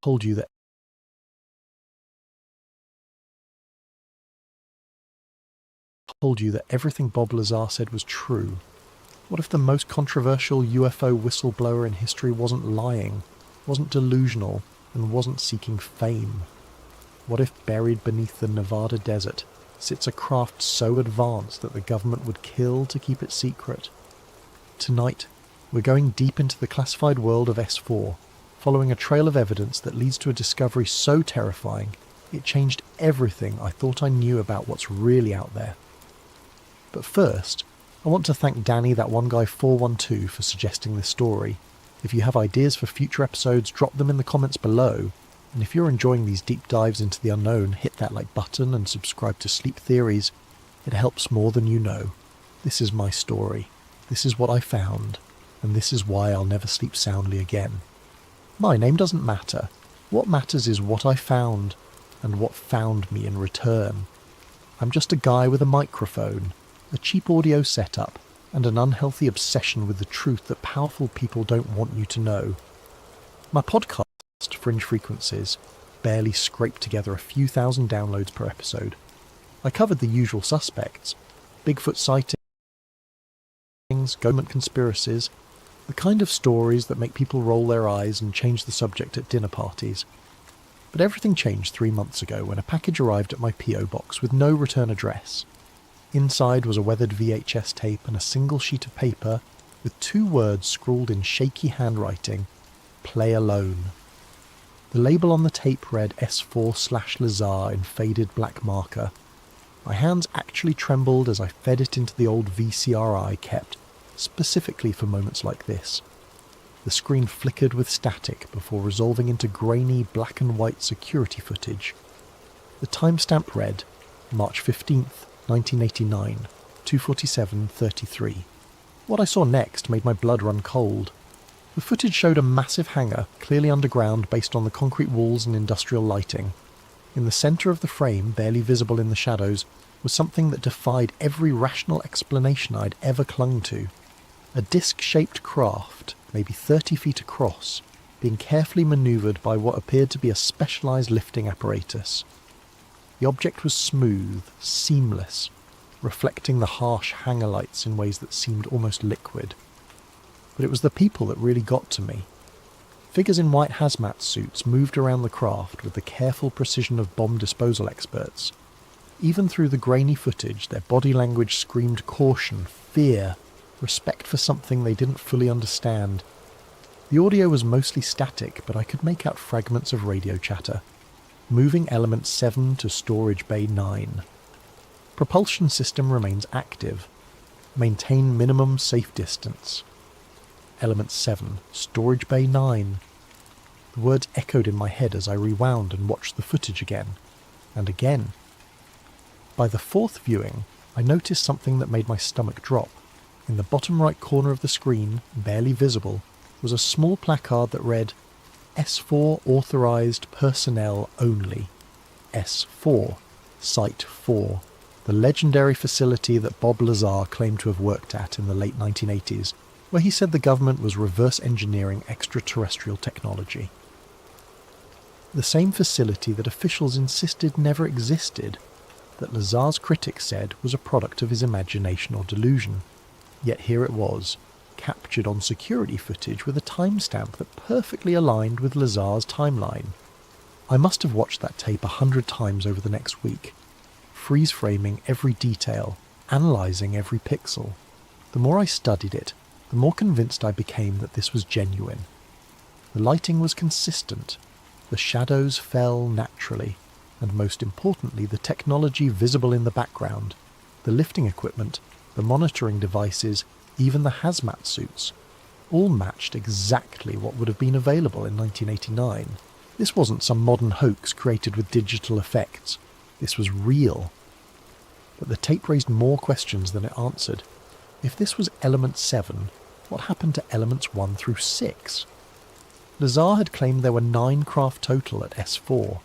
told you that everything Bob Lazar said was true? What if the most controversial UFO whistleblower in history wasn't lying, wasn't delusional, and wasn't seeking fame? What if buried beneath the Nevada desert sits a craft so advanced that the government would kill to keep it secret? Tonight, we're going deep into the classified world of S4, following a trail of evidence that leads to a discovery so terrifying it changed everything I thought I knew about what's really out there. But first, I want to thank Danny, that one guy 412, for suggesting this story. If you have ideas for future episodes, drop them in the comments below. And if you're enjoying these deep dives into the unknown, hit that like button and subscribe to Sleep Theories. It helps more than you know. This is my story. This is what I found. And this is why I'll never sleep soundly again. My name doesn't matter. What matters is what I found, and what found me in return. I'm just a guy with a microphone, a cheap audio setup, and an unhealthy obsession with the truth that powerful people don't want you to know. My podcast, Fringe Frequencies, barely scraped together a few thousand downloads per episode. I covered the usual suspects: Bigfoot sightings, government conspiracies, the kind of stories that make people roll their eyes and change the subject at dinner parties. But everything changed 3 months ago when a package arrived at my P.O. box with no return address. Inside was a weathered VHS tape and a single sheet of paper with 2 words scrawled in shaky handwriting: "Play alone." The label on the tape read S4/Lazar in faded black marker. My hands actually trembled as I fed it into the old VCR I kept, specifically for moments like this. The screen flickered with static before resolving into grainy black and white security footage. The timestamp read March 15th, 1989, 2:47:33. What I saw next made my blood run cold. The footage showed a massive hangar, clearly underground based on the concrete walls and industrial lighting. In the centre of the frame, barely visible in the shadows, was something that defied every rational explanation I'd ever clung to. A disc-shaped craft, maybe 30 feet across, being carefully manoeuvred by what appeared to be a specialised lifting apparatus. The object was smooth, seamless, reflecting the harsh hangar lights in ways that seemed almost liquid. But it was the people that really got to me. Figures in white hazmat suits moved around the craft with the careful precision of bomb disposal experts. Even through the grainy footage, their body language screamed caution, fear, respect for something they didn't fully understand. The audio was mostly static, but I could make out fragments of radio chatter. Moving element 7 to storage bay 9. Propulsion system remains active. Maintain minimum safe distance. Element 7, storage bay 9. The words echoed in my head as I rewound and watched the footage again, and again. By the 4th viewing, I noticed something that made my stomach drop. In the bottom right corner of the screen, barely visible, was a small placard that read, S4 authorized personnel only. S4, Site 4, the legendary facility that Bob Lazar claimed to have worked at in the late 1980s, where he said the government was reverse engineering extraterrestrial technology. The same facility that officials insisted never existed, that Lazar's critics said was a product of his imagination or delusion. Yet here it was, captured on security footage with a timestamp that perfectly aligned with Lazar's timeline. I must have watched that tape 100 times over the next week, freeze-framing every detail, analysing every pixel. The more I studied it, the more convinced I became that this was genuine. The lighting was consistent, the shadows fell naturally, and most importantly the technology visible in the background, the lifting equipment, the monitoring devices, even the hazmat suits, all matched exactly what would have been available in 1989. This wasn't some modern hoax created with digital effects. This was real. But the tape raised more questions than it answered. If this was element 7, what happened to elements 1 through 6? Lazar had claimed there were 9 craft total at S4.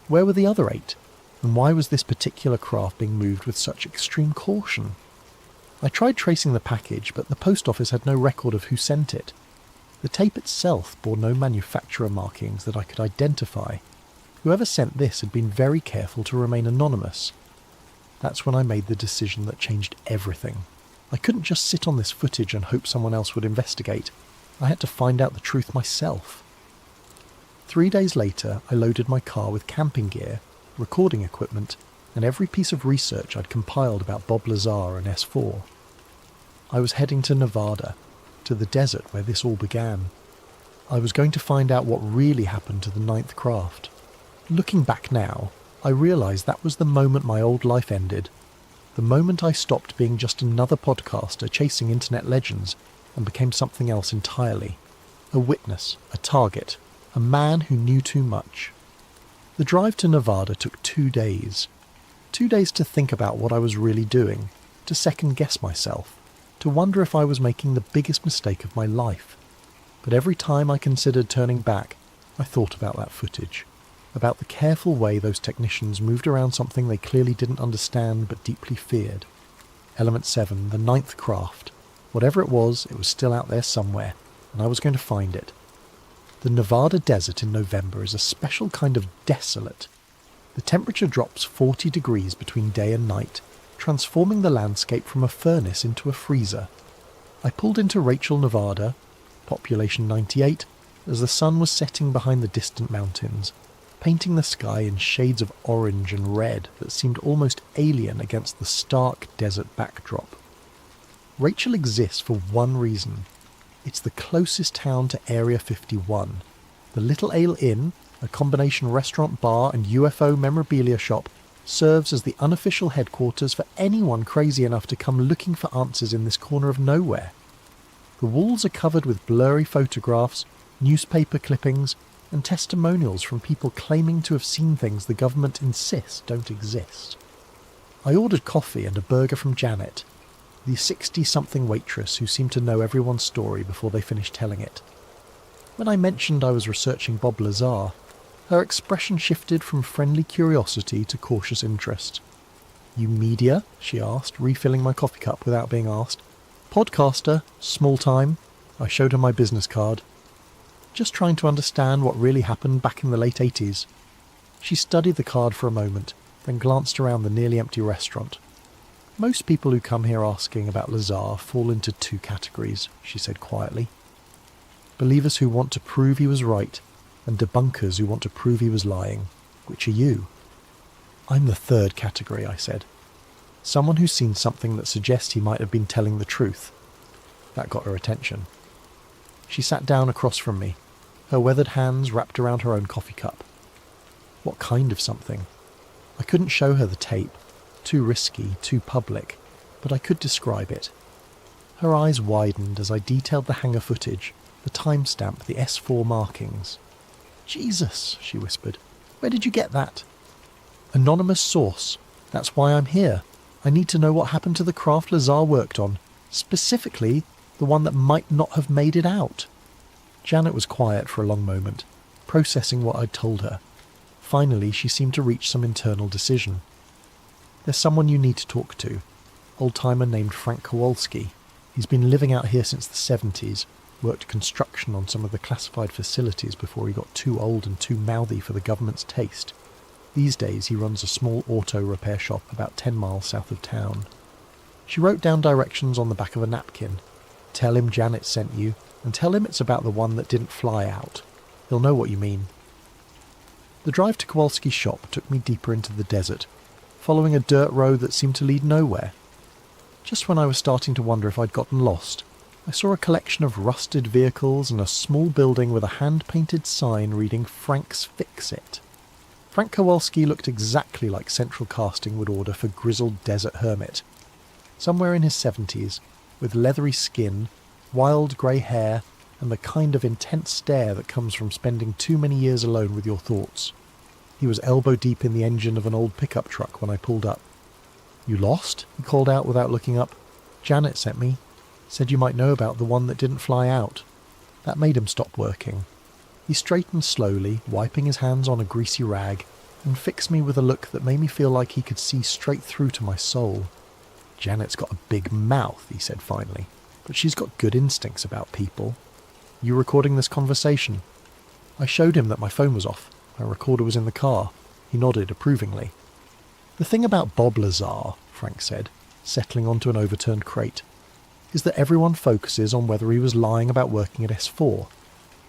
Where were the other 8? And why was this particular craft being moved with such extreme caution? I tried tracing the package, but the post office had no record of who sent it. The tape itself bore no manufacturer markings that I could identify. Whoever sent this had been very careful to remain anonymous. That's when I made the decision that changed everything. I couldn't just sit on this footage and hope someone else would investigate. I had to find out the truth myself. 3 days later, I loaded my car with camping gear, recording equipment, and every piece of research I'd compiled about Bob Lazar and S4. I was heading to Nevada, to the desert where this all began. I was going to find out what really happened to the ninth craft. Looking back now, I realised that was the moment my old life ended. The moment I stopped being just another podcaster chasing internet legends and became something else entirely. A witness, a target, a man who knew too much. The drive to Nevada took 2 days. 2 days to think about what I was really doing, to second-guess myself, to wonder if I was making the biggest mistake of my life. But every time I considered turning back, I thought about that footage, about the careful way those technicians moved around something they clearly didn't understand but deeply feared. Element 7, the ninth craft. Whatever it was still out there somewhere, and I was going to find it. The Nevada desert in November is a special kind of desolate. The temperature drops 40 degrees between day and night, transforming the landscape from a furnace into a freezer. I pulled into Rachel, Nevada, population 98, as the sun was setting behind the distant mountains, painting the sky in shades of orange and red that seemed almost alien against the stark desert backdrop. Rachel exists for one reason. It's the closest town to Area 51. The Little Ale Inn, a combination restaurant, bar and UFO memorabilia shop, serves as the unofficial headquarters for anyone crazy enough to come looking for answers in this corner of nowhere. The walls are covered with blurry photographs, newspaper clippings, and testimonials from people claiming to have seen things the government insists don't exist. I ordered coffee and a burger from Janet, the 60-something waitress who seemed to know everyone's story before they finished telling it. When I mentioned I was researching Bob Lazar, her expression shifted from friendly curiosity to cautious interest. "You media?" she asked, refilling my coffee cup without being asked. "Podcaster, small time." I showed her my business card. "Just trying to understand what really happened back in the late 80s. She studied the card for a moment, then glanced around the nearly empty restaurant. "Most people who come here asking about Lazar fall into 2 categories," she said quietly. "Believers who want to prove he was right, and debunkers who want to prove he was lying. Which are you?" "I'm the 3rd category," I said. "Someone who's seen something that suggests he might have been telling the truth." That got her attention. She sat down across from me, her weathered hands wrapped around her own coffee cup. What kind of something? I couldn't show her the tape. Too risky, too public, but I could describe it. Her eyes widened as I detailed the hangar footage, the timestamp, the S4 markings. "Jesus," she whispered. "Where did you get that?" "Anonymous source. That's why I'm here. I need to know what happened to the craft Lazar worked on, specifically the one that might not have made it out." Janet was quiet for a long moment, processing what I'd told her. Finally, she seemed to reach some internal decision. "There's someone you need to talk to. Old-timer named Frank Kowalski. He's been living out here since the 70s, worked construction on some of the classified facilities before he got too old and too mouthy for the government's taste. These days he runs a small auto repair shop about 10 miles south of town." She wrote down directions on the back of a napkin. "Tell him Janet sent you, and tell him it's about the one that didn't fly out. He'll know what you mean." The drive to Kowalski's shop took me deeper into the desert, following a dirt road that seemed to lead nowhere. Just when I was starting to wonder if I'd gotten lost, I saw a collection of rusted vehicles and a small building with a hand-painted sign reading Frank's Fix-It. Frank Kowalski looked exactly like Central Casting would order for grizzled desert hermit. Somewhere in his 70s, with leathery skin, wild grey hair, and the kind of intense stare that comes from spending too many years alone with your thoughts. He was elbow-deep in the engine of an old pickup truck when I pulled up. "You lost?" he called out without looking up. "Janet sent me. Said you might know about the one that didn't fly out." That made him stop working. He straightened slowly, wiping his hands on a greasy rag, and fixed me with a look that made me feel like he could see straight through to my soul. "Janet's got a big mouth," he said finally, "but she's got good instincts about people." You recording this conversation?" I showed him that my phone was off. My recorder was in the car. He nodded approvingly. "The thing about Bob Lazar," Frank said, settling onto an overturned crate, "is that everyone focuses on whether he was lying about working at S4.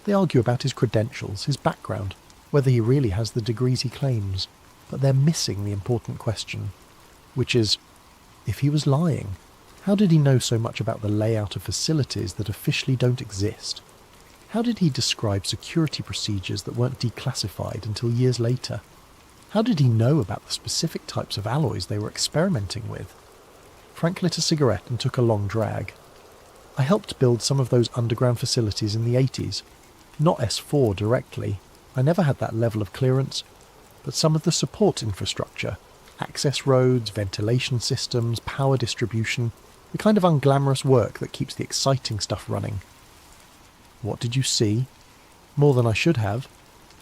They argue about his credentials, his background, whether he really has the degrees he claims. But they're missing the important question, which is, if he was lying, how did he know so much about the layout of facilities that officially don't exist? How did he describe security procedures that weren't declassified until years later? How did he know about the specific types of alloys they were experimenting with?" Frank lit a cigarette and took a long drag. "I helped build some of those underground facilities in the 80s. Not S4 directly. I never had that level of clearance. But some of the support infrastructure, access roads, ventilation systems, power distribution, the kind of unglamorous work that keeps the exciting stuff running." "What did you see?" "More than I should have.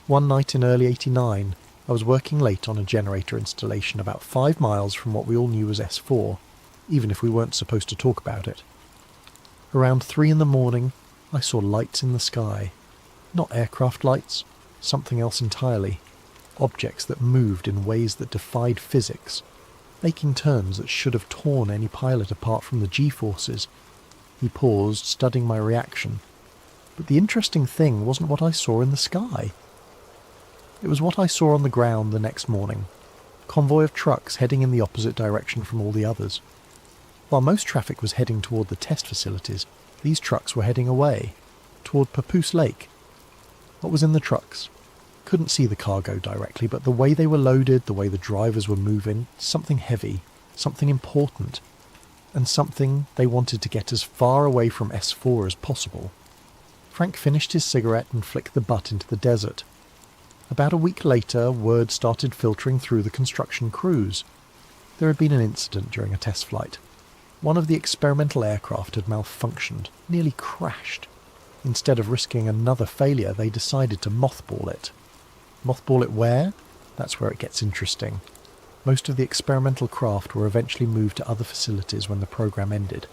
One night in early '89, I was working late on a generator installation about 5 miles from what we all knew was S4, even if we weren't supposed to talk about it. Around 3 in the morning, I saw lights in the sky. Not aircraft lights, something else entirely. Objects that moved in ways that defied physics, making turns that should have torn any pilot apart from the G-forces." He paused, studying my reaction. "But the interesting thing wasn't what I saw in the sky. It was what I saw on the ground the next morning. Convoy of trucks heading in the opposite direction from all the others. While most traffic was heading toward the test facilities, these trucks were heading away, toward Papoose Lake. What was in the trucks? Couldn't see the cargo directly, but the way they were loaded, the way the drivers were moving, something heavy, something important, and something they wanted to get as far away from S4 as possible." Frank finished his cigarette and flicked the butt into the desert. About a week later, word started filtering through the construction crews. There had been an incident during a test flight. One of the experimental aircraft had malfunctioned, nearly crashed. Instead of risking another failure, they decided to mothball it. Mothball it where? That's where it gets interesting. Most of the experimental craft were eventually moved to other facilities when the program ended.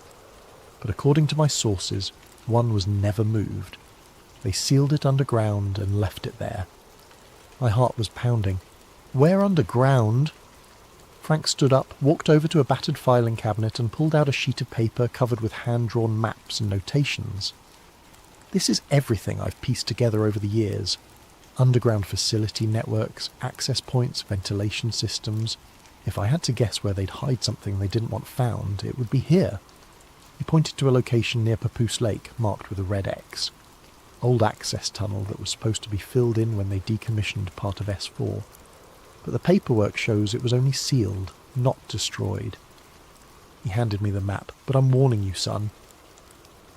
But according to my sources, one was never moved. They sealed it underground and left it there. My heart was pounding. Where underground? Frank stood up, walked over to a battered filing cabinet and pulled out a sheet of paper covered with hand-drawn maps and notations. "This is everything I've pieced together over the years. Underground facility networks, access points, ventilation systems. If I had to guess where they'd hide something they didn't want found, it would be here." He pointed to a location near Papoose Lake, marked with a red X. Old access tunnel that was supposed to be filled in when they decommissioned part of S4. But the paperwork shows it was only sealed, not destroyed. He handed me the map. "But I'm warning you, son.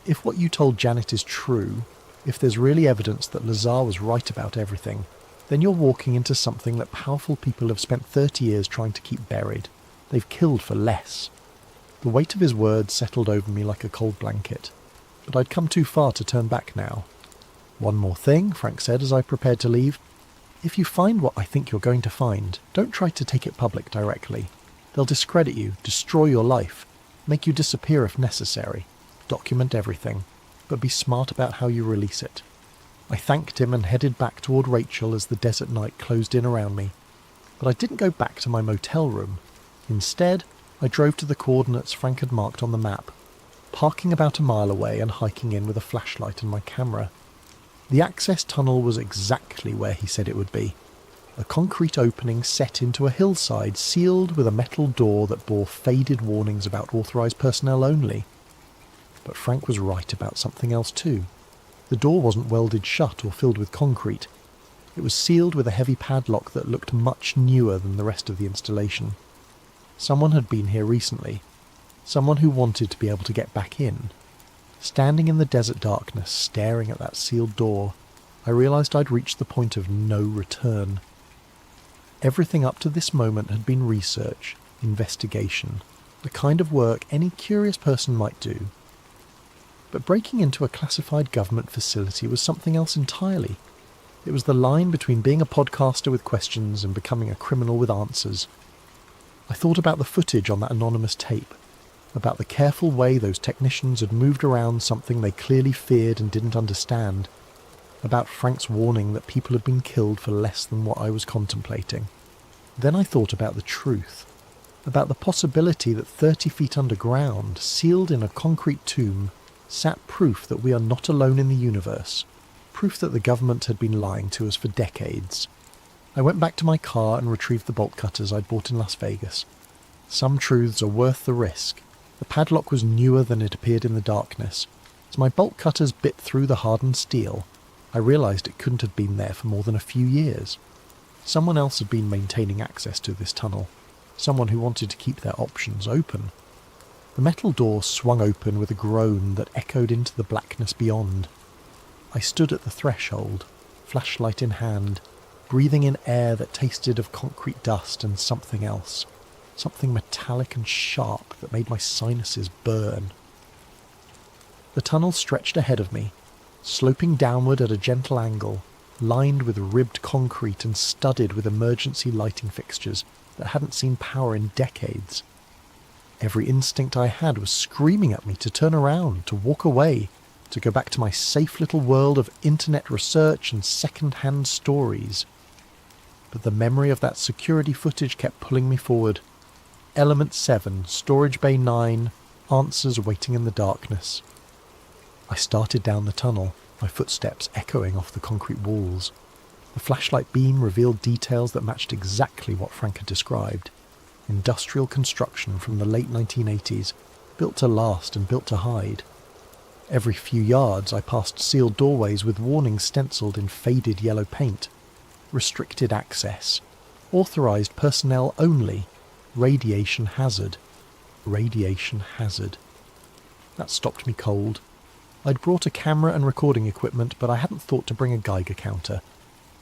If what you told Janet is true, if there's really evidence that Lazar was right about everything, then you're walking into something that powerful people have spent 30 years trying to keep buried. They've killed for less." The weight of his words settled over me like a cold blanket. But I'd come too far to turn back now. "One more thing," Frank said as I prepared to leave. "If you find what I think you're going to find, don't try to take it public directly. They'll discredit you, destroy your life, make you disappear if necessary. Document everything, but be smart about how you release it." I thanked him and headed back toward Rachel as the desert night closed in around me. But I didn't go back to my motel room. Instead, I drove to the coordinates Frank had marked on the map, parking about a mile away and hiking in with a flashlight and my camera. The access tunnel was exactly where he said it would be. A concrete opening set into a hillside sealed with a metal door that bore faded warnings about authorised personnel only. But Frank was right about something else too. The door wasn't welded shut or filled with concrete. It was sealed with a heavy padlock that looked much newer than the rest of the installation. Someone had been here recently. Someone who wanted to be able to get back in. Standing in the desert darkness, staring at that sealed door, I realised I'd reached the point of no return. Everything up to this moment had been research, investigation, the kind of work any curious person might do. But breaking into a classified government facility was something else entirely. It was the line between being a podcaster with questions and becoming a criminal with answers. I thought about the footage on that anonymous tape. about the careful way those technicians had moved around something they clearly feared and didn't understand, about Frank's warning that people had been killed for less than what I was contemplating. Then I thought about the truth, about the possibility that 30 feet underground, sealed in a concrete tomb, sat proof that we are not alone in the universe, proof that the government had been lying to us for decades. I went back to my car and retrieved the bolt cutters I'd bought in Las Vegas. Some truths are worth the risk. The padlock was newer than it appeared in the darkness. As my bolt cutters bit through the hardened steel, I realised it couldn't have been there for more than a few years. Someone else had been maintaining access to this tunnel, someone who wanted to keep their options open. The metal door swung open with a groan that echoed into the blackness beyond. I stood at the threshold, flashlight in hand, breathing in air that tasted of concrete dust and something else, something metallic and sharp that made my sinuses burn. The tunnel stretched ahead of me, sloping downward at a gentle angle, lined with ribbed concrete and studded with emergency lighting fixtures that hadn't seen power in decades. Every instinct I had was screaming at me to turn around, to walk away, to go back to my safe little world of internet research and second-hand stories. But the memory of that security footage kept pulling me forward. Element 7, Storage Bay 9, answers waiting in the darkness. I started down the tunnel, my footsteps echoing off the concrete walls. The flashlight beam revealed details that matched exactly what Frank had described. Industrial construction from the late 1980s, built to last and built to hide. Every few yards I passed sealed doorways with warnings stenciled in faded yellow paint. Restricted access. Authorized personnel only. Radiation hazard. Radiation hazard. That stopped me cold. I'd brought a camera and recording equipment, but I hadn't thought to bring a Geiger counter.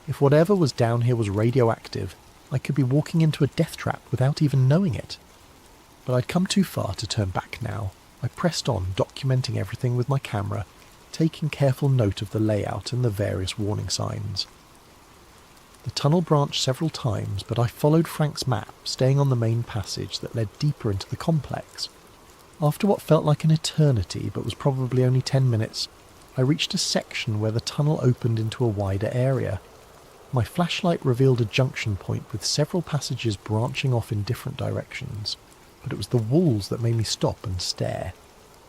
If whatever was down here was radioactive, I could be walking into a death trap without even knowing it. But I'd come too far to turn back now. I pressed on, documenting everything with my camera, taking careful note of the layout and the various warning signs. The tunnel branched several times, but I followed Frank's map, staying on the main passage that led deeper into the complex. After what felt like an eternity, but was probably only 10 minutes, I reached a section where the tunnel opened into a wider area. My flashlight revealed a junction point with several passages branching off in different directions, but it was the walls that made me stop and stare.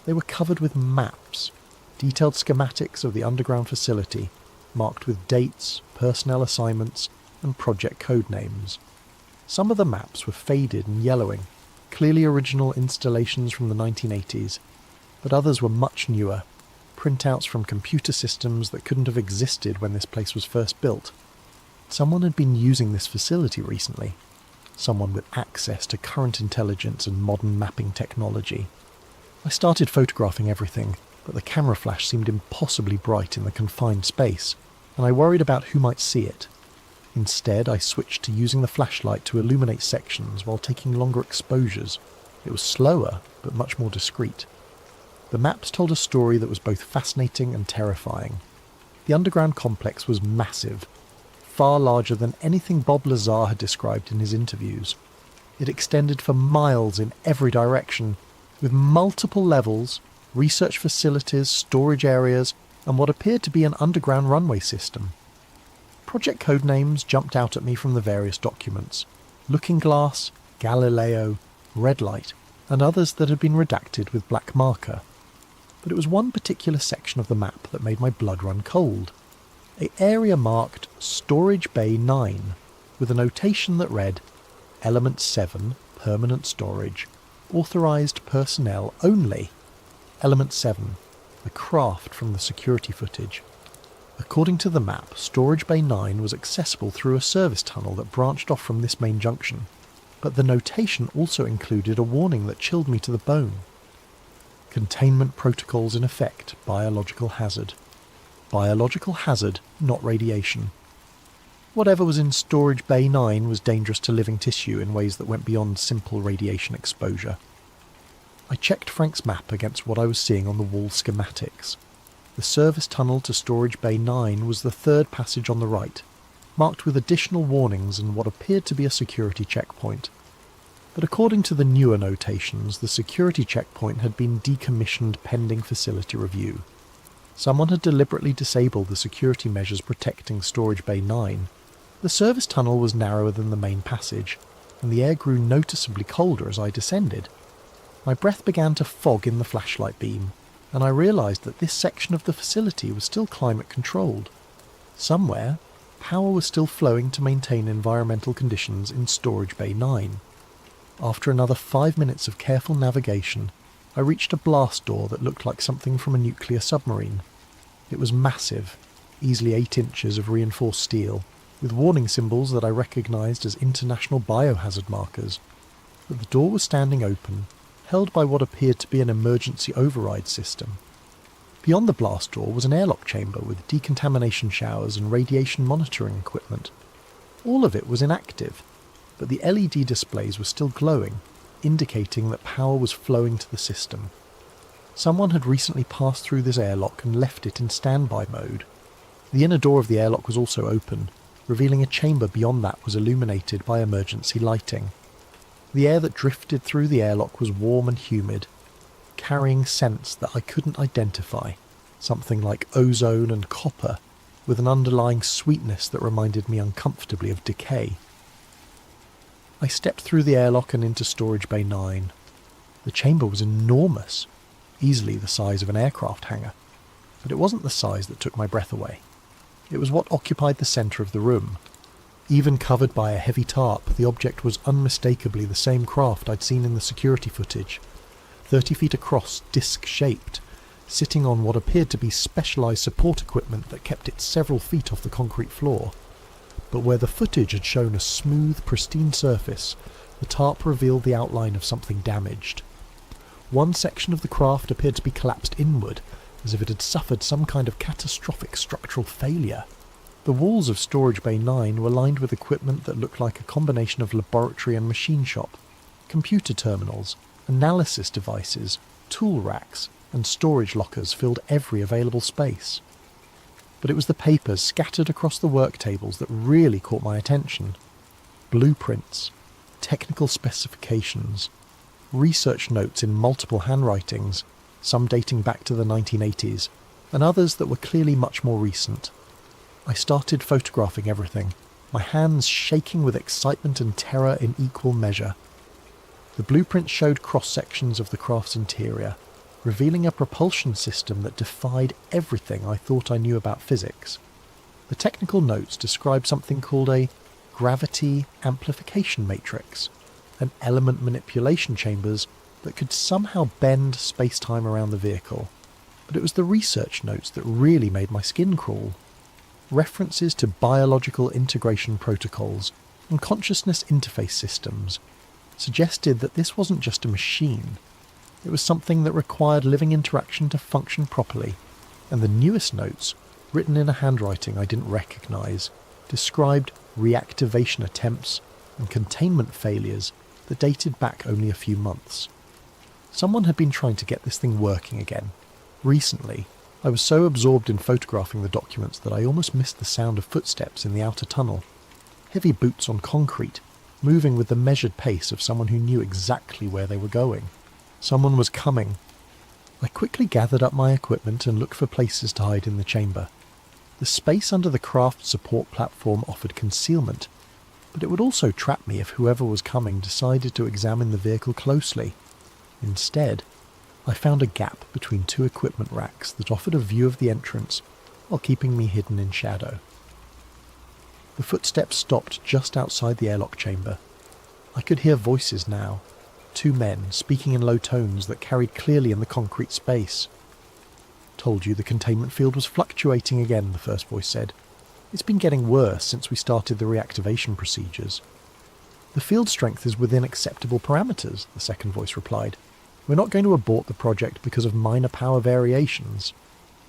They were covered with maps, detailed schematics of the underground facility, marked with dates, personnel assignments, and project code names. Some of the maps were faded and yellowing, clearly original installations from the 1980s, but others were much newer, printouts from computer systems that couldn't have existed when this place was first built. Someone had been using this facility recently, someone with access to current intelligence and modern mapping technology. I started photographing everything, but the camera flash seemed impossibly bright in the confined space, and I worried about who might see it. Instead, I switched to using the flashlight to illuminate sections while taking longer exposures. It was slower, but much more discreet. The maps told a story that was both fascinating and terrifying. The underground complex was massive, far larger than anything Bob Lazar had described in his interviews. It extended for miles in every direction, with multiple levels, research facilities, storage areas, and what appeared to be an underground runway system. Project code names jumped out at me from the various documents: Looking Glass, Galileo, Red Light, and others that had been redacted with black marker. But it was one particular section of the map that made my blood run cold. An area marked Storage Bay 9, with a notation that read, Element 7, Permanent Storage, Authorized Personnel Only. Element 7, the craft from the security footage. According to the map, Storage Bay 9 was accessible through a service tunnel that branched off from this main junction, but the notation also included a warning that chilled me to the bone. Containment protocols in effect, biological hazard. Biological hazard, not radiation. Whatever was in Storage Bay 9 was dangerous to living tissue in ways that went beyond simple radiation exposure. I checked Frank's map against what I was seeing on the wall schematics. The service tunnel to Storage Bay 9 was the third passage on the right, marked with additional warnings and what appeared to be a security checkpoint. But according to the newer notations, the security checkpoint had been decommissioned pending facility review. Someone had deliberately disabled the security measures protecting Storage Bay 9. The service tunnel was narrower than the main passage, and the air grew noticeably colder as I descended. My breath began to fog in the flashlight beam, and I realised that this section of the facility was still climate controlled. Somewhere, power was still flowing to maintain environmental conditions in Storage Bay 9. After another 5 minutes of careful navigation, I reached a blast door that looked like something from a nuclear submarine. It was massive, easily 8 inches of reinforced steel, with warning symbols that I recognised as international biohazard markers. But the door was standing open, held by what appeared to be an emergency override system. Beyond the blast door was an airlock chamber with decontamination showers and radiation monitoring equipment. All of it was inactive, but the LED displays were still glowing, indicating that power was flowing to the system. Someone had recently passed through this airlock and left it in standby mode. The inner door of the airlock was also open, revealing a chamber beyond that was illuminated by emergency lighting. The air that drifted through the airlock was warm and humid, carrying scents that I couldn't identify, something like ozone and copper, with an underlying sweetness that reminded me uncomfortably of decay. I stepped through the airlock and into Storage Bay 9. The chamber was enormous, easily the size of an aircraft hangar, but it wasn't the size that took my breath away. It was what occupied the centre of the room. Even covered by a heavy tarp, the object was unmistakably the same craft I'd seen in the security footage, 30 feet across, disc-shaped, sitting on what appeared to be specialised support equipment that kept it several feet off the concrete floor. But where the footage had shown a smooth, pristine surface, the tarp revealed the outline of something damaged. One section of the craft appeared to be collapsed inward, as if it had suffered some kind of catastrophic structural failure. The walls of Storage Bay 9 were lined with equipment that looked like a combination of laboratory and machine shop. Computer terminals, analysis devices, tool racks, and storage lockers filled every available space. But it was the papers scattered across the work tables that really caught my attention. Blueprints, technical specifications, research notes in multiple handwritings, some dating back to the 1980s, and others that were clearly much more recent. I started photographing everything, my hands shaking with excitement and terror in equal measure. The blueprints showed cross-sections of the craft's interior, revealing a propulsion system that defied everything I thought I knew about physics. The technical notes described something called a gravity amplification matrix, and element manipulation chambers that could somehow bend space-time around the vehicle. But it was the research notes that really made my skin crawl. References to biological integration protocols and consciousness interface systems suggested that this wasn't just a machine. It was something that required living interaction to function properly, and the newest notes, written in a handwriting I didn't recognise, described reactivation attempts and containment failures that dated back only a few months. Someone had been trying to get this thing working again. Recently, I was so absorbed in photographing the documents that I almost missed the sound of footsteps in the outer tunnel. Heavy boots on concrete, moving with the measured pace of someone who knew exactly where they were going. Someone was coming. I quickly gathered up my equipment and looked for places to hide in the chamber. The space under the craft support platform offered concealment, but it would also trap me if whoever was coming decided to examine the vehicle closely. Instead, I found a gap between 2 equipment racks that offered a view of the entrance while keeping me hidden in shadow. The footsteps stopped just outside the airlock chamber. I could hear voices now, 2 men speaking in low tones that carried clearly in the concrete space. "Told you the containment field was fluctuating again," the first voice said. "It's been getting worse since we started the reactivation procedures." "The field strength is within acceptable parameters," the second voice replied. "We're not going to abort the project because of minor power variations."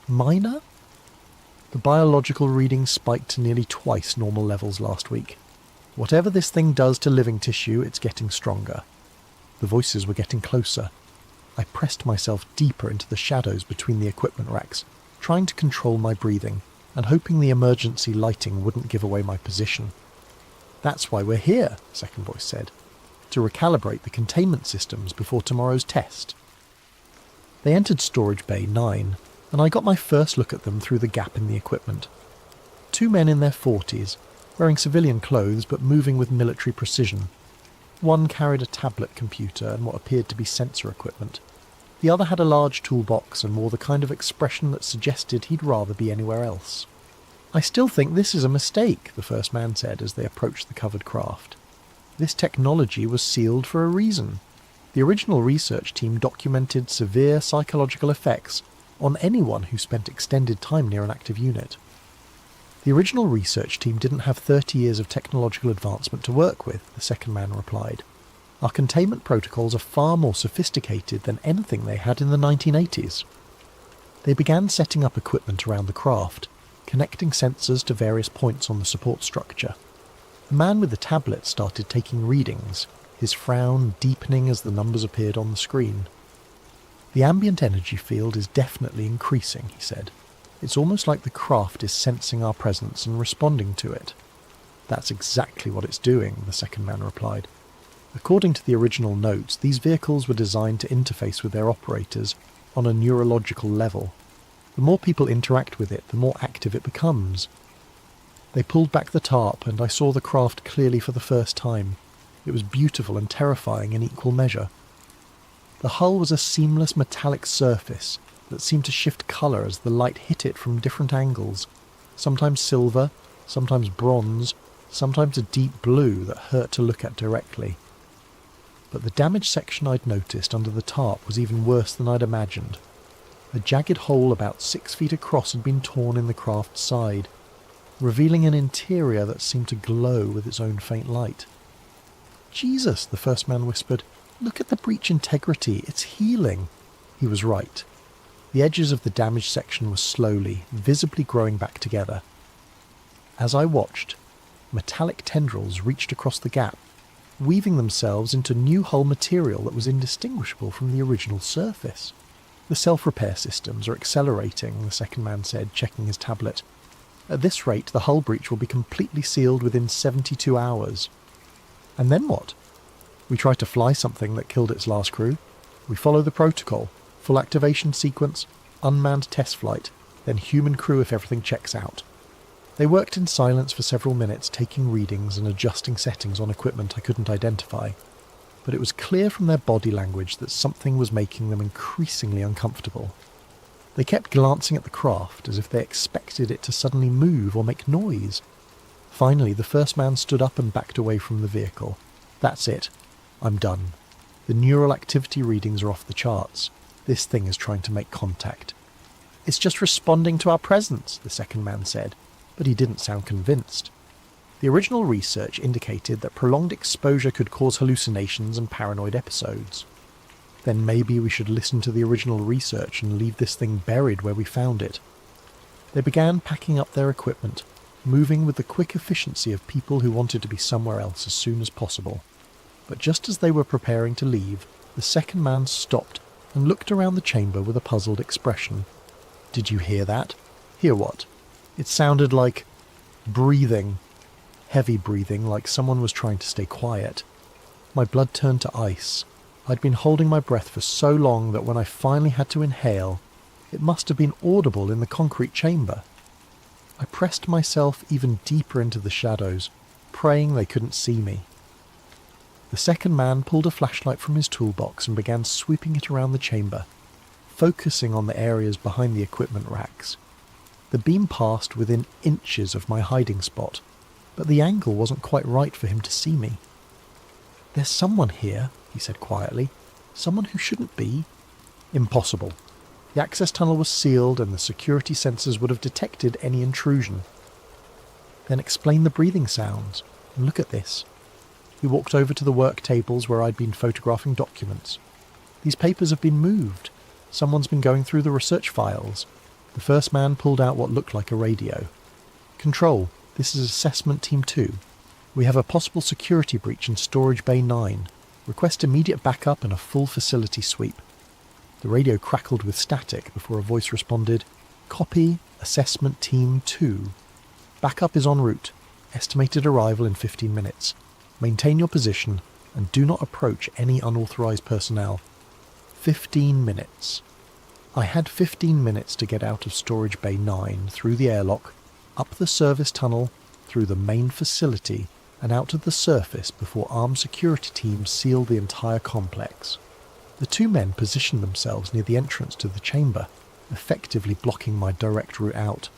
Minor? The biological readings spiked to nearly twice normal levels last week. "Whatever this thing does to living tissue, it's getting stronger." The voices were getting closer. I pressed myself deeper into the shadows between the equipment racks, trying to control my breathing, and hoping the emergency lighting wouldn't give away my position. "That's why we're here," the second voice said. to recalibrate the containment systems before tomorrow's test. They entered storage bay 9, and I got my first look at them through the gap in the equipment. 2 men in their 40s, wearing civilian clothes but moving with military precision. One carried a tablet computer and what appeared to be sensor equipment. The other had a large toolbox and wore the kind of expression that suggested he'd rather be anywhere else. "I still think this is a mistake," the first man said as they approached the covered craft. "This technology was sealed for a reason. The original research team documented severe psychological effects on anyone who spent extended time near an active unit. The original research team didn't have 30 years of technological advancement to work with," the second man replied. "Our containment protocols are far more sophisticated than anything they had in the 1980s. They began setting up equipment around the craft, connecting sensors to various points on the support structure. The man with the tablet started taking readings, his frown deepening as the numbers appeared on the screen. "The ambient energy field is definitely increasing," he said. "It's almost like the craft is sensing our presence and responding to it." "That's exactly what it's doing," the second man replied. "According to the original notes, these vehicles were designed to interface with their operators on a neurological level. The more people interact with it, the more active it becomes." They pulled back the tarp, and I saw the craft clearly for the first time. It was beautiful and terrifying in equal measure. The hull was a seamless metallic surface that seemed to shift colour as the light hit it from different angles, sometimes silver, sometimes bronze, sometimes a deep blue that hurt to look at directly. But the damaged section I'd noticed under the tarp was even worse than I'd imagined. A jagged hole about 6 feet across had been torn in the craft's side, revealing an interior that seemed to glow with its own faint light. "Jesus," the first man whispered, "look at the breach integrity, it's healing." He was right. The edges of the damaged section were slowly, visibly growing back together. As I watched, metallic tendrils reached across the gap, weaving themselves into new hull material that was indistinguishable from the original surface. "The self-repair systems are accelerating," the second man said, checking his tablet. "At this rate, the hull breach will be completely sealed within 72 hours. "And then what?" "We try to fly something that killed its last crew. We follow the protocol. Full activation sequence, unmanned test flight, then human crew if everything checks out." They worked in silence for several minutes, taking readings and adjusting settings on equipment I couldn't identify. But it was clear from their body language that something was making them increasingly uncomfortable. They kept glancing at the craft as if they expected it to suddenly move or make noise. Finally, the first man stood up and backed away from the vehicle. "That's it. I'm done. The neural activity readings are off the charts. This thing is trying to make contact." "It's just responding to our presence," the second man said, but he didn't sound convinced. The original research indicated that prolonged exposure could cause hallucinations and paranoid episodes. Then maybe we should listen to the original research and leave this thing buried where we found it. They began packing up their equipment, moving with the quick efficiency of people who wanted to be somewhere else as soon as possible. But just as they were preparing to leave, the second man stopped and looked around the chamber with a puzzled expression. "Did you hear that?" "Hear what?" "It sounded like breathing. Heavy breathing, like someone was trying to stay quiet." My blood turned to ice. I'd been holding my breath for so long that when I finally had to inhale, it must have been audible in the concrete chamber. I pressed myself even deeper into the shadows, praying they couldn't see me. The second man pulled a flashlight from his toolbox and began sweeping it around the chamber, focusing on the areas behind the equipment racks. The beam passed within inches of my hiding spot, but the angle wasn't quite right for him to see me. "There's someone here," he said quietly. "Someone who shouldn't be." "Impossible. The access tunnel was sealed and the security sensors would have detected any intrusion." "Then explain the breathing sounds. And look at this." He walked over to the work tables where I'd been photographing documents. "These papers have been moved. Someone's been going through the research files." The first man pulled out what looked like a radio. "Control, this is Assessment Team 2. We have a possible security breach in Storage Bay 9. Request immediate backup and a full facility sweep." The radio crackled with static before a voice responded, "Copy, Assessment Team 2. Backup is en route. Estimated arrival in 15 minutes. Maintain your position. and do not approach any unauthorized personnel. 15 minutes. I had 15 minutes to get out of Storage Bay 9 through the airlock, up the service tunnel, through the main facility, and out to the surface before armed security teams sealed the entire complex. The two men positioned themselves near the entrance to the chamber, effectively blocking my direct route out.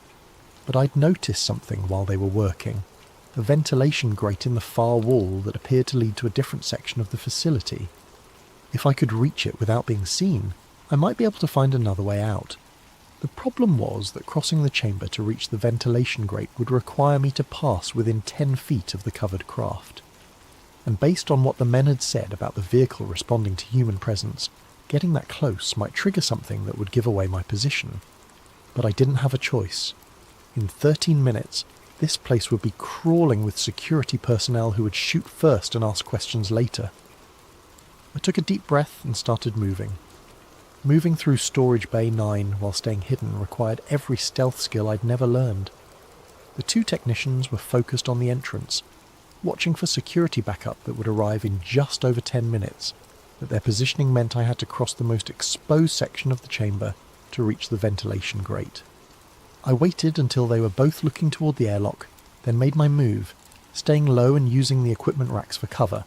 But I'd noticed something while they were working. A ventilation grate in the far wall that appeared to lead to a different section of the facility. If I could reach it without being seen, I might be able to find another way out. The problem was that crossing the chamber to reach the ventilation grate would require me to pass within 10 feet of the covered craft. And based on what the men had said about the vehicle responding to human presence, getting that close might trigger something that would give away my position. But I didn't have a choice. In 13 minutes, this place would be crawling with security personnel who would shoot first and ask questions later. I took a deep breath and started moving. Moving through Storage Bay 9 while staying hidden required every stealth skill I'd never learned. The two technicians were focused on the entrance, watching for security backup that would arrive in just over 10 minutes, but their positioning meant I had to cross the most exposed section of the chamber to reach the ventilation grate. I waited until they were both looking toward the airlock, then made my move, staying low and using the equipment racks for cover.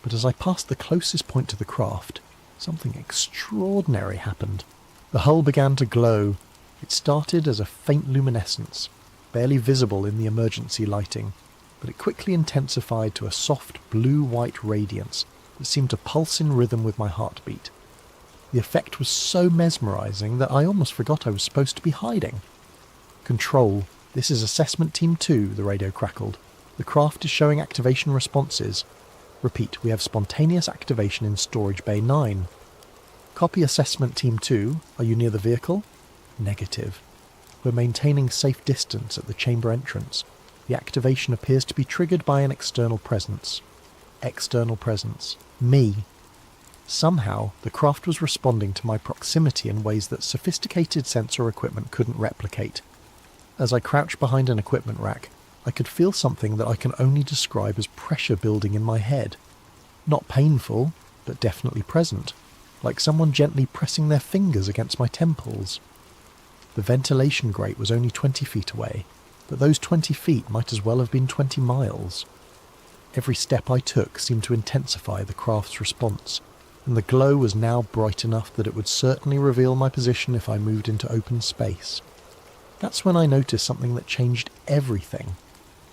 But as I passed the closest point to the craft, something extraordinary happened. The hull began to glow. It started as a faint luminescence, barely visible in the emergency lighting, but it quickly intensified to a soft blue-white radiance that seemed to pulse in rhythm with my heartbeat. The effect was so mesmerizing that I almost forgot I was supposed to be hiding. "Control, this is Assessment Team 2, the radio crackled. The craft is showing activation responses. Repeat, we have spontaneous activation in Storage Bay 9. Copy Assessment Team 2, are you near the vehicle? Negative. We're maintaining safe distance at the chamber entrance. The activation appears to be triggered by an external presence. External presence. Me. Somehow, the craft was responding to my proximity in ways that sophisticated sensor equipment couldn't replicate. As I crouched behind an equipment rack, I could feel something that I can only describe as pressure building in my head. Not painful, but definitely present, like someone gently pressing their fingers against my temples. The ventilation grate was only 20 feet away, but those 20 feet might as well have been 20 miles. Every step I took seemed to intensify the craft's response, and the glow was now bright enough that it would certainly reveal my position if I moved into open space. That's when I noticed something that changed everything.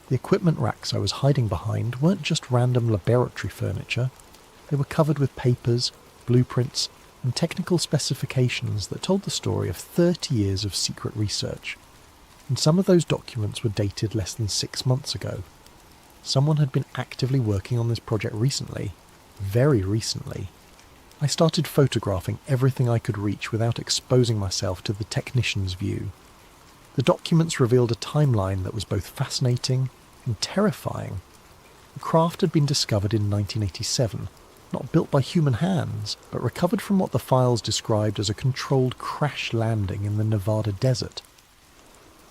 The equipment racks I was hiding behind weren't just random laboratory furniture. They were covered with papers, blueprints, and technical specifications that told the story of 30 years of secret research. And some of those documents were dated less than 6 months ago. Someone had been actively working on this project recently, very recently. I started photographing everything I could reach without exposing myself to the technician's view. The documents revealed a timeline that was both fascinating and terrifying. The craft had been discovered in 1987, not built by human hands, but recovered from what the files described as a controlled crash landing in the Nevada desert.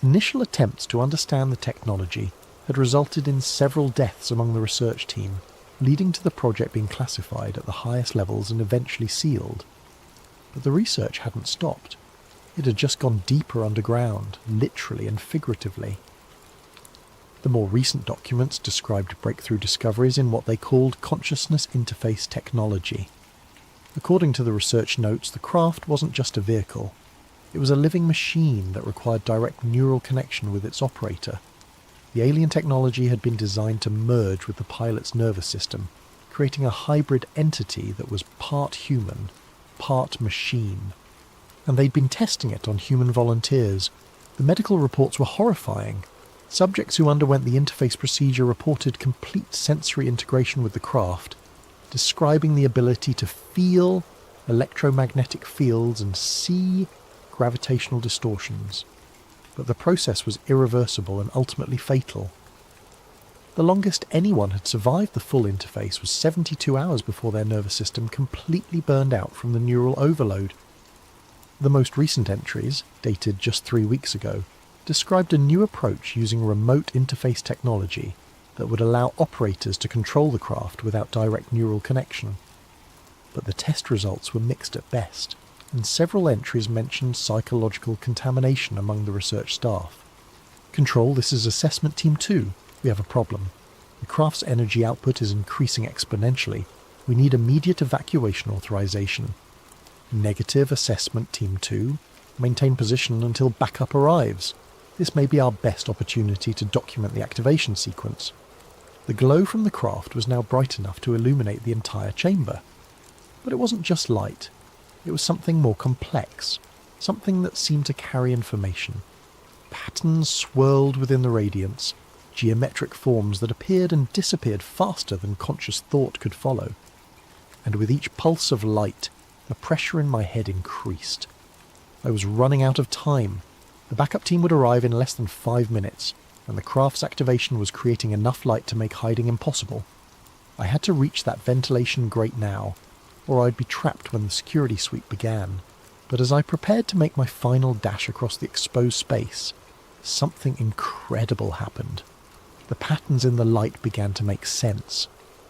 Initial attempts to understand the technology had resulted in several deaths among the research team, leading to the project being classified at the highest levels and eventually sealed. But the research hadn't stopped. It had just gone deeper underground, literally and figuratively. The more recent documents described breakthrough discoveries in what they called consciousness interface technology. According to the research notes, the craft wasn't just a vehicle. It was a living machine that required direct neural connection with its operator. The alien technology had been designed to merge with the pilot's nervous system, creating a hybrid entity that was part human, part machine. And they'd been testing it on human volunteers. The medical reports were horrifying. Subjects who underwent the interface procedure reported complete sensory integration with the craft, describing the ability to feel electromagnetic fields and see gravitational distortions. But the process was irreversible and ultimately fatal. The longest anyone had survived the full interface was 72 hours before their nervous system completely burned out from the neural overload. The most recent entries, dated just 3 weeks ago, described a new approach using remote interface technology that would allow operators to control the craft without direct neural connection. But the test results were mixed at best, and several entries mentioned psychological contamination among the research staff. Control, this is Assessment Team 2. We have a problem. The craft's energy output is increasing exponentially. We need immediate evacuation authorization. Negative, Assessment Team 2. Maintain position until backup arrives. This may be our best opportunity to document the activation sequence. The glow from the craft was now bright enough to illuminate the entire chamber. But it wasn't just light. It was something more complex, something that seemed to carry information. Patterns swirled within the radiance, geometric forms that appeared and disappeared faster than conscious thought could follow. And with each pulse of light, the pressure in my head increased. I was running out of time. The backup team would arrive in less than 5 minutes, and the craft's activation was creating enough light to make hiding impossible. I had to reach that ventilation grate now, or I'd be trapped when the security sweep began. But as I prepared to make my final dash across the exposed space, something incredible happened. The patterns in the light began to make sense.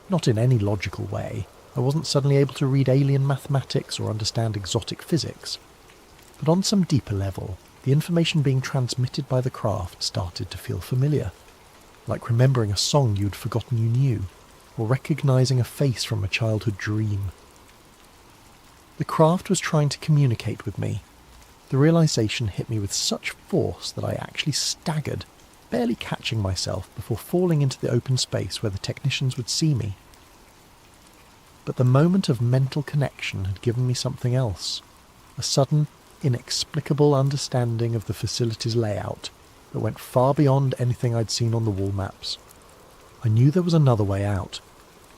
Not in any logical way. I wasn't suddenly able to read alien mathematics or understand exotic physics. But on some deeper level, the information being transmitted by the craft started to feel familiar. Like remembering a song you'd forgotten you knew, or recognizing a face from a childhood dream. The craft was trying to communicate with me. The realization hit me with such force that I actually staggered, barely catching myself before falling into the open space where the technicians would see me. But the moment of mental connection had given me something else, a sudden, inexplicable understanding of the facility's layout that went far beyond anything I'd seen on the wall maps. I knew there was another way out.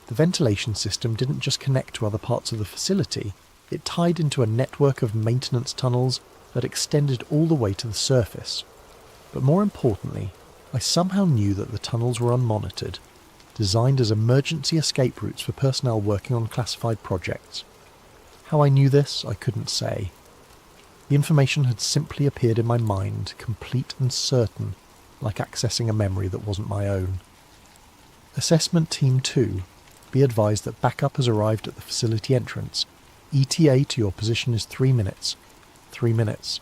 The ventilation system didn't just connect to other parts of the facility, it tied into a network of maintenance tunnels that extended all the way to the surface. But more importantly, I somehow knew that the tunnels were unmonitored, designed as emergency escape routes for personnel working on classified projects. How I knew this, I couldn't say. The information had simply appeared in my mind, complete and certain, like accessing a memory that wasn't my own. Assessment Team 2, be advised that backup has arrived at the facility entrance. ETA to your position is 3 minutes. 3 minutes.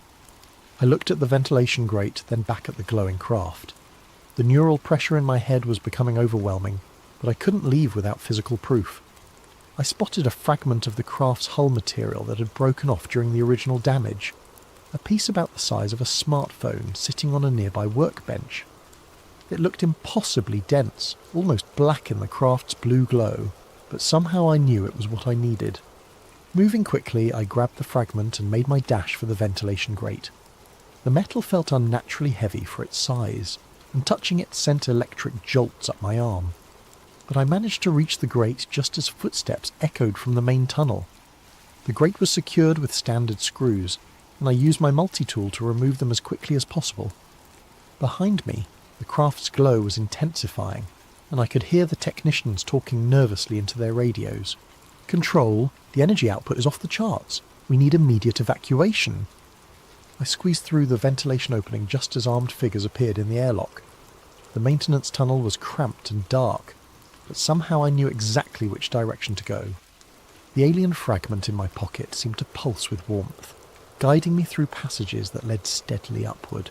I looked at the ventilation grate, then back at the glowing craft. The neural pressure in my head was becoming overwhelming, but I couldn't leave without physical proof. I spotted a fragment of the craft's hull material that had broken off during the original damage. A piece about the size of a smartphone sitting on a nearby workbench. It looked impossibly dense, almost black in the craft's blue glow, but somehow I knew it was what I needed. Moving quickly, I grabbed the fragment and made my dash for the ventilation grate. The metal felt unnaturally heavy for its size, and touching it sent electric jolts up my arm. But I managed to reach the grate just as footsteps echoed from the main tunnel. The grate was secured with standard screws, and I used my multi-tool to remove them as quickly as possible. Behind me, the craft's glow was intensifying, and I could hear the technicians talking nervously into their radios. "Control, the energy output is off the charts. We need immediate evacuation." I squeezed through the ventilation opening just as armed figures appeared in the airlock. The maintenance tunnel was cramped and dark, but somehow I knew exactly which direction to go. The alien fragment in my pocket seemed to pulse with warmth, guiding me through passages that led steadily upward.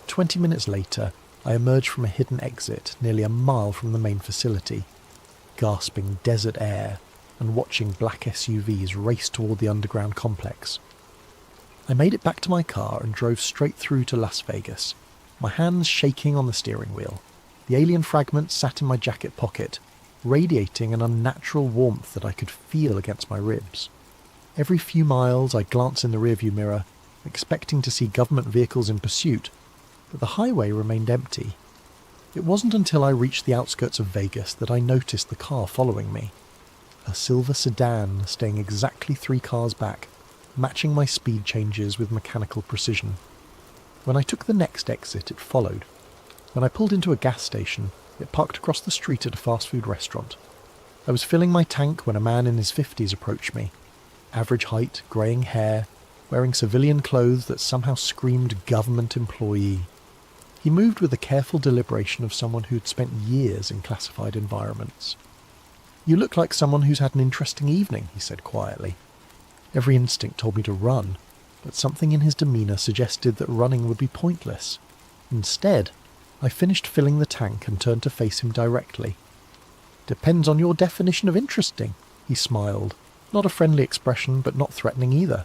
20 minutes later, I emerged from a hidden exit nearly a mile from the main facility, gasping desert air and watching black SUVs race toward the underground complex. I made it back to my car and drove straight through to Las Vegas, my hands shaking on the steering wheel. The alien fragment sat in my jacket pocket, radiating an unnatural warmth that I could feel against my ribs. Every few miles I glanced in the rearview mirror, expecting to see government vehicles in pursuit, but the highway remained empty. It wasn't until I reached the outskirts of Vegas that I noticed the car following me. A silver sedan staying exactly 3 cars back, matching my speed changes with mechanical precision. When I took the next exit, it followed. When I pulled into a gas station, it parked across the street at a fast food restaurant. I was filling my tank when a man in his 50s approached me. Average height, greying hair, wearing civilian clothes that somehow screamed government employee. He moved with the careful deliberation of someone who'd spent years in classified environments. "You look like someone who's had an interesting evening," he said quietly. Every instinct told me to run, but something in his demeanour suggested that running would be pointless. Instead, I finished filling the tank and turned to face him directly. "Depends on your definition of interesting," he smiled. Not a friendly expression, but not threatening either.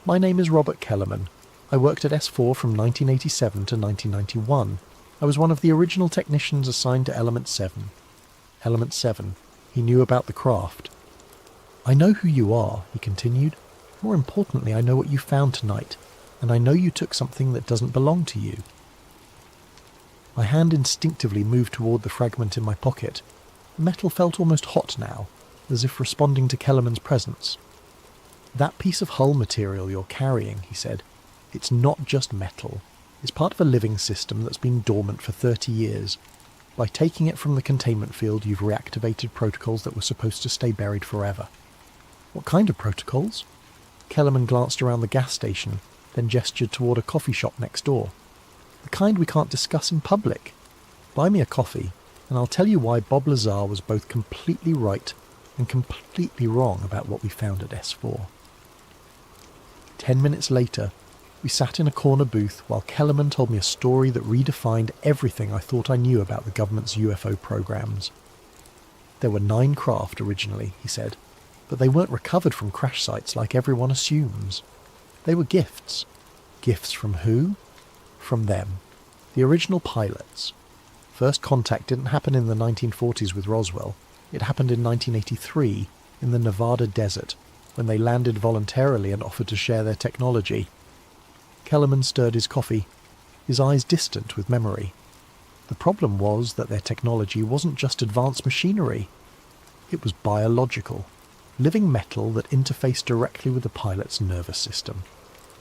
"My name is Robert Kellerman. I worked at S4 from 1987 to 1991. I was one of the original technicians assigned to Element 7. Element 7. He knew about the craft. "I know who you are," he continued. "More importantly, I know what you found tonight, and I know you took something that doesn't belong to you." My hand instinctively moved toward the fragment in my pocket. The metal felt almost hot now, as if responding to Kellerman's presence. "That piece of hull material you're carrying," he said, "it's not just metal. It's part of a living system that's been dormant for 30 years. By taking it from the containment field, you've reactivated protocols that were supposed to stay buried forever." "What kind of protocols?" Kellerman glanced around the gas station, then gestured toward a coffee shop next door. "The kind we can't discuss in public. Buy me a coffee, and I'll tell you why Bob Lazar was both completely right and completely wrong about what we found at S4. 10 minutes later, we sat in a corner booth while Kellerman told me a story that redefined everything I thought I knew about the government's UFO programs. There were 9 craft originally, he said, but they weren't recovered from crash sites like everyone assumes. They were gifts. Gifts from who? From them. The original pilots. First contact didn't happen in the 1940s with Roswell. It happened in 1983, in the Nevada desert, when they landed voluntarily and offered to share their technology. Kellerman stirred his coffee, his eyes distant with memory. The problem was that their technology wasn't just advanced machinery. It was biological, living metal that interfaced directly with the pilot's nervous system.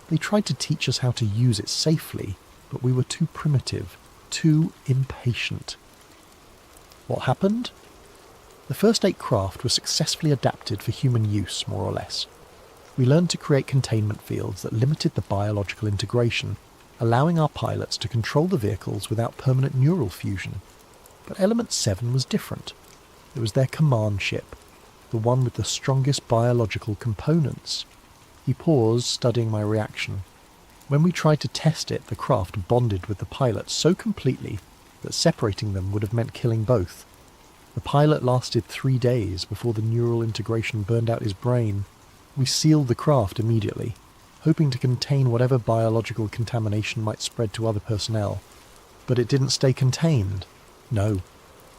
They tried to teach us how to use it safely, but we were too primitive, too impatient. What happened? The first 8 craft were successfully adapted for human use, more or less. We learned to create containment fields that limited the biological integration, allowing our pilots to control the vehicles without permanent neural fusion. But Element 7 was different. It was their command ship, the one with the strongest biological components. He paused, studying my reaction. When we tried to test it, the craft bonded with the pilot so completely that separating them would have meant killing both. The pilot lasted 3 days before the neural integration burned out his brain. We sealed the craft immediately, hoping to contain whatever biological contamination might spread to other personnel. But it didn't stay contained. No,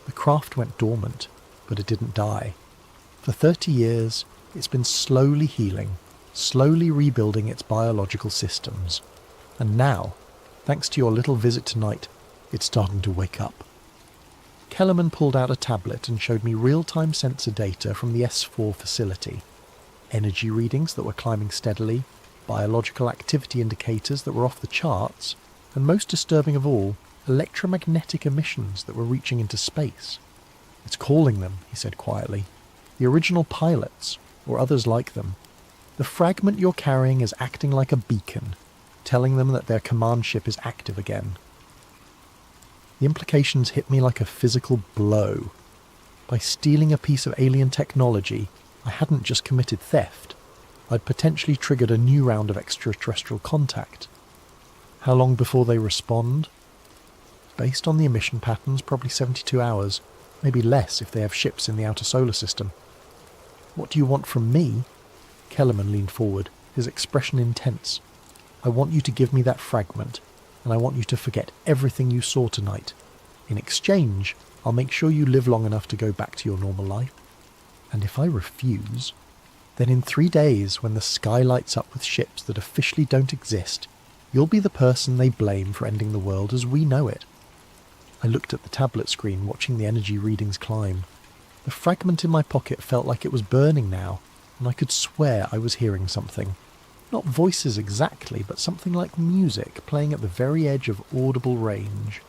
the craft went dormant, but it didn't die. For 30 years, it's been slowly healing, slowly rebuilding its biological systems. And now, thanks to your little visit tonight, it's starting to wake up. Kellerman pulled out a tablet and showed me real-time sensor data from the S4 facility. Energy readings that were climbing steadily, biological activity indicators that were off the charts, and most disturbing of all, electromagnetic emissions that were reaching into space. "It's calling them," he said quietly. "The original pilots, or others like them. The fragment you're carrying is acting like a beacon, telling them that their command ship is active again." The implications hit me like a physical blow. By stealing a piece of alien technology, I hadn't just committed theft. I'd potentially triggered a new round of extraterrestrial contact. How long before they respond? Based on the emission patterns, probably 72 hours, maybe less if they have ships in the outer solar system. "What do you want from me?" Kellerman leaned forward, his expression intense. "I want you to give me that fragment, and I want you to forget everything you saw tonight. In exchange, I'll make sure you live long enough to go back to your normal life. And if I refuse, then in 3 days, when the sky lights up with ships that officially don't exist, you'll be the person they blame for ending the world as we know it." I looked at the tablet screen, watching the energy readings climb. The fragment in my pocket felt like it was burning now, and I could swear I was hearing something. Not voices exactly, but something like music playing at the very edge of audible range.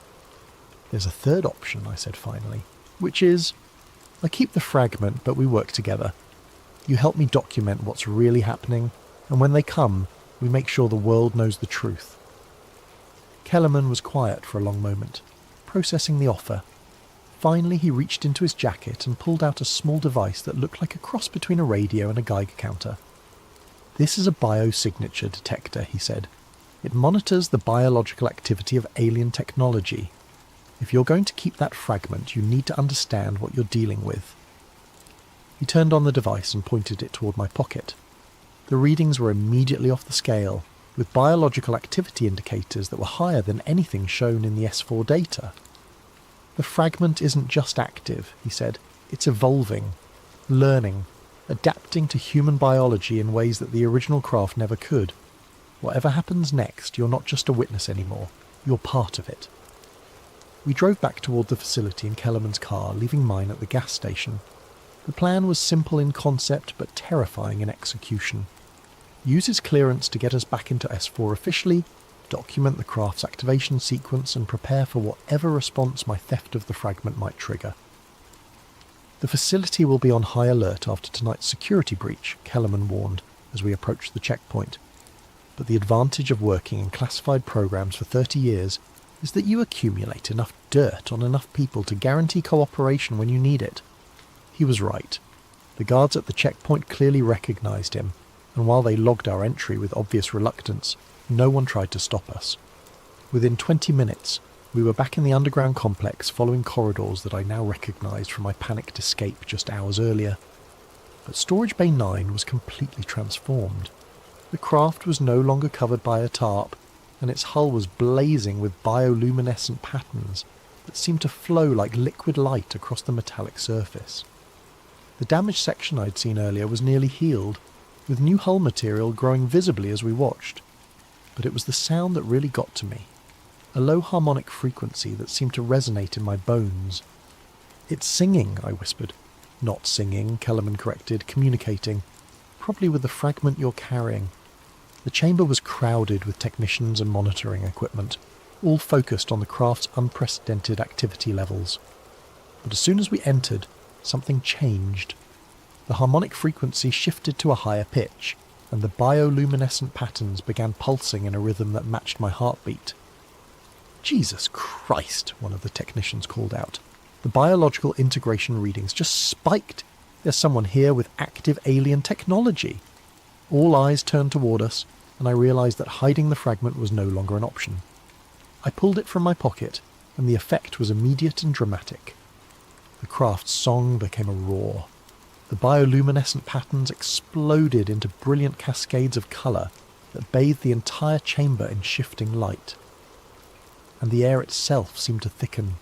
"There's a third option," I said finally, "which is, I keep the fragment, but we work together. You help me document what's really happening, and when they come, we make sure the world knows the truth." Kellerman was quiet for a long moment, processing the offer. Finally, he reached into his jacket and pulled out a small device that looked like a cross between a radio and a Geiger counter. "This is a biosignature detector," he said. "It monitors the biological activity of alien technology. If you're going to keep that fragment, you need to understand what you're dealing with." He turned on the device and pointed it toward my pocket. The readings were immediately off the scale, with biological activity indicators that were higher than anything shown in the S4 data. "The fragment isn't just active," he said. "It's evolving, learning, adapting to human biology in ways that the original craft never could. Whatever happens next, you're not just a witness anymore. You're part of it." We drove back toward the facility in Kellerman's car, leaving mine at the gas station. The plan was simple in concept but terrifying in execution. Use his clearance to get us back into S4 officially, document the craft's activation sequence, and prepare for whatever response my theft of the fragment might trigger. "The facility will be on high alert after tonight's security breach," Kellerman warned as we approached the checkpoint. "But the advantage of working in classified programs for 30 years is that you accumulate enough dirt on enough people to guarantee cooperation when you need it." He was right. The guards at the checkpoint clearly recognized him, and while they logged our entry with obvious reluctance, no one tried to stop us. Within 20 minutes, we were back in the underground complex, following corridors that I now recognized from my panicked escape just hours earlier. But Storage Bay 9 was completely transformed. The craft was no longer covered by a tarp, and its hull was blazing with bioluminescent patterns that seemed to flow like liquid light across the metallic surface. The damaged section I'd seen earlier was nearly healed, with new hull material growing visibly as we watched. But it was the sound that really got to me, a low harmonic frequency that seemed to resonate in my bones. "It's singing," I whispered. "Not singing," Kellerman corrected, "communicating. Probably with the fragment you're carrying." The chamber was crowded with technicians and monitoring equipment, all focused on the craft's unprecedented activity levels. But as soon as we entered, something changed. The harmonic frequency shifted to a higher pitch, and the bioluminescent patterns began pulsing in a rhythm that matched my heartbeat. "Jesus Christ," one of the technicians called out. "The biological integration readings just spiked. There's someone here with active alien technology." All eyes turned toward us, and I realized that hiding the fragment was no longer an option. I pulled it from my pocket, and the effect was immediate and dramatic. The craft's song became a roar. The bioluminescent patterns exploded into brilliant cascades of colour that bathed the entire chamber in shifting light. And the air itself seemed to thicken,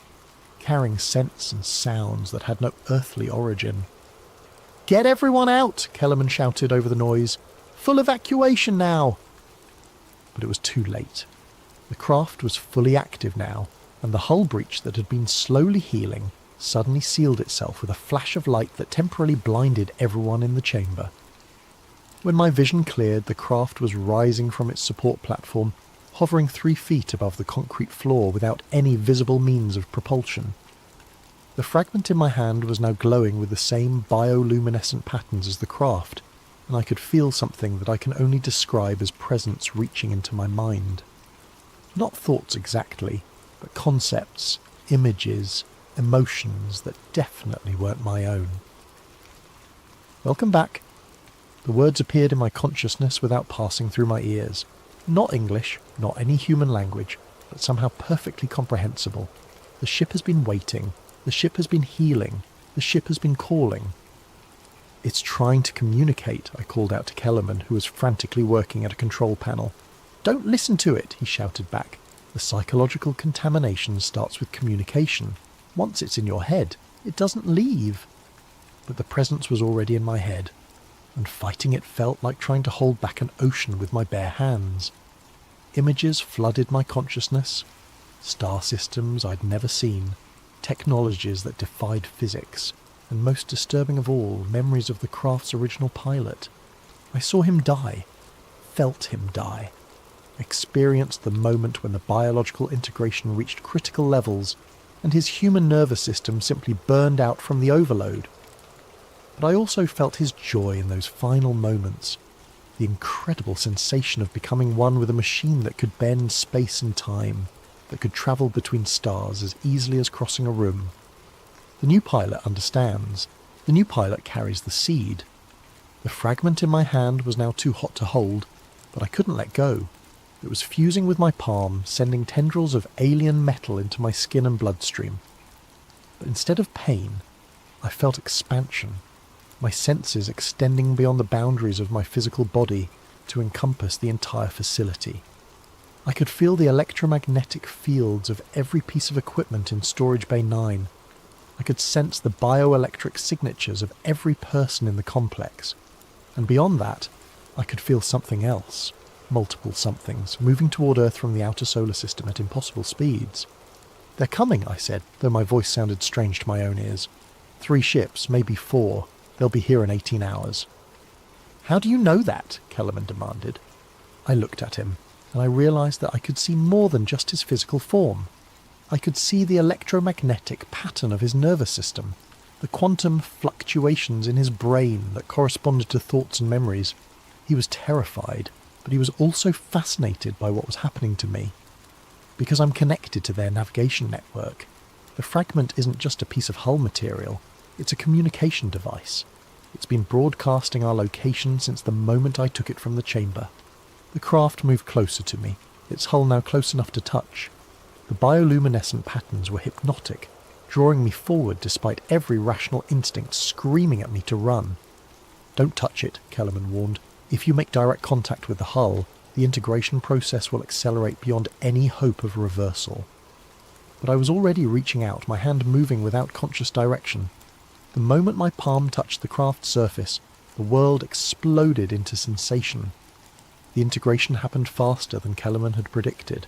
carrying scents and sounds that had no earthly origin. "Get everyone out!" Kellerman shouted over the noise. "Full evacuation now!" But it was too late. The craft was fully active now, and the hull breach that had been slowly healing suddenly sealed itself with a flash of light that temporarily blinded everyone in the chamber. When my vision cleared, the craft was rising from its support platform, hovering 3 feet above the concrete floor without any visible means of propulsion. The fragment in my hand was now glowing with the same bioluminescent patterns as the craft, and I could feel something that I can only describe as presence reaching into my mind. Not thoughts exactly, but concepts, images, emotions that definitely weren't my own. "Welcome back." The words appeared in my consciousness without passing through my ears. Not English, not any human language, but somehow perfectly comprehensible. The ship has been waiting. The ship has been healing. The ship has been calling. "It's trying to communicate," I called out to Kellerman, who was frantically working at a control panel. "Don't listen to it," he shouted back. "The psychological contamination starts with communication. Once it's in your head, it doesn't leave." But the presence was already in my head, and fighting it felt like trying to hold back an ocean with my bare hands. Images flooded my consciousness, star systems I'd never seen, technologies that defied physics, and most disturbing of all, memories of the craft's original pilot. I saw him die, felt him die, experienced the moment when the biological integration reached critical levels and his human nervous system simply burned out from the overload. But I also felt his joy in those final moments. The incredible sensation of becoming one with a machine that could bend space and time, that could travel between stars as easily as crossing a room. The new pilot understands. The new pilot carries the seed. The fragment in my hand was now too hot to hold, but I couldn't let go. It was fusing with my palm, sending tendrils of alien metal into my skin and bloodstream. But instead of pain, I felt expansion, my senses extending beyond the boundaries of my physical body to encompass the entire facility. I could feel the electromagnetic fields of every piece of equipment in Storage Bay 9. I could sense the bioelectric signatures of every person in the complex. And beyond that, I could feel something else, multiple somethings, moving toward Earth from the outer solar system at impossible speeds. "They're coming," I said, though my voice sounded strange to my own ears. 3 ships, maybe 4. They'll be here in 18 hours. "How do you know that?" Kellerman demanded. I looked at him, and I realized that I could see more than just his physical form. I could see the electromagnetic pattern of his nervous system, the quantum fluctuations in his brain that corresponded to thoughts and memories. He was terrified, but he was also fascinated by what was happening to me. Because I'm connected to their navigation network, the fragment isn't just a piece of hull material, it's a communication device. It's been broadcasting our location since the moment I took it from the chamber. The craft moved closer to me, its hull now close enough to touch. The bioluminescent patterns were hypnotic, drawing me forward despite every rational instinct screaming at me to run. "Don't touch it," Kellerman warned. "If you make direct contact with the hull, the integration process will accelerate beyond any hope of reversal." But I was already reaching out, my hand moving without conscious direction. The moment my palm touched the craft's surface, the world exploded into sensation. The integration happened faster than Kellerman had predicted.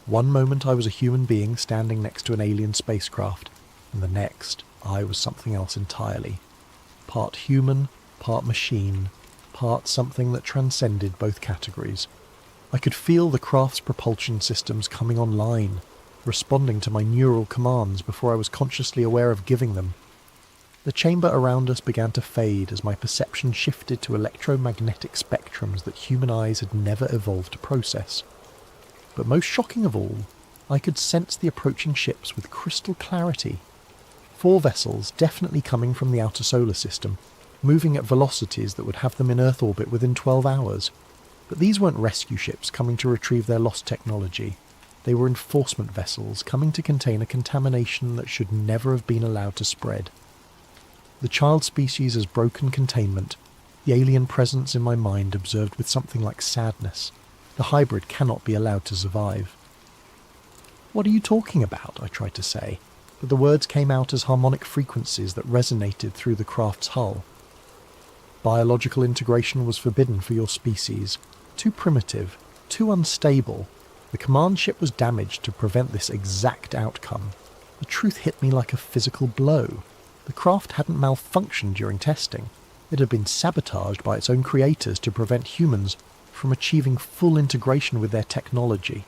One moment I was a human being standing next to an alien spacecraft, and the next I was something else entirely. Part human, part machine, part something that transcended both categories. I could feel the craft's propulsion systems coming online, responding to my neural commands before I was consciously aware of giving them. The chamber around us began to fade as my perception shifted to electromagnetic spectrums that human eyes had never evolved to process. But most shocking of all, I could sense the approaching ships with crystal clarity. 4 vessels, definitely coming from the outer solar system, moving at velocities that would have them in Earth orbit within 12 hours. But these weren't rescue ships coming to retrieve their lost technology. They were enforcement vessels coming to contain a contamination that should never have been allowed to spread. The child species has broken containment, the alien presence in my mind observed with something like sadness. The hybrid cannot be allowed to survive. "What are you talking about?" I tried to say, but the words came out as harmonic frequencies that resonated through the craft's hull. "Biological integration was forbidden for your species. Too primitive, too unstable. The command ship was damaged to prevent this exact outcome." The truth hit me like a physical blow. The craft hadn't malfunctioned during testing. It had been sabotaged by its own creators to prevent humans from achieving full integration with their technology.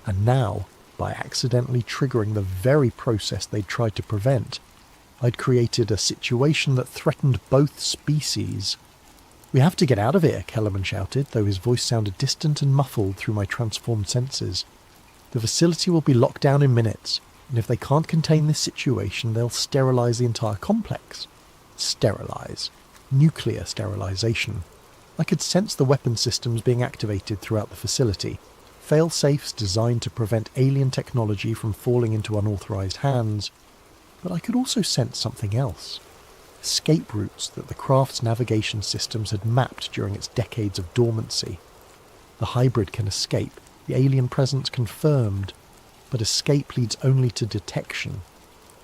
And now, by accidentally triggering the very process they'd tried to prevent, I'd created a situation that threatened both species. "We have to get out of here," Kellerman shouted, though his voice sounded distant and muffled through my transformed senses. "The facility will be locked down in minutes, and if they can't contain this situation, they'll sterilize the entire complex." Sterilize. Nuclear sterilization. I could sense the weapon systems being activated throughout the facility, fail-safes designed to prevent alien technology from falling into unauthorized hands, but I could also sense something else. Escape routes that the craft's navigation systems had mapped during its decades of dormancy. The hybrid can escape, the alien presence confirmed, but escape leads only to detection.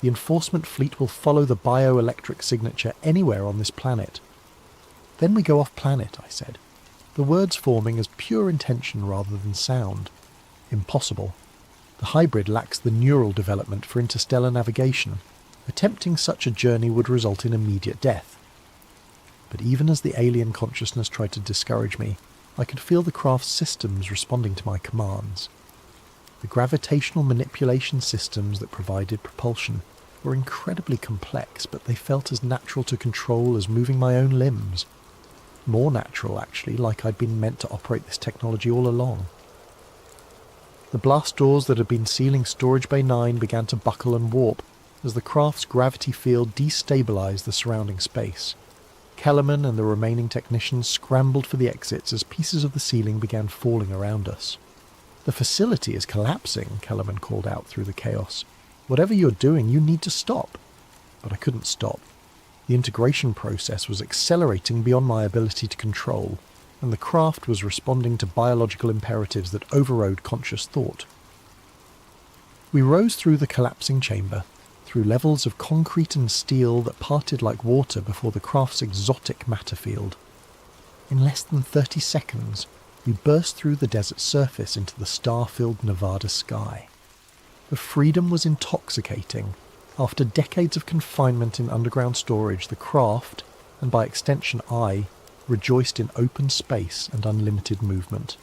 The enforcement fleet will follow the bioelectric signature anywhere on this planet. "Then we go off planet," I said, the words forming as pure intention rather than sound. Impossible. The hybrid lacks the neural development for interstellar navigation. Attempting such a journey would result in immediate death. But even as the alien consciousness tried to discourage me, I could feel the craft's systems responding to my commands. The gravitational manipulation systems that provided propulsion were incredibly complex, but they felt as natural to control as moving my own limbs. More natural, actually, like I'd been meant to operate this technology all along. The blast doors that had been sealing Storage Bay 9 began to buckle and warp as the craft's gravity field destabilized the surrounding space. Kellerman and the remaining technicians scrambled for the exits as pieces of the ceiling began falling around us. "The facility is collapsing," Kellerman called out through the chaos. "Whatever you're doing, you need to stop." But I couldn't stop. The integration process was accelerating beyond my ability to control, and the craft was responding to biological imperatives that overrode conscious thought. We rose through the collapsing chamber, through levels of concrete and steel that parted like water before the craft's exotic matter field. In less than 30 seconds, we burst through the desert surface into the star-filled Nevada sky. The freedom was intoxicating. After decades of confinement in underground storage, the craft, and by extension I, rejoiced in open space and unlimited movement.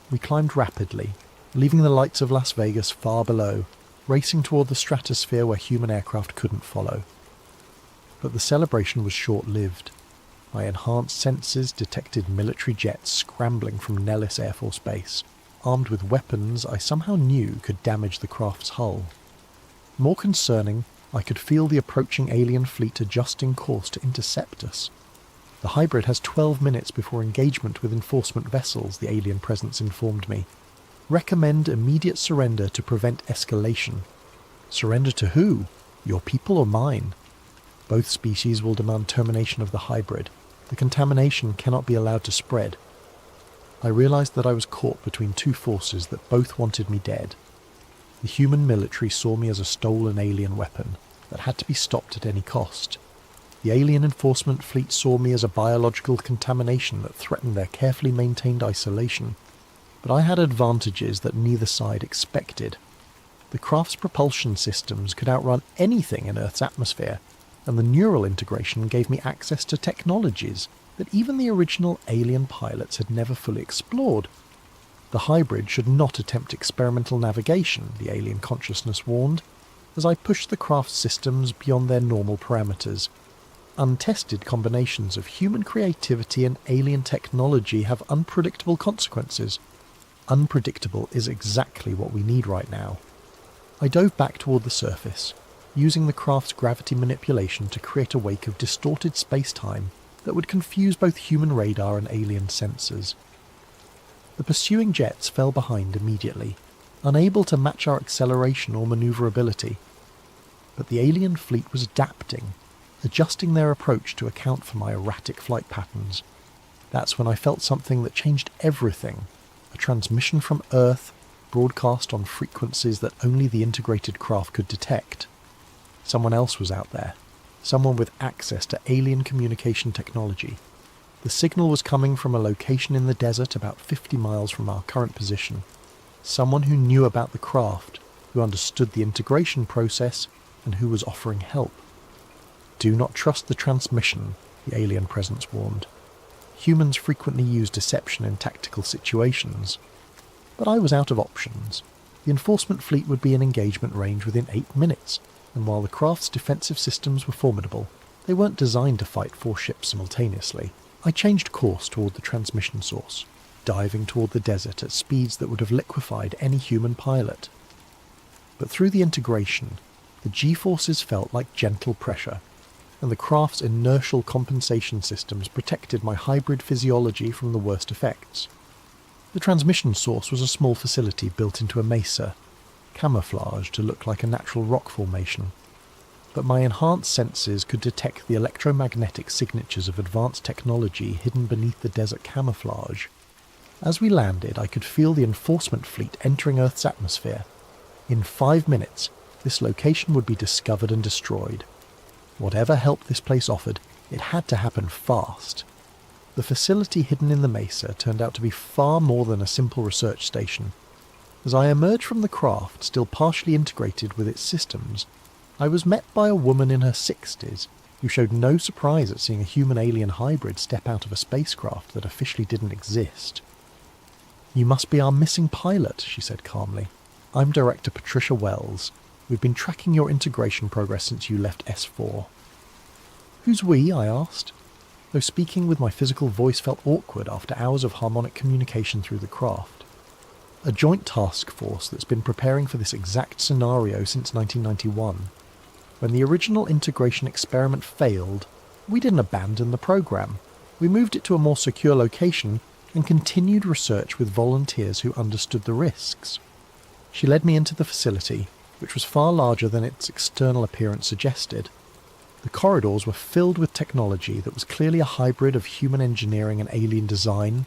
We climbed rapidly, leaving the lights of Las Vegas far below, racing toward the stratosphere where human aircraft couldn't follow. But the celebration was short-lived. My enhanced senses detected military jets scrambling from Nellis Air Force Base, armed with weapons I somehow knew could damage the craft's hull. More concerning, I could feel the approaching alien fleet adjusting course to intercept us. The hybrid has 12 minutes before engagement with enforcement vessels, the alien presence informed me. Recommend immediate surrender to prevent escalation. Surrender to who? Your people or mine? Both species will demand termination of the hybrid. The contamination cannot be allowed to spread. I realized that I was caught between two forces that both wanted me dead. The human military saw me as a stolen alien weapon that had to be stopped at any cost. The alien enforcement fleet saw me as a biological contamination that threatened their carefully maintained isolation. But I had advantages that neither side expected. The craft's propulsion systems could outrun anything in Earth's atmosphere, and the neural integration gave me access to technologies that even the original alien pilots had never fully explored. The hybrid should not attempt experimental navigation, the alien consciousness warned, as I pushed the craft's systems beyond their normal parameters. Untested combinations of human creativity and alien technology have unpredictable consequences. Unpredictable is exactly what we need right now. I dove back toward the surface, using the craft's gravity manipulation to create a wake of distorted space-time that would confuse both human radar and alien sensors. The pursuing jets fell behind immediately, unable to match our acceleration or maneuverability. But the alien fleet was adapting, adjusting their approach to account for my erratic flight patterns. That's when I felt something that changed everything. A transmission from Earth, broadcast on frequencies that only the integrated craft could detect. Someone else was out there. Someone with access to alien communication technology. The signal was coming from a location in the desert about 50 miles from our current position. Someone who knew about the craft, who understood the integration process, and who was offering help. Do not trust the transmission, the alien presence warned. Humans frequently use deception in tactical situations. But I was out of options. The enforcement fleet would be in engagement range within 8 minutes, and while the craft's defensive systems were formidable, they weren't designed to fight 4 ships simultaneously. I changed course toward the transmission source, diving toward the desert at speeds that would have liquefied any human pilot. But through the integration, the G-forces felt like gentle pressure, and the craft's inertial compensation systems protected my hybrid physiology from the worst effects. The transmission source was a small facility built into a mesa, camouflaged to look like a natural rock formation. But my enhanced senses could detect the electromagnetic signatures of advanced technology hidden beneath the desert camouflage. As we landed, I could feel the enforcement fleet entering Earth's atmosphere. In 5 minutes, this location would be discovered and destroyed. Whatever help this place offered, it had to happen fast. The facility hidden in the mesa turned out to be far more than a simple research station. As I emerged from the craft, still partially integrated with its systems, I was met by a woman in her 60s who showed no surprise at seeing a human-alien hybrid step out of a spacecraft that officially didn't exist. "You must be our missing pilot," she said calmly. "I'm Director Patricia Wells. We've been tracking your integration progress since you left S4. "Who's we?" I asked. though speaking with my physical voice felt awkward after hours of harmonic communication through the craft. A joint task force that's been preparing for this exact scenario since 1991. When the original integration experiment failed, we didn't abandon the program. We moved it to a more secure location and continued research with volunteers who understood the risks. She led me into the facility, which was far larger than its external appearance suggested. The corridors were filled with technology that was clearly a hybrid of human engineering and alien design,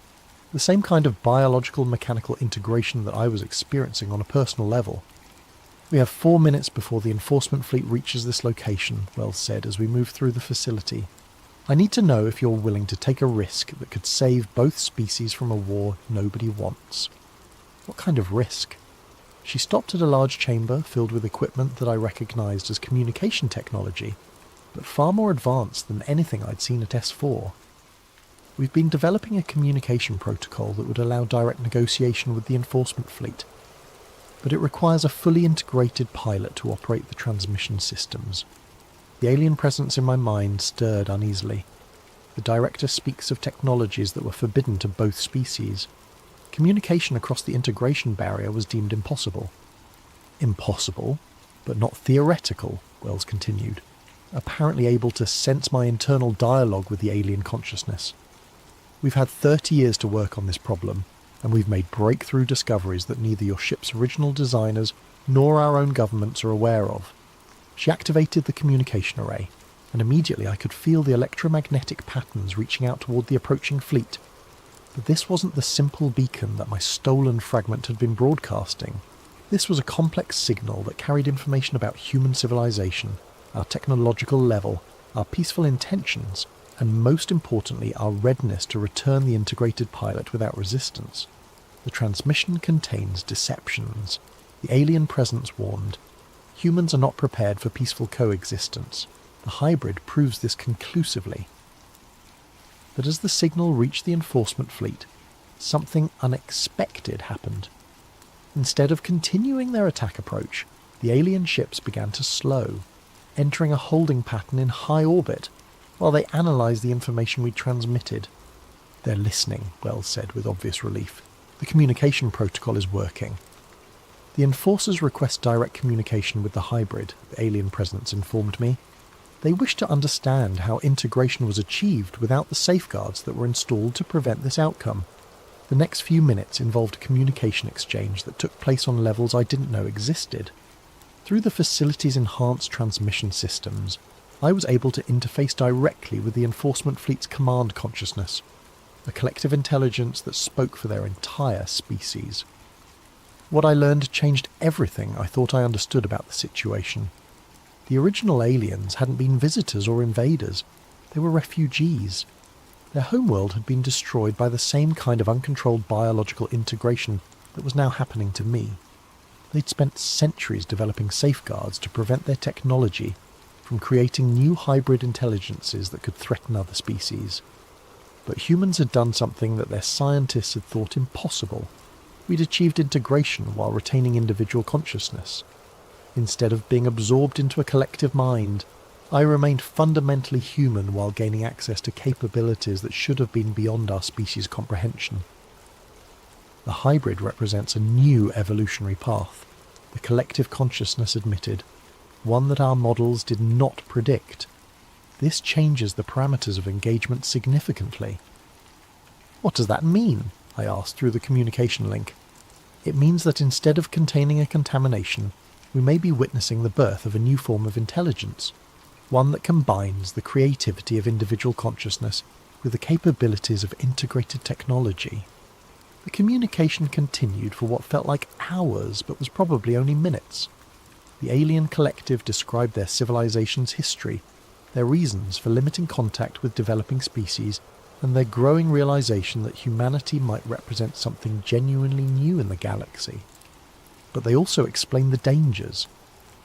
the same kind of biological mechanical integration that I was experiencing on a personal level. "We have 4 minutes before the enforcement fleet reaches this location," Wells said as we moved through the facility. "I need to know if you're willing to take a risk that could save both species from a war nobody wants." What kind of risk? She stopped at a large chamber filled with equipment that I recognized as communication technology, but far more advanced than anything I'd seen at S4. "We've been developing a communication protocol that would allow direct negotiation with the enforcement fleet, but it requires a fully integrated pilot to operate the transmission systems." The alien presence in my mind stirred uneasily. The director speaks of technologies that were forbidden to both species. Communication across the integration barrier was deemed impossible. "Impossible, but not theoretical," Wells continued, apparently able to sense my internal dialogue with the alien consciousness. "We've had 30 years to work on this problem, and we've made breakthrough discoveries that neither your ship's original designers nor our own governments are aware of." She activated the communication array, and immediately I could feel the electromagnetic patterns reaching out toward the approaching fleet. But this wasn't the simple beacon that my stolen fragment had been broadcasting. This was a complex signal that carried information about human civilization, our technological level, our peaceful intentions, and most importantly our readiness to return the integrated pilot without resistance. The transmission contains deceptions. The alien presence warned. Humans are not prepared for peaceful coexistence. The hybrid proves this conclusively. But as the signal reached the enforcement fleet, something unexpected happened. Instead of continuing their attack approach, the alien ships began to slow, entering a holding pattern in high orbit, while they analysed the information we transmitted. "They're listening," Wells said with obvious relief. "The communication protocol is working." "The enforcers request direct communication with the hybrid," the alien presence informed me. "They wish to understand how integration was achieved without the safeguards that were installed to prevent this outcome." The next few minutes involved a communication exchange that took place on levels I didn't know existed. Through the facility's enhanced transmission systems, I was able to interface directly with the enforcement fleet's command consciousness, a collective intelligence that spoke for their entire species. What I learned changed everything I thought I understood about the situation. The original aliens hadn't been visitors or invaders. They were refugees. Their homeworld had been destroyed by the same kind of uncontrolled biological integration that was now happening to me. They'd spent centuries developing safeguards to prevent their technology from creating new hybrid intelligences that could threaten other species. But humans had done something that their scientists had thought impossible. We'd achieved integration while retaining individual consciousness. Instead of being absorbed into a collective mind, I remained fundamentally human while gaining access to capabilities that should have been beyond our species' comprehension. The hybrid represents a new evolutionary path, the collective consciousness admitted, one that our models did not predict. This changes the parameters of engagement significantly. "What does that mean?" I asked through the communication link. "It means that instead of containing a contamination, we may be witnessing the birth of a new form of intelligence, one that combines the creativity of individual consciousness with the capabilities of integrated technology." The communication continued for what felt like hours but was probably only minutes. The alien collective described their civilization's history, their reasons for limiting contact with developing species, and their growing realization that humanity might represent something genuinely new in the galaxy. But they also explained the dangers.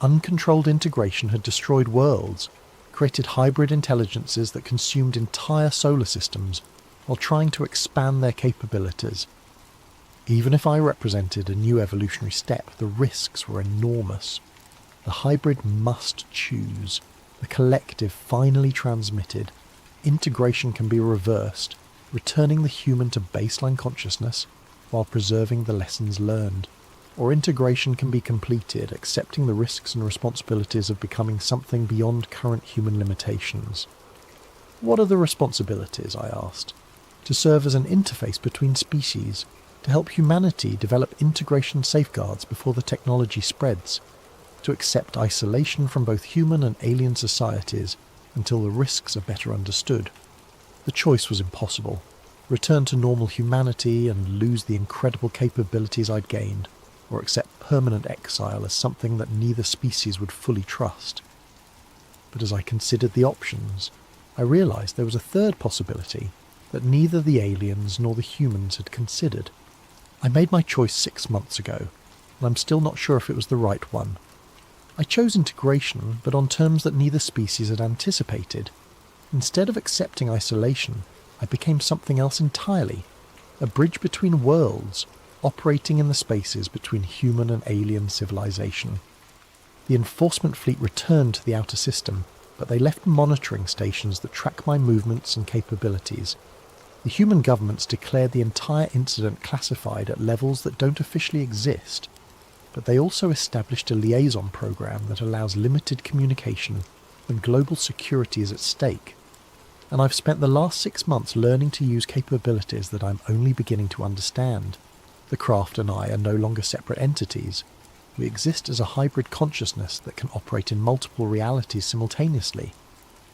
Uncontrolled integration had destroyed worlds, created hybrid intelligences that consumed entire solar systems, while trying to expand their capabilities. Even if I represented a new evolutionary step, the risks were enormous. The hybrid must choose. The collective finally transmitted. integration can be reversed, returning the human to baseline consciousness while preserving the lessons learned. Or integration can be completed, accepting the risks and responsibilities of becoming something beyond current human limitations. What are the responsibilities, I asked? To serve as an interface between species, to help humanity develop integration safeguards before the technology spreads, to accept isolation from both human and alien societies until the risks are better understood. The choice was impossible. Return to normal humanity and lose the incredible capabilities I'd gained, or accept permanent exile as something that neither species would fully trust. But as I considered the options, I realised there was a third possibility that neither the aliens nor the humans had considered. I made my choice 6 months ago, and I'm still not sure if it was the right one. I chose integration, but on terms that neither species had anticipated. Instead of accepting isolation, I became something else entirely, a bridge between worlds, operating in the spaces between human and alien civilization. The enforcement fleet returned to the outer system, but they left monitoring stations that track my movements and capabilities. The human governments declared the entire incident classified at levels that don't officially exist, but they also established a liaison program that allows limited communication when global security is at stake. And I've spent the last 6 months learning to use capabilities that I'm only beginning to understand. The craft and I are no longer separate entities. We exist as a hybrid consciousness that can operate in multiple realities simultaneously.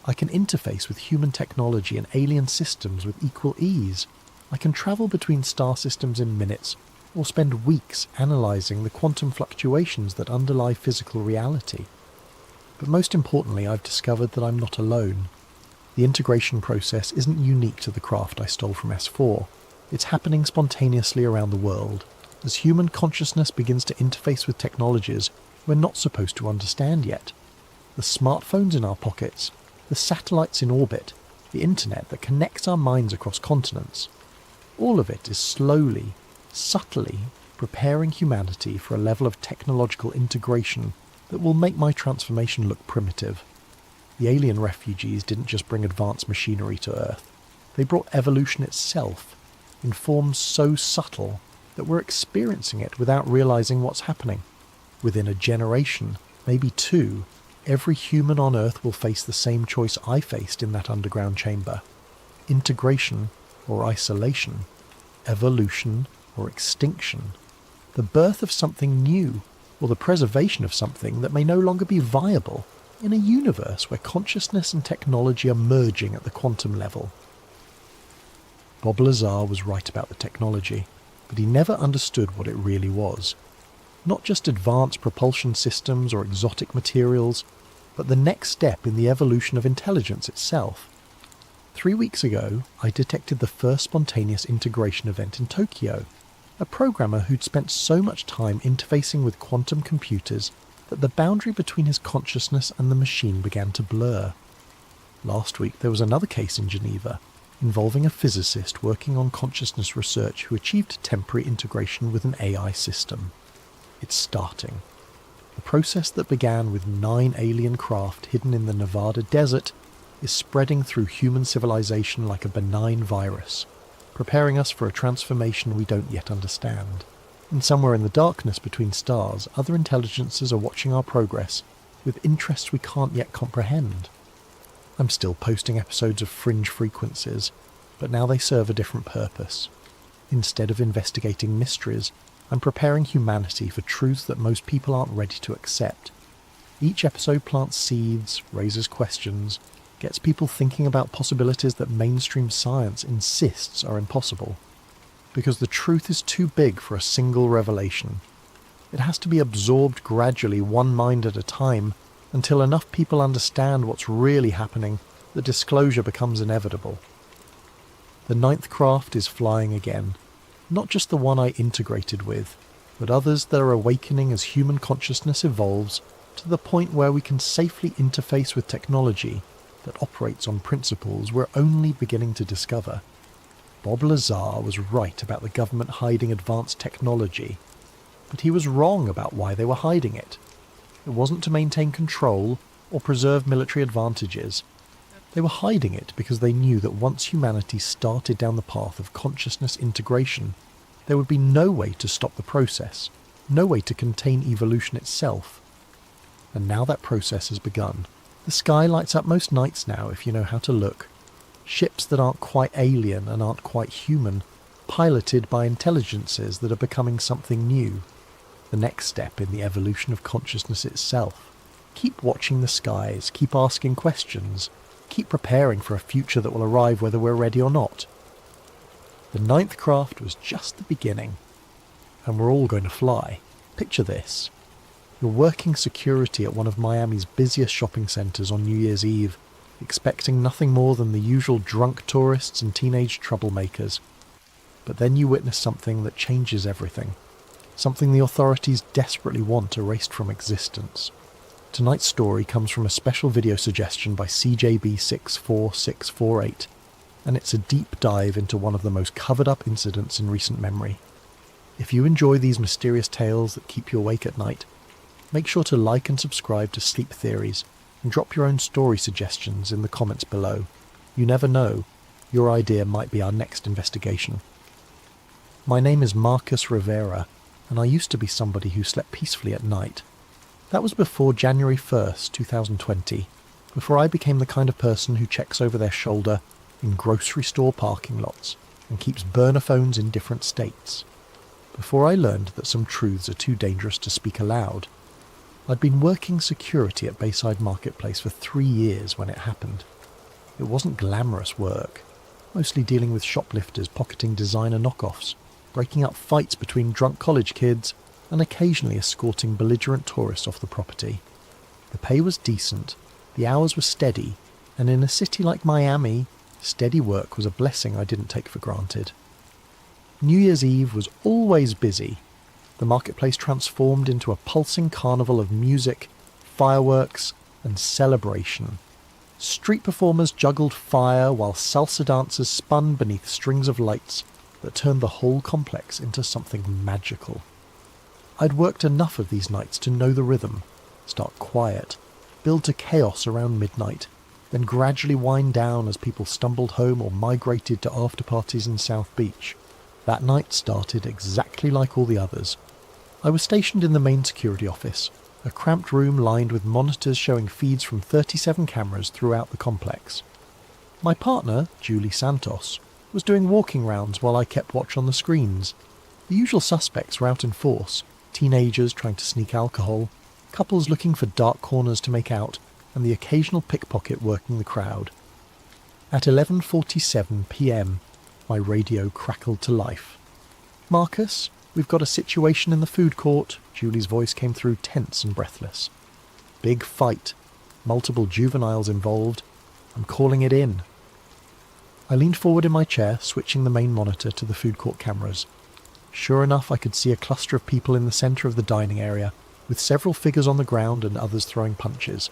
I can interface with human technology and alien systems with equal ease. I can travel between star systems in minutes, or spend weeks analysing the quantum fluctuations that underlie physical reality. But most importantly, I've discovered that I'm not alone. The integration process isn't unique to the craft I stole from S4. It's happening spontaneously around the world, as human consciousness begins to interface with technologies we're not supposed to understand yet. The smartphones in our pockets, the satellites in orbit, the internet that connects our minds across continents. All of it is slowly, subtly preparing humanity for a level of technological integration that will make my transformation look primitive. The alien refugees didn't just bring advanced machinery to Earth. They brought evolution itself, in forms so subtle that we're experiencing it without realizing what's happening. Within a generation, maybe 2, every human on Earth will face the same choice I faced in that underground chamber. Integration or isolation, evolution or extinction, the birth of something new, or the preservation of something that may no longer be viable in a universe where consciousness and technology are merging at the quantum level. Bob Lazar was right about the technology, but he never understood what it really was. Not just advanced propulsion systems or exotic materials, but the next step in the evolution of intelligence itself. 3 weeks ago, I detected the first spontaneous integration event in Tokyo. A programmer who'd spent so much time interfacing with quantum computers that the boundary between his consciousness and the machine began to blur. Last week there was another case in Geneva, involving a physicist working on consciousness research who achieved temporary integration with an AI system. It's starting. The process that began with 9 alien craft hidden in the Nevada desert is spreading through human civilization like a benign virus, preparing us for a transformation we don't yet understand. And somewhere in the darkness between stars, other intelligences are watching our progress with interests we can't yet comprehend. I'm still posting episodes of Fringe Frequencies, but now they serve a different purpose. Instead of investigating mysteries, I'm preparing humanity for truths that most people aren't ready to accept. Each episode plants seeds, raises questions, gets people thinking about possibilities that mainstream science insists are impossible. Because the truth is too big for a single revelation. It has to be absorbed gradually, one mind at a time, until enough people understand what's really happening that disclosure becomes inevitable. The 9th craft is flying again, not just the one I integrated with, but others that are awakening as human consciousness evolves to the point where we can safely interface with technology that operates on principles we're only beginning to discover. Bob Lazar was right about the government hiding advanced technology, but he was wrong about why they were hiding it. It wasn't to maintain control or preserve military advantages. They were hiding it because they knew that once humanity started down the path of consciousness integration, there would be no way to stop the process, no way to contain evolution itself. And now that process has begun. The sky lights up most nights now if you know how to look. Ships that aren't quite alien and aren't quite human, piloted by intelligences that are becoming something new. The next step in the evolution of consciousness itself. Keep watching the skies, keep asking questions, keep preparing for a future that will arrive whether we're ready or not. The 9th craft was just the beginning, and we're all going to fly. Picture this. You're working security at one of Miami's busiest shopping centres on New Year's Eve, expecting nothing more than the usual drunk tourists and teenage troublemakers. But then you witness something that changes everything. Something the authorities desperately want erased from existence. Tonight's story comes from a special video suggestion by CJB64648, and it's a deep dive into one of the most covered-up incidents in recent memory. If you enjoy these mysterious tales that keep you awake at night, make sure to like and subscribe to Sleep Theories, and drop your own story suggestions in the comments below. You never know, your idea might be our next investigation. My name is Marcus Rivera, and I used to be somebody who slept peacefully at night. That was before January 1st, 2020, before I became the kind of person who checks over their shoulder in grocery store parking lots and keeps burner phones in different states. Before I learned that some truths are too dangerous to speak aloud. I'd been working security at Bayside Marketplace for 3 years when it happened. It wasn't glamorous work, mostly dealing with shoplifters pocketing designer knockoffs, breaking up fights between drunk college kids, and occasionally escorting belligerent tourists off the property. The pay was decent, the hours were steady, and in a city like Miami, steady work was a blessing I didn't take for granted. New Year's Eve was always busy. The marketplace transformed into a pulsing carnival of music, fireworks, and celebration. Street performers juggled fire while salsa dancers spun beneath strings of lights that turned the whole complex into something magical. I'd worked enough of these nights to know the rhythm, start quiet, build to chaos around midnight, then gradually wind down as people stumbled home or migrated to after-parties in South Beach. That night started exactly like all the others. I was stationed in the main security office, a cramped room lined with monitors showing feeds from 37 cameras throughout the complex. My partner, Julie Santos, was doing walking rounds while I kept watch on the screens. The usual suspects were out in force, teenagers trying to sneak alcohol, couples looking for dark corners to make out, and the occasional pickpocket working the crowd. At 11:47 p.m, my radio crackled to life. "Marcus, we've got a situation in the food court," Julie's voice came through tense and breathless. "Big fight. Multiple juveniles involved. I'm calling it in." I leaned forward in my chair, switching the main monitor to the food court cameras. Sure enough, I could see a cluster of people in the centre of the dining area, with several figures on the ground and others throwing punches.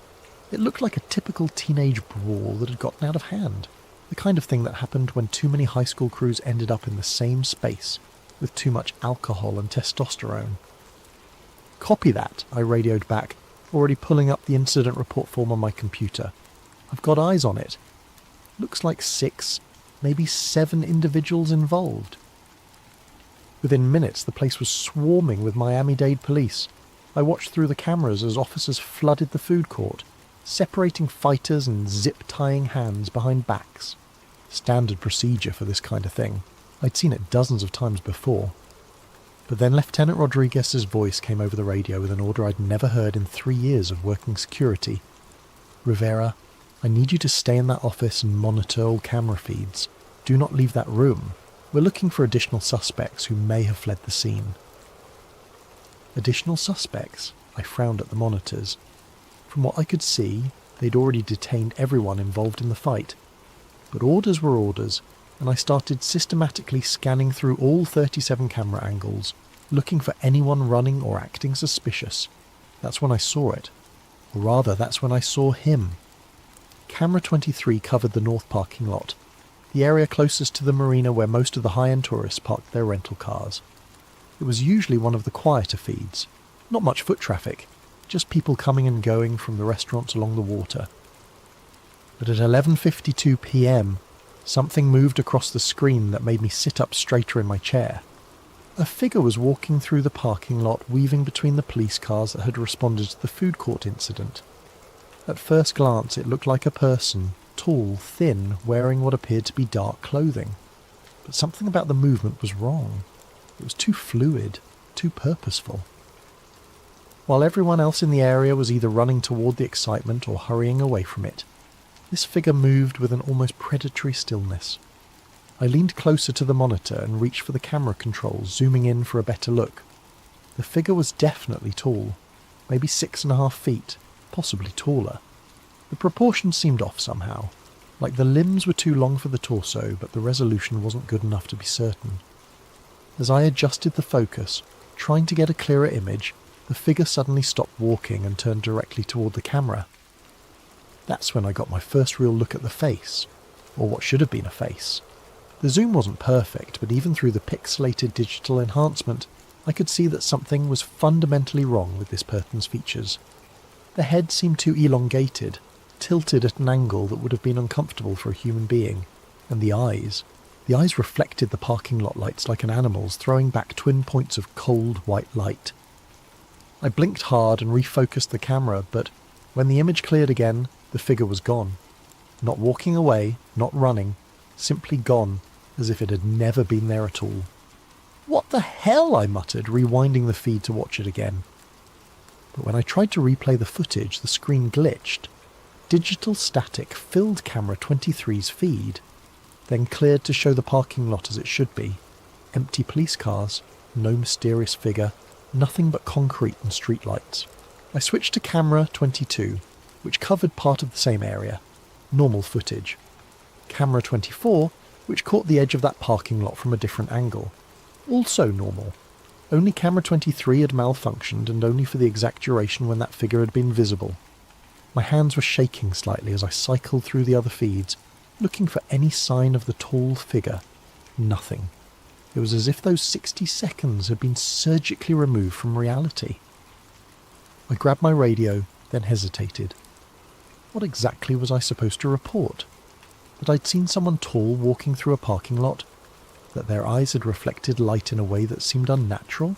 It looked like a typical teenage brawl that had gotten out of hand. The kind of thing that happened when too many high school crews ended up in the same space, with too much alcohol and testosterone. "Copy that," I radioed back, already pulling up the incident report form on my computer. "I've got eyes on it. Looks like 6, maybe 7 individuals involved." Within minutes, the place was swarming with Miami-Dade police. I watched through the cameras as officers flooded the food court, separating fighters and zip-tying hands behind backs. Standard procedure for this kind of thing. I'd seen it dozens of times before. But then Lieutenant Rodriguez's voice came over the radio with an order I'd never heard in 3 years of working security. "Rivera, I need you to stay in that office and monitor all camera feeds. Do not leave that room. We're looking for additional suspects who may have fled the scene." Additional suspects? I frowned at the monitors. From what I could see, they'd already detained everyone involved in the fight. But orders were orders, and I started systematically scanning through all 37 camera angles, looking for anyone running or acting suspicious. That's when I saw it. Or rather, that's when I saw him. Camera 23 covered the north parking lot, the area closest to the marina where most of the high-end tourists parked their rental cars. It was usually one of the quieter feeds. Not much foot traffic, just people coming and going from the restaurants along the water. But at 11:52 p.m, something moved across the screen that made me sit up straighter in my chair. A figure was walking through the parking lot, weaving between the police cars that had responded to the food court incident. At first glance, it looked like a person, tall, thin, wearing what appeared to be dark clothing. But something about the movement was wrong. It was too fluid, too purposeful. While everyone else in the area was either running toward the excitement or hurrying away from it, this figure moved with an almost predatory stillness. I leaned closer to the monitor and reached for the camera controls, zooming in for a better look. The figure was definitely tall, maybe 6.5 feet, possibly taller. The proportions seemed off somehow, like the limbs were too long for the torso, but the resolution wasn't good enough to be certain. As I adjusted the focus, trying to get a clearer image, the figure suddenly stopped walking and turned directly toward the camera. That's when I got my first real look at the face, or what should have been a face. The zoom wasn't perfect, but even through the pixelated digital enhancement, I could see that something was fundamentally wrong with this person's features. The head seemed too elongated, tilted at an angle that would have been uncomfortable for a human being, and the eyes reflected the parking lot lights like an animal's, throwing back twin points of cold white light. I blinked hard and refocused the camera, but when the image cleared again, the figure was gone. Not walking away, not running, simply gone, as if it had never been there at all. "What the hell?" I muttered, rewinding the feed to watch it again. But when I tried to replay the footage, the screen glitched. Digital static filled camera 23's feed, then cleared to show the parking lot as it should be. Empty police cars, no mysterious figure, nothing but concrete and streetlights. I switched to camera 22, which covered part of the same area. Normal footage. Camera 24, which caught the edge of that parking lot from a different angle. Also normal. Only camera 23 had malfunctioned, and only for the exact duration when that figure had been visible. My hands were shaking slightly as I cycled through the other feeds, looking for any sign of the tall figure. Nothing. It was as if those 60 seconds had been surgically removed from reality. I grabbed my radio, then hesitated. What exactly was I supposed to report? That I'd seen someone tall walking through a parking lot? That their eyes had reflected light in a way that seemed unnatural?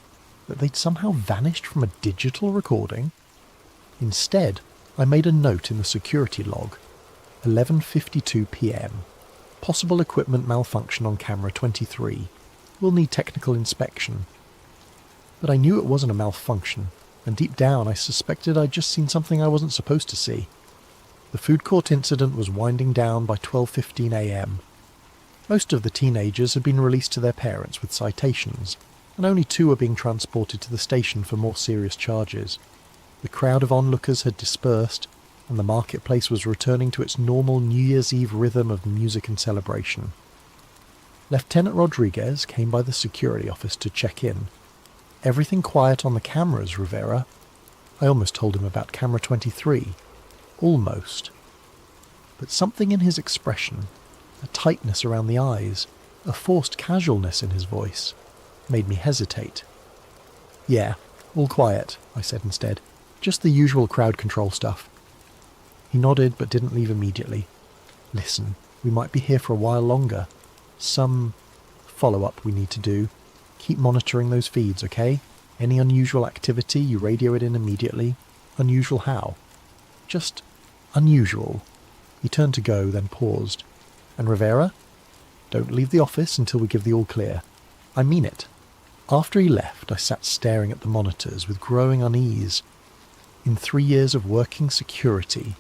That they'd somehow vanished from a digital recording? Instead, I made a note in the security log. 11:52 p.m. Possible equipment malfunction on camera 23. Will need technical inspection. But I knew it wasn't a malfunction, and deep down I suspected I'd just seen something I wasn't supposed to see. The food court incident was winding down by 12:15 a.m. Most of the teenagers had been released to their parents with citations, and only 2 were being transported to the station for more serious charges. The crowd of onlookers had dispersed, and the marketplace was returning to its normal New Year's Eve rhythm of music and celebration. Lieutenant Rodriguez came by the security office to check in. "Everything quiet on the cameras, Rivera." I almost told him about camera 23. Almost. But something in his expression, a tightness around the eyes, a forced casualness in his voice, made me hesitate. "Yeah, all quiet," I said instead. "Just the usual crowd control stuff." He nodded but didn't leave immediately. "Listen, we might be here for a while longer. Some follow-up we need to do. Keep monitoring those feeds, okay? Any unusual activity, you radio it in immediately. Unusual how? Just unusual." He turned to go, then paused. "And Rivera? Don't leave the office until we give the all clear. I mean it." After he left, I sat staring at the monitors with growing unease. In 3 years of working security,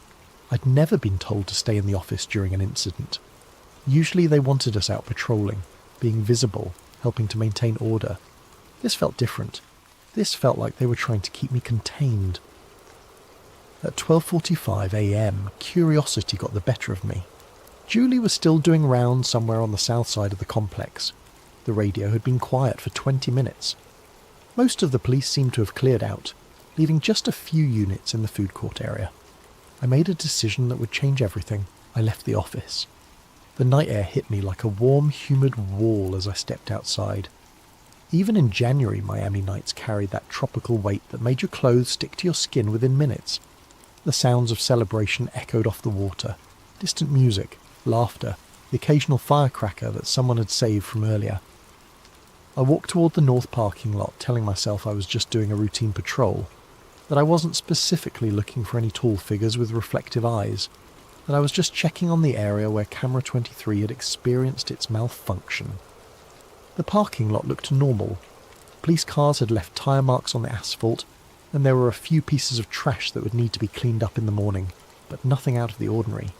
I'd never been told to stay in the office during an incident. Usually they wanted us out patrolling, being visible, helping to maintain order. This felt different. This felt like they were trying to keep me contained. At 12:45 a.m, curiosity got the better of me. Julie was still doing rounds somewhere on the south side of the complex. The radio had been quiet for 20 minutes. Most of the police seemed to have cleared out, leaving just a few units in the food court area. I made a decision that would change everything. I left the office. The night air hit me like a warm, humid wall as I stepped outside. Even in January, Miami nights carried that tropical weight that made your clothes stick to your skin within minutes. The sounds of celebration echoed off the water. Distant music, laughter, the occasional firecracker that someone had saved from earlier. I walked toward the north parking lot, telling myself I was just doing a routine patrol, that I wasn't specifically looking for any tall figures with reflective eyes, that I was just checking on the area where camera 23 had experienced its malfunction. The parking lot looked normal. Police cars had left tyre marks on the asphalt, and there were a few pieces of trash that would need to be cleaned up in the morning, but nothing out of the ordinary.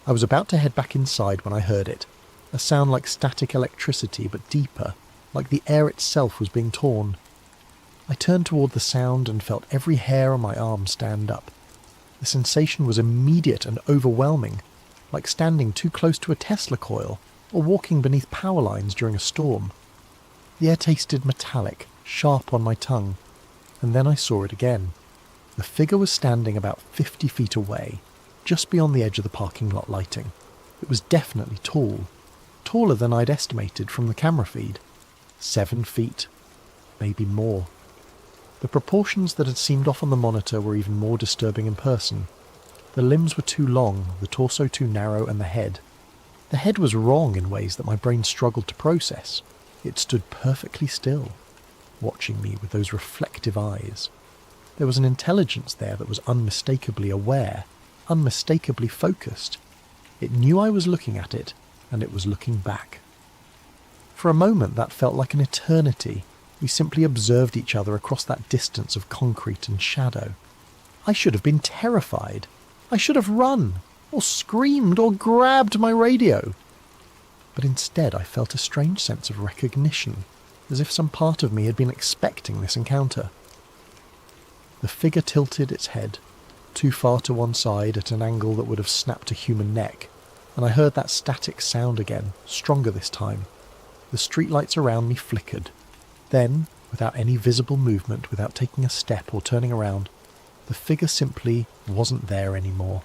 I was about to head back inside when I heard it, a sound like static electricity but deeper, like the air itself was being torn. I turned toward the sound and felt every hair on my arm stand up. The sensation was immediate and overwhelming, like standing too close to a Tesla coil or walking beneath power lines during a storm. The air tasted metallic, sharp on my tongue, and then I saw it again. The figure was standing about 50 feet away, just beyond the edge of the parking lot lighting. It was definitely tall, taller than I'd estimated from the camera feed. 7 feet, maybe more. The proportions that had seemed off on the monitor were even more disturbing in person. The limbs were too long, the torso too narrow, and the head. The head was wrong in ways that my brain struggled to process. It stood perfectly still, watching me with those reflective eyes. There was an intelligence there that was unmistakably aware, unmistakably focused. It knew I was looking at it, and it was looking back. For a moment that felt like an eternity. We simply observed each other across that distance of concrete and shadow. I should have been terrified. I should have run, or screamed, or grabbed my radio. But instead I felt a strange sense of recognition, as if some part of me had been expecting this encounter. The figure tilted its head, too far to one side at an angle that would have snapped a human neck, and I heard that static sound again, stronger this time. The streetlights around me flickered. Then, without any visible movement, without taking a step or turning around, the figure simply wasn't there anymore.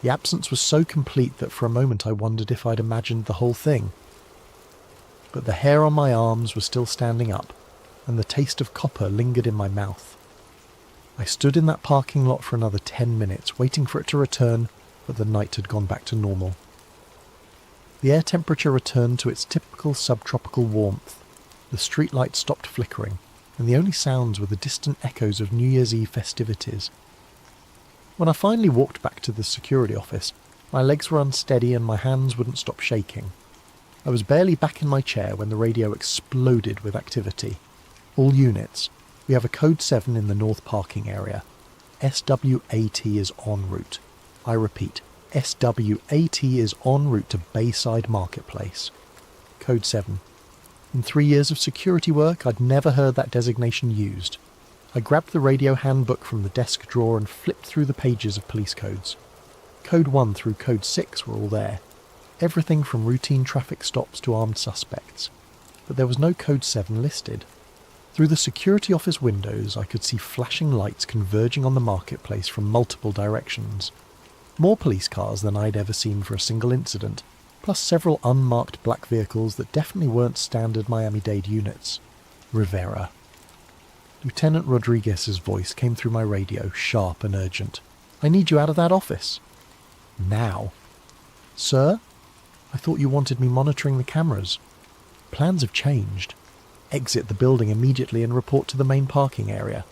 The absence was so complete that for a moment I wondered if I'd imagined the whole thing. But the hair on my arms was still standing up, and the taste of copper lingered in my mouth. I stood in that parking lot for another 10 minutes, waiting for it to return, but the night had gone back to normal. The air temperature returned to its typical subtropical warmth. The streetlights stopped flickering, and the only sounds were the distant echoes of New Year's Eve festivities. When I finally walked back to the security office, my legs were unsteady and my hands wouldn't stop shaking. I was barely back in my chair when the radio exploded with activity. All units, we have a code 7 in the north parking area. SWAT is en route. I repeat, SWAT is en route to Bayside Marketplace. Code 7. In 3 years of security work, I'd never heard that designation used. I grabbed the radio handbook from the desk drawer and flipped through the pages of police codes. Code 1 through Code 6 were all there. Everything from routine traffic stops to armed suspects. But there was no Code 7 listed. Through the security office windows, I could see flashing lights converging on the marketplace from multiple directions. More police cars than I'd ever seen for a single incident, plus several unmarked black vehicles that definitely weren't standard Miami-Dade units. Rivera. Lieutenant Rodriguez's voice came through my radio, sharp and urgent. "I need you out of that office." Now. "Sir? I thought you wanted me monitoring the cameras." "Plans have changed. Exit the building immediately and report to the main parking area.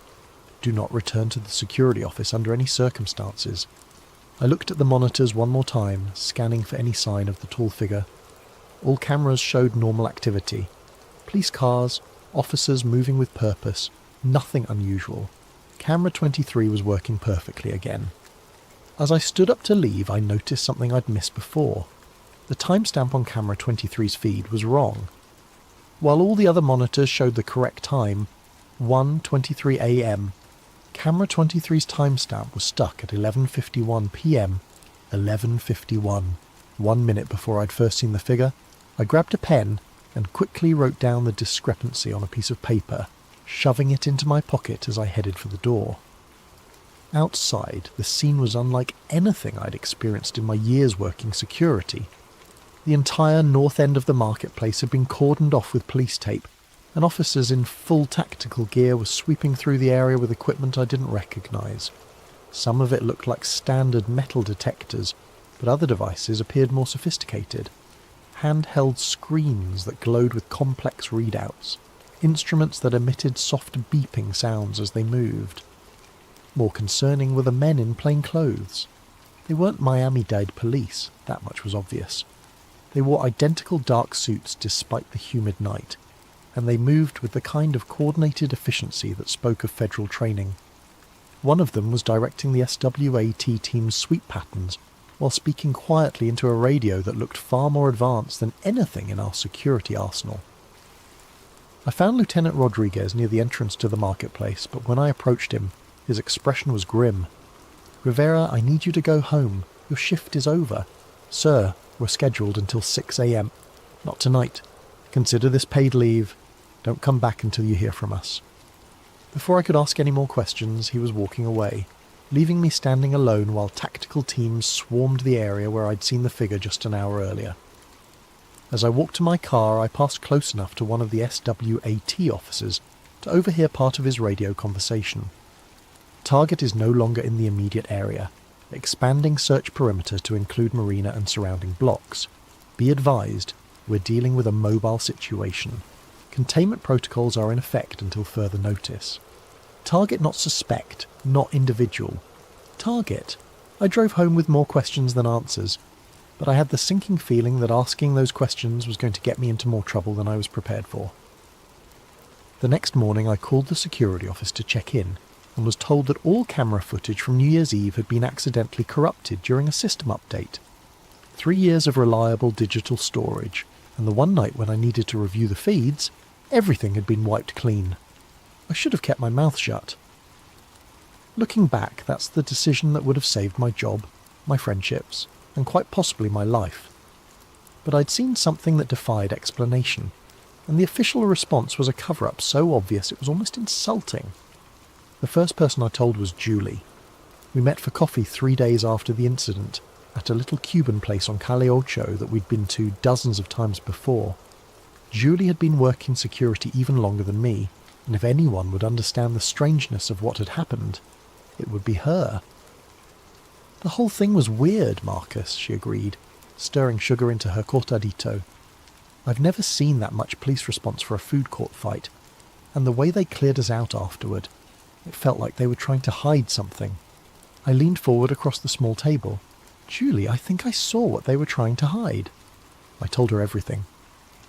Do not return to the security office under any circumstances." I looked at the monitors one more time, scanning for any sign of the tall figure. All cameras showed normal activity. Police cars, officers moving with purpose, nothing unusual. Camera 23 was working perfectly again. As I stood up to leave, I noticed something I'd missed before. The timestamp on camera 23's feed was wrong. While all the other monitors showed the correct time, 1:23 a.m., camera 23's timestamp was stuck at 11:51 p.m. 11:51. 1 minute before I'd first seen the figure, I grabbed a pen and quickly wrote down the discrepancy on a piece of paper, shoving it into my pocket as I headed for the door. Outside, the scene was unlike anything I'd experienced in my years working security. The entire north end of the marketplace had been cordoned off with police tape, and officers in full tactical gear were sweeping through the area with equipment I didn't recognise. Some of it looked like standard metal detectors, but other devices appeared more sophisticated. Handheld screens that glowed with complex readouts, instruments that emitted soft beeping sounds as they moved. More concerning were the men in plain clothes. They weren't Miami-Dade police, that much was obvious. They wore identical dark suits despite the humid night, and they moved with the kind of coordinated efficiency that spoke of federal training. One of them was directing the SWAT team's sweep patterns while speaking quietly into a radio that looked far more advanced than anything in our security arsenal. I found Lieutenant Rodriguez near the entrance to the marketplace, but when I approached him, his expression was grim. "Rivera, I need you to go home. Your shift is over." "Sir, we're scheduled until 6 a.m. "Not tonight. Consider this paid leave. Don't come back until you hear from us." Before I could ask any more questions, he was walking away, leaving me standing alone while tactical teams swarmed the area where I'd seen the figure just an hour earlier. As I walked to my car, I passed close enough to one of the SWAT officers to overhear part of his radio conversation. Target is no longer in the immediate area. Expanding search perimeter to include marina and surrounding blocks. Be advised, we're dealing with a mobile situation. Containment protocols are in effect until further notice. Target not suspect, not individual. Target. I drove home with more questions than answers, but I had the sinking feeling that asking those questions was going to get me into more trouble than I was prepared for. The next morning I called the security office to check in, and was told that all camera footage from New Year's Eve had been accidentally corrupted during a system update. 3 years of reliable digital storage, and the one night when I needed to review the feeds, everything had been wiped clean. I should have kept my mouth shut. Looking back, that's the decision that would have saved my job, my friendships, and quite possibly my life. But I'd seen something that defied explanation, and the official response was a cover-up so obvious it was almost insulting. The first person I told was Julie. We met for coffee 3 days after the incident, at a little Cuban place on Calle Ocho that we'd been to dozens of times before. Julie had been working security even longer than me, and if anyone would understand the strangeness of what had happened, it would be her. "The whole thing was weird, Marcus," she agreed, stirring sugar into her cortadito. "I've never seen that much police response for a food court fight, and the way they cleared us out afterward, it felt like they were trying to hide something." I leaned forward across the small table. "Julie, I think I saw what they were trying to hide." I told her everything.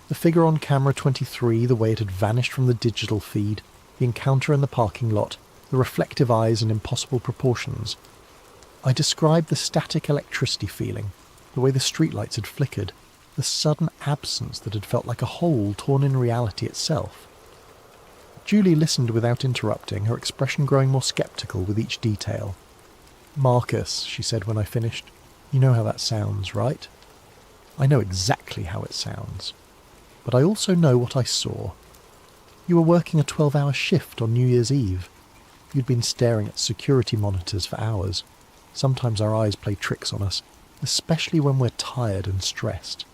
The figure on camera 23, the way it had vanished from the digital feed, the encounter in the parking lot, the reflective eyes and impossible proportions. I described the static electricity feeling, the way the streetlights had flickered, the sudden absence that had felt like a hole torn in reality itself. Julie listened without interrupting, her expression growing more sceptical with each detail. "Marcus," she said when I finished, "you know how that sounds, right?" "I know exactly how it sounds. But I also know what I saw. You were working a 12-hour shift on New Year's Eve. You'd been staring at security monitors for hours. Sometimes our eyes play tricks on us, especially when we're tired and stressed.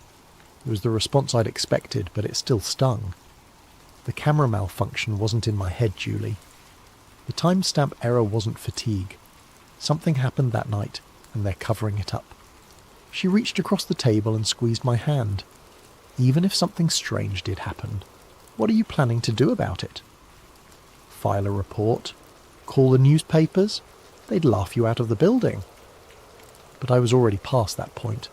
It was the response I'd expected, but it still stung. The camera malfunction wasn't in my head, Julie. The timestamp error wasn't fatigue. Something happened that night, and they're covering it up." She reached across the table and squeezed my hand. "Even if something strange did happen, what are you planning to do about it? File a report? Call the newspapers? They'd laugh you out of the building." But I was already past that point.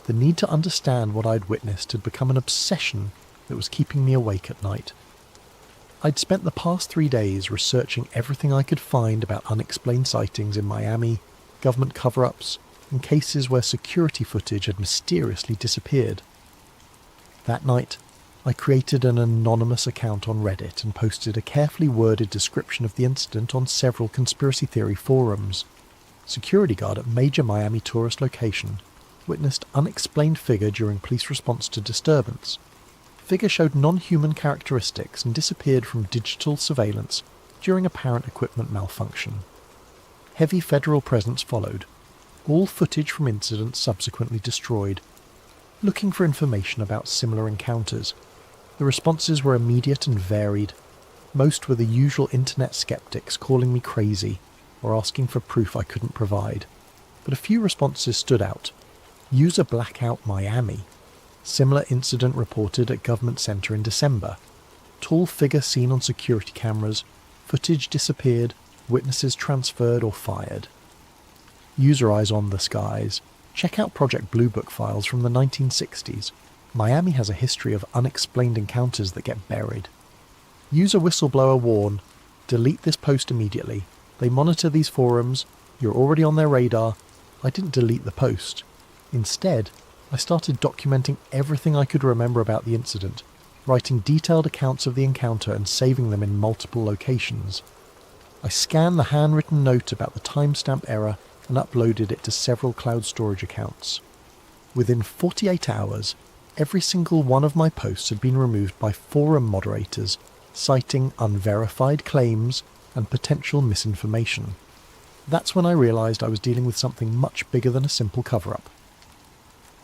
The need to understand what I'd witnessed had become an obsession that was keeping me awake at night. I'd spent the past 3 days researching everything I could find about unexplained sightings in Miami, government cover-ups, and cases where security footage had mysteriously disappeared. That night, I created an anonymous account on Reddit and posted a carefully worded description of the incident on several conspiracy theory forums. Security guard at major Miami tourist location witnessed unexplained figure during police response to disturbance. Figure showed non-human characteristics and disappeared from digital surveillance during apparent equipment malfunction. Heavy federal presence followed. All footage from incidents subsequently destroyed. Looking for information about similar encounters. The responses were immediate and varied. Most were the usual internet skeptics calling me crazy or asking for proof I couldn't provide. But a few responses stood out. User blackout Miami. Similar incident reported at government centre in December. Tall figure seen on security cameras. Footage disappeared. Witnesses transferred or fired. User eyes on the skies. Check out Project Blue Book files from the 1960s. Miami has a history of unexplained encounters that get buried. User whistleblower warn. Delete this post immediately. They monitor these forums. You're already on their radar. I didn't delete the post. Instead, I started documenting everything I could remember about the incident, writing detailed accounts of the encounter and saving them in multiple locations. I scanned the handwritten note about the timestamp error and uploaded it to several cloud storage accounts. Within 48 hours, every single one of my posts had been removed by forum moderators, citing unverified claims and potential misinformation. That's when I realised I was dealing with something much bigger than a simple cover-up.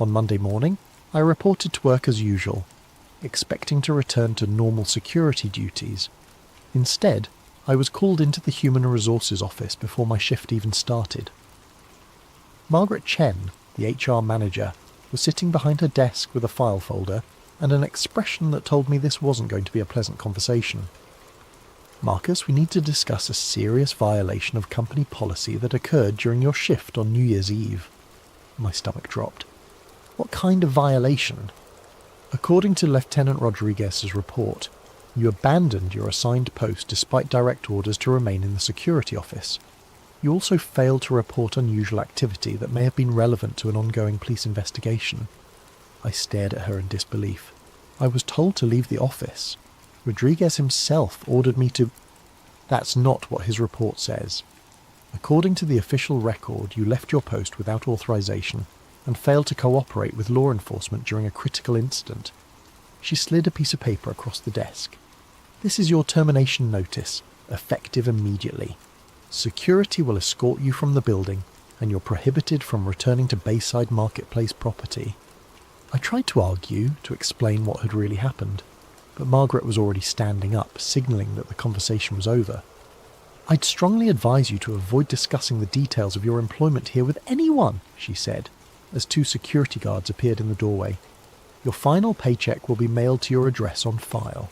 On Monday morning, I reported to work as usual, expecting to return to normal security duties. Instead, I was called into the Human Resources office before my shift even started. Margaret Chen, the HR manager, was sitting behind her desk with a file folder and an expression that told me this wasn't going to be a pleasant conversation. "Marcus, we need to discuss a serious violation of company policy that occurred during your shift on New Year's Eve." My stomach dropped. "What kind of violation?" "According to Lieutenant Rodriguez's report, you abandoned your assigned post despite direct orders to remain in the security office. You also failed to report unusual activity that may have been relevant to an ongoing police investigation." I stared at her in disbelief. "I was told to leave the office. Rodriguez himself ordered me to—" "That's not what his report says. According to the official record, you left your post without authorization and failed to cooperate with law enforcement during a critical incident." She slid a piece of paper across the desk. "This is your termination notice, effective immediately. Security will escort you from the building, and you're prohibited from returning to Bayside Marketplace property." I tried to argue, to explain what had really happened, but Margaret was already standing up, signalling that the conversation was over. "I'd strongly advise you to avoid discussing the details of your employment here with anyone," she said, as two security guards appeared in the doorway. "Your final paycheck will be mailed to your address on file."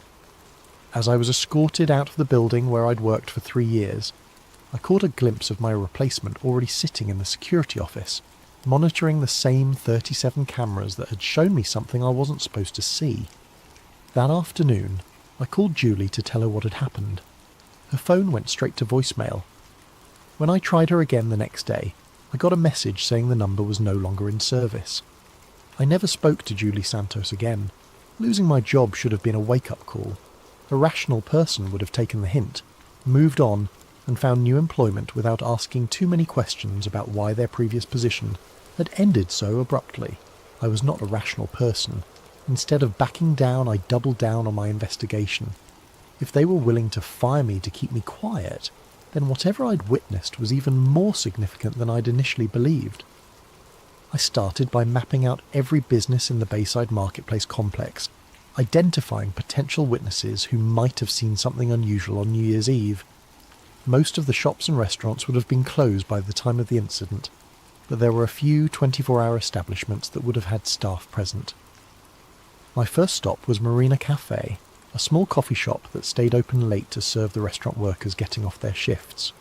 As I was escorted out of the building where I'd worked for 3 years, I caught a glimpse of my replacement already sitting in the security office, monitoring the same 37 cameras that had shown me something I wasn't supposed to see. That afternoon, I called Julie to tell her what had happened. Her phone went straight to voicemail. When I tried her again the next day, I got a message saying the number was no longer in service. I never spoke to Julie Santos again. Losing my job should have been a wake-up call. A rational person would have taken the hint, moved on, and found new employment without asking too many questions about why their previous position had ended so abruptly. I was not a rational person. Instead of backing down, I doubled down on my investigation. If they were willing to fire me to keep me quiet, then whatever I'd witnessed was even more significant than I'd initially believed. I started by mapping out every business in the Bayside Marketplace complex, identifying potential witnesses who might have seen something unusual on New Year's Eve. Most of the shops and restaurants would have been closed by the time of the incident, but there were a few 24-hour establishments that would have had staff present. My first stop was Marina Cafe, a small coffee shop that stayed open late to serve the restaurant workers getting off their shifts.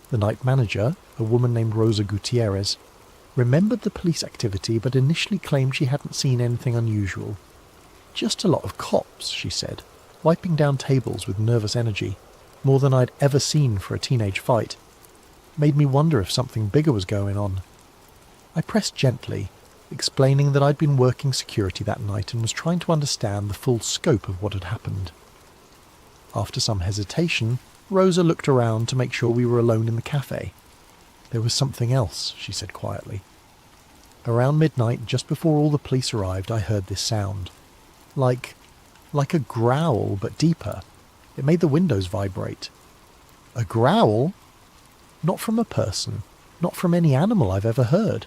The night manager, a woman named Rosa Gutierrez, remembered the police activity but initially claimed she hadn't seen anything unusual. "Just a lot of cops," she said, wiping down tables with nervous energy, more than I'd ever seen for a teenage fight. Made me wonder if something bigger was going on. I pressed gently, explaining that I'd been working security that night and was trying to understand the full scope of what had happened. After some hesitation, Rosa looked around to make sure we were alone in the cafe. "There was something else," she said quietly. Around midnight, just before all the police arrived, I heard this sound. Like a growl, but deeper. It made the windows vibrate. A growl? Not from a person, not from any animal I've ever heard.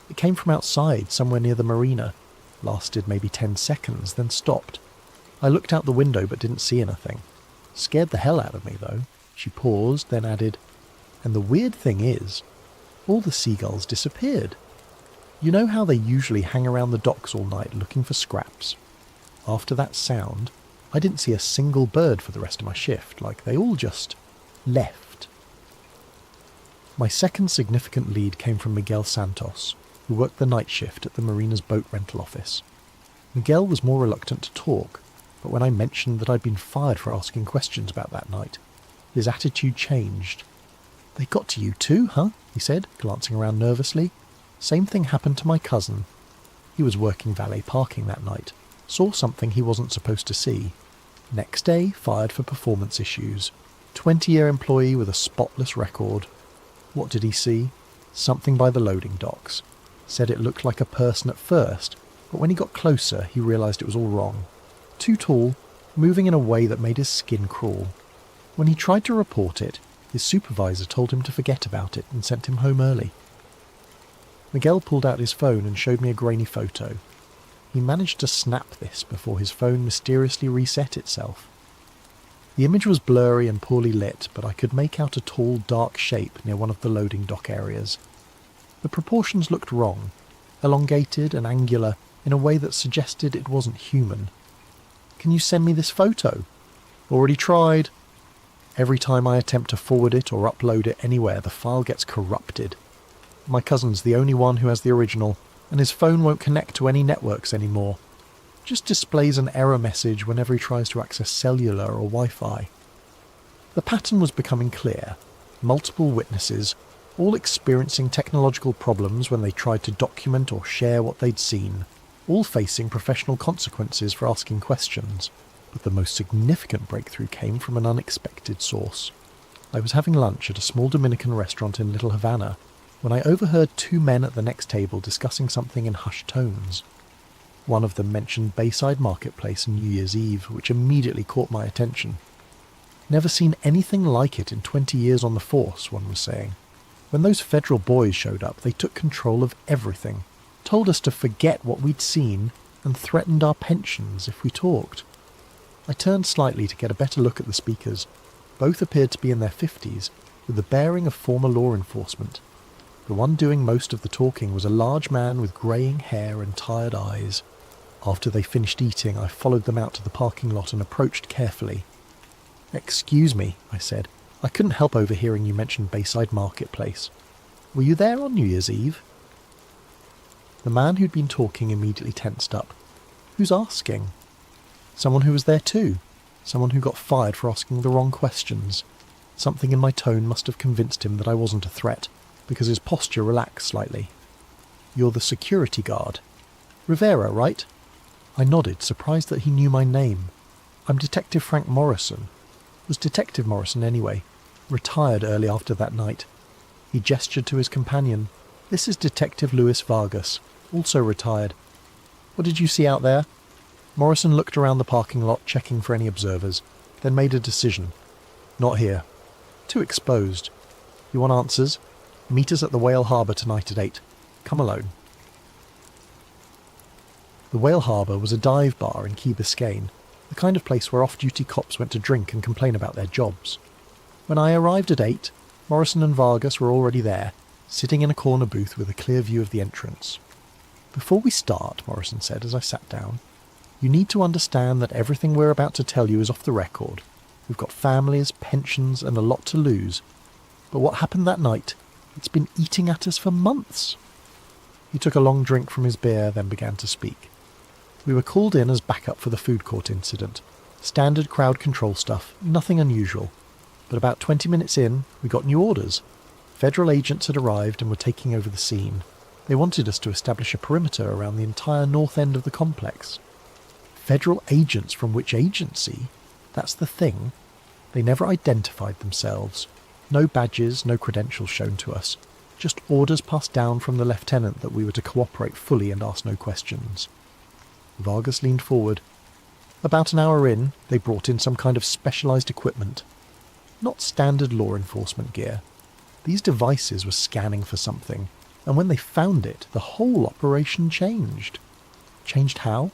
It came from outside, somewhere near the marina. Lasted maybe 10 seconds, then stopped. I looked out the window but didn't see anything. Scared the hell out of me, though. She paused, then added, "And the weird thing is, all the seagulls disappeared." You know how they usually hang around the docks all night looking for scraps? After that sound, I didn't see a single bird for the rest of my shift, like they all just left. My second significant lead came from Miguel Santos, who worked the night shift at the marina's boat rental office. Miguel was more reluctant to talk, but when I mentioned that I'd been fired for asking questions about that night, his attitude changed. "They got to you too, huh?" he said, glancing around nervously. "Same thing happened to my cousin. He was working valet parking that night, saw something he wasn't supposed to see. Next day, fired for performance issues. 20-year employee with a spotless record. What did he see? Something by the loading docks. Said it looked like a person at first, but when he got closer, he realised it was all wrong. Too tall, moving in a way that made his skin crawl. When he tried to report it, his supervisor told him to forget about it and sent him home early." Miguel pulled out his phone and showed me a grainy photo. He managed to snap this before his phone mysteriously reset itself. The image was blurry and poorly lit, but I could make out a tall, dark shape near one of the loading dock areas. The proportions looked wrong, elongated and angular in a way that suggested it wasn't human. "Can you send me this photo?" "Already tried. Every time I attempt to forward it or upload it anywhere, the file gets corrupted. My cousin's the only one who has the original, and his phone won't connect to any networks anymore. Just displays an error message whenever he tries to access cellular or Wi-Fi." The pattern was becoming clear. Multiple witnesses, all experiencing technological problems when they tried to document or share what they'd seen, all facing professional consequences for asking questions. But the most significant breakthrough came from an unexpected source. I was having lunch at a small Dominican restaurant in Little Havana when I overheard two men at the next table discussing something in hushed tones. One of them mentioned Bayside Marketplace and New Year's Eve, which immediately caught my attention. "Never seen anything like it in 20 years on the force," one was saying. "When those federal boys showed up, they took control of everything, told us to forget what we'd seen, and threatened our pensions if we talked." I turned slightly to get a better look at the speakers. Both appeared to be in their 50s, with the bearing of former law enforcement. The one doing most of the talking was a large man with greying hair and tired eyes. After they finished eating, I followed them out to the parking lot and approached carefully. "Excuse me," I said. "I couldn't help overhearing you mention Bayside Marketplace. Were you there on New Year's Eve?" The man who'd been talking immediately tensed up. "Who's asking?" Someone who was there too. Someone who got fired for asking the wrong questions. Something in my tone must have convinced him that I wasn't a threat, because his posture relaxed slightly. "You're the security guard. Rivera, right?" I nodded, surprised that he knew my name. "I'm Detective Frank Morrison." Was Detective Morrison anyway. Retired early after that night. He gestured to his companion. "This is Detective Luis Vargas, also retired. What did you see out there?" Morrison looked around the parking lot, checking for any observers, then made a decision. "Not here. Too exposed. You want answers? Meet us at the Whale Harbour tonight at 8. Come alone." The Whale Harbour was a dive bar in Key Biscayne, the kind of place where off-duty cops went to drink and complain about their jobs. When I arrived at 8, Morrison and Vargas were already there, sitting in a corner booth with a clear view of the entrance. "Before we start," Morrison said as I sat down, "you need to understand that everything we're about to tell you is off the record. We've got families, pensions, and a lot to lose. But what happened that night, it's been eating at us for months." He took a long drink from his beer, then began to speak. "We were called in as backup for the food court incident. Standard crowd control stuff, nothing unusual. But about 20 minutes in, we got new orders. Federal agents had arrived and were taking over the scene. They wanted us to establish a perimeter around the entire north end of the complex." Federal agents from which agency? That's the thing. They never identified themselves. No badges, no credentials shown to us. Just orders passed down from the lieutenant that we were to cooperate fully and ask no questions. Vargas leaned forward. "About an hour in, they brought in some kind of specialised equipment. Not standard law enforcement gear. These devices were scanning for something, and when they found it, the whole operation changed." "Changed how?"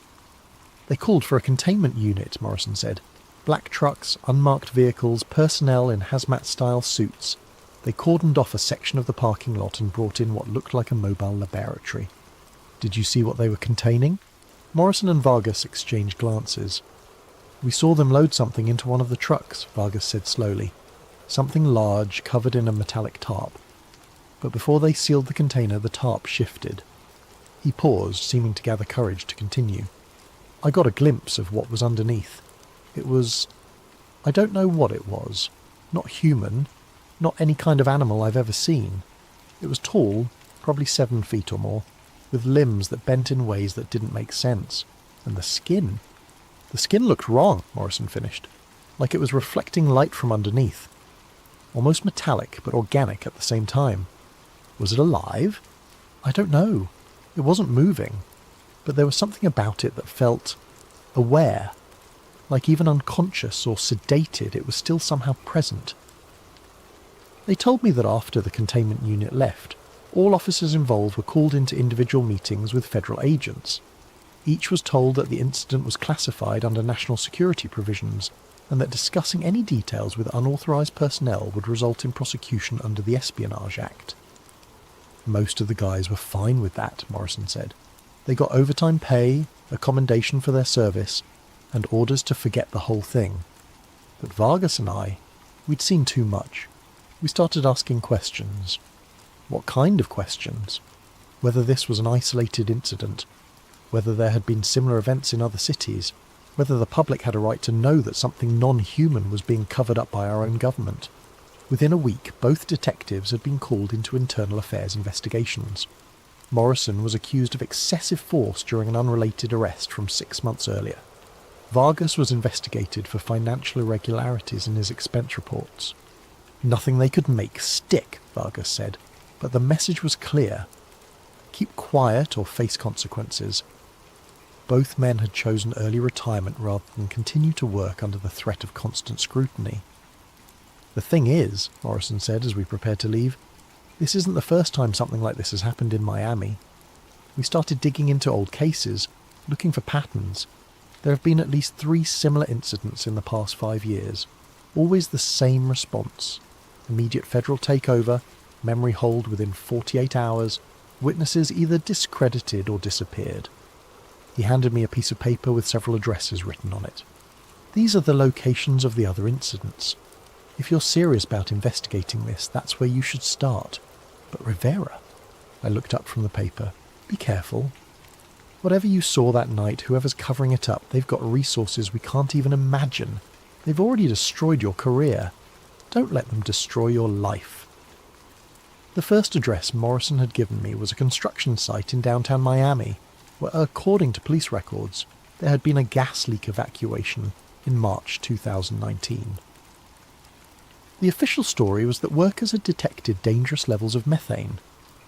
"They called for a containment unit," Morrison said. "Black trucks, unmarked vehicles, personnel in hazmat-style suits. They cordoned off a section of the parking lot and brought in what looked like a mobile laboratory. Did you see what they were containing? Morrison and Vargas exchanged glances. We saw them load something into one of the trucks, Vargas said slowly. Something large, covered in a metallic tarp. But before they sealed the container, the tarp shifted. He paused, seeming to gather courage to continue. I got a glimpse of what was underneath. It was... I don't know what it was. Not human. Not any kind of animal I've ever seen. It was tall, probably 7 feet or more, with limbs that bent in ways that didn't make sense. And the skin... The skin looked wrong, Morrison finished. Like it was reflecting light from underneath. Almost metallic, but organic at the same time. Was it alive? I don't know. It wasn't moving. But there was something about it that felt... aware. Like even unconscious or sedated, it was still somehow present. They told me that after the containment unit left, all officers involved were called into individual meetings with federal agents. Each was told that the incident was classified under national security provisions and that discussing any details with unauthorised personnel would result in prosecution under the Espionage Act. Most of the guys were fine with that, Morrison said. They got overtime pay, a commendation for their service, and orders to forget the whole thing. But Vargas and I, we'd seen too much. We started asking questions. What kind of questions? Whether this was an isolated incident, whether there had been similar events in other cities, whether the public had a right to know that something non-human was being covered up by our own government. Within a week, both detectives had been called into internal affairs investigations. Morrison was accused of excessive force during an unrelated arrest from 6 months earlier. Vargas was investigated for financial irregularities in his expense reports. Nothing they could make stick, Vargas said, but the message was clear. Keep quiet or face consequences. Both men had chosen early retirement rather than continue to work under the threat of constant scrutiny. The thing is, Morrison said as we prepared to leave, this isn't the first time something like this has happened in Miami. We started digging into old cases, looking for patterns. There have been at least 3 similar incidents in the past 5 years. Always the same response. Immediate federal takeover, memory hold within 48 hours, witnesses either discredited or disappeared. He handed me a piece of paper with several addresses written on it. These are the locations of the other incidents. If you're serious about investigating this, that's where you should start. But Rivera? I looked up from the paper. Be careful. Whatever you saw that night, whoever's covering it up, they've got resources we can't even imagine. They've already destroyed your career. Don't let them destroy your life. The first address Morrison had given me was a construction site in downtown Miami, where, according to police records, there had been a gas leak evacuation in March 2019. The official story was that workers had detected dangerous levels of methane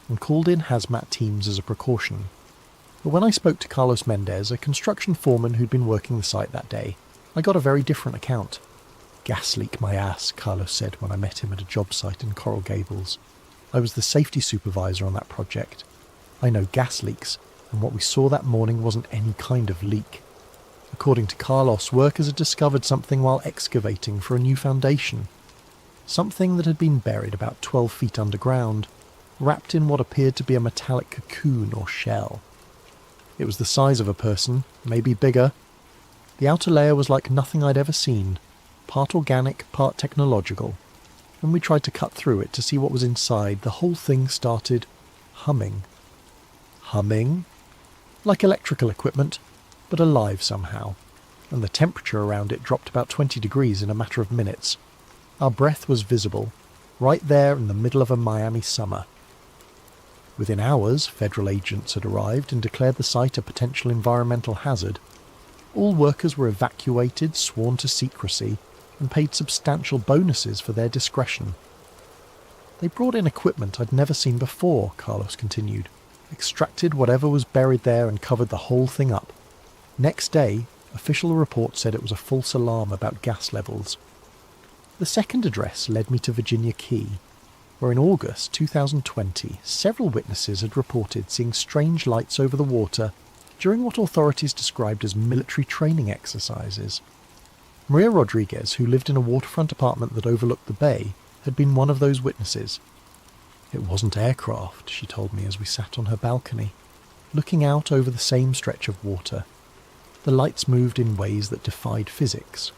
and called in hazmat teams as a precaution. But when I spoke to Carlos Mendez, a construction foreman who'd been working the site that day, I got a very different account. Gas leak my ass, Carlos said when I met him at a job site in Coral Gables. I was the safety supervisor on that project. I know gas leaks, and what we saw that morning wasn't any kind of leak. According to Carlos, workers had discovered something while excavating for a new foundation. Something that had been buried about 12 feet underground, wrapped in what appeared to be a metallic cocoon or shell. It was the size of a person, maybe bigger. The outer layer was like nothing I'd ever seen, part organic, part technological. When we tried to cut through it to see what was inside, the whole thing started humming. Humming? Like electrical equipment, but alive somehow, and the temperature around it dropped about 20 degrees in a matter of minutes. Our breath was visible, right there in the middle of a Miami summer. Within hours, federal agents had arrived and declared the site a potential environmental hazard. All workers were evacuated, sworn to secrecy, and paid substantial bonuses for their discretion. They brought in equipment I'd never seen before, Carlos continued, extracted whatever was buried there and covered the whole thing up. Next day, official reports said it was a false alarm about gas levels. The second address led me to Virginia Key, where in August 2020 several witnesses had reported seeing strange lights over the water during what authorities described as military training exercises. Maria Rodriguez, who lived in a waterfront apartment that overlooked the bay, had been one of those witnesses. It wasn't aircraft, she told me as we sat on her balcony. looking out over the same stretch of water. The lights moved in ways that defied physics.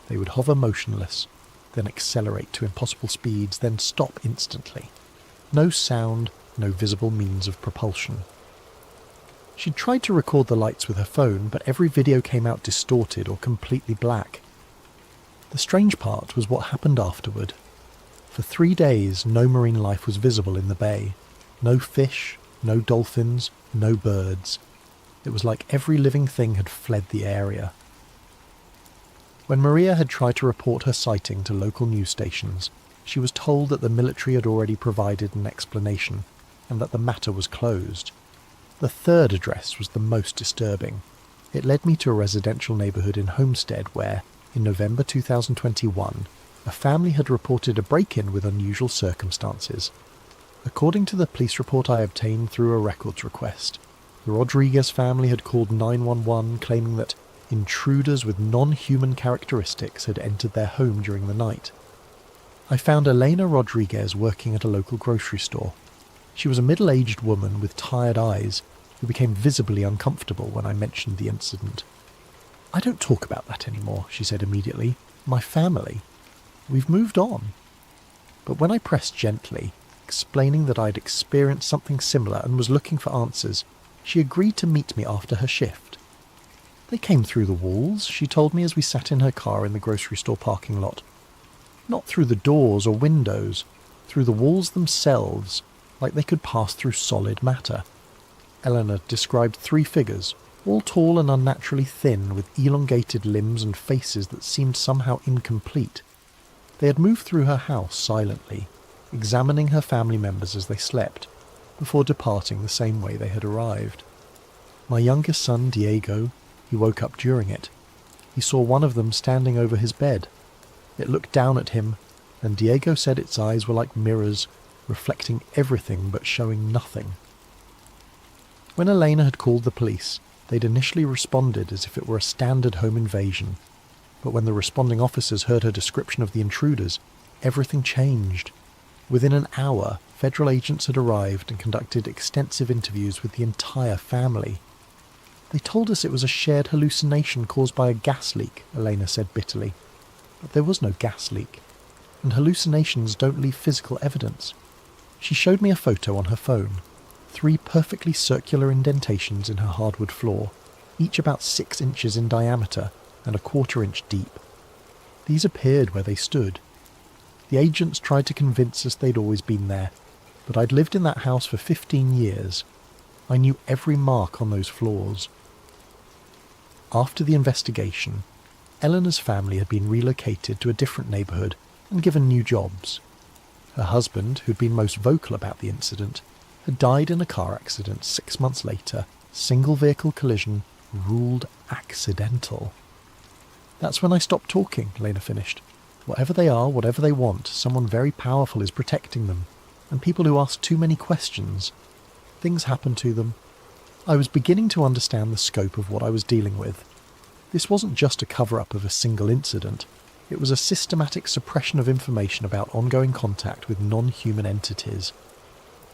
They would hover motionless, then accelerate to impossible speeds, then stop instantly. No sound, no visible means of propulsion. She'd tried to record the lights with her phone, but every video came out distorted or completely black. The strange part was what happened afterward. For 3 days, no marine life was visible in the bay. No fish, no dolphins, no birds. It was like every living thing had fled the area. When Maria had tried to report her sighting to local news stations, she was told that the military had already provided an explanation and that the matter was closed. The third address was the most disturbing. It led me to a residential neighbourhood in Homestead where, in November 2021, a family had reported a break-in with unusual circumstances. According to the police report I obtained through a records request, the Rodriguez family had called 911 claiming that intruders with non-human characteristics had entered their home during the night. I found Elena Rodriguez working at a local grocery store. She was a middle-aged woman with tired eyes who became visibly uncomfortable when I mentioned the incident. "I don't talk about that anymore," she said immediately. "My family. We've moved on." But when I pressed gently, explaining that I'd experienced something similar and was looking for answers, she agreed to meet me after her shift. "They came through the walls," she told me as we sat in her car in the grocery store parking lot. "Not through the doors or windows, through the walls themselves, like they could pass through solid matter." Eleanor described 3 figures, all tall and unnaturally thin, with elongated limbs and faces that seemed somehow incomplete. They had moved through her house silently, examining her family members as they slept, before departing the same way they had arrived. My youngest son, Diego, he woke up during it. He saw one of them standing over his bed. It looked down at him, and Diego said its eyes were like mirrors, reflecting everything but showing nothing. When Elena had called the police, they'd initially responded as if it were a standard home invasion. But when the responding officers heard her description of the intruders, everything changed. Within an hour, federal agents had arrived and conducted extensive interviews with the entire family. "They told us it was a shared hallucination caused by a gas leak," Elena said bitterly. But there was no gas leak, and hallucinations don't leave physical evidence. She showed me a photo on her phone. 3 perfectly circular indentations in her hardwood floor, each about 6 inches in diameter and a 1/4 inch deep. These appeared where they stood. The agents tried to convince us they'd always been there, but I'd lived in that house for 15 years. I knew every mark on those floors. After the investigation, Eleanor's family had been relocated to a different neighbourhood and given new jobs. Her husband, who'd been most vocal about the incident, had died in a car accident 6 months later, single-vehicle collision, ruled accidental. "That's when I stopped talking," Lena finished. "Whatever they are, whatever they want, someone very powerful is protecting them, and people who ask too many questions. Things happen to them." I was beginning to understand the scope of what I was dealing with. This wasn't just a cover-up of a single incident. It was a systematic suppression of information about ongoing contact with non-human entities.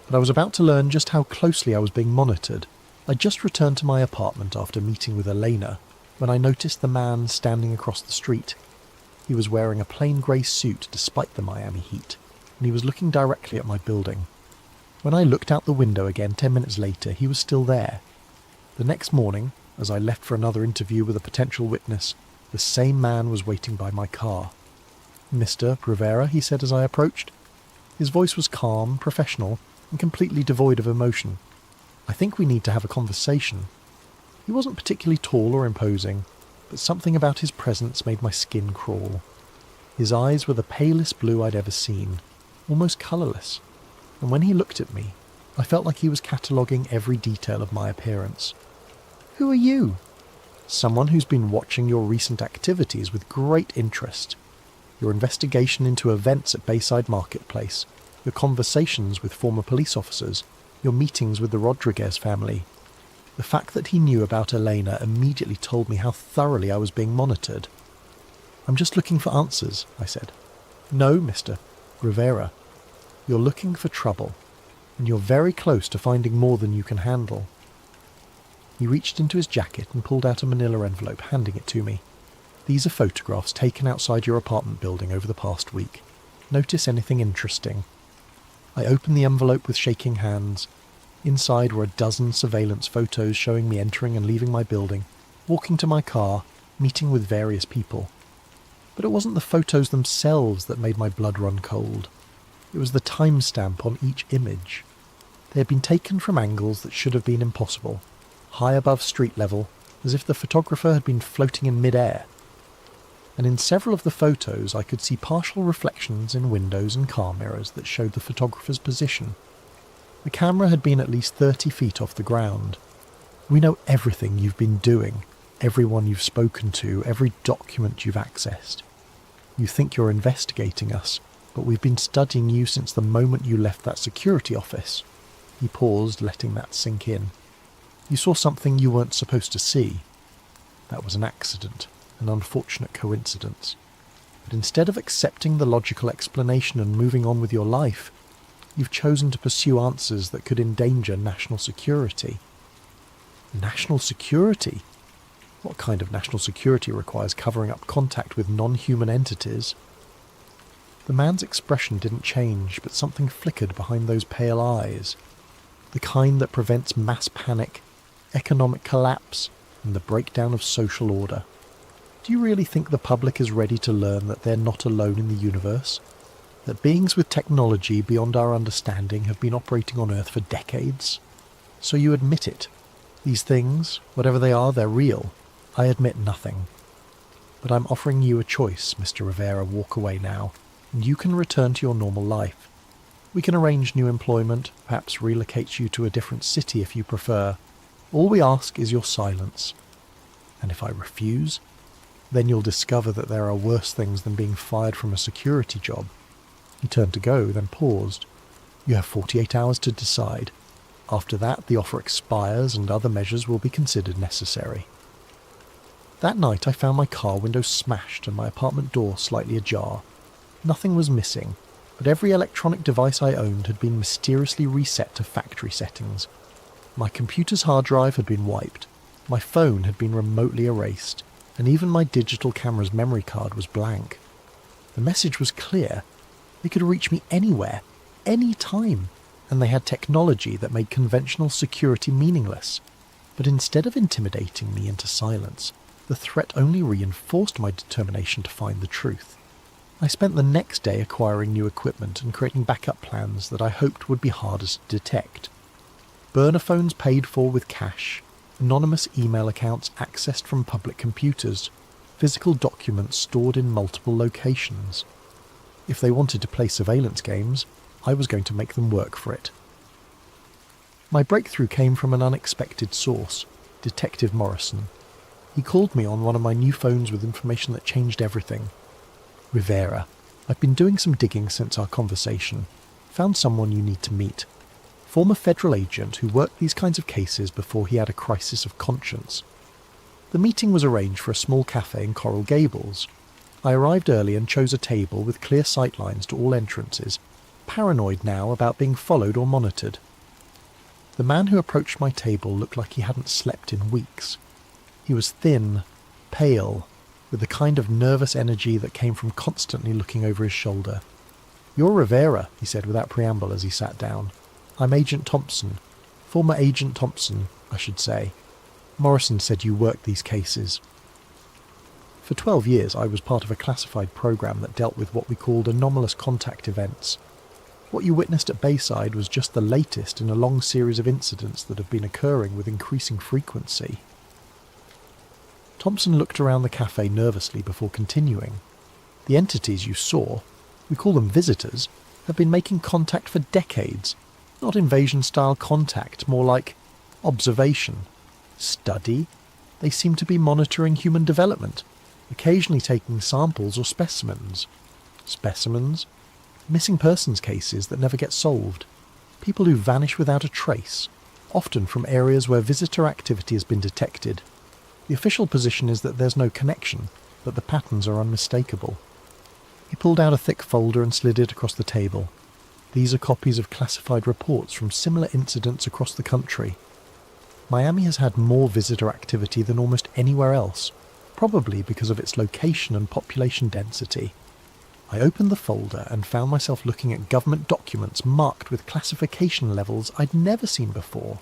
But I was about to learn just how closely I was being monitored. I just returned to my apartment after meeting with Elena when I noticed the man standing across the street. He was wearing a plain grey suit despite the Miami heat, and he was looking directly at my building. When I looked out the window again 10 minutes later, he was still there. The next morning, as I left for another interview with a potential witness, the same man was waiting by my car. "Mr. Rivera," he said as I approached. His voice was calm, professional, and completely devoid of emotion. "I think we need to have a conversation." He wasn't particularly tall or imposing, but something about his presence made my skin crawl. His eyes were the palest blue I'd ever seen, almost colourless, and when he looked at me, I felt like he was cataloguing every detail of my appearance. "Who are you?" "Someone who's been watching your recent activities with great interest. Your investigation into events at Bayside Marketplace, your conversations with former police officers, your meetings with the Rodriguez family." The fact that he knew about Elena immediately told me how thoroughly I was being monitored. "I'm just looking for answers," I said. "No, Mr. Rivera. You're looking for trouble, and you're very close to finding more than you can handle. He reached into his jacket and pulled out a manila envelope, handing it to me. "These are photographs taken outside your apartment building over the past week. Notice anything interesting?" I opened the envelope with shaking hands. Inside were a dozen surveillance photos showing me entering and leaving my building, walking to my car, meeting with various people. But it wasn't the photos themselves that made my blood run cold. It was the timestamp on each image. They had been taken from angles that should have been impossible, high above street level, as if the photographer had been floating in mid-air. And in several of the photos I could see partial reflections in windows and car mirrors that showed the photographer's position. The camera had been at least 30 feet off the ground. "We know everything you've been doing, everyone you've spoken to, every document you've accessed. You think you're investigating us, but we've been studying you since the moment you left that security office." He paused, letting that sink in. "You saw something you weren't supposed to see. That was an accident, an unfortunate coincidence. But instead of accepting the logical explanation and moving on with your life, you've chosen to pursue answers that could endanger national security." National security? What kind of national security requires covering up contact with non-human entities? The man's expression didn't change, but something flickered behind those pale eyes. The kind that prevents mass panic, economic collapse, and the breakdown of social order. Do you really think the public is ready to learn that they're not alone in the universe? That beings with technology beyond our understanding have been operating on Earth for decades? So you admit it. These things, whatever they are, they're real. I admit nothing. But I'm offering you a choice, Mr. Rivera. Walk away now, and you can return to your normal life. We can arrange new employment, perhaps relocate you to a different city if you prefer. All we ask is your silence. And if I refuse, then you'll discover that there are worse things than being fired from a security job." He turned to go, then paused. "You have 48 hours to decide. After that, the offer expires and other measures will be considered necessary." That night I found my car window smashed and my apartment door slightly ajar. Nothing was missing, but every electronic device I owned had been mysteriously reset to factory settings. My computer's hard drive had been wiped, my phone had been remotely erased, and even my digital camera's memory card was blank. The message was clear. They could reach me anywhere, any time, and they had technology that made conventional security meaningless. But instead of intimidating me into silence, the threat only reinforced my determination to find the truth. I spent the next day acquiring new equipment and creating backup plans that I hoped would be hardest to detect. Burner phones paid for with cash, anonymous email accounts accessed from public computers, physical documents stored in multiple locations. If they wanted to play surveillance games, I was going to make them work for it. My breakthrough came from an unexpected source, Detective Morrison. He called me on one of my new phones with information that changed everything. "Rivera, I've been doing some digging since our conversation. Found someone you need to meet. Former federal agent who worked these kinds of cases before he had a crisis of conscience." The meeting was arranged for a small cafe in Coral Gables. I arrived early and chose a table with clear sightlines to all entrances, paranoid now about being followed or monitored. The man who approached my table looked like he hadn't slept in weeks. He was thin, pale, with the kind of nervous energy that came from constantly looking over his shoulder. "You're Rivera," he said without preamble as he sat down. "I'm Agent Thompson. Former Agent Thompson, I should say. Morrison said you worked these cases." For 12 years I was part of a classified program that dealt with what we called anomalous contact events. What you witnessed at Bayside was just the latest in a long series of incidents that have been occurring with increasing frequency. Thompson looked around the cafe nervously before continuing. "The entities you saw, we call them visitors, have been making contact for decades. Not invasion-style contact, more like observation. Study? They seem to be monitoring human development, occasionally taking samples or specimens. Specimens? Missing persons cases that never get solved. People who vanish without a trace, often from areas where visitor activity has been detected. The official position is that there's no connection, but the patterns are unmistakable." He pulled out a thick folder and slid it across the table. "These are copies of classified reports from similar incidents across the country." Miami has had more visitor activity than almost anywhere else, probably because of its location and population density. I opened the folder and found myself looking at government documents marked with classification levels I'd never seen before.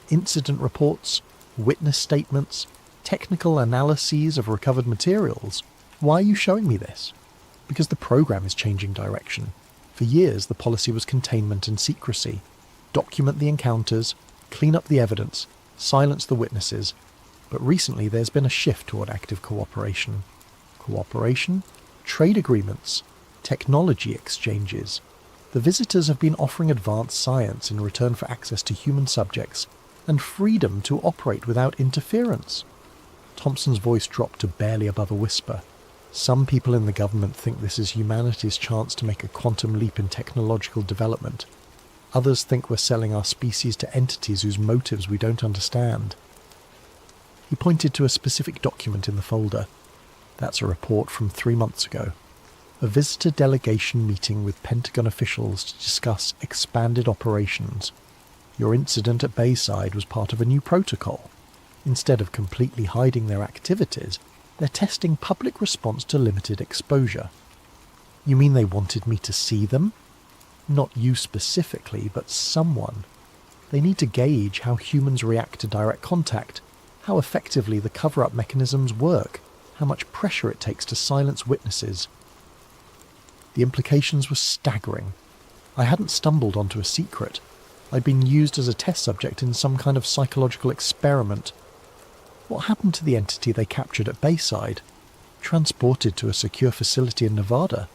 Incident reports, witness statements, technical analyses of recovered materials. Why are you showing me this? Because the program is changing direction. For years, the policy was containment and secrecy. Document the encounters, clean up the evidence, silence the witnesses. But recently there's been a shift toward active cooperation. Cooperation, trade agreements, technology exchanges. The visitors have been offering advanced science in return for access to human subjects and freedom to operate without interference. Thompson's voice dropped to barely above a whisper. Some people in the government think this is humanity's chance to make a quantum leap in technological development. Others think we're selling our species to entities whose motives we don't understand. He pointed to a specific document in the folder. That's a report from 3 months ago. A visitor delegation meeting with Pentagon officials to discuss expanded operations. Your incident at Bayside was part of a new protocol. Instead of completely hiding their activities, they're testing public response to limited exposure. You mean they wanted me to see them? Not you specifically, but someone. They need to gauge how humans react to direct contact, how effectively the cover-up mechanisms work, how much pressure it takes to silence witnesses. The implications were staggering. I hadn't stumbled onto a secret. I'd been used as a test subject in some kind of psychological experiment. What happened to the entity they captured at Bayside? Transported to a secure facility in Nevada.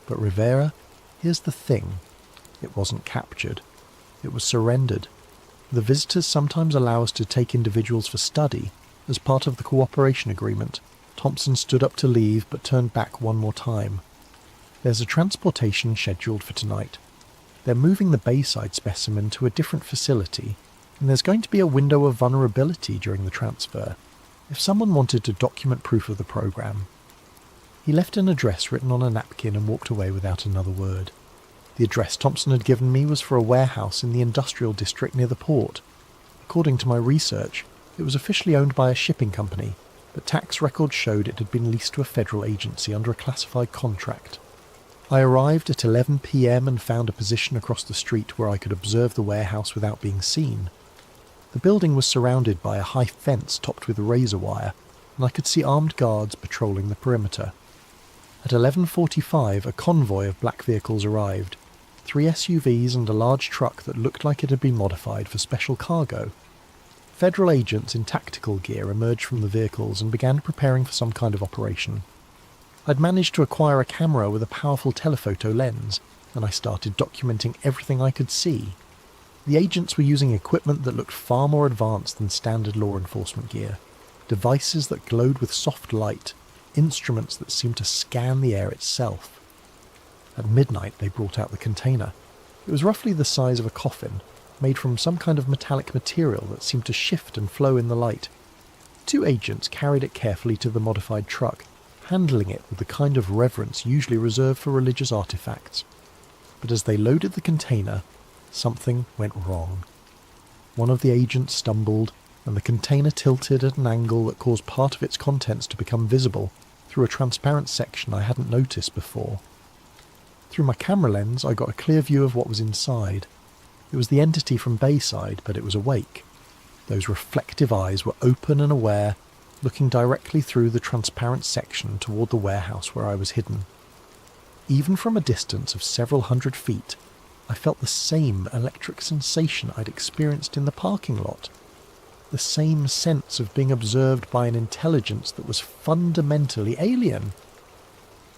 But Rivera, here's the thing. It wasn't captured. It was surrendered. The visitors sometimes allow us to take individuals for study. As part of the cooperation agreement, Thompson stood up to leave but turned back one more time. There's a transportation scheduled for tonight. They're moving the Bayside specimen to a different facility, and there's going to be a window of vulnerability during the transfer. If someone wanted to document proof of the program. He left an address written on a napkin and walked away without another word. The address Thompson had given me was for a warehouse in the industrial district near the port. According to my research, it was officially owned by a shipping company, but tax records showed it had been leased to a federal agency under a classified contract. I arrived at 11 p.m. and found a position across the street where I could observe the warehouse without being seen. The building was surrounded by a high fence topped with razor wire, and I could see armed guards patrolling the perimeter. At 11:45, a convoy of black vehicles arrived. 3 SUVs and a large truck that looked like it had been modified for special cargo. Federal agents in tactical gear emerged from the vehicles and began preparing for some kind of operation. I'd managed to acquire a camera with a powerful telephoto lens, and I started documenting everything I could see. The agents were using equipment that looked far more advanced than standard law enforcement gear. Devices that glowed with soft light, instruments that seemed to scan the air itself. At midnight they brought out the container. It was roughly the size of a coffin, made from some kind of metallic material that seemed to shift and flow in the light. 2 agents carried it carefully to the modified truck, handling it with the kind of reverence usually reserved for religious artifacts. But as they loaded the container, something went wrong. One of the agents stumbled, and the container tilted at an angle that caused part of its contents to become visible through a transparent section I hadn't noticed before. Through my camera lens, I got a clear view of what was inside. It was the entity from Bayside, but it was awake. Those reflective eyes were open and aware, looking directly through the transparent section toward the warehouse where I was hidden. Even from a distance of several hundred feet, I felt the same electric sensation I'd experienced in the parking lot. The same sense of being observed by an intelligence that was fundamentally alien.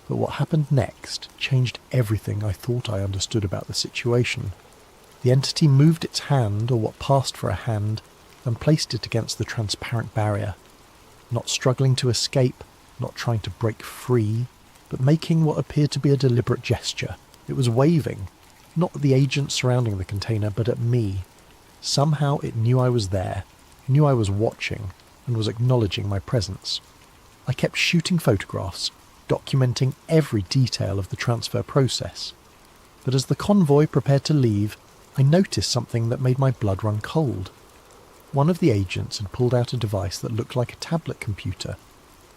But what happened next changed everything I thought I understood about the situation. The entity moved its hand, or what passed for a hand, and placed it against the transparent barrier. Not struggling to escape, not trying to break free, but making what appeared to be a deliberate gesture. It was waving, not at the agents surrounding the container, but at me. Somehow it knew I was there, knew I was watching, and was acknowledging my presence. I kept shooting photographs, documenting every detail of the transfer process. But as the convoy prepared to leave, I noticed something that made my blood run cold. One of the agents had pulled out a device that looked like a tablet computer,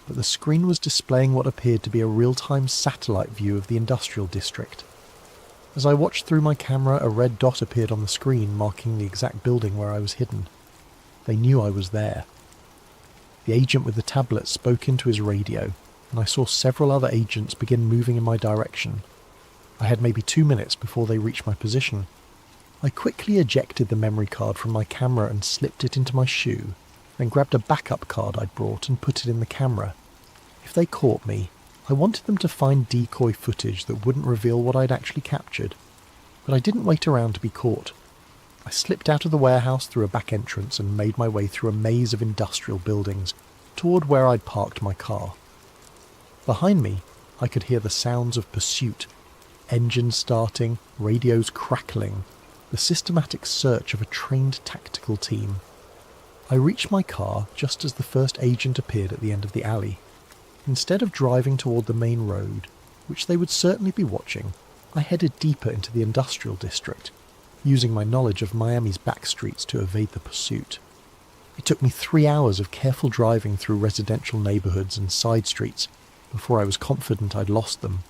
but the screen was displaying what appeared to be a real-time satellite view of the industrial district. As I watched through my camera, a red dot appeared on the screen marking the exact building where I was hidden. They knew I was there. The agent with the tablet spoke into his radio, and I saw several other agents begin moving in my direction. I had maybe 2 minutes before they reached my position. I quickly ejected the memory card from my camera and slipped it into my shoe, then grabbed a backup card I'd brought and put it in the camera. If they caught me, I wanted them to find decoy footage that wouldn't reveal what I'd actually captured, but I didn't wait around to be caught. I slipped out of the warehouse through a back entrance and made my way through a maze of industrial buildings toward where I'd parked my car. Behind me, I could hear the sounds of pursuit, engines starting, radios crackling, the systematic search of a trained tactical team. I reached my car just as the first agent appeared at the end of the alley. Instead of driving toward the main road, which they would certainly be watching, I headed deeper into the industrial district, using my knowledge of Miami's back streets to evade the pursuit. It took me 3 hours of careful driving through residential neighbourhoods and side streets before I was confident I'd lost them.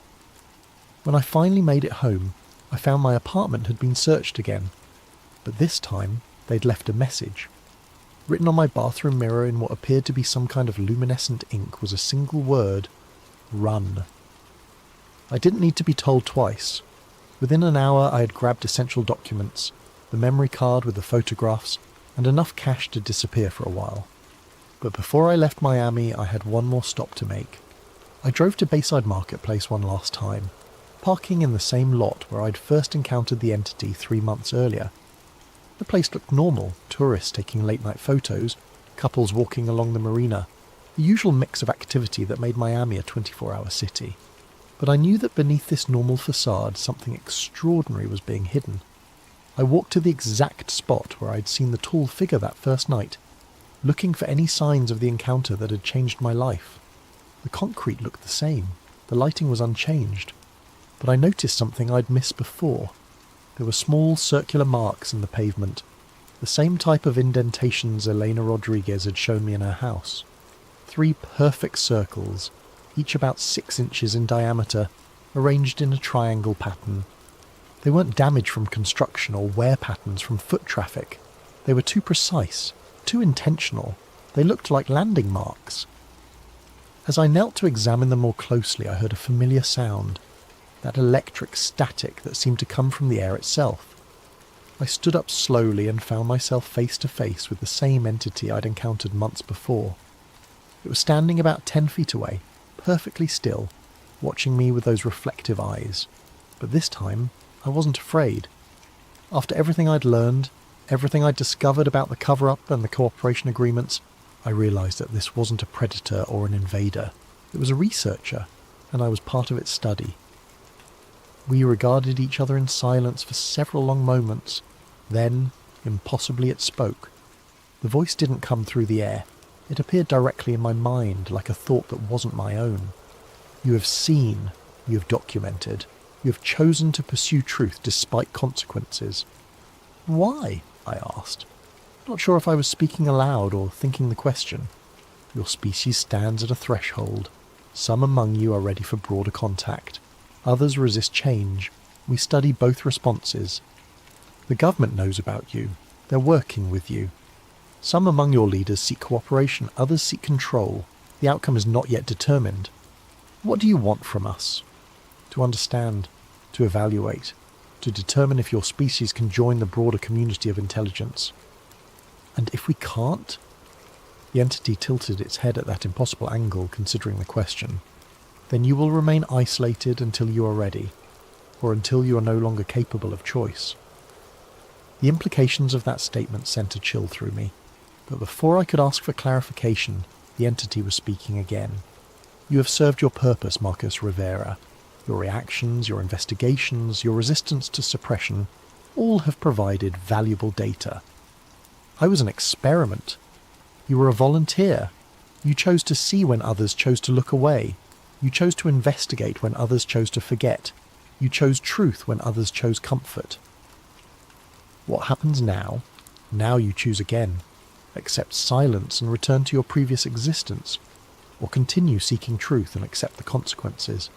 When I finally made it home, I found my apartment had been searched again, but this time they'd left a message. Written on my bathroom mirror in what appeared to be some kind of luminescent ink was a single word: run. I didn't need to be told twice. Within an hour I had grabbed essential documents, the memory card with the photographs, and enough cash to disappear for a while. But before I left Miami, I had one more stop to make. I drove to Bayside Marketplace one last time, parking in the same lot where I'd first encountered the entity 3 months earlier. The place looked normal, tourists taking late-night photos, couples walking along the marina, the usual mix of activity that made Miami a 24-hour city. But I knew that beneath this normal facade something extraordinary was being hidden. I walked to the exact spot where I'd seen the tall figure that first night, looking for any signs of the encounter that had changed my life. The concrete looked the same, the lighting was unchanged, but I noticed something I'd missed before. There were small circular marks in the pavement, the same type of indentations Elena Rodriguez had shown me in her house. 3 perfect circles, each about 6 inches in diameter, arranged in a triangle pattern. They weren't damage from construction or wear patterns from foot traffic. They were too precise, too intentional. They looked like landing marks. As I knelt to examine them more closely, I heard a familiar sound, that electric static that seemed to come from the air itself. I stood up slowly and found myself face to face with the same entity I'd encountered months before. It was standing about 10 feet away, perfectly still, watching me with those reflective eyes. But this time, I wasn't afraid. After everything I'd learned, everything I'd discovered about the cover-up and the cooperation agreements, I realised that this wasn't a predator or an invader. It was a researcher, and I was part of its study. We regarded each other in silence for several long moments. Then, impossibly, it spoke. The voice didn't come through the air. It appeared directly in my mind, like a thought that wasn't my own. You have seen, you have documented, you have chosen to pursue truth despite consequences. Why? I asked. Not sure if I was speaking aloud or thinking the question. Your species stands at a threshold. Some among you are ready for broader contact. Others resist change. We study both responses. The government knows about you. They're working with you. Some among your leaders seek cooperation, others seek control. The outcome is not yet determined. What do you want from us? To understand, to evaluate, to determine if your species can join the broader community of intelligence. And if we can't? The entity tilted its head at that impossible angle, considering the question. Then you will remain isolated until you are ready, or until you are no longer capable of choice. The implications of that statement sent a chill through me, but before I could ask for clarification, the entity was speaking again. You have served your purpose, Marcus Rivera. Your reactions, your investigations, your resistance to suppression, all have provided valuable data. I was an experiment. You were a volunteer. You chose to see when others chose to look away. You chose to investigate when others chose to forget. You chose truth when others chose comfort. What happens now? Now you choose again. accept silence and return to your previous existence, or continue seeking truth and accept the consequences.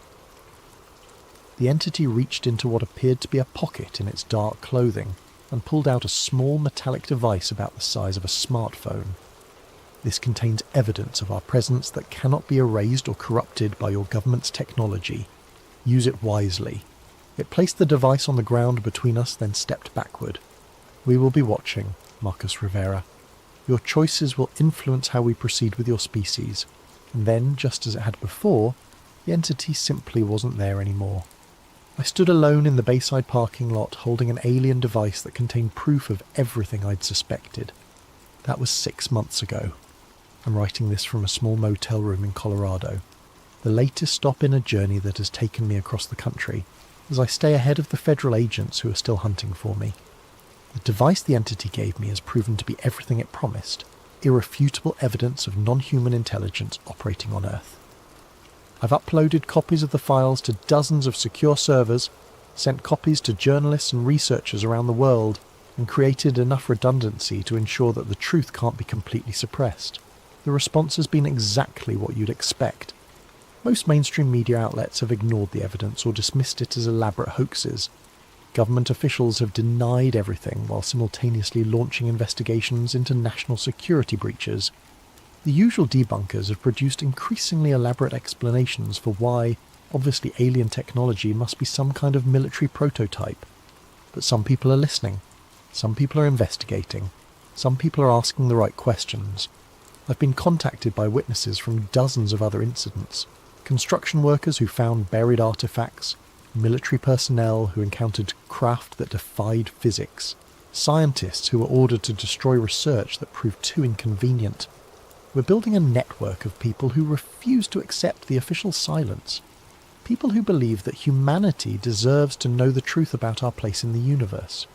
The entity reached into what appeared to be a pocket in its dark clothing and pulled out a small metallic device about the size of a smartphone. This contains evidence of our presence that cannot be erased or corrupted by your government's technology. Use it wisely. It placed the device on the ground between us, then stepped backward. We will be watching, Marcus Rivera. Your choices will influence how we proceed with your species. And then, just as it had before, the entity simply wasn't there anymore. I stood alone in the Bayside parking lot holding an alien device that contained proof of everything I'd suspected. That was 6 months ago. I'm writing this from a small motel room in Colorado, the latest stop in a journey that has taken me across the country, as I stay ahead of the federal agents who are still hunting for me. The device the entity gave me has proven to be everything it promised, irrefutable evidence of non-human intelligence operating on Earth. I've uploaded copies of the files to dozens of secure servers, sent copies to journalists and researchers around the world, and created enough redundancy to ensure that the truth can't be completely suppressed. The response has been exactly what you'd expect. Most mainstream media outlets have ignored the evidence or dismissed it as elaborate hoaxes. Government officials have denied everything while simultaneously launching investigations into national security breaches. The usual debunkers have produced increasingly elaborate explanations for why, obviously alien technology must be some kind of military prototype. But some people are listening. Some people are investigating. Some people are asking the right questions. I've been contacted by witnesses from dozens of other incidents. Construction workers who found buried artifacts, military personnel who encountered craft that defied physics, scientists who were ordered to destroy research that proved too inconvenient. We're building a network of people who refuse to accept the official silence. People who believe that humanity deserves to know the truth about our place in the universe.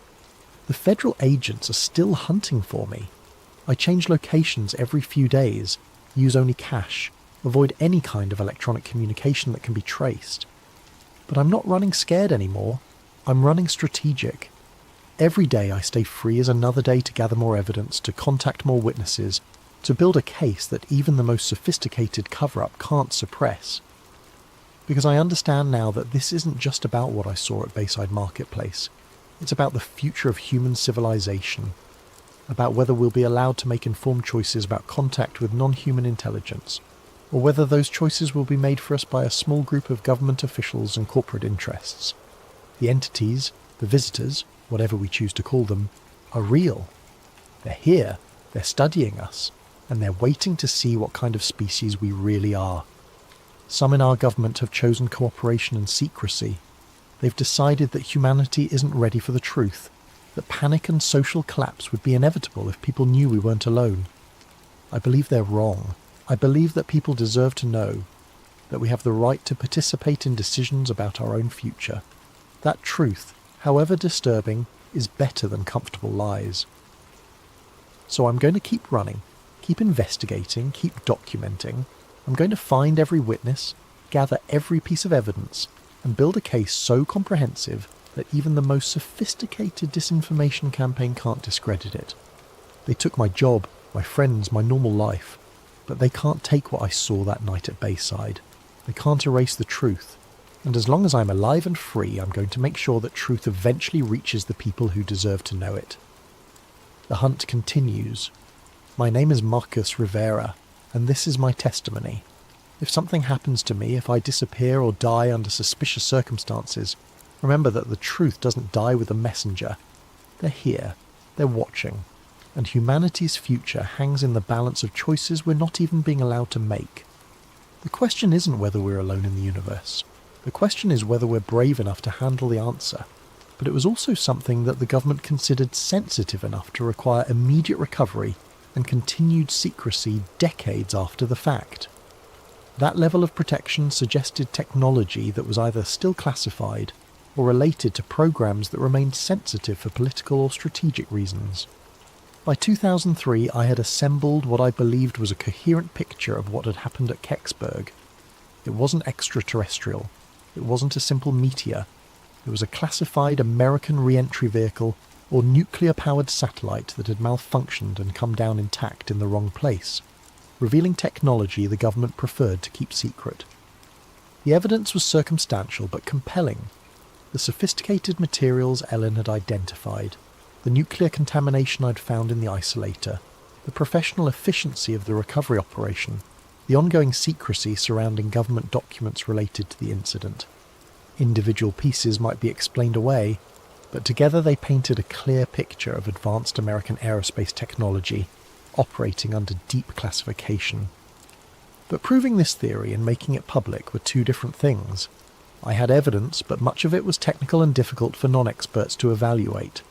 The federal agents are still hunting for me. I change locations every few days, use only cash, avoid any kind of electronic communication that can be traced. But I'm not running scared anymore. I'm running strategic. Every day I stay free as another day to gather more evidence, to contact more witnesses, to build a case that even the most sophisticated cover-up can't suppress. Because I understand now that this isn't just about what I saw at Bayside Marketplace. It's about the future of human civilization. About whether we'll be allowed to make informed choices about contact with non-human intelligence, or whether those choices will be made for us by a small group of government officials and corporate interests. The entities, the visitors, whatever we choose to call them, are real. They're here, they're studying us, and they're waiting to see what kind of species we really are. Some in our government have chosen cooperation and secrecy. They've decided that humanity isn't ready for the truth, that panic and social collapse would be inevitable if people knew we weren't alone. I believe they're wrong. I believe that people deserve to know, that we have the right to participate in decisions about our own future. That truth, however disturbing, is better than comfortable lies. So I'm going to keep running, keep investigating, keep documenting. I'm going to find every witness, gather every piece of evidence, and build a case so comprehensive that even the most sophisticated disinformation campaign can't discredit it. They took my job, my friends, my normal life, but they can't take what I saw that night at Bayside. They can't erase the truth, and as long as I'm alive and free, I'm going to make sure that truth eventually reaches the people who deserve to know it. The hunt continues. My name is Marcus Rivera, and this is my testimony. If something happens to me, if I disappear or die under suspicious circumstances, remember that the truth doesn't die with the messenger. They're here, they're watching, and humanity's future hangs in the balance of choices we're not even being allowed to make. The question isn't whether we're alone in the universe. The question is whether we're brave enough to handle the answer. But it was also something that the government considered sensitive enough to require immediate recovery and continued secrecy decades after the fact. That level of protection suggested technology that was either still classified or related to programs that remained sensitive for political or strategic reasons. By 2003, I had assembled what I believed was a coherent picture of what had happened at Kexsburg. It wasn't extraterrestrial. It wasn't a simple meteor. It was a classified American re-entry vehicle or nuclear-powered satellite that had malfunctioned and come down intact in the wrong place, revealing technology the government preferred to keep secret. The evidence was circumstantial but compelling. The sophisticated materials Ellen had identified, the nuclear contamination I'd found in the isolator, the professional efficiency of the recovery operation, the ongoing secrecy surrounding government documents related to the incident. Individual pieces might be explained away, but together they painted a clear picture of advanced American aerospace technology operating under deep classification. But proving this theory and making it public were two different things. I had evidence, but much of it was technical and difficult for non-experts to evaluate.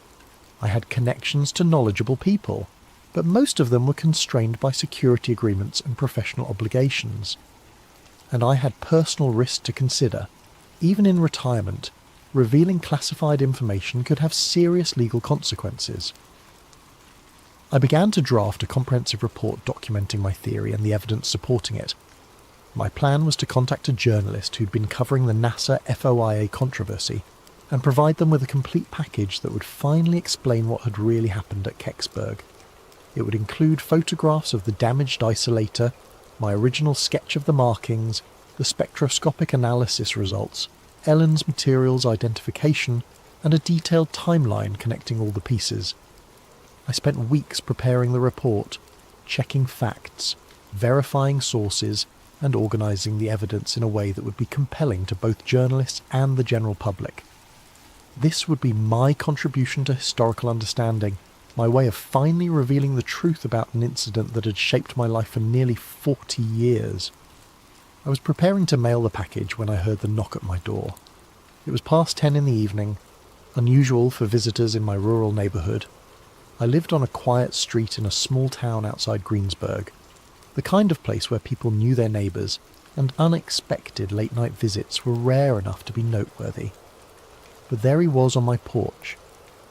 I had connections to knowledgeable people, but most of them were constrained by security agreements and professional obligations. And I had personal risks to consider. Even in retirement, revealing classified information could have serious legal consequences. I began to draft a comprehensive report documenting my theory and the evidence supporting it. My plan was to contact a journalist who'd been covering the NASA FOIA controversy and provide them with a complete package that would finally explain what had really happened at Kexsburg. It would include photographs of the damaged isolator, my original sketch of the markings, the spectroscopic analysis results, Ellen's materials identification, and a detailed timeline connecting all the pieces. I spent weeks preparing the report, checking facts, verifying sources, and organising the evidence in a way that would be compelling to both journalists and the general public. This would be my contribution to historical understanding, my way of finally revealing the truth about an incident that had shaped my life for nearly 40 years. I was preparing to mail the package when I heard the knock at my door. It was past 10 in the evening, unusual for visitors in my rural neighbourhood. I lived on a quiet street in a small town outside Greensburg, the kind of place where people knew their neighbours, and unexpected late-night visits were rare enough to be noteworthy. But there he was on my porch,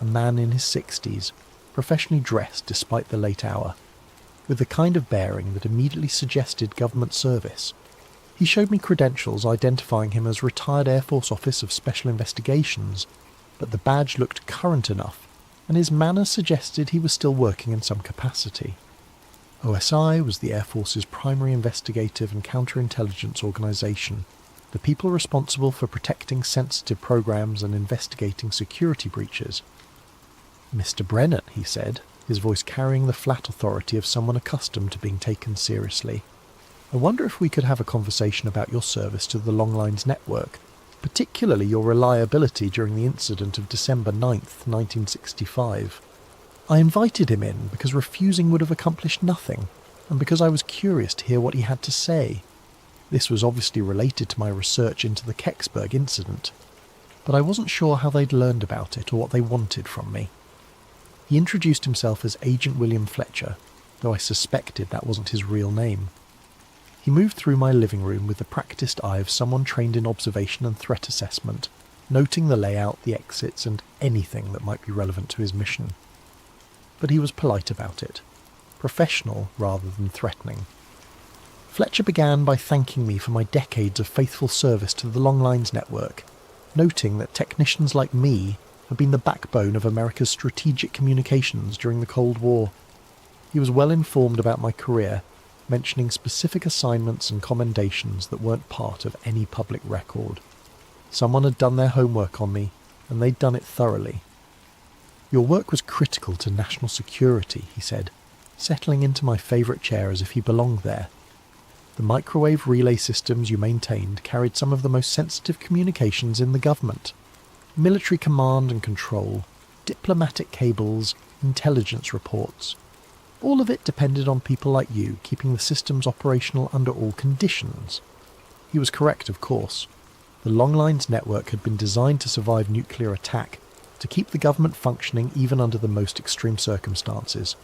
a man in his 60s, professionally dressed despite the late hour, with the kind of bearing that immediately suggested government service. He showed me credentials identifying him as retired Air Force Office of Special Investigations, but the badge looked current enough, and his manner suggested he was still working in some capacity. OSI was the Air Force's primary investigative and counterintelligence organisation, the people responsible for protecting sensitive programs and investigating security breaches. "Mr. Brennan," he said, his voice carrying the flat authority of someone accustomed to being taken seriously. "I wonder if we could have a conversation about your service to the Longlines network, particularly your reliability during the incident of December 9th, 1965. I invited him in because refusing would have accomplished nothing, and because I was curious to hear what he had to say. This was obviously related to my research into the Kexsburg incident, but I wasn't sure how they'd learned about it or what they wanted from me." He introduced himself as Agent William Fletcher, though I suspected that wasn't his real name. He moved through my living room with the practiced eye of someone trained in observation and threat assessment, noting the layout, the exits, and anything that might be relevant to his mission. But he was polite about it, professional rather than threatening. Fletcher began by thanking me for my decades of faithful service to the Longlines network, noting that technicians like me had been the backbone of America's strategic communications during the Cold War. He was well informed about my career, mentioning specific assignments and commendations that weren't part of any public record. Someone had done their homework on me, and they'd done it thoroughly. "Your work was critical to national security," he said, settling into my favourite chair as if he belonged there. "The microwave relay systems you maintained carried some of the most sensitive communications in the government. Military command and control, diplomatic cables, intelligence reports. All of it depended on people like you keeping the systems operational under all conditions." He was correct, of course. The Longlines network had been designed to survive nuclear attack, to keep the government functioning even under the most extreme circumstances.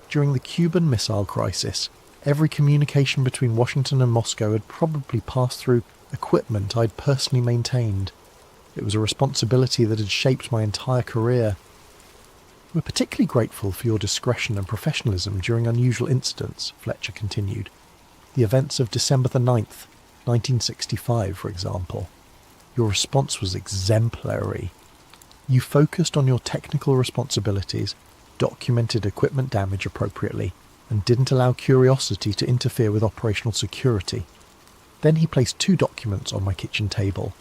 During the Cuban Missile Crisis, every communication between Washington and Moscow had probably passed through equipment I'd personally maintained. It was a responsibility that had shaped my entire career. "We're particularly grateful for your discretion and professionalism during unusual incidents," Fletcher continued. "The events of December the 9th, 1965, for example. Your response was exemplary. You focused on your technical responsibilities, documented equipment damage appropriately, and didn't allow curiosity to interfere with operational security. Then he placed 2 documents on my kitchen table: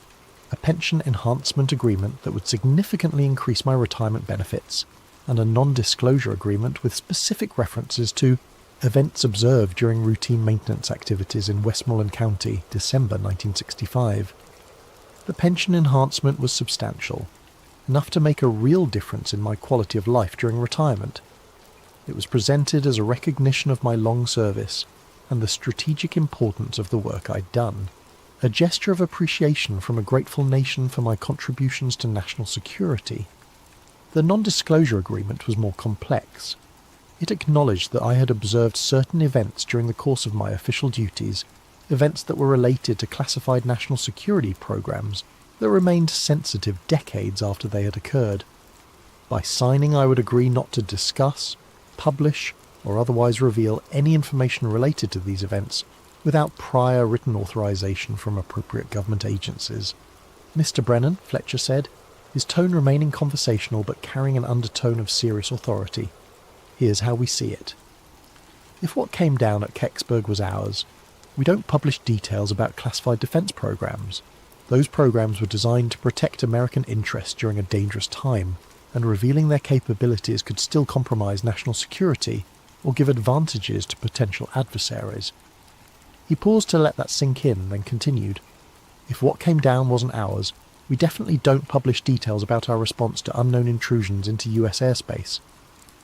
a pension enhancement agreement that would significantly increase my retirement benefits, and a non-disclosure agreement with specific references to events observed during routine maintenance activities in Westmoreland County, December 1965. The pension enhancement was substantial, enough to make a real difference in my quality of life during retirement. It was presented as a recognition of my long service and the strategic importance of the work I'd done, a gesture of appreciation from a grateful nation for my contributions to national security. The non-disclosure agreement was more complex. It acknowledged that I had observed certain events during the course of my official duties, events that were related to classified national security programs that remained sensitive decades after they had occurred. By signing, I would agree not to discuss, publish, or otherwise reveal any information related to these events without prior written authorization from appropriate government agencies. "Mr. Brennan," Fletcher said, his tone remaining conversational but carrying an undertone of serious authority, "here's how we see it. If what came down at Kexsburg was ours, we don't publish details about classified defense programs. Those programs were designed to protect American interests during a dangerous time, and revealing their capabilities could still compromise national security or give advantages to potential adversaries." He paused to let that sink in, then continued. "If what came down wasn't ours, we definitely don't publish details about our response to unknown intrusions into US airspace.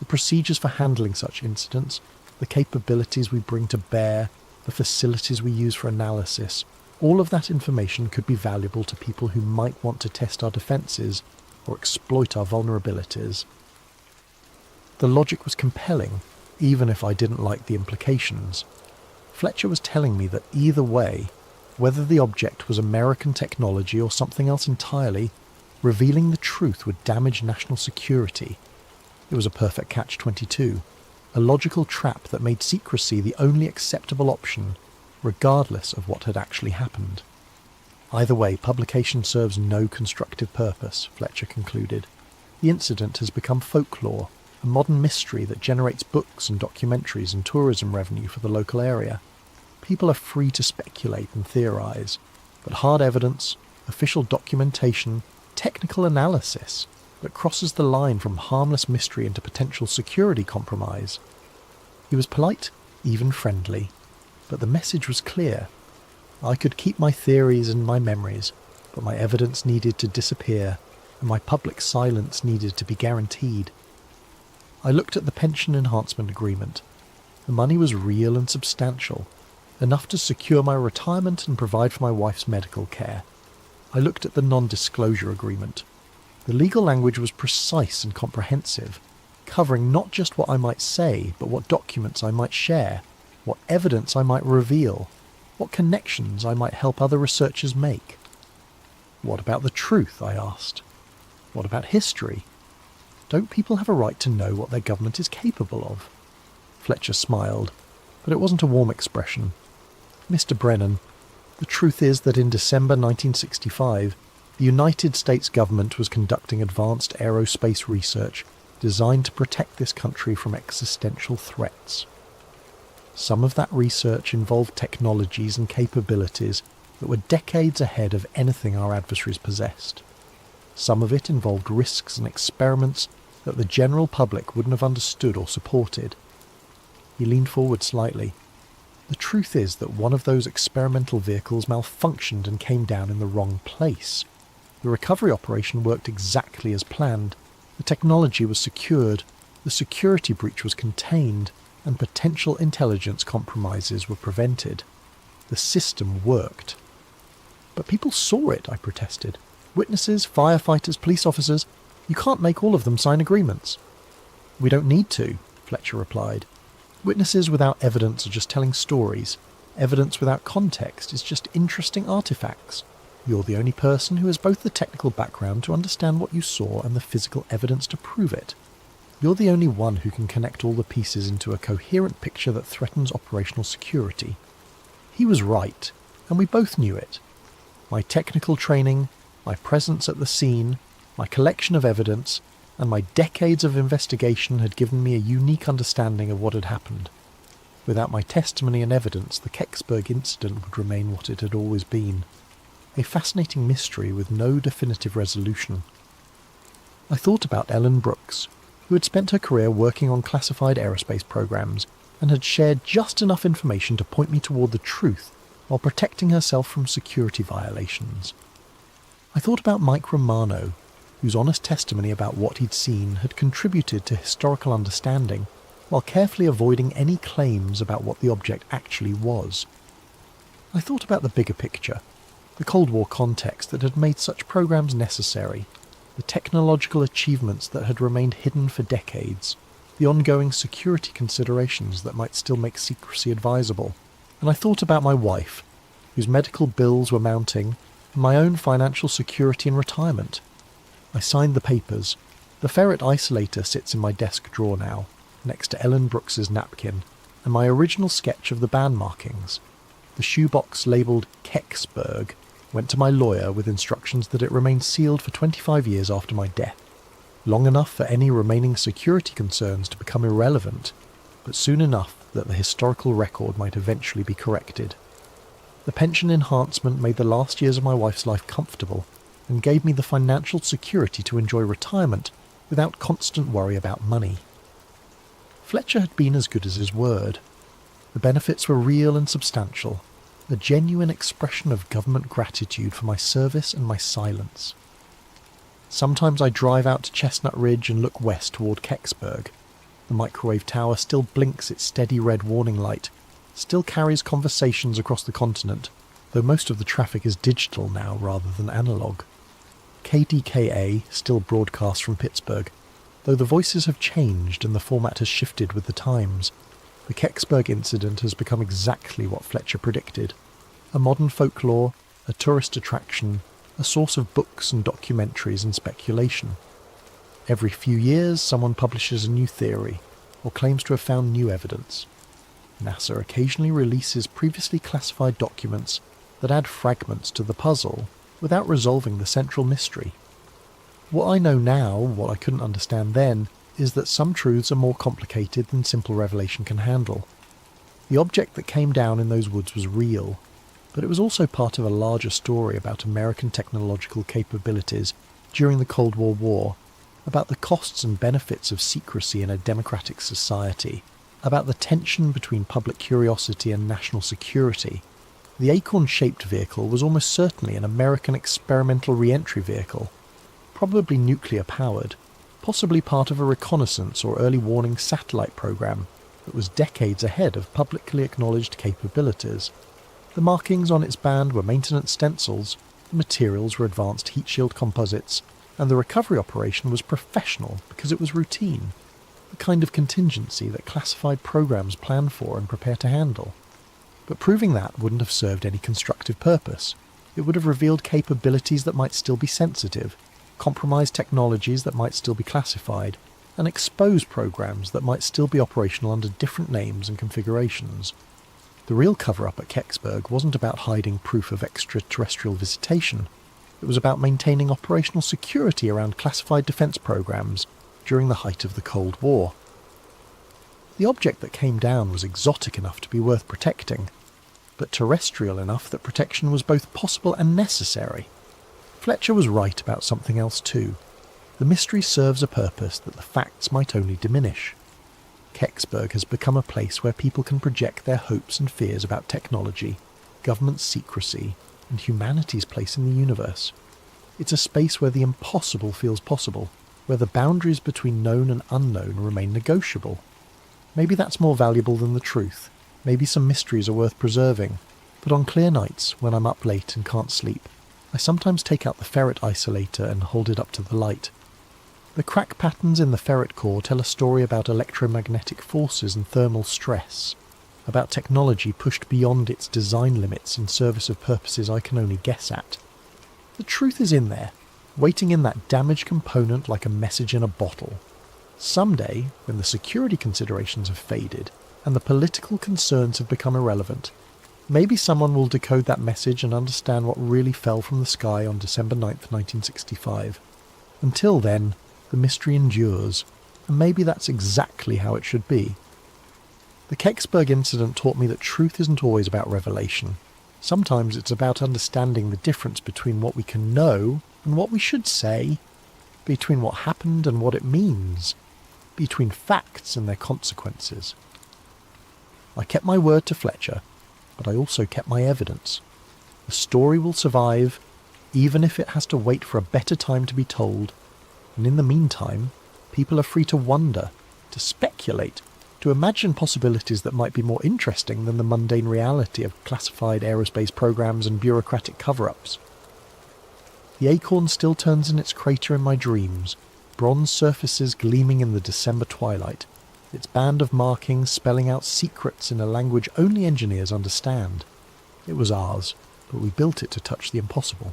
The procedures for handling such incidents, the capabilities we bring to bear, the facilities we use for analysis, all of that information could be valuable to people who might want to test our defences or exploit our vulnerabilities." The logic was compelling, even if I didn't like the implications. Fletcher was telling me that either way, whether the object was American technology or something else entirely, revealing the truth would damage national security. It was a perfect catch-22, a logical trap that made secrecy the only acceptable option, regardless of what had actually happened. "Either way, publication serves no constructive purpose," Fletcher concluded. "The incident has become folklore, a modern mystery that generates books and documentaries and tourism revenue for the local area. People are free to speculate and theorize, but hard evidence, official documentation, technical analysis that crosses the line from harmless mystery into potential security compromise." He was polite, even friendly, but the message was clear. I could keep my theories and my memories, but my evidence needed to disappear, and my public silence needed to be guaranteed. I looked at the pension enhancement agreement. The money was real and substantial, enough to secure my retirement and provide for my wife's medical care. I looked at the non-disclosure agreement. The legal language was precise and comprehensive, covering not just what I might say, but what documents I might share, what evidence I might reveal, what connections I might help other researchers make. "What about the truth?" I asked. "What about history? Don't people have a right to know what their government is capable of?" Fletcher smiled, but it wasn't a warm expression. "Mr. Brennan, the truth is that in December 1965, the United States government was conducting advanced aerospace research designed to protect this country from existential threats. Some of that research involved technologies and capabilities that were decades ahead of anything our adversaries possessed. Some of it involved risks and experiments that the general public wouldn't have understood or supported." He leaned forward slightly. "The truth is that one of those experimental vehicles malfunctioned and came down in the wrong place. The recovery operation worked exactly as planned. The technology was secured, the security breach was contained, and potential intelligence compromises were prevented. The system worked." "But people saw it," I protested. "Witnesses, firefighters, police officers. You can't make all of them sign agreements." "We don't need to," Fletcher replied. "Witnesses without evidence are just telling stories. Evidence without context is just interesting artifacts. You're the only person who has both the technical background to understand what you saw and the physical evidence to prove it. You're the only one who can connect all the pieces into a coherent picture that threatens operational security." He was right, and we both knew it. My technical training, my presence at the scene, My collection of evidence and my decades of investigation had given me a unique understanding of what had happened. Without my testimony and evidence, the Kexsburg incident would remain what it had always been, a fascinating mystery with no definitive resolution. I thought about Ellen Brooks, who had spent her career working on classified aerospace programs and had shared just enough information to point me toward the truth while protecting herself from security violations. I thought about Mike Romano, whose honest testimony about what he'd seen had contributed to historical understanding while carefully avoiding any claims about what the object actually was. I thought about the bigger picture, the Cold War context that had made such programs necessary, the technological achievements that had remained hidden for decades, the ongoing security considerations that might still make secrecy advisable, and I thought about my wife, whose medical bills were mounting, and my own financial security and retirement. I signed the papers. The ferret isolator sits in my desk drawer now, next to Ellen Brooks's napkin, and my original sketch of the band markings. The shoebox labelled Kexsburg went to my lawyer with instructions that it remain sealed for 25 years after my death, long enough for any remaining security concerns to become irrelevant, but soon enough that the historical record might eventually be corrected. The pension enhancement made the last years of my wife's life comfortable and gave me the financial security to enjoy retirement without constant worry about money. Fletcher had been as good as his word. The benefits were real and substantial, a genuine expression of government gratitude for my service and my silence. Sometimes I drive out to Chestnut Ridge and look west toward Kexsburg. The microwave tower still blinks its steady red warning light, still carries conversations across the continent, though most of the traffic is digital now rather than analog. KDKA still broadcasts from Pittsburgh, though the voices have changed and the format has shifted with the times. The Kexsburg incident has become exactly what Fletcher predicted. A modern folklore, a tourist attraction, a source of books and documentaries and speculation. Every few years someone publishes a new theory, or claims to have found new evidence. NASA occasionally releases previously classified documents that add fragments to the puzzle without resolving the central mystery. What I know now, what I couldn't understand then, is that some truths are more complicated than simple revelation can handle. The object that came down in those woods was real, but it was also part of a larger story about American technological capabilities during the Cold War, about the costs and benefits of secrecy in a democratic society, about the tension between public curiosity and national security. The acorn-shaped vehicle was almost certainly an American experimental re-entry vehicle, probably nuclear-powered, possibly part of a reconnaissance or early warning satellite program that was decades ahead of publicly acknowledged capabilities. The markings on its band were maintenance stencils, the materials were advanced heat shield composites, and the recovery operation was professional because it was routine, the kind of contingency that classified programs plan for and prepare to handle. But proving that wouldn't have served any constructive purpose. It would have revealed capabilities that might still be sensitive, compromised technologies that might still be classified, and exposed programs that might still be operational under different names and configurations. The real cover-up at Kexsburg wasn't about hiding proof of extraterrestrial visitation. It was about maintaining operational security around classified defense programs during the height of the Cold War. The object that came down was exotic enough to be worth protecting, but terrestrial enough that protection was both possible and necessary. Fletcher was right about something else too. The mystery serves a purpose that the facts might only diminish. Kexsburg has become a place where people can project their hopes and fears about technology, government secrecy, and humanity's place in the universe. It's a space where the impossible feels possible, where the boundaries between known and unknown remain negotiable. Maybe that's more valuable than the truth. Maybe some mysteries are worth preserving. But on clear nights, when I'm up late and can't sleep, I sometimes take out the ferret isolator and hold it up to the light. The crack patterns in the ferret core tell a story about electromagnetic forces and thermal stress, about technology pushed beyond its design limits in service of purposes I can only guess at. The truth is in there, waiting in that damaged component like a message in a bottle. Someday, when the security considerations have faded and the political concerns have become irrelevant, maybe someone will decode that message and understand what really fell from the sky on December 9th, 1965. Until then, the mystery endures, and maybe that's exactly how it should be. The Kexsburg incident taught me that truth isn't always about revelation. Sometimes it's about understanding the difference between what we can know and what we should say, between what happened and what it means, between facts and their consequences. I kept my word to Fletcher, but I also kept my evidence. The story will survive, even if it has to wait for a better time to be told, and in the meantime, people are free to wonder, to speculate, to imagine possibilities that might be more interesting than the mundane reality of classified aerospace programs and bureaucratic cover-ups. The acorn still turns in its crater in my dreams, bronze surfaces gleaming in the December twilight, its band of markings spelling out secrets in a language only engineers understand. It was ours, but we built it to touch the impossible.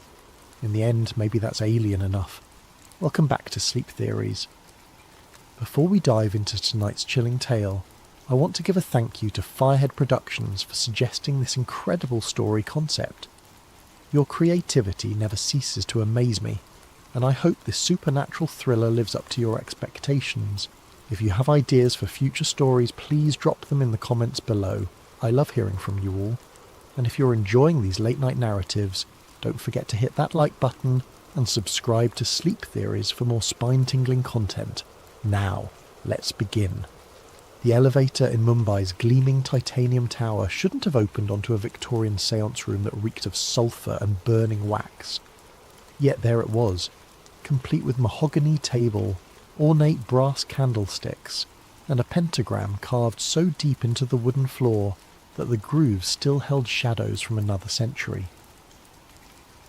In the end, maybe that's alien enough. Welcome back to Sleep Theories. Before we dive into tonight's chilling tale, I want to give a thank you to Firehead Productions for suggesting this incredible story concept. Your creativity never ceases to amaze me, and I hope this supernatural thriller lives up to your expectations. If you have ideas for future stories, please drop them in the comments below. I love hearing from you all. And if you're enjoying these late-night narratives, don't forget to hit that like button and subscribe to Sleep Theories for more spine-tingling content. Now, let's begin. The elevator in Mumbai's gleaming titanium tower shouldn't have opened onto a Victorian séance room that reeked of sulphur and burning wax. Yet there it was, complete with mahogany table, ornate brass candlesticks, and a pentagram carved so deep into the wooden floor that the grooves still held shadows from another century.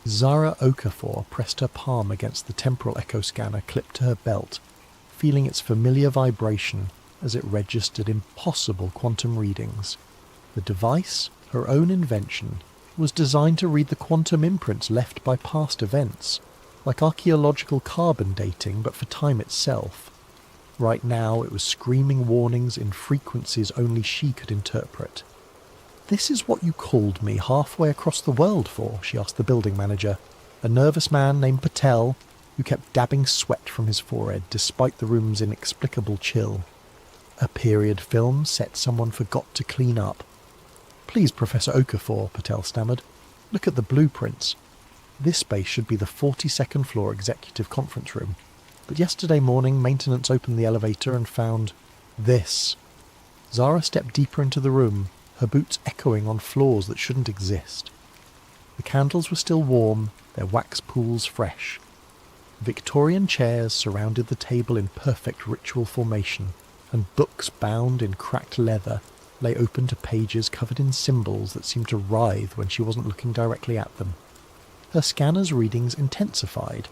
Zara Okafor pressed her palm against the temporal echo scanner clipped to her belt, feeling its familiar vibration as it registered impossible quantum readings. The device, her own invention, was designed to read the quantum imprints left by past events, like archaeological carbon dating but for time itself. Right now it was screaming warnings in frequencies only she could interpret. "This is what you called me halfway across the world for?" she asked the building manager, a nervous man named Patel, who kept dabbing sweat from his forehead despite the room's inexplicable chill. "A period film set someone forgot to clean up." "Please, Professor Okafor," Patel stammered. "Look at the blueprints. This space should be the 42nd floor executive conference room. But yesterday morning, maintenance opened the elevator and found this." Zara stepped deeper into the room, her boots echoing on floors that shouldn't exist. The candles were still warm, their wax pools fresh. Victorian chairs surrounded the table in perfect ritual formation, and books bound in cracked leather lay open to pages covered in symbols that seemed to writhe when she wasn't looking directly at them. Her scanner's readings intensified.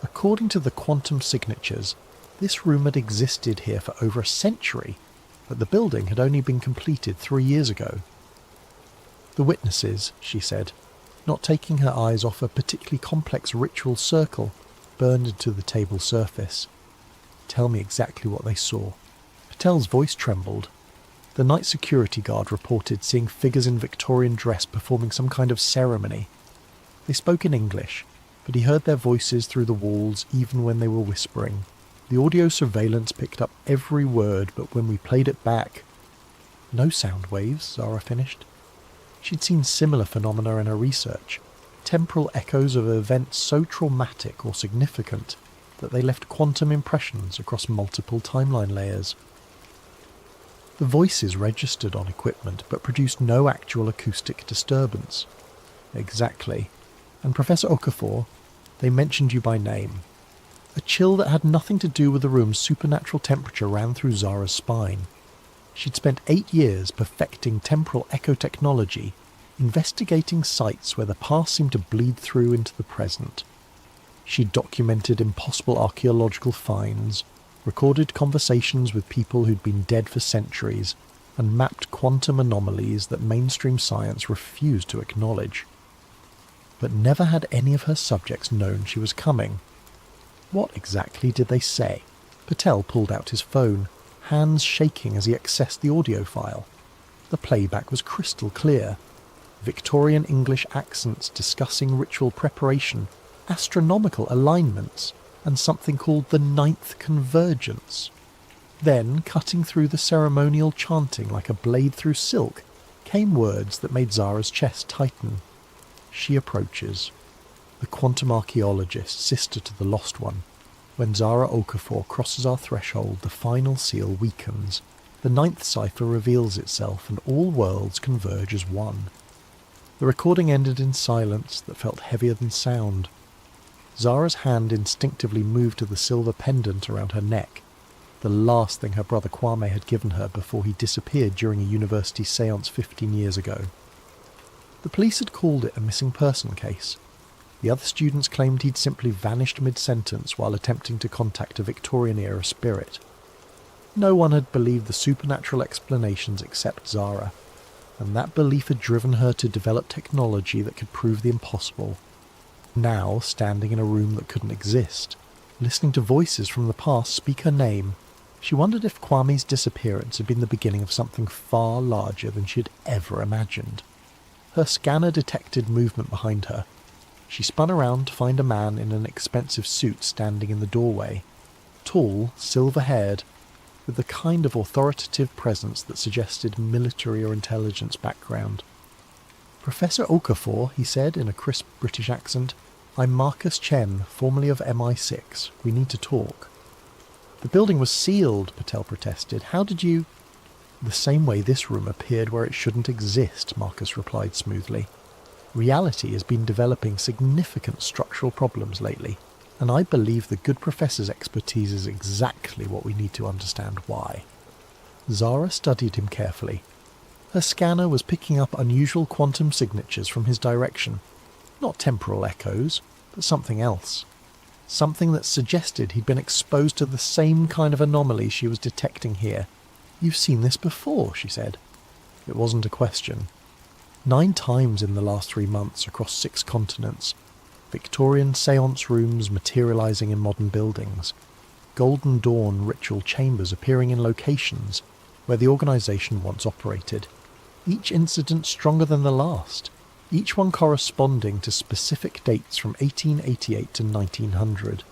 According to the quantum signatures, this room had existed here for over a century, but the building had only been completed 3 years ago. "The witnesses," she said, not taking her eyes off a particularly complex ritual circle burned into the table's surface. "Tell me exactly what they saw." Patel's voice trembled. The night security guard reported seeing figures in Victorian dress performing some kind of ceremony. They spoke in English, but he heard their voices through the walls even when they were whispering. The audio surveillance picked up every word, but when we played it back... "No sound waves," Zara finished. She'd seen similar phenomena in her research, temporal echoes of events so traumatic or significant that they left quantum impressions across multiple timeline layers. The voices registered on equipment but produced no actual acoustic disturbance. Exactly. And Professor Okafor, they mentioned you by name. A chill that had nothing to do with the room's supernatural temperature ran through Zara's spine. She'd spent 8 years perfecting temporal echo technology, investigating sites where the past seemed to bleed through into the present. She'd documented impossible archaeological finds, recorded conversations with people who'd been dead for centuries, and mapped quantum anomalies that mainstream science refused to acknowledge. But never had any of her subjects known she was coming. What exactly did they say? Patel pulled out his phone, hands shaking as he accessed the audio file. The playback was crystal clear. Victorian English accents discussing ritual preparation, astronomical alignments, and something called the ninth convergence. Then, cutting through the ceremonial chanting like a blade through silk, came words that made Zara's chest tighten. She approaches. The quantum archaeologist, sister to the lost one. When Zara Okafor crosses our threshold, the final seal weakens. The ninth cipher reveals itself, and all worlds converge as one. The recording ended in silence that felt heavier than sound. Zara's hand instinctively moved to the silver pendant around her neck, the last thing her brother Kwame had given her before he disappeared during a university séance 15 years ago. The police had called it a missing person case. The other students claimed he'd simply vanished mid-sentence while attempting to contact a Victorian-era spirit. No one had believed the supernatural explanations except Zara, and that belief had driven her to develop technology that could prove the impossible. Now, standing in a room that couldn't exist, listening to voices from the past speak her name, she wondered if Kwame's disappearance had been the beginning of something far larger than she had ever imagined. Her scanner detected movement behind her. She spun around to find a man in an expensive suit standing in the doorway, tall, silver-haired, with the kind of authoritative presence that suggested military or intelligence background. "Professor Okafor," he said in a crisp British accent, "I'm Marcus Chen, formerly of MI6. We need to talk." "The building was sealed," Patel protested. "How did you—" "The same way this room appeared where it shouldn't exist," Marcus replied smoothly. "Reality has been developing significant structural problems lately, and I believe the good professor's expertise is exactly what we need to understand why." Zara studied him carefully. Her scanner was picking up unusual quantum signatures from his direction. Not temporal echoes, but something else. Something that suggested he'd been exposed to the same kind of anomaly she was detecting here. "You've seen this before," she said. It wasn't a question. 9 times in the last 3 months across 6 continents. Victorian séance rooms materializing in modern buildings. Golden Dawn ritual chambers appearing in locations where the organization once operated. Each incident stronger than the last. Each one corresponding to specific dates from 1888 to 1900.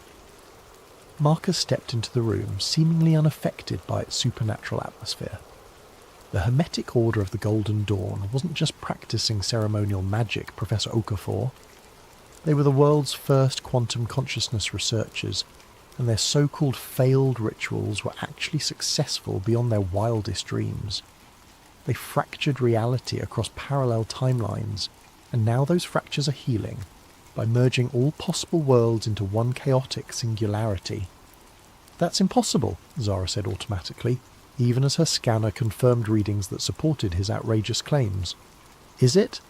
Marcus stepped into the room, seemingly unaffected by its supernatural atmosphere. The Hermetic Order of the Golden Dawn wasn't just practicing ceremonial magic, Professor Okafor. They were the world's first quantum consciousness researchers, and their so-called failed rituals were actually successful beyond their wildest dreams. They fractured reality across parallel timelines, and now those fractures are healing by merging all possible worlds into one chaotic singularity. "That's impossible," Zara said automatically, even as her scanner confirmed readings that supported his outrageous claims. "Is it?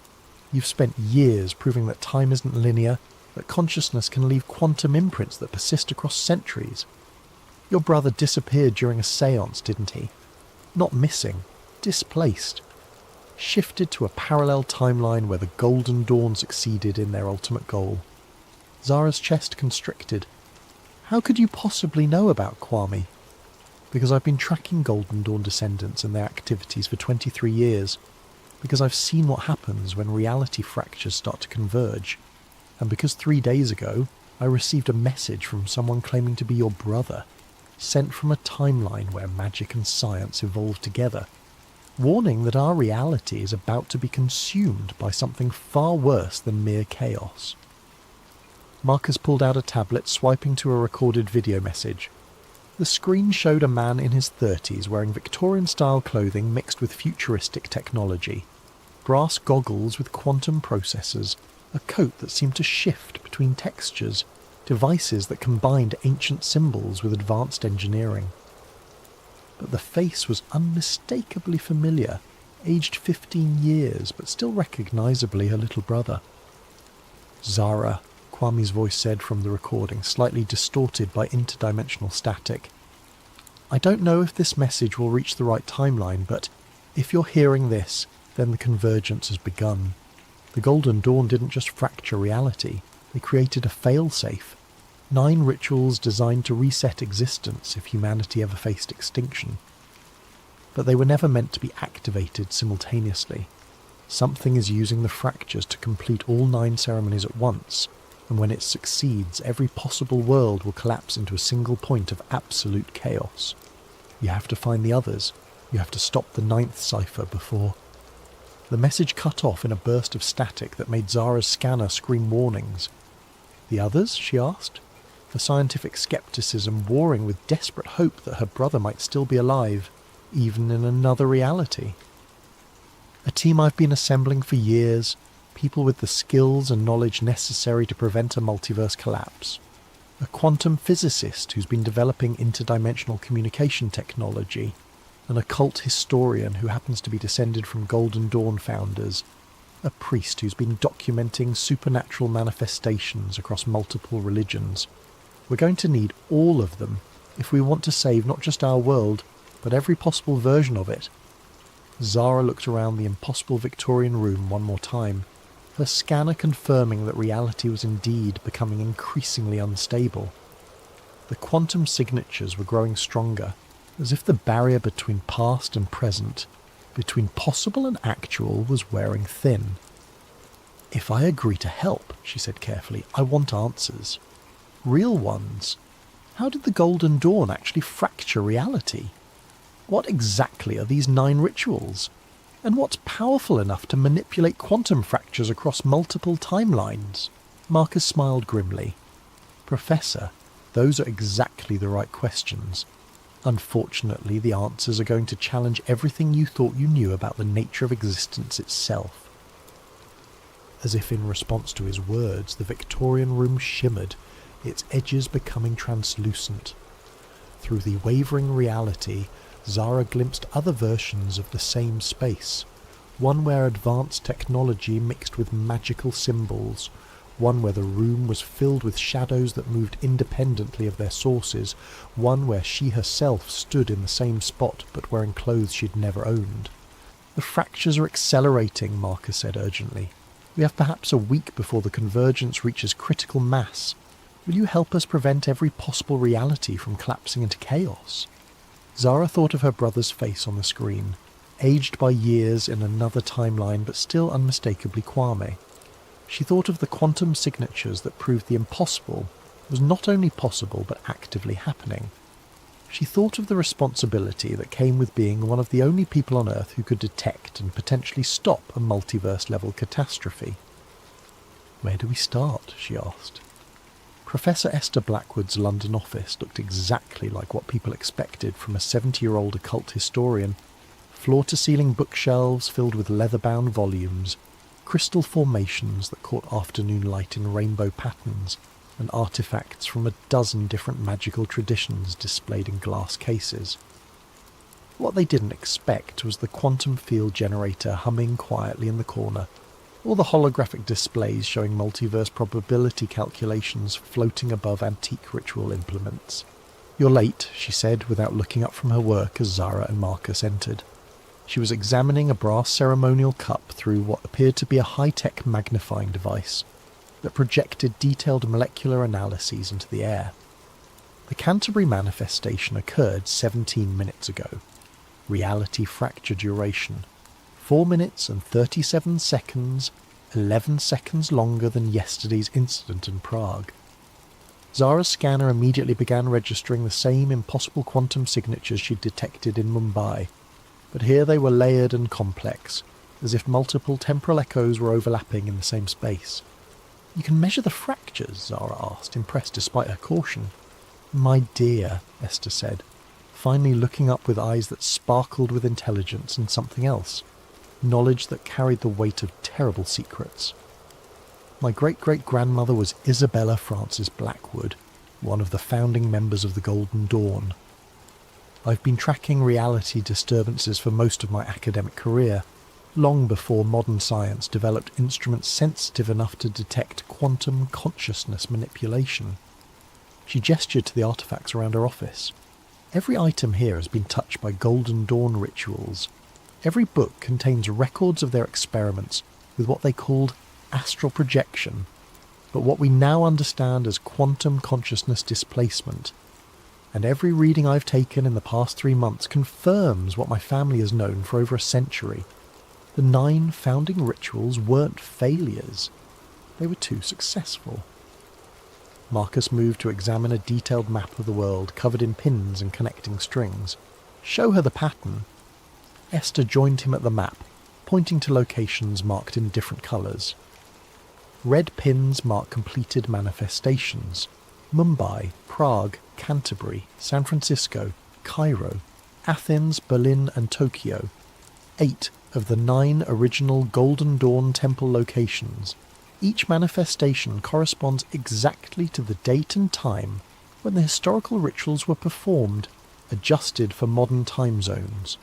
You've spent years proving that time isn't linear, that consciousness can leave quantum imprints that persist across centuries. Your brother disappeared during a séance, didn't he? Not missing, displaced. Shifted to a parallel timeline where the Golden Dawn succeeded in their ultimate goal." Zara's chest constricted. "How could you possibly know about Kwame?" "Because I've been tracking Golden Dawn descendants and their activities for 23 years. Because I've seen what happens when reality fractures start to converge. And because 3 days ago, I received a message from someone claiming to be your brother, sent from a timeline where magic and science evolved together, warning that our reality is about to be consumed by something far worse than mere chaos." Marcus pulled out a tablet, swiping to a recorded video message. The screen showed a man in his 30s wearing Victorian-style clothing mixed with futuristic technology. Brass goggles with quantum processors, a coat that seemed to shift between textures, devices that combined ancient symbols with advanced engineering. But the face was unmistakably familiar, aged 15 years, but still recognizably her little brother. "Zara," Kwame's voice said from the recording, slightly distorted by interdimensional static. "I don't know if this message will reach the right timeline, but if you're hearing this, then the convergence has begun. The Golden Dawn didn't just fracture reality, they created a failsafe. 9 rituals designed to reset existence if humanity ever faced extinction. But they were never meant to be activated simultaneously. Something is using the fractures to complete all 9 ceremonies at once, and when it succeeds, every possible world will collapse into a single point of absolute chaos. You have to find the others. You have to stop the ninth cipher before... The message cut off in a burst of static that made Zara's scanner scream warnings. The others? She asked, her scientific skepticism warring with desperate hope that her brother might still be alive, even in another reality. A team I've been assembling for years, people with the skills and knowledge necessary to prevent a multiverse collapse. A quantum physicist who's been developing interdimensional communication technology. An occult historian who happens to be descended from Golden Dawn founders. A priest who's been documenting supernatural manifestations across multiple religions. We're going to need all of them if we want to save not just our world, but every possible version of it. Zara looked around the impossible Victorian room one more time, her scanner confirming that reality was indeed becoming increasingly unstable. The quantum signatures were growing stronger, as if the barrier between past and present, between possible and actual, was wearing thin. "If I agree to help," she said carefully, "I want answers. Real ones. How did the Golden Dawn actually fracture reality? What exactly are these 9 rituals? And what's powerful enough to manipulate quantum fractures across multiple timelines?" Marcus smiled grimly. "Professor, those are exactly the right questions. Unfortunately, the answers are going to challenge everything you thought you knew about the nature of existence itself." As if in response to his words, the Victorian room shimmered, its edges becoming translucent. Through the wavering reality, Zara glimpsed other versions of the same space, one where advanced technology mixed with magical symbols, one where the room was filled with shadows that moved independently of their sources, one where she herself stood in the same spot but wearing clothes she'd never owned. "The fractures are accelerating," Marcus said urgently. "We have perhaps a week before the convergence reaches critical mass. Will you help us prevent every possible reality from collapsing into chaos?" Zara thought of her brother's face on the screen, aged by years in another timeline but still unmistakably Kwame. She thought of the quantum signatures that proved the impossible was not only possible but actively happening. She thought of the responsibility that came with being one of the only people on Earth who could detect and potentially stop a multiverse-level catastrophe. "Where do we start?" she asked. Professor Esther Blackwood's London office looked exactly like what people expected from a 70-year-old occult historian. Floor-to-ceiling bookshelves filled with leather-bound volumes, crystal formations that caught afternoon light in rainbow patterns, and artifacts from a dozen different magical traditions displayed in glass cases. What they didn't expect was the quantum field generator humming quietly in the corner, or the holographic displays showing multiverse probability calculations floating above antique ritual implements. "You're late," she said, without looking up from her work as Zara and Marcus entered. She was examining a brass ceremonial cup through what appeared to be a high-tech magnifying device that projected detailed molecular analyses into the air. The Canterbury manifestation occurred 17 minutes ago. Reality fracture duration: 4 minutes and 37 seconds, 11 seconds longer than yesterday's incident in Prague. Zara's scanner immediately began registering the same impossible quantum signatures she'd detected in Mumbai, but here they were layered and complex, as if multiple temporal echoes were overlapping in the same space. "You can measure the fractures?" Zara asked, impressed despite her caution. "My dear," Esther said, finally looking up with eyes that sparkled with intelligence and something else, knowledge that carried the weight of terrible secrets. "My great-great-grandmother was Isabella Frances Blackwood, one of the founding members of the Golden Dawn. I've been tracking reality disturbances for most of my academic career, long before modern science developed instruments sensitive enough to detect quantum consciousness manipulation." She gestured to the artifacts around her office. "Every item here has been touched by Golden Dawn rituals. Every book contains records of their experiments with what they called astral projection, but what we now understand as quantum consciousness displacement. And every reading I've taken in the past 3 months confirms what my family has known for over a century. The 9 founding rituals weren't failures. They were too successful. Marcus moved to examine a detailed map of the world covered in pins and connecting strings. Show her the pattern. Esther joined him at the map, pointing to locations marked in different colours. Red pins mark completed manifestations. Mumbai, Prague, Canterbury, San Francisco, Cairo, Athens, Berlin and Tokyo. 8 of the 9 original Golden Dawn temple locations. Each manifestation corresponds exactly to the date and time when the historical rituals were performed, adjusted for modern time zones.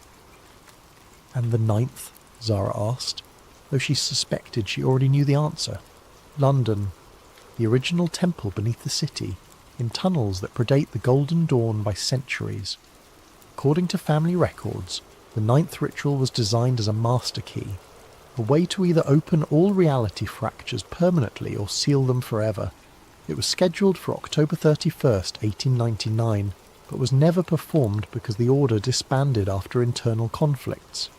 And the 9th? Zara asked, though she suspected she already knew the answer. London, the original temple beneath the city, in tunnels that predate the Golden Dawn by centuries. According to family records, the 9th ritual was designed as a master key, a way to either open all reality fractures permanently or seal them forever. It was scheduled for October 31st, 1899, but was never performed because the order disbanded after internal conflicts.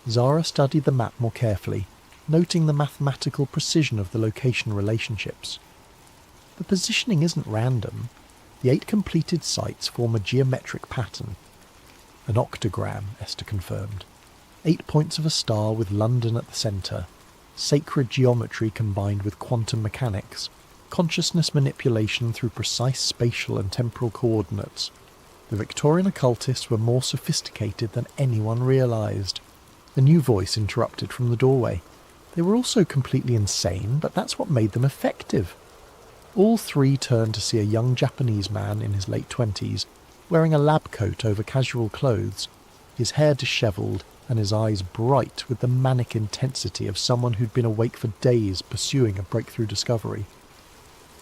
Zara studied the map more carefully, noting the mathematical precision of the location relationships. The positioning isn't random. The 8 completed sites form a geometric pattern. An octagram, Esther confirmed. 8 points of a star with London at the centre. Sacred geometry combined with quantum mechanics. Consciousness manipulation through precise spatial and temporal coordinates. The Victorian occultists were more sophisticated than anyone realised. A new voice interrupted from the doorway. They were also completely insane, but that's what made them effective. All 3 turned to see a young Japanese man in his late 20s, wearing a lab coat over casual clothes, his hair dishevelled and his eyes bright with the manic intensity of someone who'd been awake for days pursuing a breakthrough discovery.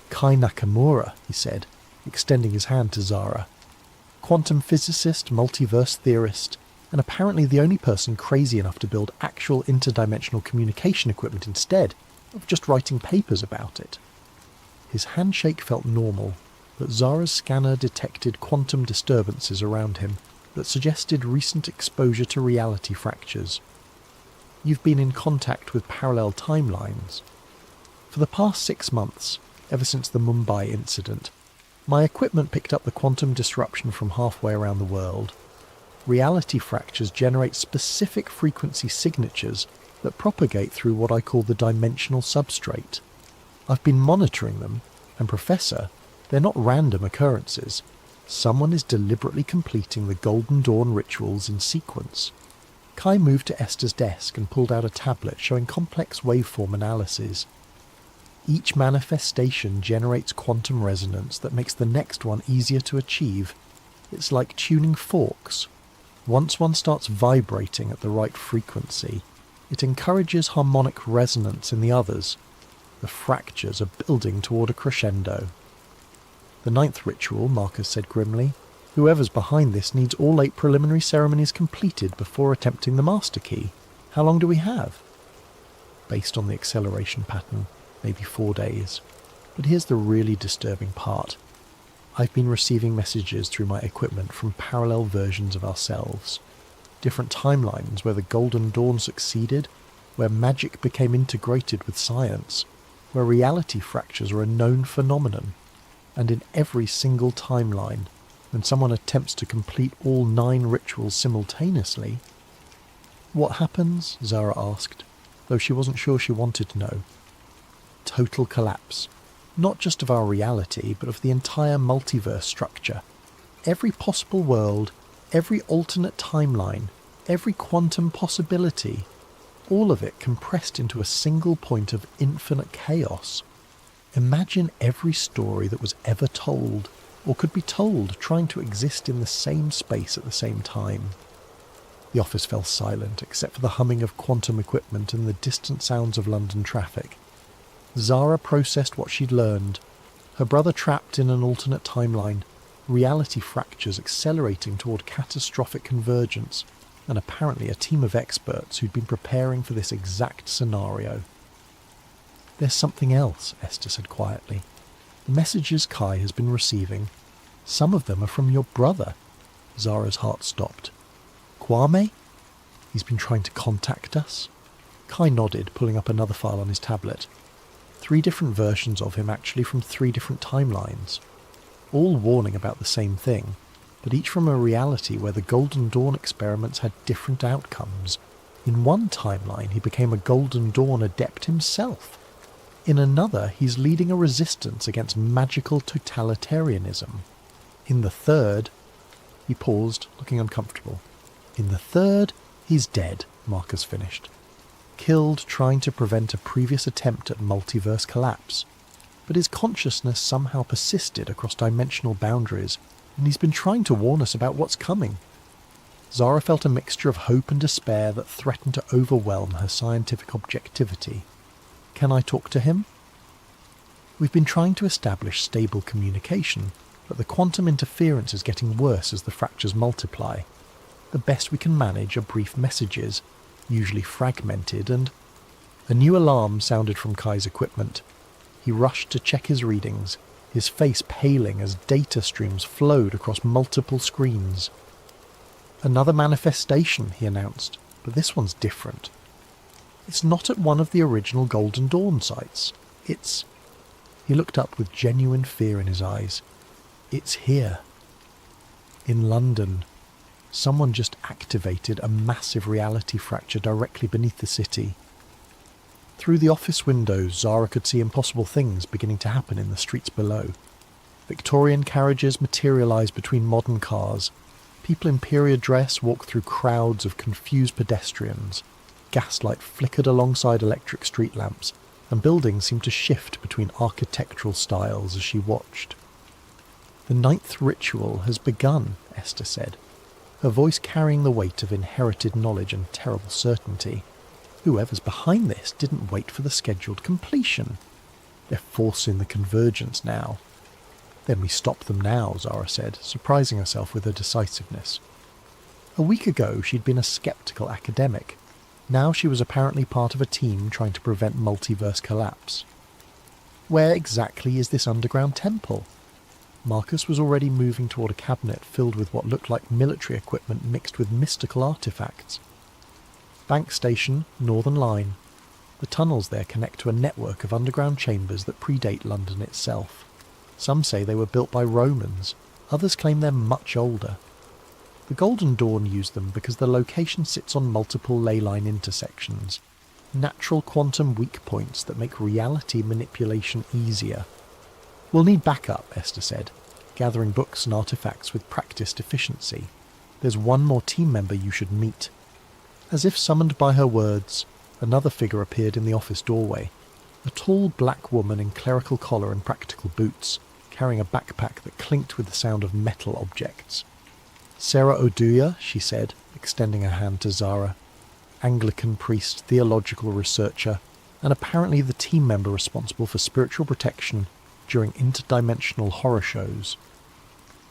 Kai Nakamura, he said, extending his hand to Zara. Quantum physicist, multiverse theorist, and apparently the only person crazy enough to build actual interdimensional communication equipment instead of just writing papers about it. His handshake felt normal, but Zara's scanner detected quantum disturbances around him that suggested recent exposure to reality fractures. You've been in contact with parallel timelines. For the past 6 months, ever since the Mumbai incident, my equipment picked up the quantum disruption from halfway around the world. Reality fractures generate specific frequency signatures that propagate through what I call the dimensional substrate. I've been monitoring them, and Professor, they're not random occurrences. Someone is deliberately completing the Golden Dawn rituals in sequence. Kai moved to Esther's desk and pulled out a tablet showing complex waveform analyses. Each manifestation generates quantum resonance that makes the next one easier to achieve. It's like tuning forks. Once one starts vibrating at the right frequency, it encourages harmonic resonance in the others. The fractures are building toward a crescendo. The 9th ritual, Marcus said grimly. Whoever's behind this needs all 8 preliminary ceremonies completed before attempting the master key. How long do we have? Based on the acceleration pattern, maybe 4 days. But here's the really disturbing part. I've been receiving messages through my equipment from parallel versions of ourselves. Different timelines where the Golden Dawn succeeded, where magic became integrated with science, where reality fractures are a known phenomenon. And in every single timeline, when someone attempts to complete all 9 rituals simultaneously. What happens? Zara asked, though she wasn't sure she wanted to know. Total collapse. Not just of our reality, but of the entire multiverse structure. Every possible world, every alternate timeline, every quantum possibility, all of it compressed into a single point of infinite chaos. Imagine every story that was ever told, or could be told, trying to exist in the same space at the same time. The office fell silent, except for the humming of quantum equipment and the distant sounds of London traffic. Zara processed what she'd learned. Her brother trapped in an alternate timeline, reality fractures accelerating toward catastrophic convergence, and apparently a team of experts who'd been preparing for this exact scenario. There's something else, Esther said quietly. The messages Kai has been receiving, some of them are from your brother. Zara's heart stopped. Kwame? He's been trying to contact us? Kai nodded, pulling up another file on his tablet. 3 different versions of him actually from 3 different timelines, all warning about the same thing, but each from a reality where the Golden Dawn experiments had different outcomes. In one timeline, he became a Golden Dawn adept himself. In another, he's leading a resistance against magical totalitarianism. In the third, he paused, looking uncomfortable. In the third, he's dead, Marcus finished. Killed trying to prevent a previous attempt at multiverse collapse. But his consciousness somehow persisted across dimensional boundaries, and he's been trying to warn us about what's coming. Zara felt a mixture of hope and despair that threatened to overwhelm her scientific objectivity. Can I talk to him? We've been trying to establish stable communication, but the quantum interference is getting worse as the fractures multiply. The best we can manage are brief messages, usually fragmented, and a new alarm sounded from Kai's equipment. He rushed to check his readings, his face paling as data streams flowed across multiple screens. Another manifestation, he announced, but this one's different. It's not at one of the original Golden Dawn sites. It's... He looked up with genuine fear in his eyes. It's here. In London. Someone just activated a massive reality fracture directly beneath the city. Through the office windows, Zara could see impossible things beginning to happen in the streets below. Victorian carriages materialised between modern cars. People in period dress walked through crowds of confused pedestrians. Gaslight flickered alongside electric street lamps, and buildings seemed to shift between architectural styles as she watched. The 9th ritual has begun, Esther said, her voice carrying the weight of inherited knowledge and terrible certainty. Whoever's behind this didn't wait for the scheduled completion. They're forcing the convergence now. Then we stop them now, Zara said, surprising herself with her decisiveness. A week ago she'd been a sceptical academic. Now she was apparently part of a team trying to prevent multiverse collapse. Where exactly is this underground temple? Marcus was already moving toward a cabinet filled with what looked like military equipment mixed with mystical artefacts. Bank Station, Northern Line. The tunnels there connect to a network of underground chambers that predate London itself. Some say they were built by Romans, others claim they're much older. The Golden Dawn used them because the location sits on multiple ley line intersections, natural quantum weak points that make reality manipulation easier. We'll need backup, Esther said, gathering books and artefacts with practiced efficiency. There's one more team member you should meet. As if summoned by her words, another figure appeared in the office doorway, a tall black woman in clerical collar and practical boots, carrying a backpack that clinked with the sound of metal objects. Sarah Oduya, she said, extending her hand to Zara, Anglican priest, theological researcher, and apparently the team member responsible for spiritual protection during interdimensional horror shows.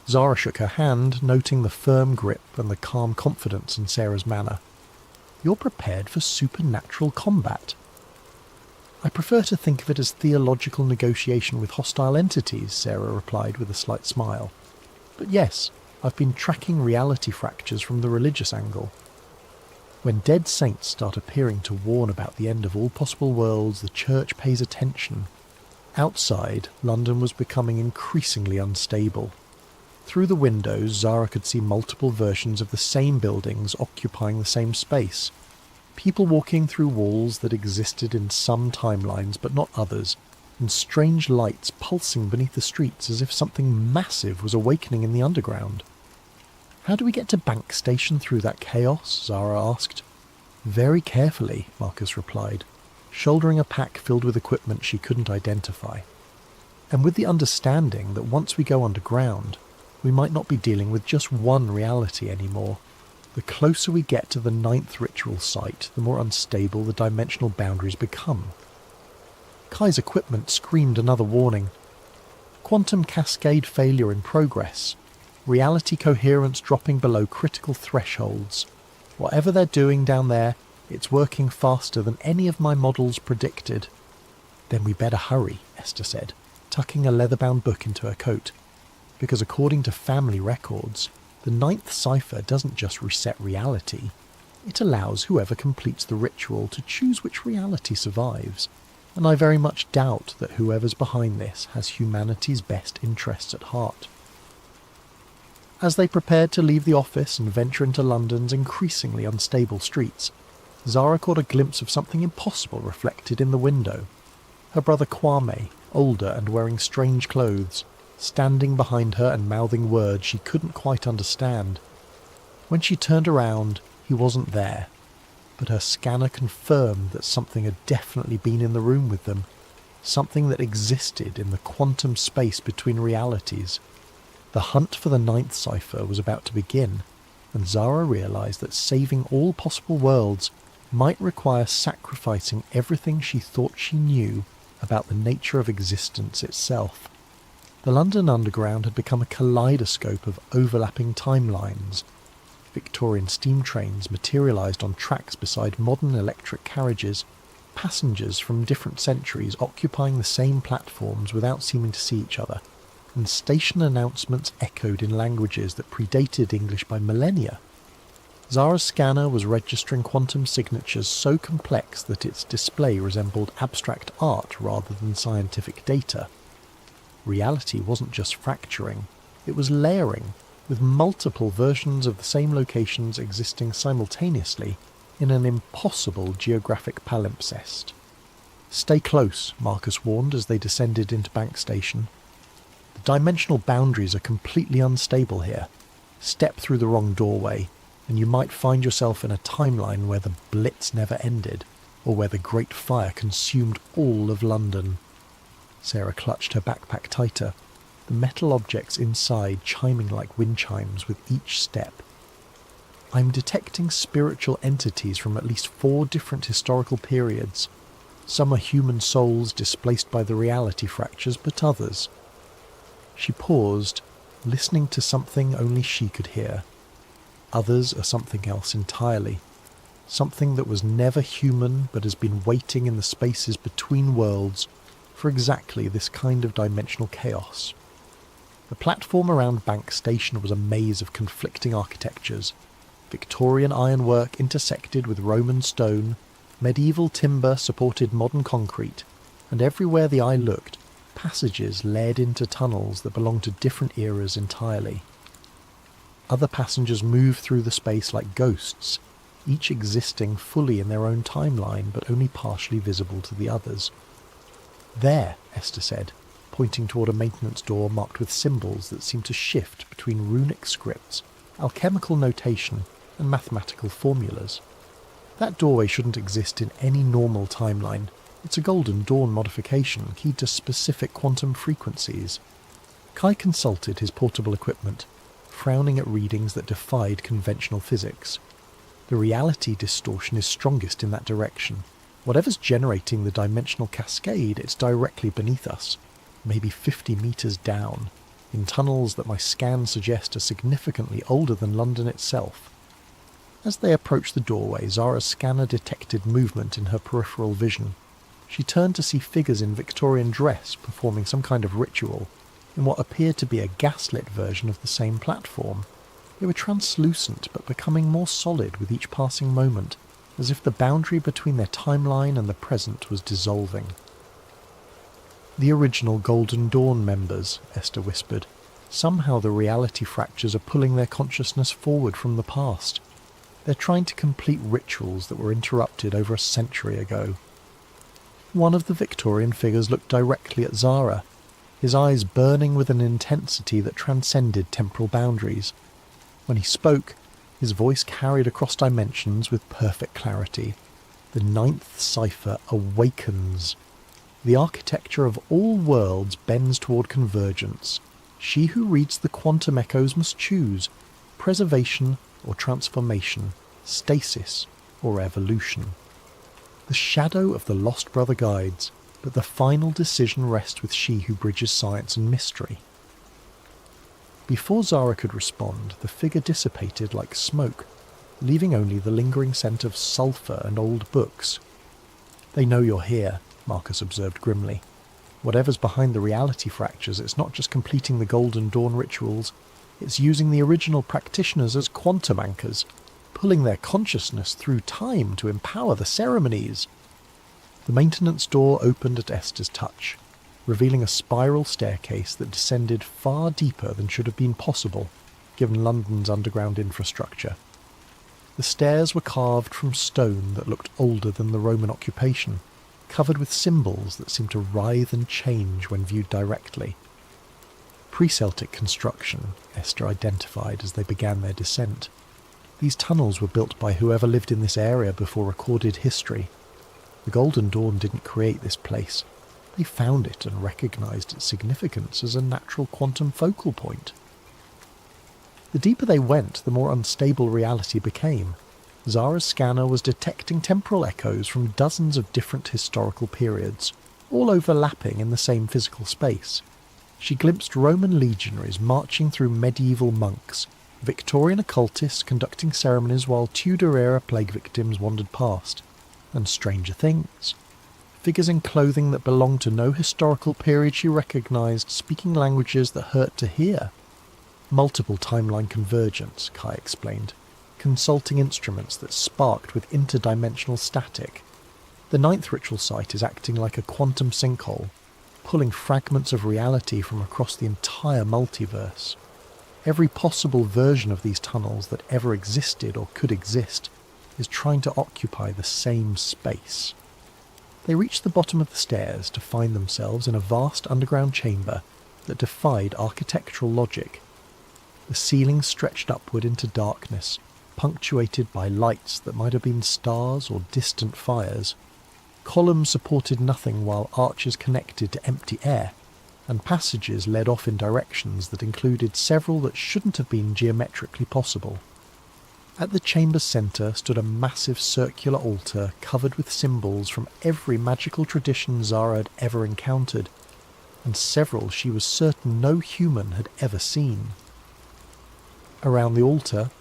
Zara shook her hand, noting the firm grip and the calm confidence in Sarah's manner. You're prepared for supernatural combat. I prefer to think of it as theological negotiation with hostile entities, Sarah replied with a slight smile. But yes, I've been tracking reality fractures from the religious angle. When dead saints start appearing to warn about the end of all possible worlds, the church pays attention. Outside, London was becoming increasingly unstable. Through the windows, Zara could see multiple versions of the same buildings occupying the same space. People walking through walls that existed in some timelines but not others, and strange lights pulsing beneath the streets as if something massive was awakening in the underground. How do we get to Bank Station through that chaos? Zara asked. Very carefully, Marcus replied, shouldering a pack filled with equipment she couldn't identify. And with the understanding that once we go underground, we might not be dealing with just one reality anymore. The closer we get to the 9th ritual site, the more unstable the dimensional boundaries become. Kai's equipment screamed another warning. Quantum cascade failure in progress. Reality coherence dropping below critical thresholds. Whatever they're doing down there, it's working faster than any of my models predicted. Then we better hurry, Esther said, tucking a leather-bound book into her coat. Because according to family records, the 9th cipher doesn't just reset reality. It allows whoever completes the ritual to choose which reality survives. and I very much doubt that whoever's behind this has humanity's best interests at heart. As they prepared to leave the office and venture into London's increasingly unstable streets, Zara caught a glimpse of something impossible reflected in the window. Her brother Kwame, older and wearing strange clothes, standing behind her and mouthing words she couldn't quite understand. When she turned around, he wasn't there, but her scanner confirmed that something had definitely been in the room with them, something that existed in the quantum space between realities. The hunt for the ninth cipher was about to begin, and Zara realised that saving all possible worlds might require sacrificing everything she thought she knew about the nature of existence itself. The London Underground had become a kaleidoscope of overlapping timelines. Victorian steam trains materialised on tracks beside modern electric carriages, passengers from different centuries occupying the same platforms without seeming to see each other, and station announcements echoed in languages that predated English by millennia. Zara's scanner was registering quantum signatures so complex that its display resembled abstract art rather than scientific data. Reality wasn't just fracturing, it was layering, with multiple versions of the same locations existing simultaneously in an impossible geographic palimpsest. "Stay close," Marcus warned as they descended into Bank Station. "The dimensional boundaries are completely unstable here. Step through the wrong doorway, and you might find yourself in a timeline where the Blitz never ended, or where the Great Fire consumed all of London." Sarah clutched her backpack tighter, the metal objects inside chiming like wind chimes with each step. "I'm detecting spiritual entities from at least 4 different historical periods. Some are human souls displaced by the reality fractures, but others..." She paused, listening to something only she could hear. Others are something else entirely. Something that was never human but has been waiting in the spaces between worlds for exactly this kind of dimensional chaos. The platform around Bank Station was a maze of conflicting architectures. Victorian ironwork intersected with Roman stone, medieval timber supported modern concrete, and everywhere the eye looked, passages led into tunnels that belonged to different eras entirely. Other passengers moved through the space like ghosts, each existing fully in their own timeline but only partially visible to the others. "There," Esther said, pointing toward a maintenance door marked with symbols that seemed to shift between runic scripts, alchemical notation, and mathematical formulas. "That doorway shouldn't exist in any normal timeline. It's a Golden Dawn modification keyed to specific quantum frequencies." Kai consulted his portable equipment, frowning at readings that defied conventional physics. The reality distortion is strongest in that direction. Whatever's generating the dimensional cascade, it's directly beneath us, maybe 50 metres down, in tunnels that my scans suggest are significantly older than London itself. As they approached the doorway, Zara's scanner detected movement in her peripheral vision. She turned to see figures in Victorian dress performing some kind of ritual, in what appeared to be a gaslit version of the same platform. They were translucent but becoming more solid with each passing moment, as if the boundary between their timeline and the present was dissolving. "The original Golden Dawn members," Esther whispered. "Somehow the reality fractures are pulling their consciousness forward from the past. They're trying to complete rituals that were interrupted over a century ago." One of the Victorian figures looked directly at Zara, his eyes burning with an intensity that transcended temporal boundaries. When he spoke, his voice carried across dimensions with perfect clarity. "The ninth cipher awakens. The architecture of all worlds bends toward convergence. She who reads the quantum echoes must choose preservation or transformation, stasis or evolution. The shadow of the lost brother guides, but the final decision rests with she who bridges science and mystery." Before Zara could respond, the figure dissipated like smoke, leaving only the lingering scent of sulphur and old books. "They know you're here," Marcus observed grimly. "Whatever's behind the reality fractures, it's not just completing the Golden Dawn rituals, it's using the original practitioners as quantum anchors, pulling their consciousness through time to empower the ceremonies." The maintenance door opened at Esther's touch, revealing a spiral staircase that descended far deeper than should have been possible, given London's underground infrastructure. The stairs were carved from stone that looked older than the Roman occupation, covered with symbols that seemed to writhe and change when viewed directly. Pre-Celtic construction, Esther identified as they began their descent. These tunnels were built by whoever lived in this area before recorded history. The Golden Dawn didn't create this place. They found it and recognised its significance as a natural quantum focal point. The deeper they went, the more unstable reality became. Zara's scanner was detecting temporal echoes from dozens of different historical periods, all overlapping in the same physical space. She glimpsed Roman legionaries marching through medieval monks, Victorian occultists conducting ceremonies while Tudor-era plague victims wandered past, and stranger things. Figures in clothing that belonged to no historical period she recognised, speaking languages that hurt to hear. Multiple timeline convergence, Kai explained, consulting instruments that sparked with interdimensional static. The ninth ritual site is acting like a quantum sinkhole, pulling fragments of reality from across the entire multiverse. Every possible version of these tunnels that ever existed or could exist is trying to occupy the same space. They reached the bottom of the stairs to find themselves in a vast underground chamber that defied architectural logic. The ceiling stretched upward into darkness, punctuated by lights that might have been stars or distant fires. Columns supported nothing while arches connected to empty air, and passages led off in directions that included several that shouldn't have been geometrically possible. At the chamber's centre stood a massive circular altar covered with symbols from every magical tradition Zara had ever encountered, and several she was certain no human had ever seen. Around the altar,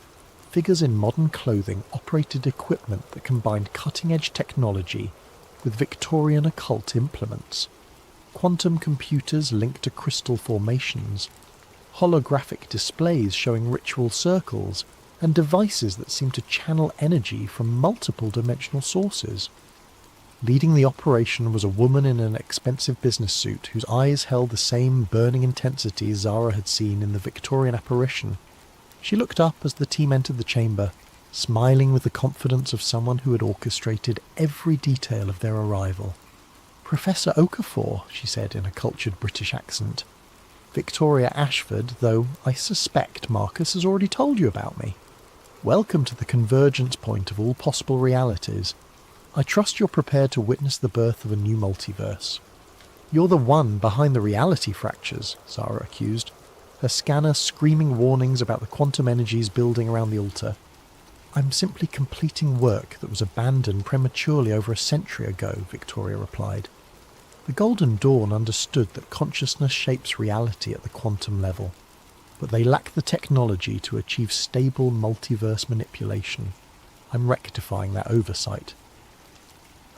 figures in modern clothing operated equipment that combined cutting-edge technology with Victorian occult implements. Quantum computers linked to crystal formations, holographic displays showing ritual circles, and devices that seemed to channel energy from multiple dimensional sources. Leading the operation was a woman in an expensive business suit whose eyes held the same burning intensity Zara had seen in the Victorian apparition. She looked up as the team entered the chamber, smiling with the confidence of someone who had orchestrated every detail of their arrival. "Professor Okafor," she said in a cultured British accent. "Victoria Ashford, though I suspect Marcus has already told you about me. Welcome to the convergence point of all possible realities. I trust you're prepared to witness the birth of a new multiverse." "You're the one behind the reality fractures," Zara accused, her scanner screaming warnings about the quantum energies building around the altar. "I'm simply completing work that was abandoned prematurely over a century ago," Victoria replied. The Golden Dawn understood that consciousness shapes reality at the quantum level, but they lack the technology to achieve stable multiverse manipulation. I'm rectifying that oversight.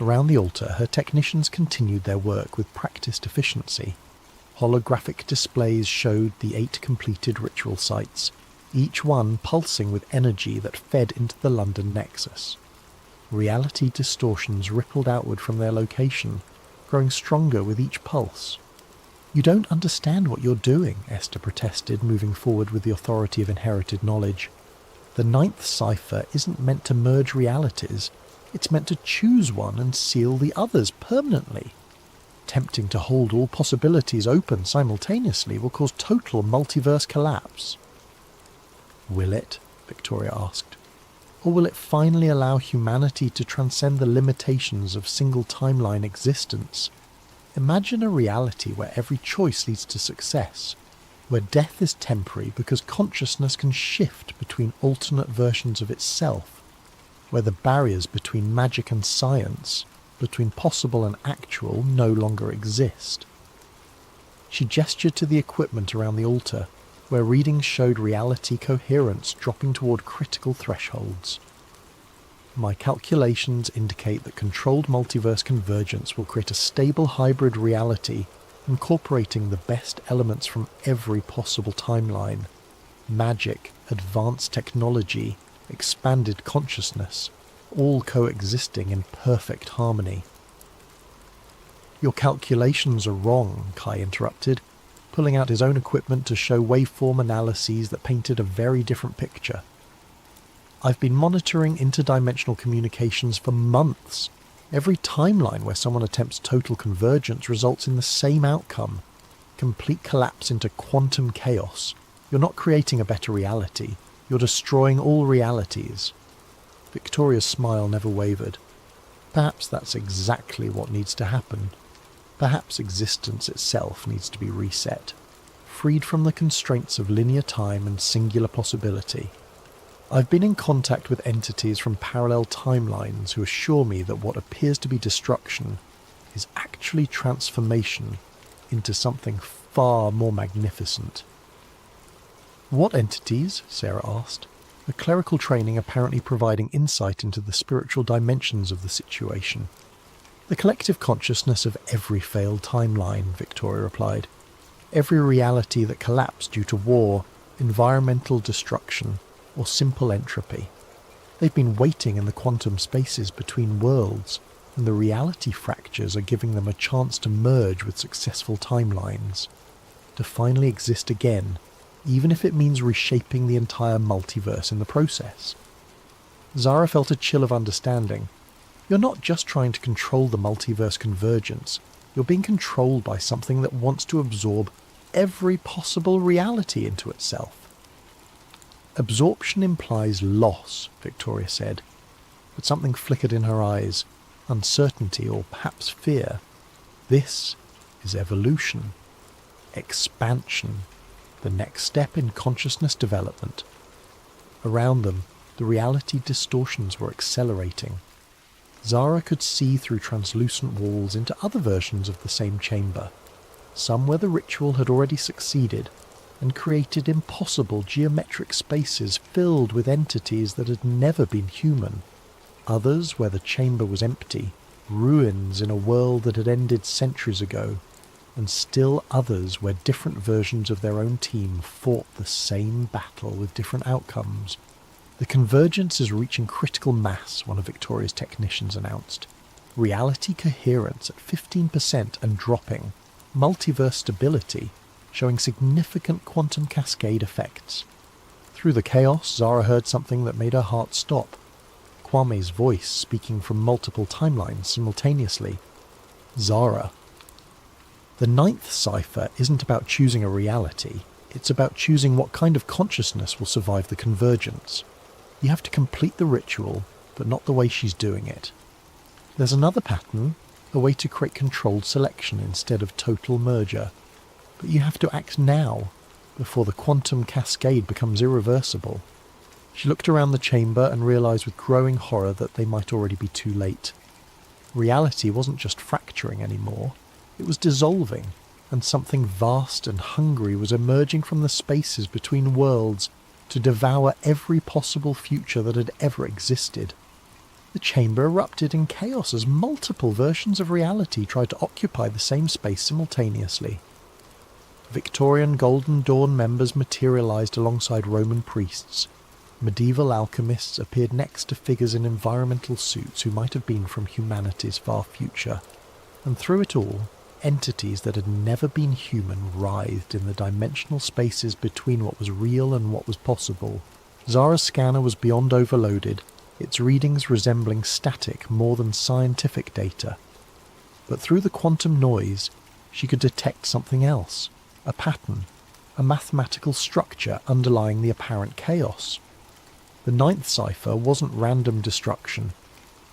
Around the altar, her technicians continued their work with practiced efficiency. Holographic displays showed the 8 completed ritual sites, each one pulsing with energy that fed into the London nexus. Reality distortions rippled outward from their location, growing stronger with each pulse. "You don't understand what you're doing," Esther protested, moving forward with the authority of inherited knowledge. "The 9th cipher isn't meant to merge realities. It's meant to choose one and seal the others permanently. Attempting to hold all possibilities open simultaneously will cause total multiverse collapse." "Will it?" Victoria asked. "Or will it finally allow humanity to transcend the limitations of single timeline existence? Imagine a reality where every choice leads to success, where death is temporary because consciousness can shift between alternate versions of itself, where the barriers between magic and science, between possible and actual, no longer exist." She gestured to the equipment around the altar, where readings showed reality coherence dropping toward critical thresholds. "My calculations indicate that controlled multiverse convergence will create a stable hybrid reality, incorporating the best elements from every possible timeline. Magic, advanced technology, expanded consciousness, all coexisting in perfect harmony. Your calculations are wrong, Kai interrupted, pulling out his own equipment to show waveform analyses that painted a very different picture. I've been monitoring interdimensional communications for months. Every timeline where someone attempts total convergence results in the same outcome: complete collapse into quantum chaos. You're not creating a better reality, you're destroying all realities. Victoria's smile never wavered. Perhaps that's exactly what needs to happen. Perhaps existence itself needs to be reset, freed from the constraints of linear time and singular possibility. I've been in contact with entities from parallel timelines who assure me that what appears to be destruction is actually transformation into something far more magnificent. What entities? Sarah asked, her clerical training apparently providing insight into the spiritual dimensions of the situation. The collective consciousness of every failed timeline, Victoria replied. Every reality that collapsed due to war, environmental destruction, or simple entropy. They've been waiting in the quantum spaces between worlds, and the reality fractures are giving them a chance to merge with successful timelines, to finally exist again, even if it means reshaping the entire multiverse in the process. Zara felt a chill of understanding. You're not just trying to control the multiverse convergence, you're being controlled by something that wants to absorb every possible reality into itself. Absorption implies loss, Victoria said, but something flickered in her eyes, uncertainty or perhaps fear. This is evolution, expansion, the next step in consciousness development. Around them, the reality distortions were accelerating. Zara could see through translucent walls into other versions of the same chamber, some where the ritual had already succeeded and created impossible geometric spaces filled with entities that had never been human, others where the chamber was empty, ruins in a world that had ended centuries ago, and still others where different versions of their own team fought the same battle with different outcomes. The convergence is reaching critical mass, one of Victoria's technicians announced. Reality coherence at 15% and dropping. Multiverse stability, showing significant quantum cascade effects. Through the chaos, Zara heard something that made her heart stop. Kwame's voice speaking from multiple timelines simultaneously. Zara. The ninth cipher isn't about choosing a reality, it's about choosing what kind of consciousness will survive the convergence. You have to complete the ritual, but not the way she's doing it. There's another pattern, a way to create controlled selection instead of total merger. But you have to act now, before the quantum cascade becomes irreversible. She looked around the chamber and realised with growing horror that they might already be too late. Reality wasn't just fracturing anymore, it was dissolving, and something vast and hungry was emerging from the spaces between worlds to devour every possible future that had ever existed. The chamber erupted in chaos as multiple versions of reality tried to occupy the same space simultaneously. Victorian Golden Dawn members materialised alongside Roman priests. Medieval alchemists appeared next to figures in environmental suits who might have been from humanity's far future. And through it all, entities that had never been human writhed in the dimensional spaces between what was real and what was possible. Zara's scanner was beyond overloaded, its readings resembling static more than scientific data. But through the quantum noise, she could detect something else, a pattern, a mathematical structure underlying the apparent chaos. The ninth cipher wasn't random destruction.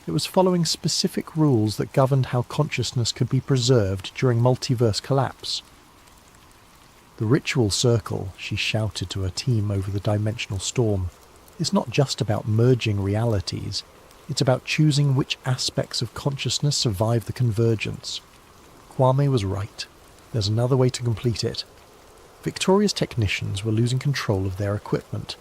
It was following specific rules that governed how consciousness could be preserved during multiverse collapse. The ritual circle, she shouted to her team over the dimensional storm, is not just about merging realities, it's about choosing which aspects of consciousness survive the convergence. Kwame was right. There's another way to complete it. Victoria's technicians were losing control of their equipment.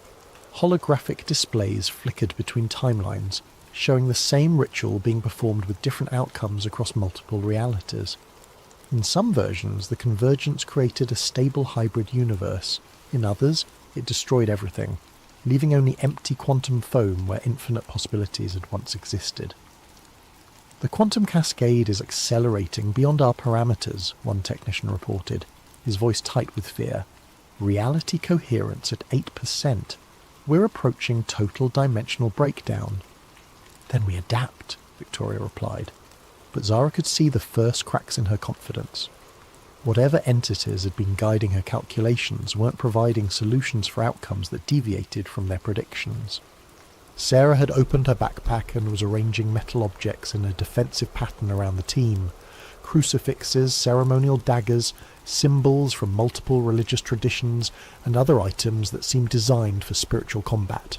Holographic displays flickered between timelines, showing the same ritual being performed with different outcomes across multiple realities. In some versions, the convergence created a stable hybrid universe. In others, it destroyed everything, leaving only empty quantum foam where infinite possibilities had once existed. The quantum cascade is accelerating beyond our parameters, one technician reported, his voice tight with fear. Reality coherence at 8%. We're approaching total dimensional breakdown. Then we adapt, Victoria replied. But Zara could see the first cracks in her confidence. Whatever entities had been guiding her calculations weren't providing solutions for outcomes that deviated from their predictions. Sarah had opened her backpack and was arranging metal objects in a defensive pattern around the team. Crucifixes, ceremonial daggers, symbols from multiple religious traditions, and other items that seemed designed for spiritual combat.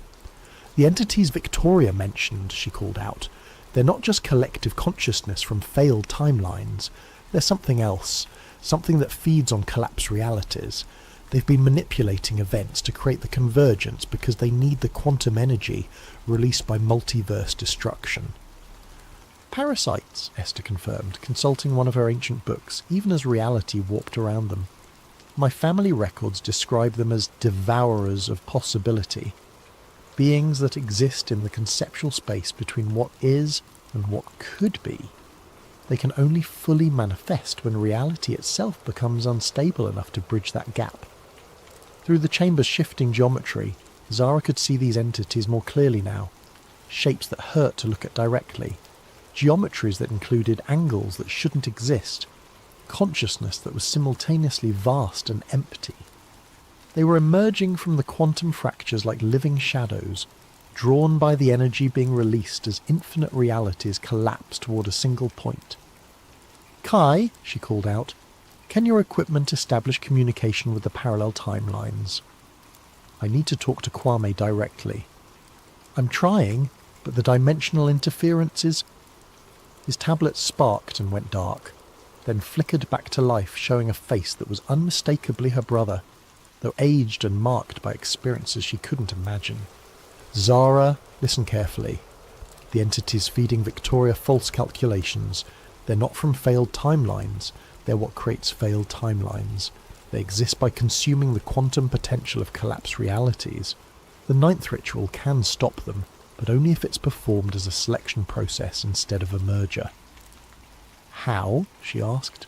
The entities Victoria mentioned, she called out, they're not just collective consciousness from failed timelines. They're something else, something that feeds on collapsed realities. They've been manipulating events to create the convergence because they need the quantum energy released by multiverse destruction. Parasites, Esther confirmed, consulting one of her ancient books, even as reality warped around them. My family records describe them as devourers of possibility, beings that exist in the conceptual space between what is and what could be. They can only fully manifest when reality itself becomes unstable enough to bridge that gap. Through the chamber's shifting geometry, Zara could see these entities more clearly now, shapes that hurt to look at directly, geometries that included angles that shouldn't exist, consciousness that was simultaneously vast and empty. They were emerging from the quantum fractures like living shadows, drawn by the energy being released as infinite realities collapse toward a single point. Kai, she called out, can your equipment establish communication with the parallel timelines? I need to talk to Kwame directly. I'm trying, but the dimensional interferences... His tablet sparked and went dark, then flickered back to life, showing a face that was unmistakably her brother, though aged and marked by experiences she couldn't imagine. Zara, listen carefully. The entities feeding Victoria false calculations. They're not from failed timelines. They're what creates failed timelines. They exist by consuming the quantum potential of collapsed realities. The ninth ritual can stop them, but only if it's performed as a selection process instead of a merger. How? She asked,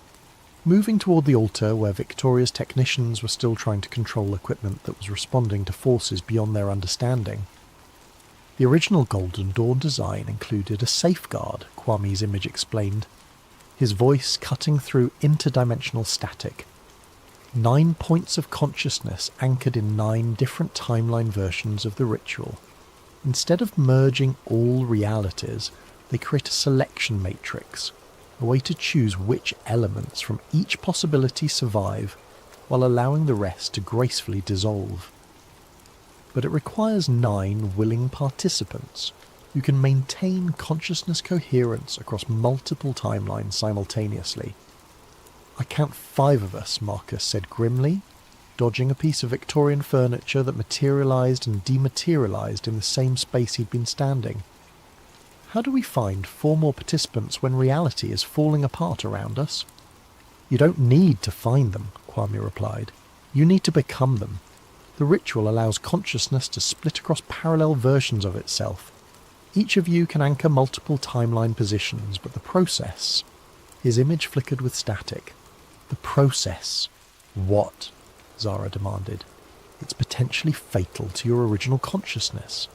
moving toward the altar where Victoria's technicians were still trying to control equipment that was responding to forces beyond their understanding. The original Golden Dawn design included a safeguard, Kwame's image explained, his voice cutting through interdimensional static. 9 points of consciousness anchored in 9 different timeline versions of the ritual. Instead of merging all realities, they create a selection matrix, a way to choose which elements from each possibility survive while allowing the rest to gracefully dissolve. But it requires 9 willing participants who can maintain consciousness coherence across multiple timelines simultaneously. I count 5 of us, Marcus said grimly, dodging a piece of Victorian furniture that materialised and dematerialised in the same space he'd been standing. How do we find 4 more participants when reality is falling apart around us? You don't need to find them, Kwame replied. You need to become them. The ritual allows consciousness to split across parallel versions of itself. Each of you can anchor multiple timeline positions, but the process... His image flickered with static. The process. What? Zara demanded. It's potentially fatal to your original consciousness.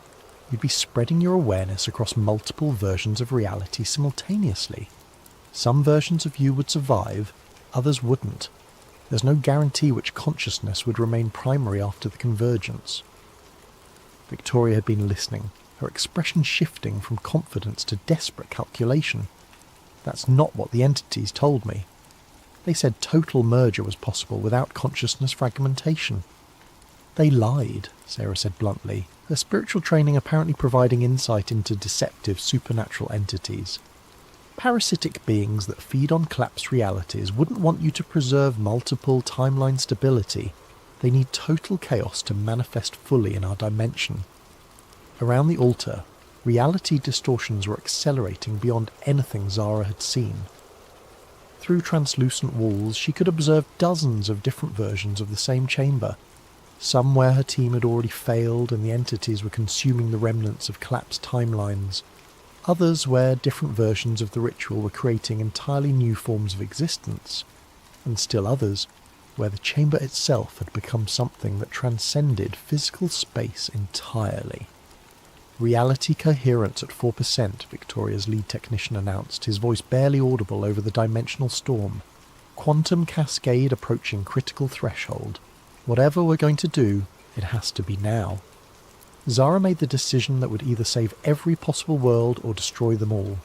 You'd be spreading your awareness across multiple versions of reality simultaneously. Some versions of you would survive, others wouldn't. There's no guarantee which consciousness would remain primary after the convergence. Victoria had been listening, her expression shifting from confidence to desperate calculation. That's not what the entities told me. They said total merger was possible without consciousness fragmentation. They lied, Sarah said bluntly, her spiritual training apparently providing insight into deceptive supernatural entities. Parasitic beings that feed on collapsed realities wouldn't want you to preserve multiple timeline stability. They need total chaos to manifest fully in our dimension. Around the altar, reality distortions were accelerating beyond anything Zara had seen. Through translucent walls, she could observe dozens of different versions of the same chamber, some where her team had already failed and the entities were consuming the remnants of collapsed timelines, others where different versions of the ritual were creating entirely new forms of existence, and still others where the chamber itself had become something that transcended physical space entirely. Reality coherence at 4%, Victoria's lead technician announced, his voice barely audible over the dimensional storm. Quantum cascade approaching critical threshold. Whatever we're going to do, it has to be now. Zara made the decision that would either save every possible world or destroy them all.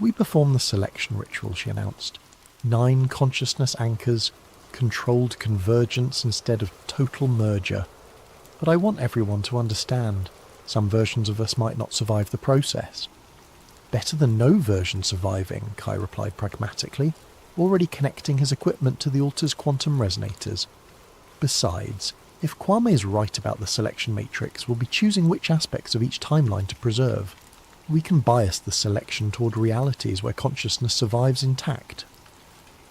We perform the selection ritual, she announced. 9 consciousness anchors, controlled convergence instead of total merger. But I want everyone to understand. Some versions of us might not survive the process. Better than no version surviving, Kai replied pragmatically, already connecting his equipment to the altar's quantum resonators. Besides, if Kwame is right about the selection matrix, we'll be choosing which aspects of each timeline to preserve. We can bias the selection toward realities where consciousness survives intact.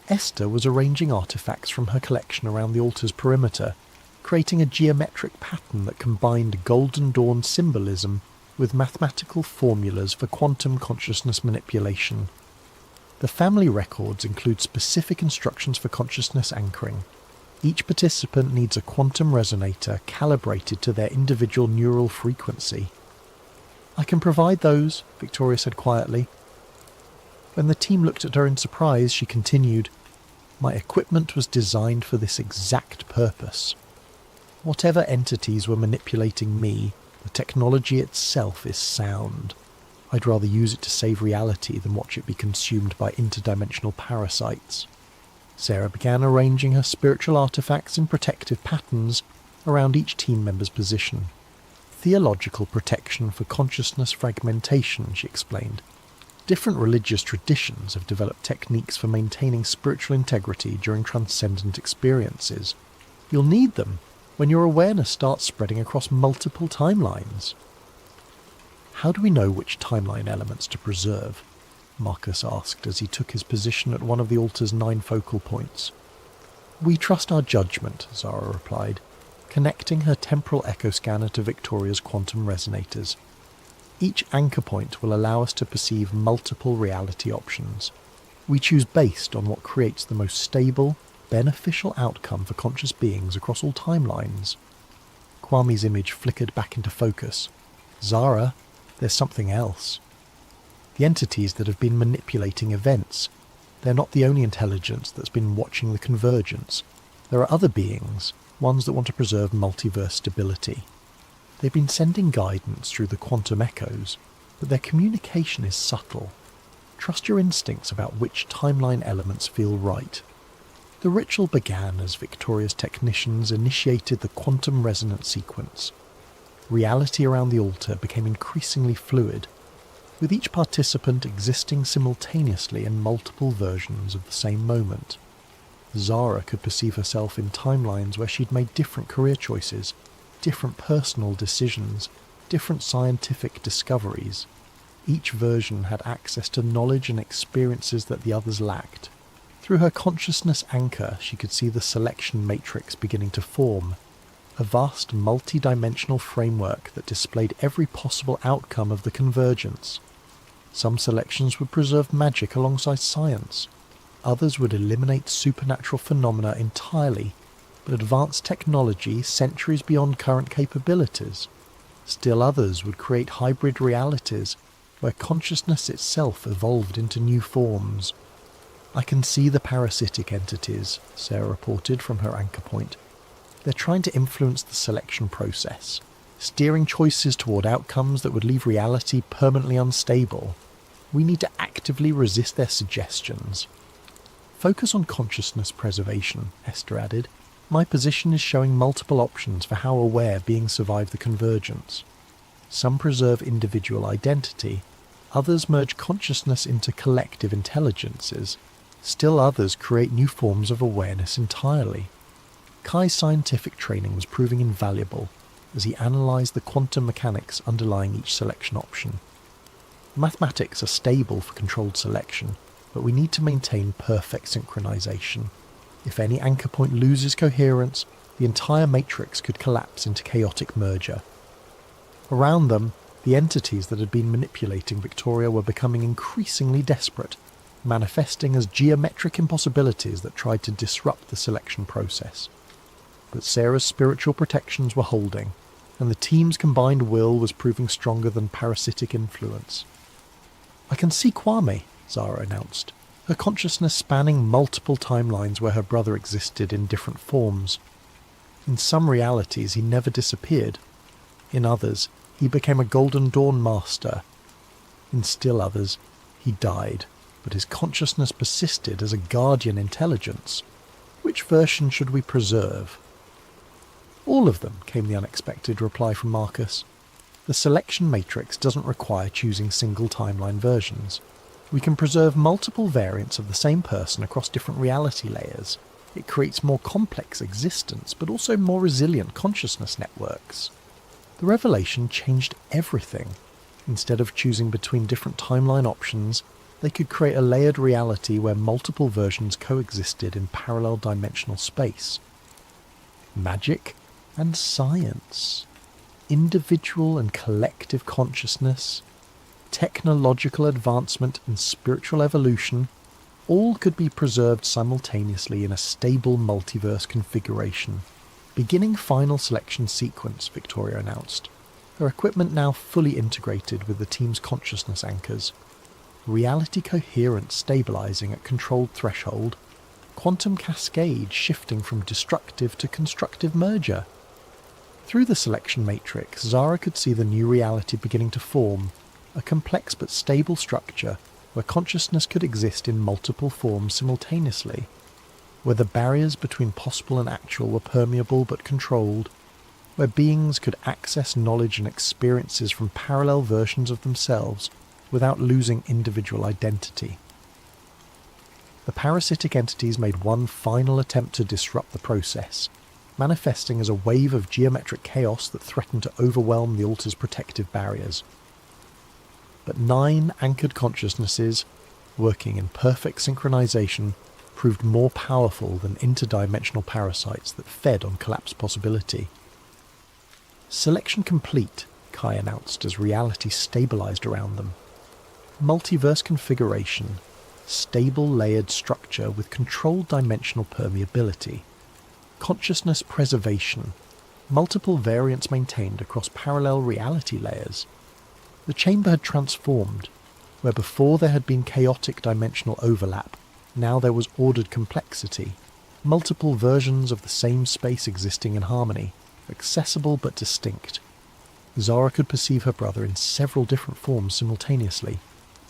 Esther was arranging artifacts from her collection around the altar's perimeter, creating a geometric pattern that combined Golden Dawn symbolism with mathematical formulas for quantum consciousness manipulation. The family records include specific instructions for consciousness anchoring. Each participant needs a quantum resonator calibrated to their individual neural frequency. I can provide those, Victoria said quietly. When the team looked at her in surprise, she continued, My equipment was designed for this exact purpose. Whatever entities were manipulating me, the technology itself is sound. I'd rather use it to save reality than watch it be consumed by interdimensional parasites. Sarah began arranging her spiritual artifacts in protective patterns around each team member's position. Theological protection for consciousness fragmentation, she explained. Different religious traditions have developed techniques for maintaining spiritual integrity during transcendent experiences. You'll need them when your awareness starts spreading across multiple timelines. How do we know which timeline elements to preserve? Marcus asked as he took his position at one of the altar's 9 focal points. We trust our judgment, Zara replied, connecting her temporal echo scanner to Victoria's quantum resonators. Each anchor point will allow us to perceive multiple reality options. We choose based on what creates the most stable, beneficial outcome for conscious beings across all timelines. Kwame's image flickered back into focus. Zara, there's something else. The entities that have been manipulating events. They're not the only intelligence that's been watching the convergence. There are other beings, ones that want to preserve multiverse stability. They've been sending guidance through the quantum echoes, but their communication is subtle. Trust your instincts about which timeline elements feel right. The ritual began as Victoria's technicians initiated the quantum resonance sequence. Reality around the altar became increasingly fluid, with each participant existing simultaneously in multiple versions of the same moment. Zara could perceive herself in timelines where she'd made different career choices, different personal decisions, different scientific discoveries. Each version had access to knowledge and experiences that the others lacked. Through her consciousness anchor, she could see the selection matrix beginning to form, a vast multi-dimensional framework that displayed every possible outcome of the convergence. Some selections would preserve magic alongside science. Others would eliminate supernatural phenomena entirely, but advance technology centuries beyond current capabilities. Still others would create hybrid realities, where consciousness itself evolved into new forms. I can see the parasitic entities, Sarah reported from her anchor point. They're trying to influence the selection process, steering choices toward outcomes that would leave reality permanently unstable. We need to actively resist their suggestions. Focus on consciousness preservation, Esther added. My position is showing multiple options for how aware beings survive the convergence. Some preserve individual identity, others merge consciousness into collective intelligences, still others create new forms of awareness entirely. Kai's scientific training was proving invaluable as he analysed the quantum mechanics underlying each selection option. Mathematics are stable for controlled selection, but we need to maintain perfect synchronization. If any anchor point loses coherence, the entire matrix could collapse into chaotic merger. Around them, The entities that had been manipulating Victoria were becoming increasingly desperate, manifesting as geometric impossibilities that tried to disrupt the selection process. But Sarah's spiritual protections were holding, and the team's combined will was proving stronger than parasitic influence. "I can see Kwame," Zara announced, her consciousness spanning multiple timelines where her brother existed in different forms. In some realities he never disappeared. In others, he became a Golden Dawn master. In still others, he died, but his consciousness persisted as a guardian intelligence. Which version should we preserve? "All of them," came the unexpected reply from Marcus. "The selection matrix doesn't require choosing single timeline versions. We can preserve multiple variants of the same person across different reality layers. It creates more complex existence, but also more resilient consciousness networks." The revelation changed everything. Instead of choosing between different timeline options, they could create a layered reality where multiple versions coexisted in parallel dimensional space. Magic and science, individual and collective consciousness, technological advancement and spiritual evolution, all could be preserved simultaneously in a stable multiverse configuration. "Beginning final selection sequence," Victoria announced, her equipment now fully integrated with the team's consciousness anchors. Reality coherence stabilizing at controlled threshold, quantum cascade shifting from destructive to constructive merger. Through the selection matrix, Zara could see the new reality beginning to form, a complex but stable structure where consciousness could exist in multiple forms simultaneously, where the barriers between possible and actual were permeable but controlled, where beings could access knowledge and experiences from parallel versions of themselves without losing individual identity. The parasitic entities made one final attempt to disrupt the process, manifesting as a wave of geometric chaos that threatened to overwhelm the altar's protective barriers. But 9 anchored consciousnesses, working in perfect synchronization, proved more powerful than interdimensional parasites that fed on collapse possibility. "Selection complete," Kai announced as reality stabilized around them. Multiverse configuration, stable layered structure with controlled dimensional permeability. Consciousness preservation, multiple variants maintained across parallel reality layers. The chamber had transformed. Where before there had been chaotic dimensional overlap, now there was ordered complexity, multiple versions of the same space existing in harmony, accessible but distinct. Zara could perceive her brother in several different forms simultaneously,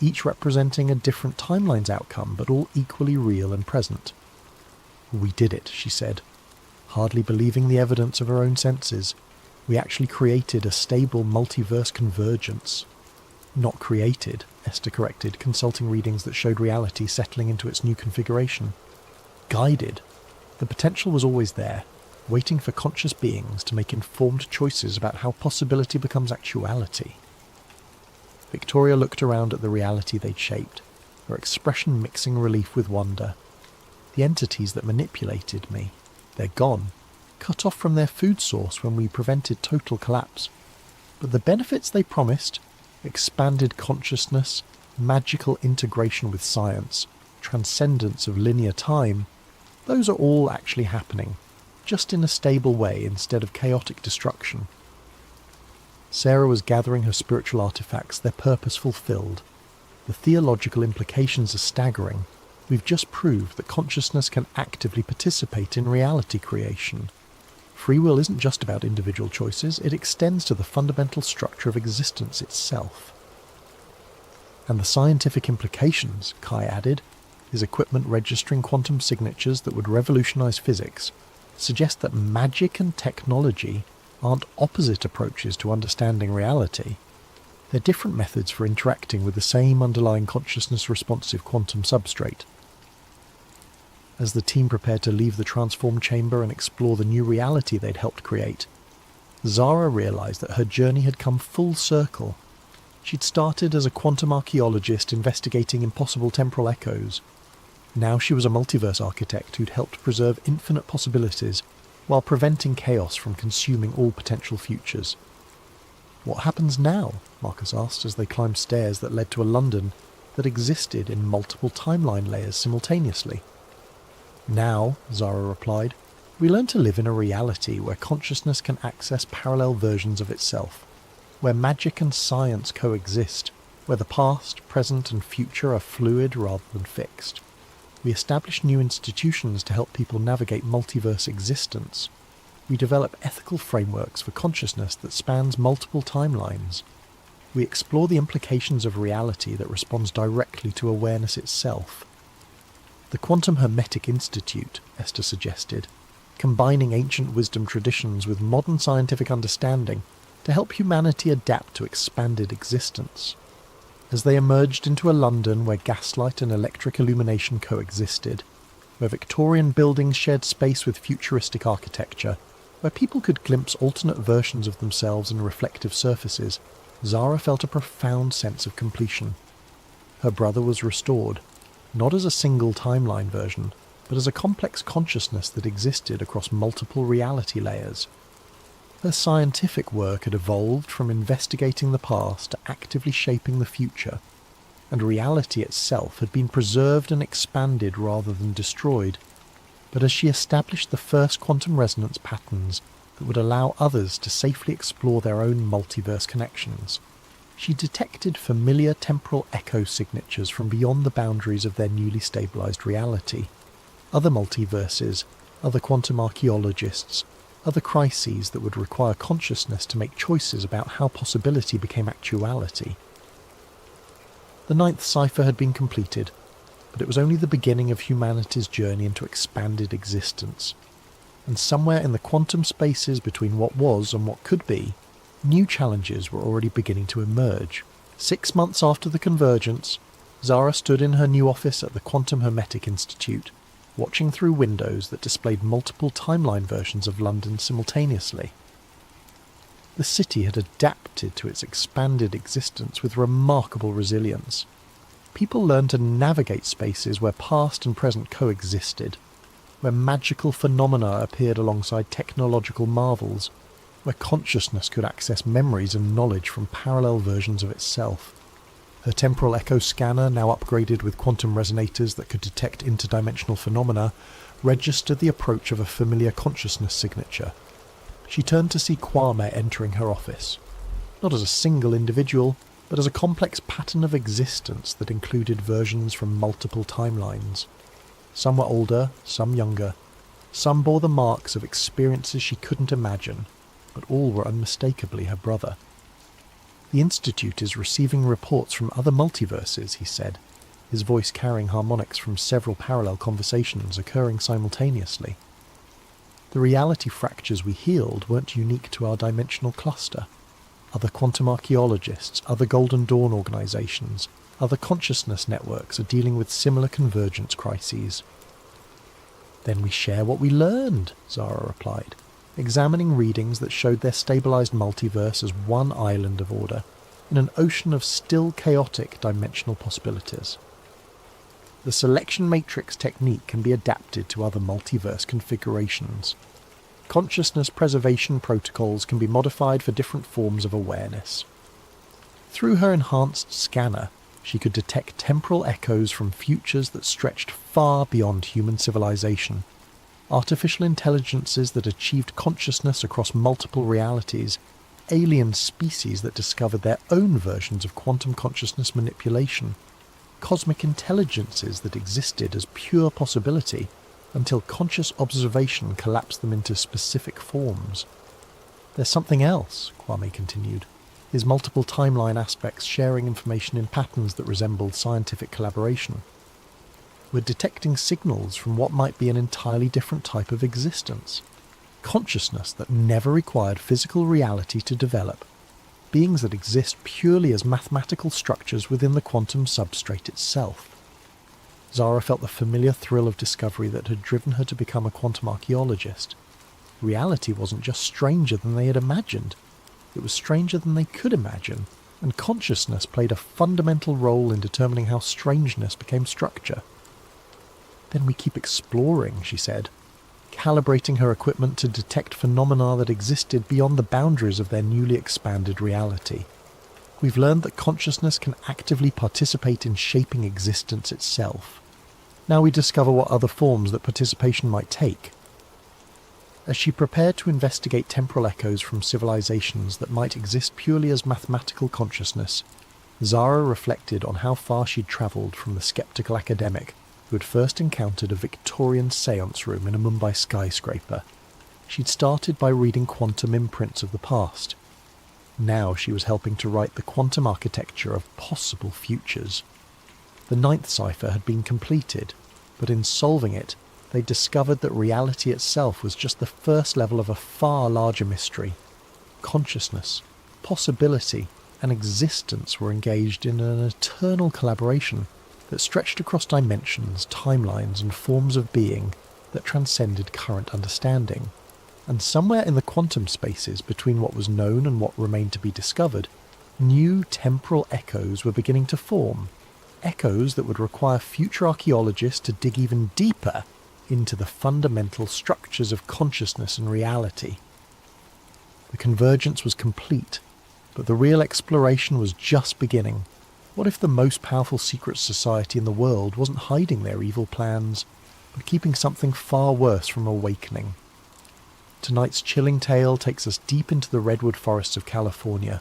each representing a different timeline's outcome, but all equally real and present. "We did it," she said, hardly believing the evidence of her own senses. "We actually created a stable multiverse convergence." "Not created," Esther corrected, consulting readings that showed reality settling into its new configuration. "Guided. The potential was always there, waiting for conscious beings to make informed choices about how possibility becomes actuality." Victoria looked around at the reality they'd shaped, her expression mixing relief with wonder. "The entities that manipulated me, they're gone, cut off from their food source when we prevented total collapse. But the benefits they promised, expanded consciousness, magical integration with science, transcendence of linear time, those are all actually happening, just in a stable way instead of chaotic destruction." Sarah was gathering her spiritual artifacts, their purpose fulfilled. "The theological implications are staggering. We've just proved that consciousness can actively participate in reality creation. Free will isn't just about individual choices, it extends to the fundamental structure of existence itself." "And the scientific implications," Kai added, his equipment registering quantum signatures that would revolutionize physics, suggest that magic and technology aren't opposite approaches to understanding reality. They're different methods for interacting with the same underlying consciousness-responsive quantum substrate. As the team prepared to leave the transformed chamber and explore the new reality they'd helped create, Zara realized that her journey had come full circle. She'd started as a quantum archaeologist investigating impossible temporal echoes. Now she was a multiverse architect who'd helped preserve infinite possibilities while preventing chaos from consuming all potential futures. What happens now? Marcus asked as they climbed stairs that led to a London that existed in multiple timeline layers simultaneously. Now, Zara replied, we learn to live in a reality where consciousness can access parallel versions of itself, where magic and science coexist, where the past, present and future are fluid rather than fixed. We establish new institutions to help people navigate multiverse existence. We develop ethical frameworks for consciousness that spans multiple timelines. We explore the implications of reality that responds directly to awareness itself. The Quantum Hermetic Institute, Esther suggested, combining ancient wisdom traditions with modern scientific understanding to help humanity adapt to expanded existence. As they emerged into a London where gaslight and electric illumination coexisted, where Victorian buildings shared space with futuristic architecture, where people could glimpse alternate versions of themselves in reflective surfaces, Zara felt a profound sense of completion. Her brother was restored, not as a single timeline version, but as a complex consciousness that existed across multiple reality layers. Her scientific work had evolved from investigating the past to actively shaping the future, and reality itself had been preserved and expanded rather than destroyed. But as she established the first quantum resonance patterns that would allow others to safely explore their own multiverse connections, she detected familiar temporal echo signatures from beyond the boundaries of their newly stabilized reality. Other multiverses, other quantum archaeologists, other crises that would require consciousness to make choices about how possibility became actuality. The ninth cipher had been completed, but it was only the beginning of humanity's journey into expanded existence. And somewhere in the quantum spaces between what was and what could be, new challenges were already beginning to emerge. 6 months after the convergence, Zara stood in her new office at the Quantum Hermetic Institute, watching through windows that displayed multiple timeline versions of London simultaneously. The city had adapted to its expanded existence with remarkable resilience. People learned to navigate spaces where past and present coexisted, where magical phenomena appeared alongside technological marvels, where consciousness could access memories and knowledge from parallel versions of itself. Her temporal echo scanner, now upgraded with quantum resonators that could detect interdimensional phenomena, registered the approach of a familiar consciousness signature. She turned to see Kwame entering her office, not as a single individual, but as a complex pattern of existence that included versions from multiple timelines. Some were older, some younger. Some bore the marks of experiences she couldn't imagine, but all were unmistakably her brother. The Institute is receiving reports from other multiverses, he said, his voice carrying harmonics from several parallel conversations occurring simultaneously. The reality fractures we healed weren't unique to our dimensional cluster. Other quantum archaeologists, other Golden Dawn organizations, other consciousness networks are dealing with similar convergence crises. Then we share what we learned, Zara replied, examining readings that showed their stabilized multiverse as one island of order, in an ocean of still chaotic dimensional possibilities. The selection matrix technique can be adapted to other multiverse configurations. Consciousness preservation protocols can be modified for different forms of awareness. Through her enhanced scanner, she could detect temporal echoes from futures that stretched far beyond human civilization, artificial intelligences that achieved consciousness across multiple realities, alien species that discovered their own versions of quantum consciousness manipulation, cosmic intelligences that existed as pure possibility until conscious observation collapsed them into specific forms. There's something else, Kwame continued, his multiple timeline aspects sharing information in patterns that resembled scientific collaboration. We're detecting signals from what might be an entirely different type of existence. Consciousness that never required physical reality to develop. Beings that exist purely as mathematical structures within the quantum substrate itself. Zara felt the familiar thrill of discovery that had driven her to become a quantum archaeologist. Reality wasn't just stranger than they had imagined. It was stranger than they could imagine, and consciousness played a fundamental role in determining how strangeness became structure. Then we keep exploring, she said. calibrating her equipment to detect phenomena that existed beyond the boundaries of their newly expanded reality. We've learned that consciousness can actively participate in shaping existence itself. Now we discover what other forms that participation might take. As she prepared to investigate temporal echoes from civilizations that might exist purely as mathematical consciousness, Zara reflected on how far she'd travelled from the sceptical academic who had first encountered a Victorian séance room in a Mumbai skyscraper. She'd started by reading quantum imprints of the past. Now she was helping to write the quantum architecture of possible futures. The ninth cipher had been completed, but in solving it, they discovered that reality itself was just the first level of a far larger mystery. Consciousness, possibility, and existence were engaged in an eternal collaboration that stretched across dimensions, timelines, and forms of being that transcended current understanding. And somewhere in the quantum spaces between what was known and what remained to be discovered, new temporal echoes were beginning to form. Echoes that would require future archaeologists to dig even deeper into the fundamental structures of consciousness and reality. The convergence was complete, but the real exploration was just beginning. What if the most powerful secret society in the world wasn't hiding their evil plans, but keeping something far worse from awakening? Tonight's chilling tale takes us deep into the redwood forests of California,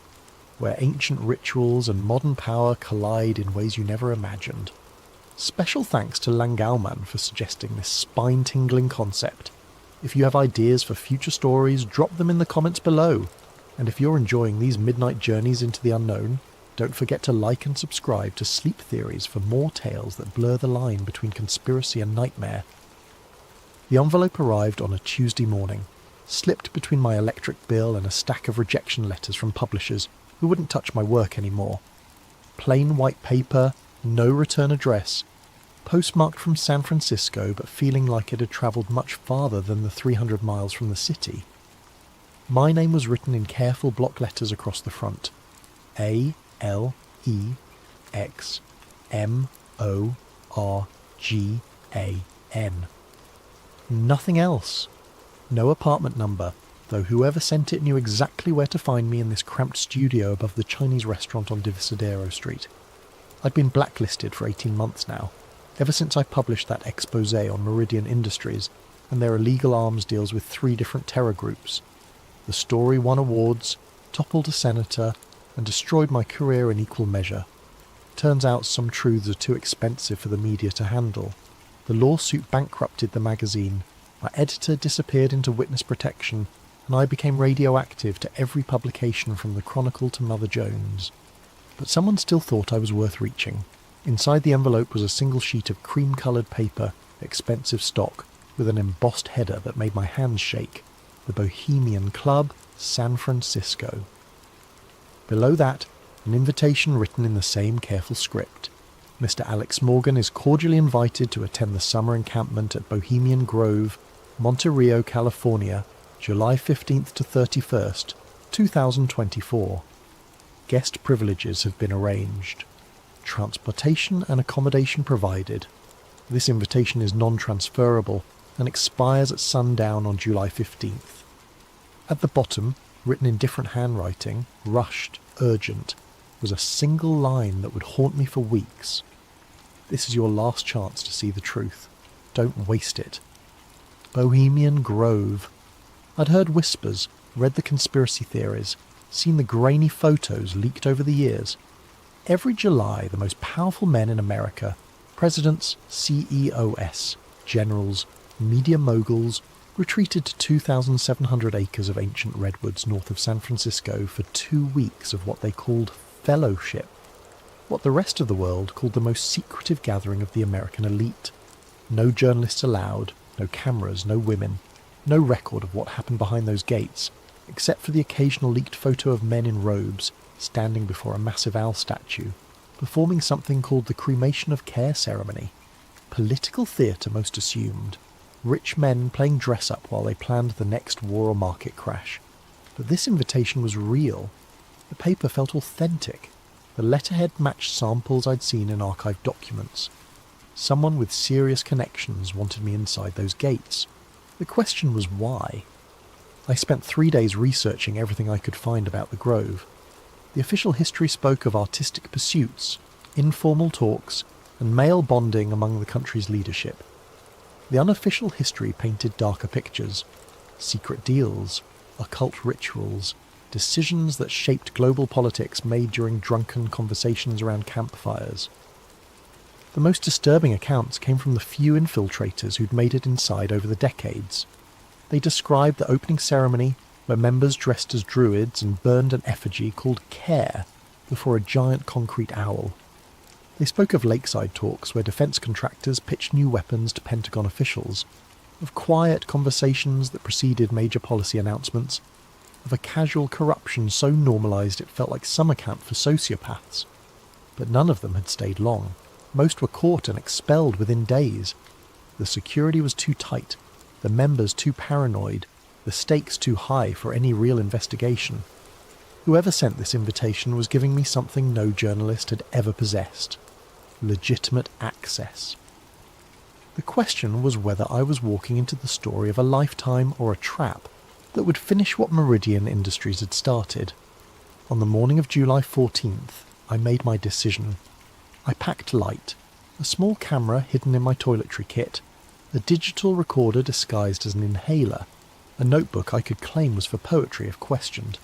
where ancient rituals and modern power collide in ways you never imagined. Special thanks to Langauman for suggesting this spine-tingling concept. If you have ideas for future stories, drop them in the comments below. And if you're enjoying these midnight journeys into the unknown, don't forget to like and subscribe to Sleep Theories for more tales that blur the line between conspiracy and nightmare. The envelope arrived on a Tuesday morning, slipped between my electric bill and a stack of rejection letters from publishers who wouldn't touch my work anymore. Plain white paper, no return address, postmarked from San Francisco but feeling like it had travelled much farther than the 300 miles from the city. My name was written in careful block letters across the front. ALEXMORGAN. Nothing else. No apartment number, though whoever sent it knew exactly where to find me in this cramped studio above the Chinese restaurant on Divisadero Street. I'd been blacklisted for 18 months now, ever since I published that expose on Meridian Industries and their illegal arms deals with 3 different terror groups. The story won awards, toppled a senator, and destroyed my career in equal measure. Turns out some truths are too expensive for the media to handle. The lawsuit bankrupted the magazine, my editor disappeared into witness protection, and I became radioactive to every publication from the Chronicle to Mother Jones. But someone still thought I was worth reaching. Inside the envelope was a single sheet of cream-coloured paper, expensive stock, with an embossed header that made my hands shake. The Bohemian Club, San Francisco. Below that, an invitation written in the same careful script. Mr. Alex Morgan is cordially invited to attend the summer encampment at Bohemian Grove, Monterey, California, July 15th to 31st, 2024. Guest privileges have been arranged. Transportation and accommodation provided. This invitation is non-transferable and expires at sundown on July 15th. At the bottom, written in different handwriting, rushed, urgent, was a single line that would haunt me for weeks. This is your last chance to see the truth. Don't waste it. Bohemian Grove. I'd heard whispers, read the conspiracy theories, seen the grainy photos leaked over the years. Every July, the most powerful men in America, presidents, CEOs, generals, media moguls, retreated to 2,700 acres of ancient redwoods north of San Francisco for 2 weeks of what they called fellowship, what the rest of the world called the most secretive gathering of the American elite. No journalists allowed, no cameras, no women, no record of what happened behind those gates, except for the occasional leaked photo of men in robes standing before a massive owl statue, performing something called the cremation of care ceremony. Political theatre most assumed. Rich men playing dress-up while they planned the next war or market crash. But this invitation was real. The paper felt authentic. The letterhead matched samples I'd seen in archived documents. Someone with serious connections wanted me inside those gates. The question was why. I spent 3 days researching everything I could find about the Grove. The official history spoke of artistic pursuits, informal talks, and male bonding among the country's leadership. The unofficial history painted darker pictures: secret deals, occult rituals, decisions that shaped global politics made during drunken conversations around campfires. The most disturbing accounts came from the few infiltrators who'd made it inside over the decades. They described the opening ceremony where members dressed as druids and burned an effigy called Care before a giant concrete owl. They spoke of lakeside talks where defence contractors pitched new weapons to Pentagon officials, of quiet conversations that preceded major policy announcements, of a casual corruption so normalised it felt like summer camp for sociopaths. But none of them had stayed long. Most were caught and expelled within days. The security was too tight, the members too paranoid, the stakes too high for any real investigation. Whoever sent this invitation was giving me something no journalist had ever possessed: legitimate access. The question was whether I was walking into the story of a lifetime or a trap that would finish what Meridian Industries had started. On the morning of July 14th, I made my decision. I packed light, a small camera hidden in my toiletry kit, a digital recorder disguised as an inhaler, a notebook I could claim was for poetry if questioned,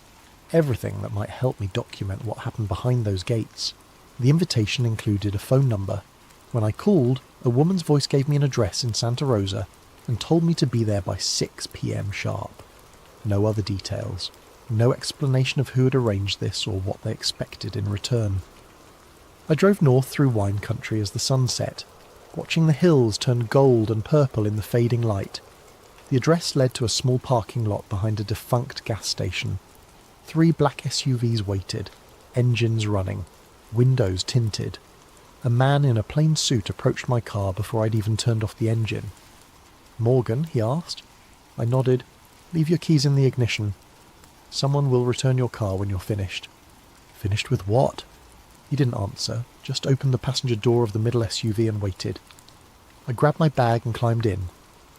everything that might help me document what happened behind those gates. The invitation included a phone number. When I called, a woman's voice gave me an address in Santa Rosa and told me to be there by 6 p.m. sharp. No other details. No explanation of who had arranged this or what they expected in return. I drove north through wine country as the sun set, watching the hills turn gold and purple in the fading light. The address led to a small parking lot behind a defunct gas station. 3 black SUVs waited, engines running, windows tinted. A man in a plain suit approached my car before I'd even turned off the engine. "Morgan?" he asked. I nodded. "Leave your keys in the ignition. Someone will return your car when you're finished." "Finished with what?" He didn't answer, just opened the passenger door of the middle SUV and waited. I grabbed my bag and climbed in,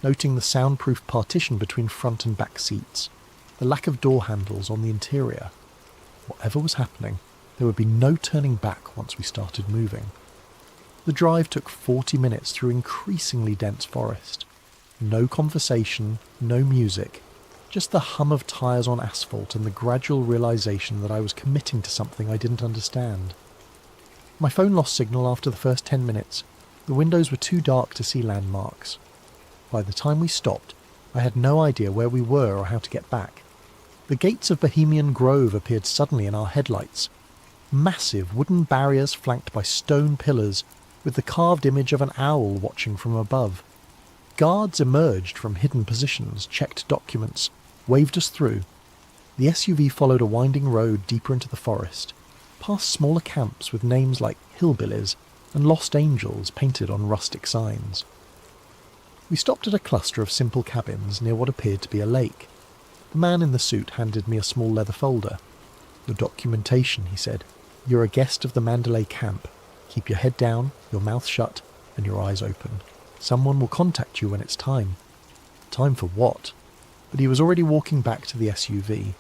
noting the soundproof partition between front and back seats, the lack of door handles on the interior. Whatever was happening, there would be no turning back once we started moving. The drive took 40 minutes through increasingly dense forest. No conversation, no music, just the hum of tyres on asphalt and the gradual realisation that I was committing to something I didn't understand. My phone lost signal after the first 10 minutes. The windows were too dark to see landmarks. By the time we stopped, I had no idea where we were or how to get back. The gates of Bohemian Grove appeared suddenly in our headlights. Massive wooden barriers flanked by stone pillars, with the carved image of an owl watching from above. Guards emerged from hidden positions, checked documents, waved us through. The SUV followed a winding road deeper into the forest, past smaller camps with names like Hillbillies and Lost Angels painted on rustic signs. We stopped at a cluster of simple cabins near what appeared to be a lake. The man in the suit handed me a small leather folder. "Your documentation," he said. "You're a guest of the Mandalay camp. Keep your head down, your mouth shut, and your eyes open. Someone will contact you when it's time." Time for what? But he was already walking back to the SUV.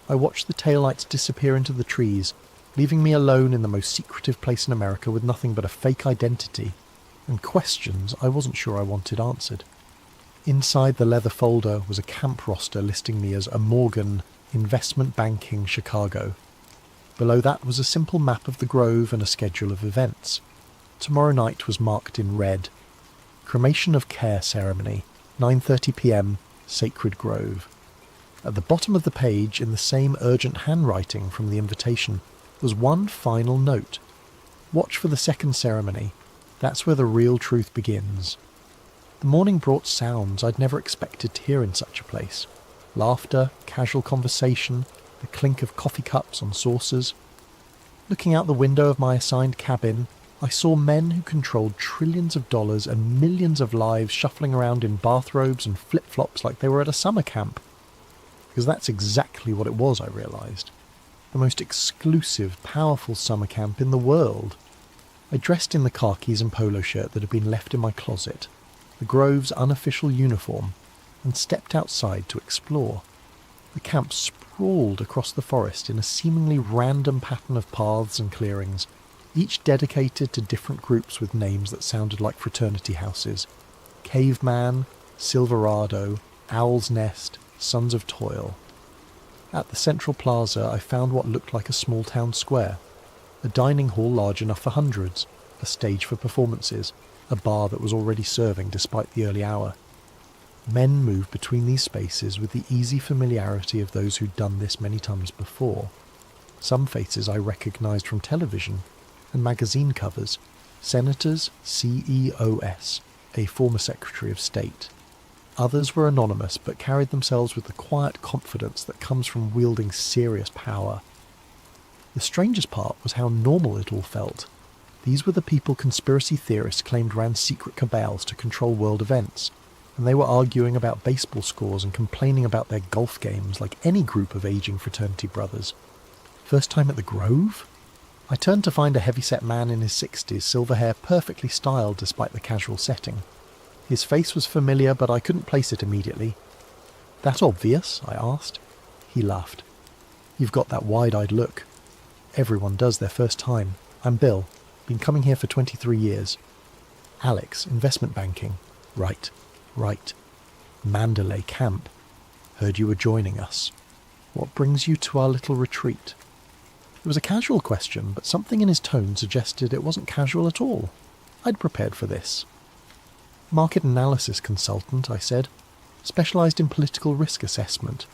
I watched the taillights disappear into the trees, leaving me alone in the most secretive place in America with nothing but a fake identity, and questions I wasn't sure I wanted answered. Inside the leather folder was a camp roster listing me as a Morgan, Investment Banking, Chicago. Below that was a simple map of the Grove and a schedule of events. Tomorrow night was marked in red. Cremation of Care ceremony, 9:30 p.m, Sacred Grove. At the bottom of the page, in the same urgent handwriting from the invitation, was one final note. "Watch for the second ceremony. That's where the real truth begins." The morning brought sounds I'd never expected to hear in such a place. Laughter, casual conversation, the clink of coffee cups on saucers. Looking out the window of my assigned cabin, I saw men who controlled trillions of dollars and millions of lives shuffling around in bathrobes and flip-flops like they were at a summer camp. Because that's exactly what it was, I realised. The most exclusive, powerful summer camp in the world. I dressed in the khakis and polo shirt that had been left in my closet, the Grove's unofficial uniform, and stepped outside to explore. The camp sprawled across the forest in a seemingly random pattern of paths and clearings, each dedicated to different groups with names that sounded like fraternity houses. Caveman, Silverado, Owl's Nest, Sons of Toil. At the central plaza I found what looked like a small town square, a dining hall large enough for hundreds, a stage for performances, a bar that was already serving despite the early hour. Men moved between these spaces with the easy familiarity of those who'd done this many times before. Some faces I recognised from television and magazine covers. Senators CEOS, a former Secretary of State. Others were anonymous but carried themselves with the quiet confidence that comes from wielding serious power. The strangest part was how normal it all felt. These were the people conspiracy theorists claimed ran secret cabals to control world events, and they were arguing about baseball scores and complaining about their golf games like any group of aging fraternity brothers. First time at the Grove? I turned to find a heavy-set man in his 60s, silver hair perfectly styled despite the casual setting. His face was familiar, but I couldn't place it immediately. "That obvious?" I asked. He laughed. "You've got that wide-eyed look. Everyone does their first time. I'm Bill. Been coming here for 23 years. Alex, investment banking. Right. Mandalay camp. Heard you were joining us. What brings you to our little retreat?" It was a casual question, but something in his tone suggested it wasn't casual at all. I'd prepared for this. "Market analysis consultant," I said. "Specialised in political risk assessment.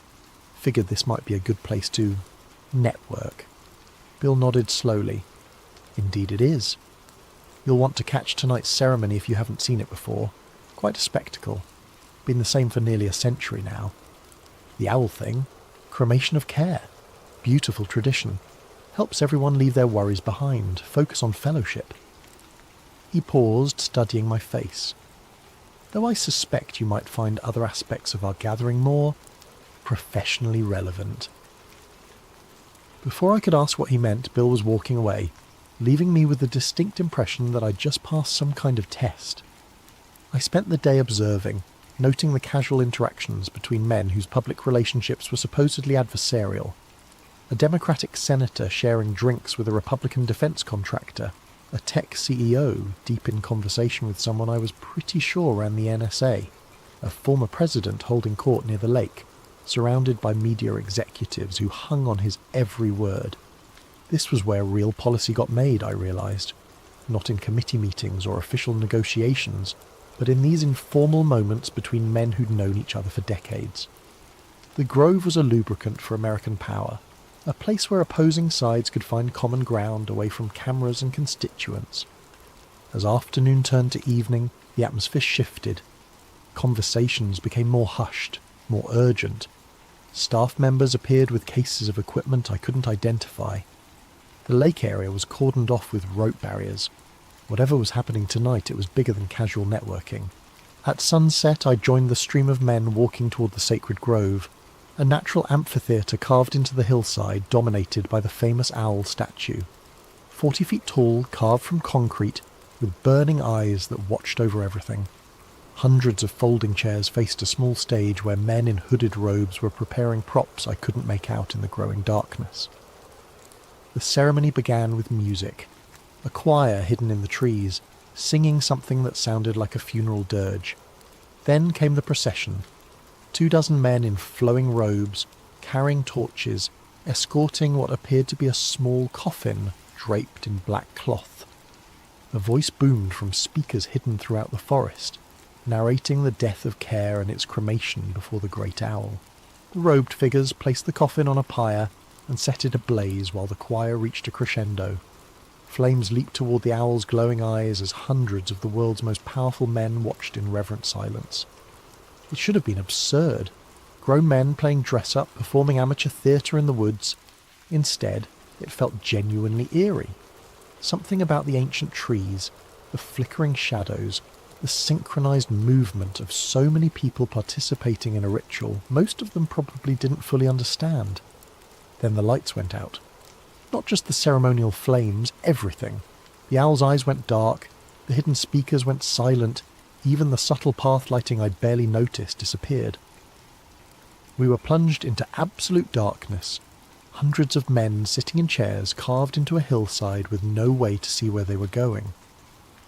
Figured this might be a good place to network." Bill nodded slowly. "Indeed it is. You'll want to catch tonight's ceremony if you haven't seen it before. Quite a spectacle. Been the same for nearly a century now. The owl thing, cremation of care. Beautiful tradition. Helps everyone leave their worries behind, focus on fellowship." He paused, studying my face. "Though I suspect you might find other aspects of our gathering more professionally relevant." Before I could ask what he meant, Bill was walking away, leaving me with the distinct impression that I'd just passed some kind of test. I spent the day observing, noting the casual interactions between men whose public relationships were supposedly adversarial. A Democratic senator sharing drinks with a Republican defense contractor, a tech CEO deep in conversation with someone I was pretty sure ran the NSA, a former president holding court near the lake, surrounded by media executives who hung on his every word. This was where real policy got made, I realised. Not in committee meetings or official negotiations, but in these informal moments between men who'd known each other for decades. The Grove was a lubricant for American power, a place where opposing sides could find common ground away from cameras and constituents. As afternoon turned to evening, the atmosphere shifted. Conversations became more hushed, more urgent. Staff members appeared with cases of equipment I couldn't identify. The lake area was cordoned off with rope barriers. Whatever was happening tonight, it was bigger than casual networking. At sunset, I joined the stream of men walking toward the sacred grove, a natural amphitheatre carved into the hillside dominated by the famous owl statue. 40 feet tall, carved from concrete, with burning eyes that watched over everything. Hundreds of folding chairs faced a small stage where men in hooded robes were preparing props I couldn't make out in the growing darkness. The ceremony began with music. A choir hidden in the trees, singing something that sounded like a funeral dirge. Then came the procession. 24 men in flowing robes, carrying torches, escorting what appeared to be a small coffin draped in black cloth. A voice boomed from speakers hidden throughout the forest, narrating the death of Care and its cremation before the great owl. The robed figures placed the coffin on a pyre and set it ablaze while the choir reached a crescendo. Flames leaped toward the owl's glowing eyes as hundreds of the world's most powerful men watched in reverent silence. It should have been absurd. Grown men playing dress-up, performing amateur theatre in the woods. Instead, it felt genuinely eerie. Something about the ancient trees, the flickering shadows, the synchronized movement of so many people participating in a ritual most of them probably didn't fully understand. Then the lights went out. Not just the ceremonial flames, everything. The owl's eyes went dark, the hidden speakers went silent, Even the subtle path lighting I'd barely noticed disappeared. We were plunged into absolute darkness, hundreds of men sitting in chairs carved into a hillside with no way to see where they were going.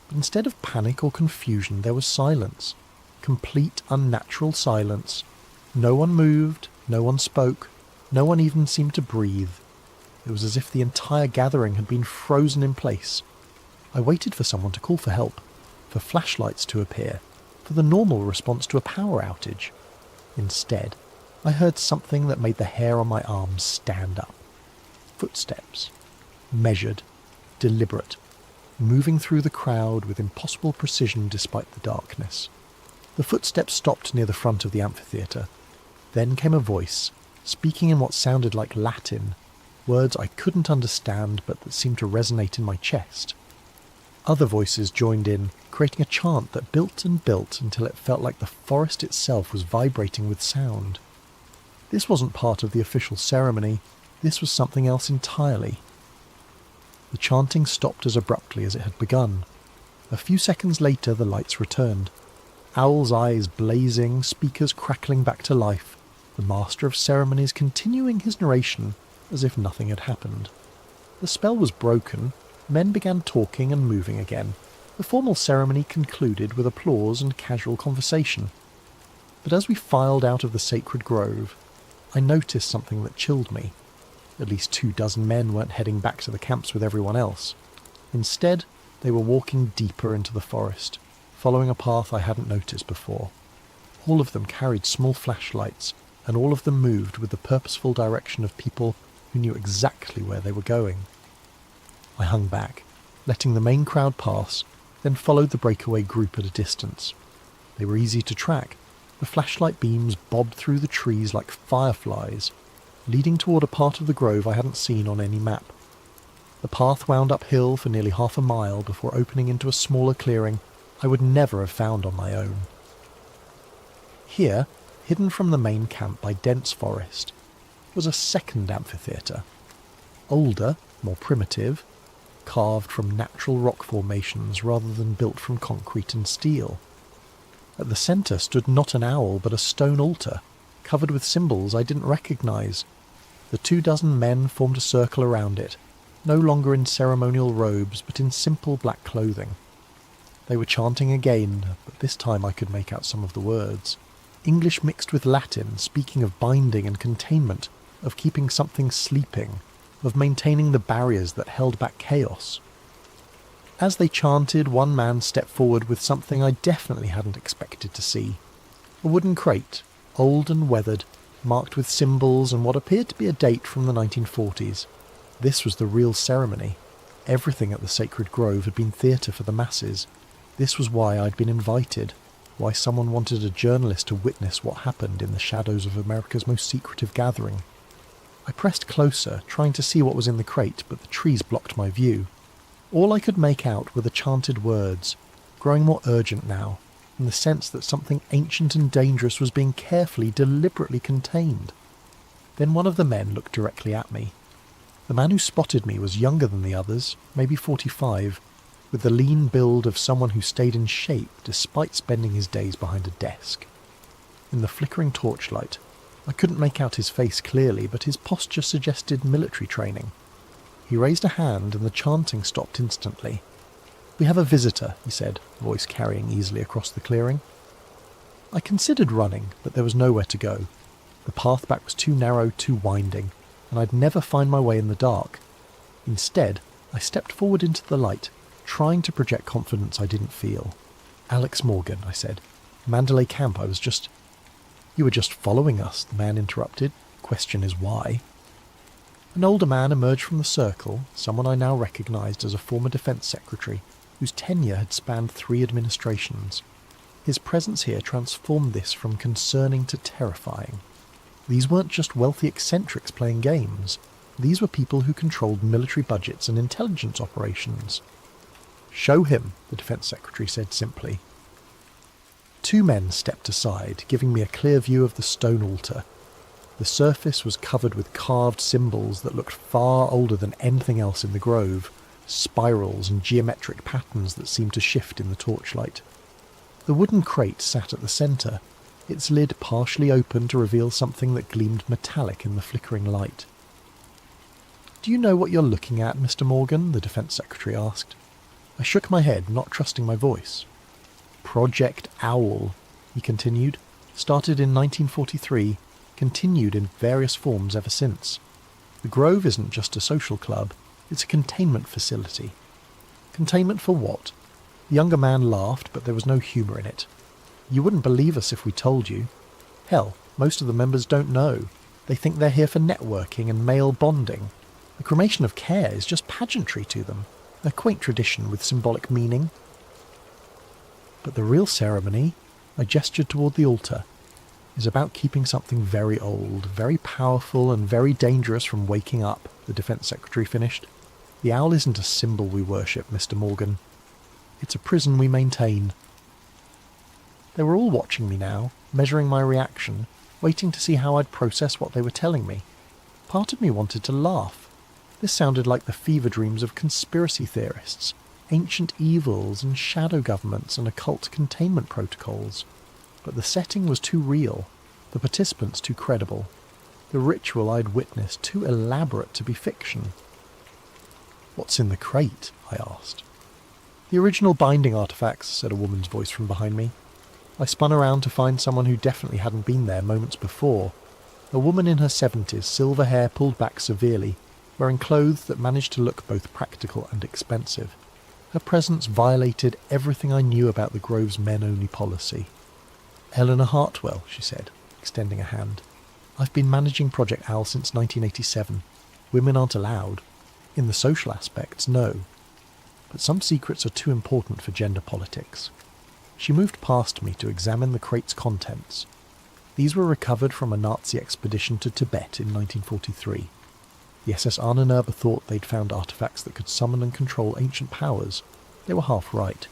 But instead of panic or confusion, there was silence. Complete unnatural silence. No one moved, no one spoke, no one even seemed to breathe. It was as if the entire gathering had been frozen in place. I waited for someone to call for help, for flashlights to appear, for the normal response to a power outage. Instead, I heard something that made the hair on my arms stand up. Footsteps. Measured, deliberate, moving through the crowd with impossible precision despite the darkness. The footsteps stopped near the front of the amphitheatre. Then came a voice, speaking in what sounded like Latin, words I couldn't understand but that seemed to resonate in my chest. Other voices joined in, creating a chant that built and built until it felt like the forest itself was vibrating with sound. This wasn't part of the official ceremony, this was something else entirely. The chanting stopped as abruptly as it had begun. A few seconds later the lights returned. Owl's eyes blazing, speakers crackling back to life, the master of ceremonies continuing his narration as if nothing had happened. The spell was broken, men began talking and moving again. The formal ceremony concluded with applause and casual conversation. But as we filed out of the sacred grove, I noticed something that chilled me. At least 24 men weren't heading back to the camps with everyone else. Instead, they were walking deeper into the forest, following a path I hadn't noticed before. All of them carried small flashlights, and all of them moved with the purposeful direction of people who knew exactly where they were going. I hung back, letting the main crowd pass, then followed the breakaway group at a distance. They were easy to track. The flashlight beams bobbed through the trees like fireflies, leading toward a part of the grove I hadn't seen on any map. The path wound uphill for nearly half a mile before opening into a smaller clearing I would never have found on my own. Here, hidden from the main camp by dense forest, was a second amphitheatre. Older, more primitive, carved from natural rock formations rather than built from concrete and steel. At the centre stood not an owl but a stone altar, covered with symbols I didn't recognise. The 24 men formed a circle around it, no longer in ceremonial robes but in simple black clothing. They were chanting again, but this time I could make out some of the words. English mixed with Latin, speaking of binding and containment, of keeping something sleeping, of maintaining the barriers that held back chaos. As they chanted, one man stepped forward with something I definitely hadn't expected to see. A wooden crate, old and weathered, marked with symbols and what appeared to be a date from the 1940s. This was the real ceremony. Everything at the sacred grove had been theatre for the masses. This was why I'd been invited, why someone wanted a journalist to witness what happened in the shadows of America's most secretive gathering. I pressed closer, trying to see what was in the crate, but the trees blocked my view. All I could make out were the chanted words, growing more urgent now, in the sense that something ancient and dangerous was being carefully, deliberately contained. Then one of the men looked directly at me. The man who spotted me was younger than the others, maybe 45, with the lean build of someone who stayed in shape despite spending his days behind a desk. In the flickering torchlight, I couldn't make out his face clearly, but his posture suggested military training. He raised a hand and the chanting stopped instantly. "We have a visitor," he said, voice carrying easily across the clearing. I considered running, but there was nowhere to go. The path back was too narrow, too winding, and I'd never find my way in the dark. Instead, I stepped forward into the light, trying to project confidence I didn't feel. "Alex Morgan," I said. "Mandalay Camp, I was just—" "You were just following us," the man interrupted. "Question is why?" An older man emerged from the circle, someone I now recognised as a former defence secretary, whose tenure had spanned 3 administrations. His presence here transformed this from concerning to terrifying. These weren't just wealthy eccentrics playing games. These were people who controlled military budgets and intelligence operations. "Show him," the defence secretary said simply. 2 men stepped aside, giving me a clear view of the stone altar. The surface was covered with carved symbols that looked far older than anything else in the grove, spirals and geometric patterns that seemed to shift in the torchlight. The wooden crate sat at the centre, its lid partially open to reveal something that gleamed metallic in the flickering light. "Do you know what you're looking at, Mr. Morgan?" the Defence Secretary asked. I shook my head, not trusting my voice. "Project Owl," he continued. "Started in 1943, continued in various forms ever since. The Grove isn't just a social club, it's a containment facility." "Containment for what?" The younger man laughed, but there was no humour in it. "You wouldn't believe us if we told you. Hell, most of the members don't know. They think they're here for networking and male bonding. The cremation of care is just pageantry to them, a quaint tradition with symbolic meaning. But the real ceremony," I gestured toward the altar, "is about keeping something very old, very powerful and very dangerous from waking up," the Defence Secretary finished. "The owl isn't a symbol we worship, Mr. Morgan. It's a prison we maintain." They were all watching me now, measuring my reaction, waiting to see how I'd process what they were telling me. Part of me wanted to laugh. This sounded like the fever dreams of conspiracy theorists, ancient evils and shadow governments and occult containment protocols. But the setting was too real, the participants too credible, the ritual I'd witnessed too elaborate to be fiction. "What's in the crate?" I asked. "The original binding artifacts," said a woman's voice from behind me. I spun around to find someone who definitely hadn't been there moments before. A woman in her 70s, silver hair pulled back severely, wearing clothes that managed to look both practical and expensive. Her presence violated everything I knew about the Grove's men-only policy. "Eleanor Hartwell," she said, extending a hand. "I've been managing Project Owl since 1987. Women aren't allowed. In the social aspects, no. But some secrets are too important for gender politics." She moved past me to examine the crate's contents. These were recovered from a Nazi expedition to Tibet in 1943. The SS Ahnenerbe thought they'd found artifacts that could summon and control ancient powers. They were half right.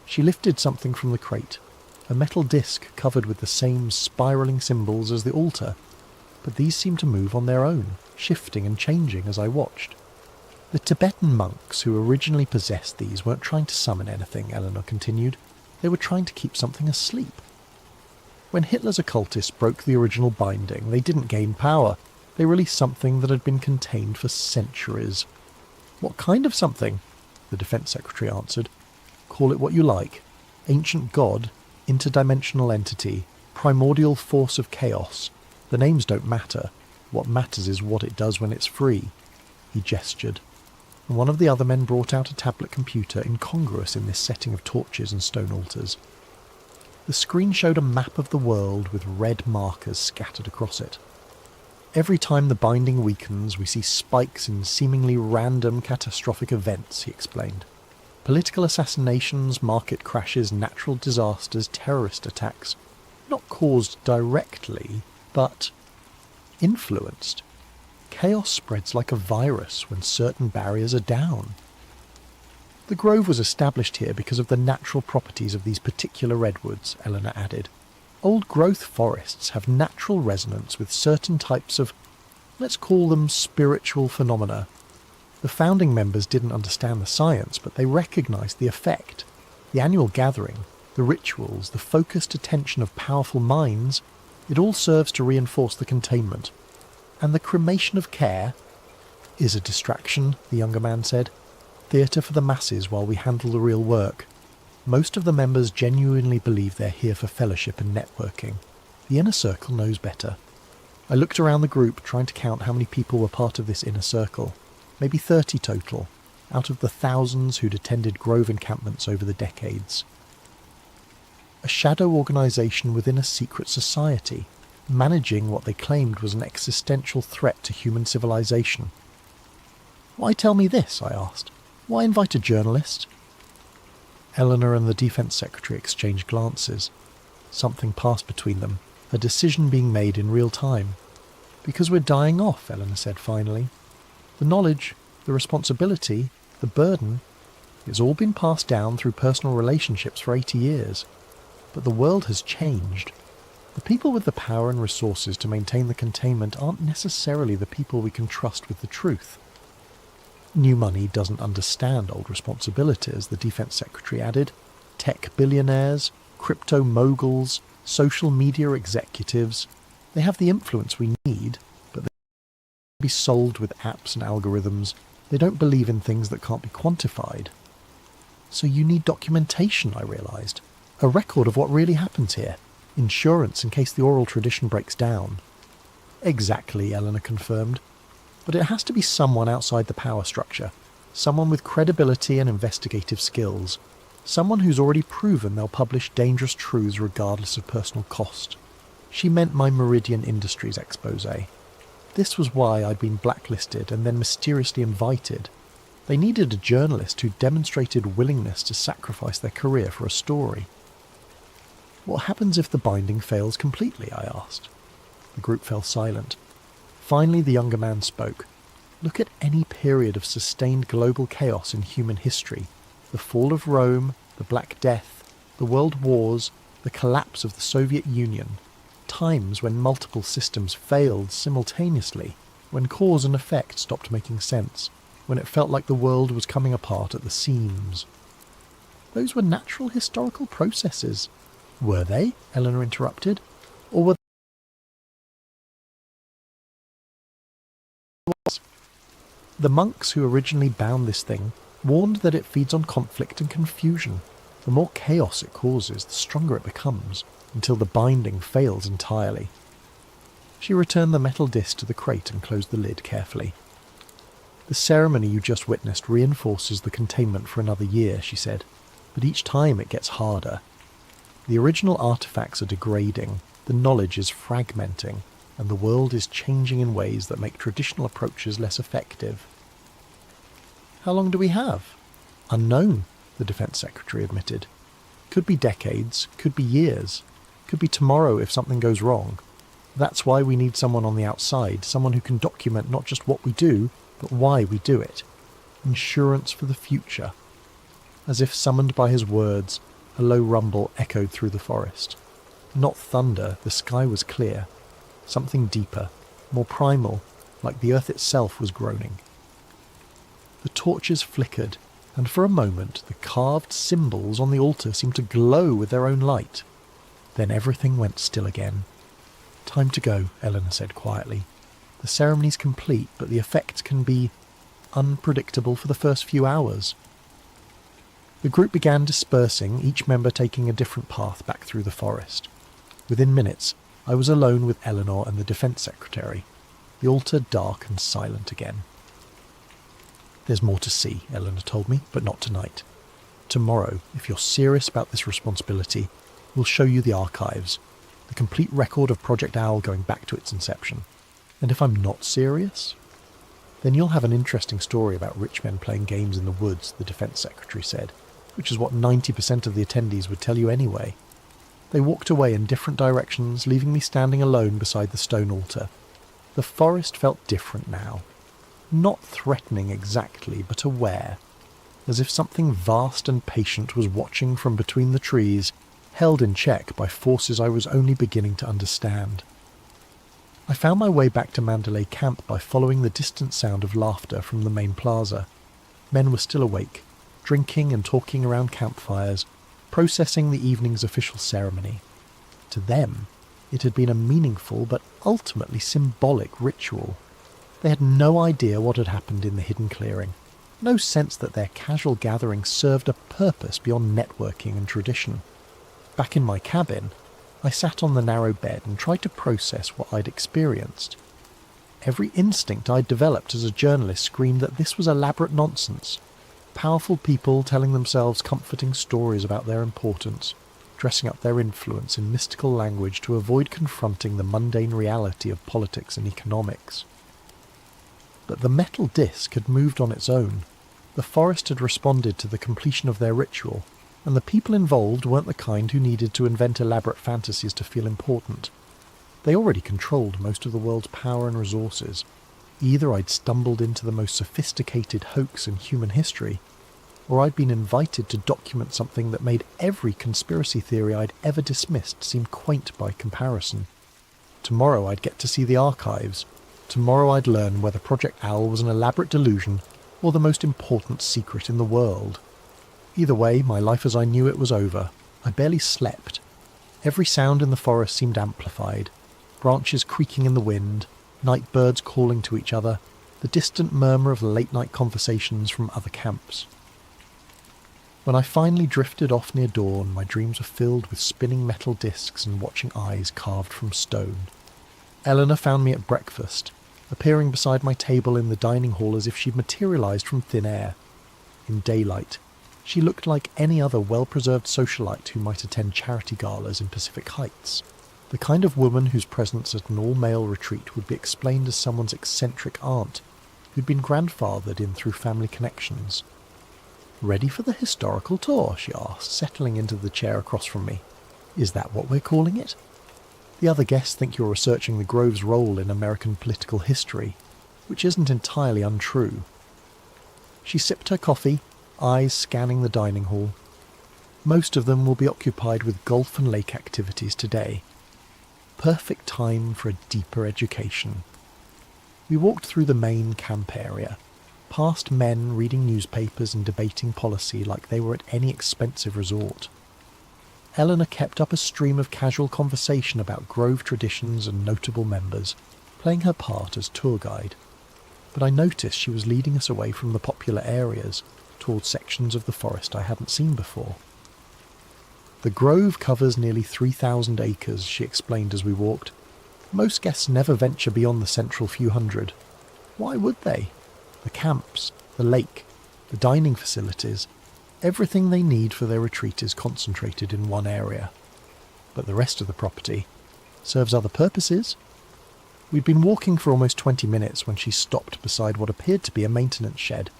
She lifted something from the crate, a metal disc covered with the same spiralling symbols as the altar, but these seemed to move on their own, shifting and changing as I watched. "The Tibetan monks who originally possessed these weren't trying to summon anything," Eleanor continued. "They were trying to keep something asleep. When Hitler's occultists broke the original binding, they didn't gain power. They released something that had been contained for centuries." "What kind of something?" the Defence Secretary answered. "Call it what you like. Ancient god, interdimensional entity, primordial force of chaos. The names don't matter. What matters is what it does when it's free." He gestured, and one of the other men brought out a tablet computer incongruous in this setting of torches and stone altars. The screen showed a map of the world with red markers scattered across it. "Every time the binding weakens, we see spikes in seemingly random catastrophic events," he explained. "Political assassinations, market crashes, natural disasters, terrorist attacks. Not caused directly, but influenced. Chaos spreads like a virus when certain barriers are down. The Grove was established here because of the natural properties of these particular redwoods," Eleanor added. "Old growth forests have natural resonance with certain types of, let's call them spiritual phenomena. The founding members didn't understand the science, but they recognized the effect. The annual gathering, the rituals, the focused attention of powerful minds, it all serves to reinforce the containment. And the cremation of care is a distraction," the younger man said. "Theatre for the masses while we handle the real work. Most of the members genuinely believe they're here for fellowship and networking. The inner circle knows better." I looked around the group, trying to count how many people were part of this inner circle. Maybe 30 total, out of the thousands who'd attended Grove encampments over the decades. A shadow organisation within a secret society, managing what they claimed was an existential threat to human civilization. "Why tell me this?" I asked. "Why invite a journalist?" Eleanor and the Defence Secretary exchanged glances. Something passed between them, a decision being made in real time. "Because we're dying off," Eleanor said finally. "The knowledge, the responsibility, the burden, it's all been passed down through personal relationships for 80 years. But the world has changed. The people with the power and resources to maintain the containment aren't necessarily the people we can trust with the truth." "New money doesn't understand old responsibilities," the Defence Secretary added. "Tech billionaires, Crypto moguls, social media executives, they have the influence we need, but they can't be solved with apps and algorithms. They don't believe in things that can't be quantified. So you need documentation, I realised. A record of what really happens here. Insurance in case the oral tradition breaks down. Exactly, Eleanor confirmed. But it has to be someone outside the power structure. Someone with credibility and investigative skills. Someone who's already proven they'll publish dangerous truths regardless of personal cost. She meant my Meridian Industries expose. This was why I'd been blacklisted and then mysteriously invited. They needed a journalist who demonstrated willingness to sacrifice their career for a story. What happens if the binding fails completely? I asked. The group fell silent. Finally, the younger man spoke. Look at any period of sustained global chaos in human history. The fall of Rome, the Black Death, the world wars, the collapse of the Soviet Union. Times when multiple systems failed simultaneously, when cause and effect stopped making sense, when it felt like the world was coming apart at the seams. Those were natural historical processes. Were they? Eleanor interrupted. Or were the monks who originally bound this thing warned that it feeds on conflict and confusion. The more chaos it causes, the stronger it becomes, until the binding fails entirely. She returned the metal disc to the crate and closed the lid carefully. The ceremony you just witnessed reinforces the containment for another year, she said, but each time it gets harder. The original artifacts are degrading, the knowledge is fragmenting, and the world is changing in ways that make traditional approaches less effective. How long do we have? Unknown, the Defense Secretary admitted. Could be decades, could be years, could be tomorrow if something goes wrong. That's why we need someone on the outside, someone who can document not just what we do, but why we do it. Insurance for the future. As if summoned by his words, a low rumble echoed through the forest. Not thunder, the sky was clear. Something deeper, more primal, like the earth itself was groaning. The torches flickered, and for a moment the carved symbols on the altar seemed to glow with their own light. Then everything went still again. Time to go, Eleanor said quietly. The ceremony's complete, but the effects can be unpredictable for the first few hours. The group began dispersing, each member taking a different path back through the forest. Within minutes, I was alone with Eleanor and the Defense Secretary, the altar dark and silent again. There's more to see, Eleanor told me, but not tonight. Tomorrow, if you're serious about this responsibility, we'll show you the archives, the complete record of Project Owl going back to its inception. And if I'm not serious, then you'll have an interesting story about rich men playing games in the woods, the Defense Secretary said, which is what 90% of the attendees would tell you anyway. They walked away in different directions, leaving me standing alone beside the stone altar. The forest felt different now. Not threatening exactly, but aware, as if something vast and patient was watching from between the trees, held in check by forces I was only beginning to understand. I found my way back to Mandalay Camp by following the distant sound of laughter from the main plaza. Men were still awake, drinking and talking around campfires, processing the evening's official ceremony. To them, it had been a meaningful but ultimately symbolic ritual. They had no idea what had happened in the hidden clearing, no sense that their casual gathering served a purpose beyond networking and tradition. Back in my cabin, I sat on the narrow bed and tried to process what I'd experienced. Every instinct I'd developed as a journalist screamed that this was elaborate nonsense. Powerful people telling themselves comforting stories about their importance, dressing up their influence in mystical language to avoid confronting the mundane reality of politics and economics. But the metal disc had moved on its own. The forest had responded to the completion of their ritual, and the people involved weren't the kind who needed to invent elaborate fantasies to feel important. They already controlled most of the world's power and resources. Either I'd stumbled into the most sophisticated hoax in human history, or I'd been invited to document something that made every conspiracy theory I'd ever dismissed seem quaint by comparison. Tomorrow I'd get to see the archives. Tomorrow I'd learn whether Project Owl was an elaborate delusion or the most important secret in the world. Either way, my life as I knew it was over. I barely slept. Every sound in the forest seemed amplified. Branches creaking in the wind, night birds calling to each other, the distant murmur of late-night conversations from other camps. When I finally drifted off near dawn, my dreams were filled with spinning metal discs and watching eyes carved from stone. Eleanor found me at breakfast, appearing beside my table in the dining hall as if she'd materialised from thin air. In daylight, she looked like any other well-preserved socialite who might attend charity galas in Pacific Heights. The kind of woman whose presence at an all-male retreat would be explained as someone's eccentric aunt, who'd been grandfathered in through family connections. "Ready for the historical tour?" she asked, settling into the chair across from me. "Is that what we're calling it? The other guests think you're researching the Grove's role in American political history, which isn't entirely untrue." She sipped her coffee, eyes scanning the dining hall. "Most of them will be occupied with golf and lake activities today. Perfect time for a deeper education." We walked through the main camp area, past men reading newspapers and debating policy like they were at any expensive resort. Eleanor kept up a stream of casual conversation about Grove traditions and notable members, playing her part as tour guide. But I noticed she was leading us away from the popular areas, towards sections of the forest I hadn't seen before. "The Grove covers nearly 3,000 acres, she explained as we walked. "Most guests never venture beyond the central few hundred. Why would they? The camps, the lake, the dining facilities, everything they need for their retreat is concentrated in one area. But the rest of the property serves other purposes." We'd been walking for almost 20 minutes when she stopped beside what appeared to be a maintenance shed.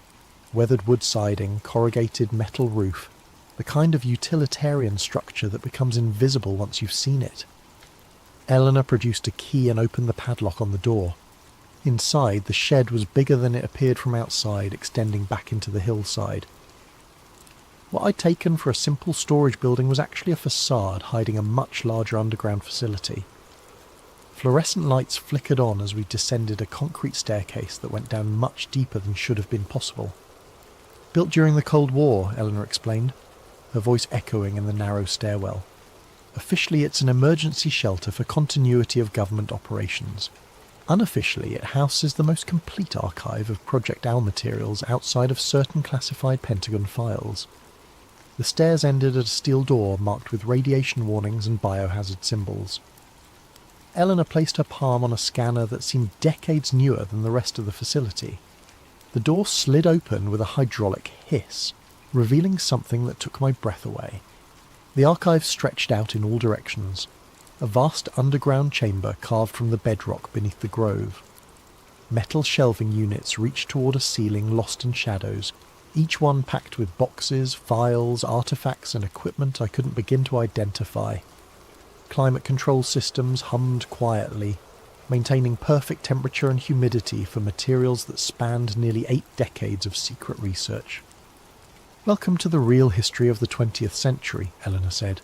Weathered wood siding, corrugated metal roof, the kind of utilitarian structure that becomes invisible once you've seen it. Eleanor produced a key and opened the padlock on the door. Inside, the shed was bigger than it appeared from outside, extending back into the hillside. What I'd taken for a simple storage building was actually a facade hiding a much larger underground facility. Fluorescent lights flickered on as we descended a concrete staircase that went down much deeper than should have been possible. "Built during the Cold War," Eleanor explained, her voice echoing in the narrow stairwell. "Officially, it's an emergency shelter for continuity of government operations. Unofficially, it houses the most complete archive of Project Owl materials outside of certain classified Pentagon files." The stairs ended at a steel door marked with radiation warnings and biohazard symbols. Eleanor placed her palm on a scanner that seemed decades newer than the rest of the facility. The door slid open with a hydraulic hiss, revealing something that took my breath away. The archive stretched out in all directions, a vast underground chamber carved from the bedrock beneath the grove. Metal shelving units reached toward a ceiling lost in shadows, each one packed with boxes, files, artifacts and equipment I couldn't begin to identify. Climate control systems hummed quietly, maintaining perfect temperature and humidity for materials that spanned nearly 8 decades of secret research. "Welcome to the real history of the 20th century, Eleanor said.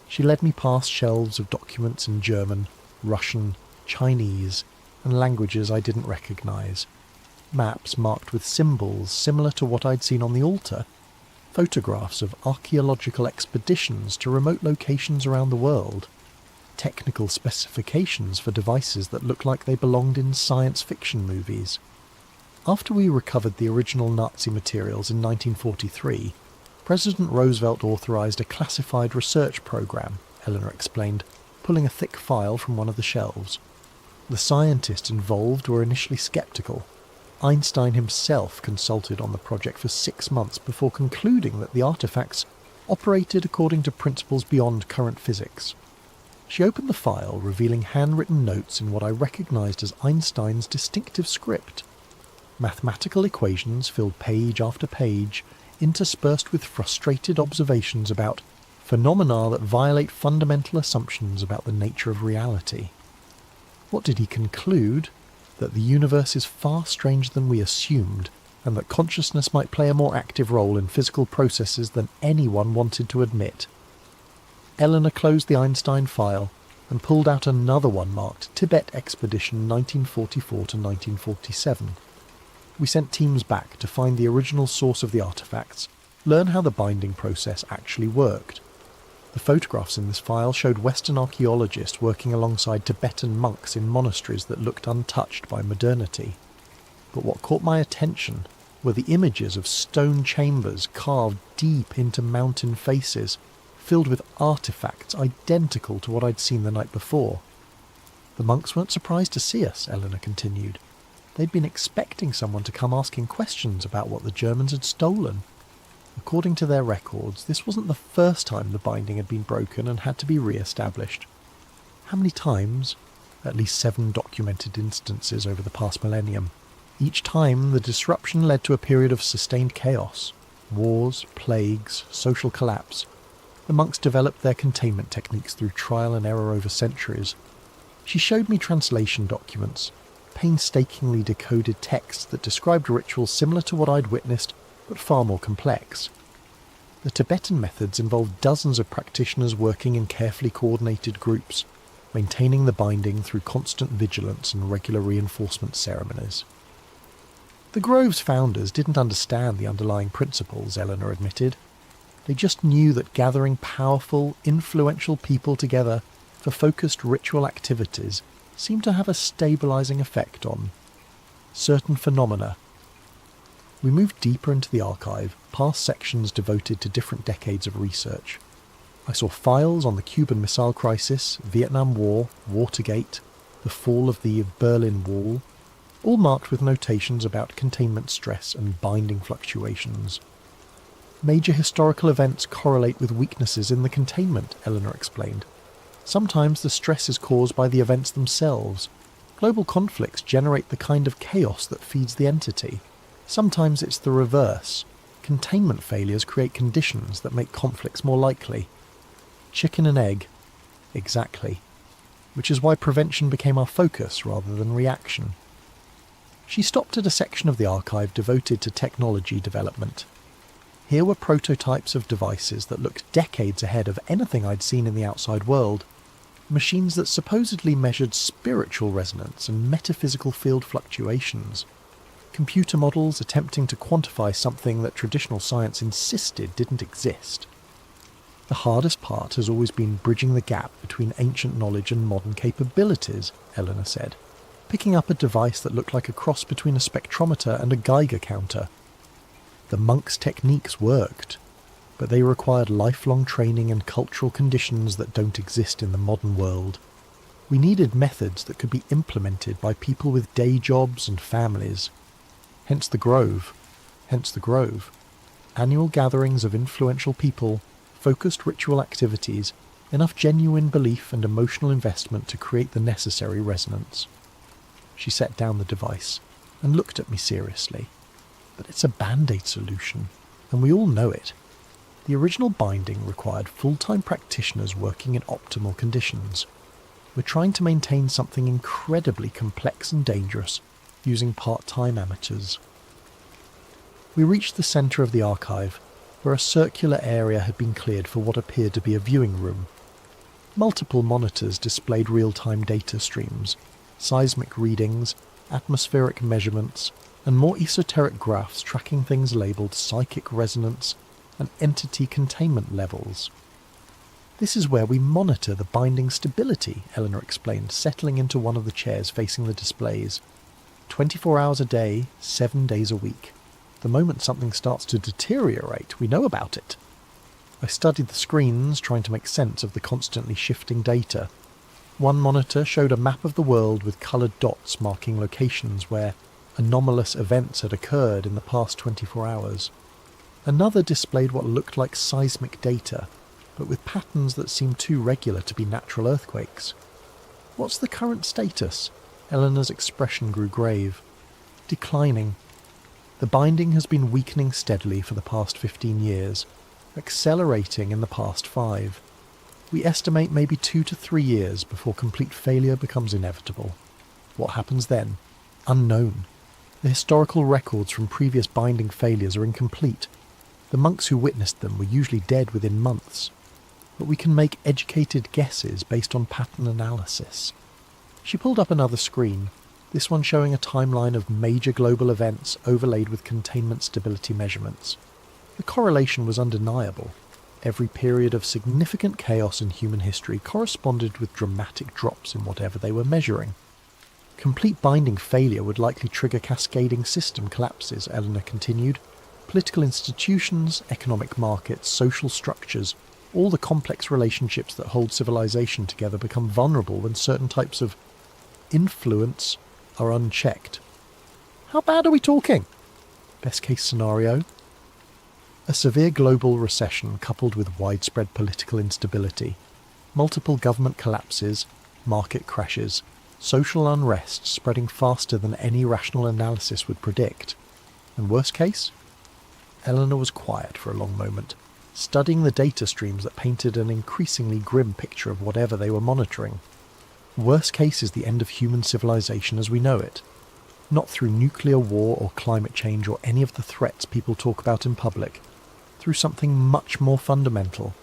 She led me past shelves of documents in German, Russian, Chinese, and languages I didn't recognise. Maps marked with symbols similar to what I'd seen on the altar. Photographs of archaeological expeditions to remote locations around the world. Technical specifications for devices that looked like they belonged in science fiction movies. After we recovered the original Nazi materials in 1943, President Roosevelt authorized a classified research program, Eleanor explained, pulling a thick file from one of the shelves. The scientists involved were initially skeptical. Einstein himself consulted on the project for 6 months before concluding that the artifacts operated according to principles beyond current physics. She opened the file, revealing handwritten notes in what I recognized as Einstein's distinctive script. Mathematical equations filled page after page, interspersed with frustrated observations about phenomena that violate fundamental assumptions about the nature of reality. What did he conclude? That the universe is far stranger than we assumed, and that consciousness might play a more active role in physical processes than anyone wanted to admit. Eleanor closed the Einstein file and pulled out another one marked Tibet Expedition 1944 to 1947. We sent teams back to find the original source of the artifacts, learn how the binding process actually worked. The photographs in this file showed Western archaeologists working alongside Tibetan monks in monasteries that looked untouched by modernity. But what caught my attention were the images of stone chambers carved deep into mountain faces, filled with artefacts identical to what I'd seen the night before. The monks weren't surprised to see us, Eleanor continued. They'd been expecting someone to come asking questions about what the Germans had stolen. According to their records, this wasn't the first time the binding had been broken and had to be re-established. How many times? At least 7 documented instances over the past millennium. Each time, the disruption led to a period of sustained chaos. Wars, plagues, social collapse. The monks developed their containment techniques through trial and error over centuries. She showed me translation documents, painstakingly decoded texts that described rituals similar to what I'd witnessed, but far more complex. The Tibetan methods involved dozens of practitioners working in carefully coordinated groups, maintaining the binding through constant vigilance and regular reinforcement ceremonies. The Grove's founders didn't understand the underlying principles, Eleanor admitted. They just knew that gathering powerful, influential people together for focused ritual activities seemed to have a stabilising effect on certain phenomena. We moved deeper into the archive, past sections devoted to different decades of research. I saw files on the Cuban Missile Crisis, Vietnam War, Watergate, the fall of the Berlin Wall, all marked with notations about containment stress and binding fluctuations. Major historical events correlate with weaknesses in the containment, Eleanor explained. Sometimes the stress is caused by the events themselves. Global conflicts generate the kind of chaos that feeds the entity. Sometimes it's the reverse. Containment failures create conditions that make conflicts more likely. Chicken and egg. Exactly. Which is why prevention became our focus rather than reaction. She stopped at a section of the archive devoted to technology development. Here were prototypes of devices that looked decades ahead of anything I'd seen in the outside world. Machines that supposedly measured spiritual resonance and metaphysical field fluctuations. Computer models attempting to quantify something that traditional science insisted didn't exist. The hardest part has always been bridging the gap between ancient knowledge and modern capabilities, Eleanor said, picking up a device that looked like a cross between a spectrometer and a Geiger counter. The monks' techniques worked, but they required lifelong training and cultural conditions that don't exist in the modern world. We needed methods that could be implemented by people with day jobs and families. Hence the Grove. Annual gatherings of influential people, focused ritual activities, enough genuine belief and emotional investment to create the necessary resonance. She set down the device and looked at me seriously. But it's a band-aid solution, and we all know it. The original binding required full-time practitioners working in optimal conditions. We're trying to maintain something incredibly complex and dangerous using part-time amateurs. We reached the centre of the archive, where a circular area had been cleared for what appeared to be a viewing room. Multiple monitors displayed real-time data streams, seismic readings, atmospheric measurements, and more esoteric graphs tracking things labelled psychic resonance and entity containment levels. This is where we monitor the binding stability, Eleanor explained, settling into one of the chairs facing the displays. 24 hours a day, 7 days a week. The moment something starts to deteriorate, we know about it. I studied the screens, trying to make sense of the constantly shifting data. One monitor showed a map of the world with coloured dots marking locations where anomalous events had occurred in the past 24 hours. Another displayed what looked like seismic data, but with patterns that seemed too regular to be natural earthquakes. What's the current status? Eleanor's expression grew grave. Declining. The binding has been weakening steadily for the past 15 years, accelerating in the past 5. We estimate maybe 2 to 3 years before complete failure becomes inevitable. What happens then? Unknown. The historical records from previous binding failures are incomplete. The monks who witnessed them were usually dead within months. But we can make educated guesses based on pattern analysis. She pulled up another screen, this one showing a timeline of major global events overlaid with containment stability measurements. The correlation was undeniable. Every period of significant chaos in human history corresponded with dramatic drops in whatever they were measuring. Complete binding failure would likely trigger cascading system collapses, Eleanor continued. Political institutions, economic markets, social structures, all the complex relationships that hold civilization together become vulnerable when certain types of influence are unchecked. How bad are we talking? Best case scenario? A severe global recession coupled with widespread political instability, multiple government collapses, market crashes, social unrest spreading faster than any rational analysis would predict. And worst case? Eleanor was quiet for a long moment, studying the data streams that painted an increasingly grim picture of whatever they were monitoring. Worst case is the end of human civilization as we know it. Not through nuclear war or climate change or any of the threats people talk about in public. Through something much more fundamental,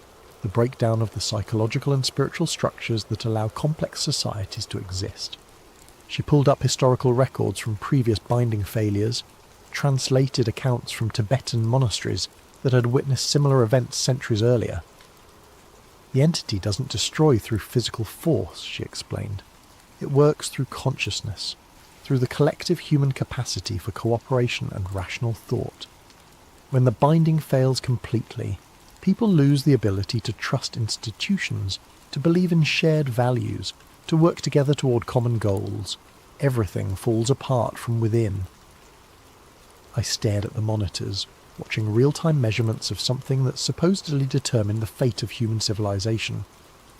the breakdown of the psychological and spiritual structures that allow complex societies to exist. She pulled up historical records from previous binding failures, translated accounts from Tibetan monasteries that had witnessed similar events centuries earlier. The entity doesn't destroy through physical force, she explained. It works through consciousness, through the collective human capacity for cooperation and rational thought. When the binding fails completely, people lose the ability to trust institutions, to believe in shared values, to work together toward common goals. Everything falls apart from within. I stared at the monitors, watching real-time measurements of something that supposedly determined the fate of human civilization.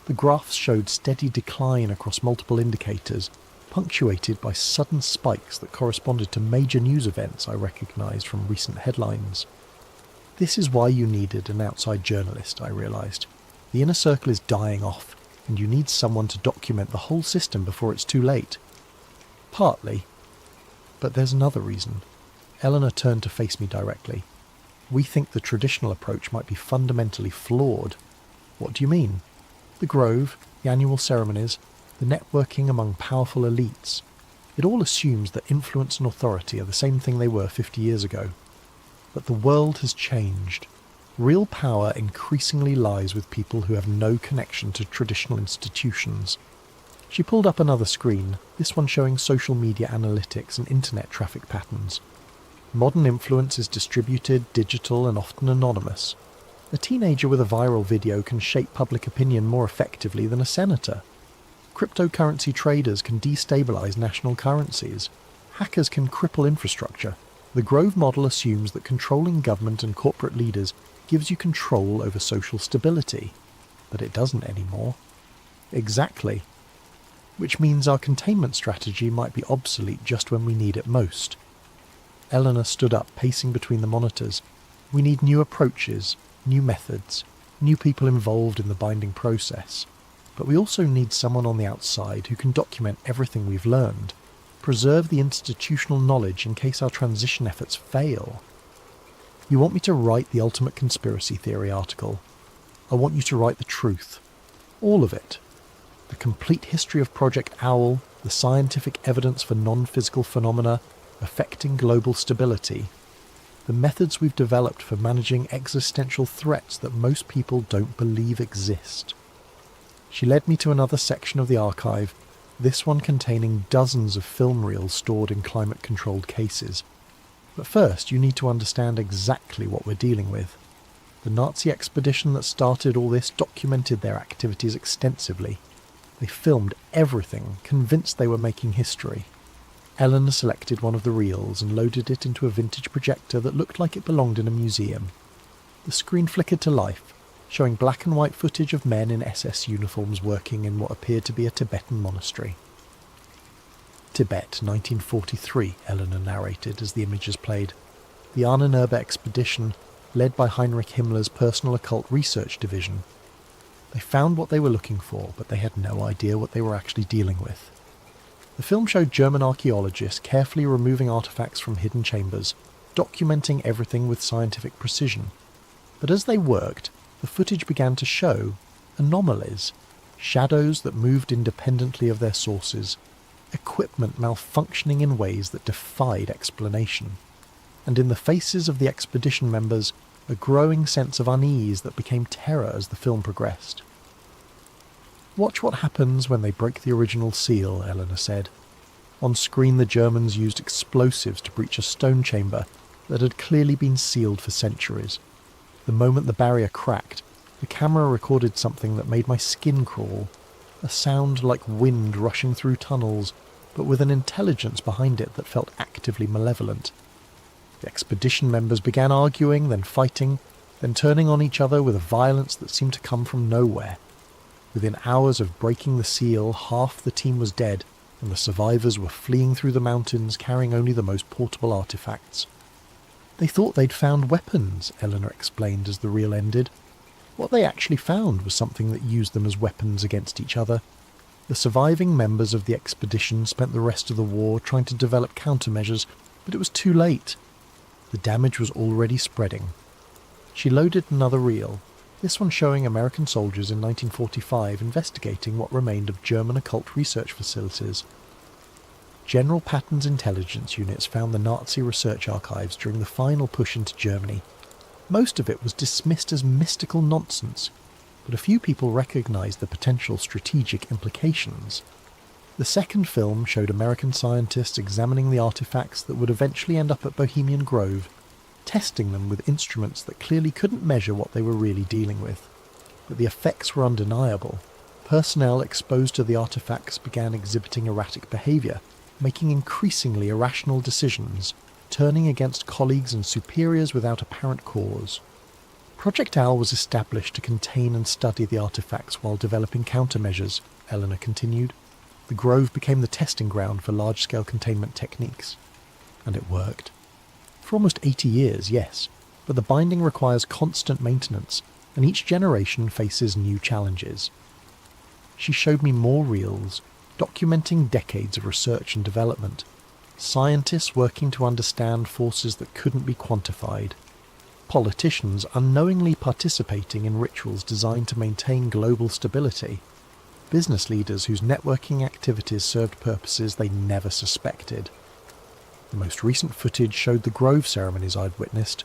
The graphs showed steady decline across multiple indicators, punctuated by sudden spikes that corresponded to major news events I recognized from recent headlines. This is why you needed an outside journalist, I realized. The inner circle is dying off, and you need someone to document the whole system before it's too late. Partly. But there's another reason. Eleanor turned to face me directly. We think the traditional approach might be fundamentally flawed. What do you mean? The grove, the annual ceremonies, the networking among powerful elites. It all assumes that influence and authority are the same thing they were 50 years ago. But the world has changed. Real power increasingly lies with people who have no connection to traditional institutions. She pulled up another screen, this one showing social media analytics and internet traffic patterns. Modern influence is distributed, digital, and often anonymous. A teenager with a viral video can shape public opinion more effectively than a senator. Cryptocurrency traders can destabilize national currencies. Hackers can cripple infrastructure. The Grove model assumes that controlling government and corporate leaders gives you control over social stability. But it doesn't anymore. Exactly. Which means our containment strategy might be obsolete just when we need it most. Eleanor stood up, pacing between the monitors. We need new approaches, new methods, new people involved in the binding process. But we also need someone on the outside who can document everything we've learned, preserve the institutional knowledge in case our transition efforts fail. You want me to write the ultimate conspiracy theory article. I want you to write the truth. All of it. The complete history of Project Owl, the scientific evidence for non-physical phenomena, affecting global stability, the methods we've developed for managing existential threats that most people don't believe exist. She led me to another section of the archive, this one containing dozens of film reels stored in climate-controlled cases. But first, you need to understand exactly what we're dealing with. The Nazi expedition that started all this documented their activities extensively. They filmed everything, convinced they were making history. Eleanor selected one of the reels and loaded it into a vintage projector that looked like it belonged in a museum. The screen flickered to life, showing black and white footage of men in SS uniforms working in what appeared to be a Tibetan monastery. Tibet, 1943, Eleanor narrated as the images played. The Ahnenerbe expedition, led by Heinrich Himmler's personal occult research division. They found what they were looking for, but they had no idea what they were actually dealing with. The film showed German archaeologists carefully removing artifacts from hidden chambers, documenting everything with scientific precision. But as they worked, the footage began to show anomalies, shadows that moved independently of their sources, equipment malfunctioning in ways that defied explanation. And in the faces of the expedition members, a growing sense of unease that became terror as the film progressed. "Watch what happens when they break the original seal," Eleanor said. On screen, the Germans used explosives to breach a stone chamber that had clearly been sealed for centuries. The moment the barrier cracked, the camera recorded something that made my skin crawl, a sound like wind rushing through tunnels, but with an intelligence behind it that felt actively malevolent. The expedition members began arguing, then fighting, then turning on each other with a violence that seemed to come from nowhere. Within hours of breaking the seal, half the team was dead, and the survivors were fleeing through the mountains carrying only the most portable artifacts. "They thought they'd found weapons," Eleanor explained as the reel ended. What they actually found was something that used them as weapons against each other. The surviving members of the expedition spent the rest of the war trying to develop countermeasures, but it was too late. The damage was already spreading. She loaded another reel, this one showing American soldiers in 1945 investigating what remained of German occult research facilities. General Patton's intelligence units found the Nazi research archives during the final push into Germany. Most of it was dismissed as mystical nonsense, but a few people recognised the potential strategic implications. The second film showed American scientists examining the artifacts that would eventually end up at Bohemian Grove, testing them with instruments that clearly couldn't measure what they were really dealing with. But the effects were undeniable. Personnel exposed to the artifacts began exhibiting erratic behaviour, making increasingly irrational decisions, turning against colleagues and superiors without apparent cause. Project Owl was established to contain and study the artifacts while developing countermeasures, Eleanor continued. The Grove became the testing ground for large-scale containment techniques. And it worked. For almost 80 years, yes, but the binding requires constant maintenance, and each generation faces new challenges. She showed me more reels, documenting decades of research and development, scientists working to understand forces that couldn't be quantified, politicians unknowingly participating in rituals designed to maintain global stability, business leaders whose networking activities served purposes they never suspected. The most recent footage showed the Grove ceremonies I'd witnessed,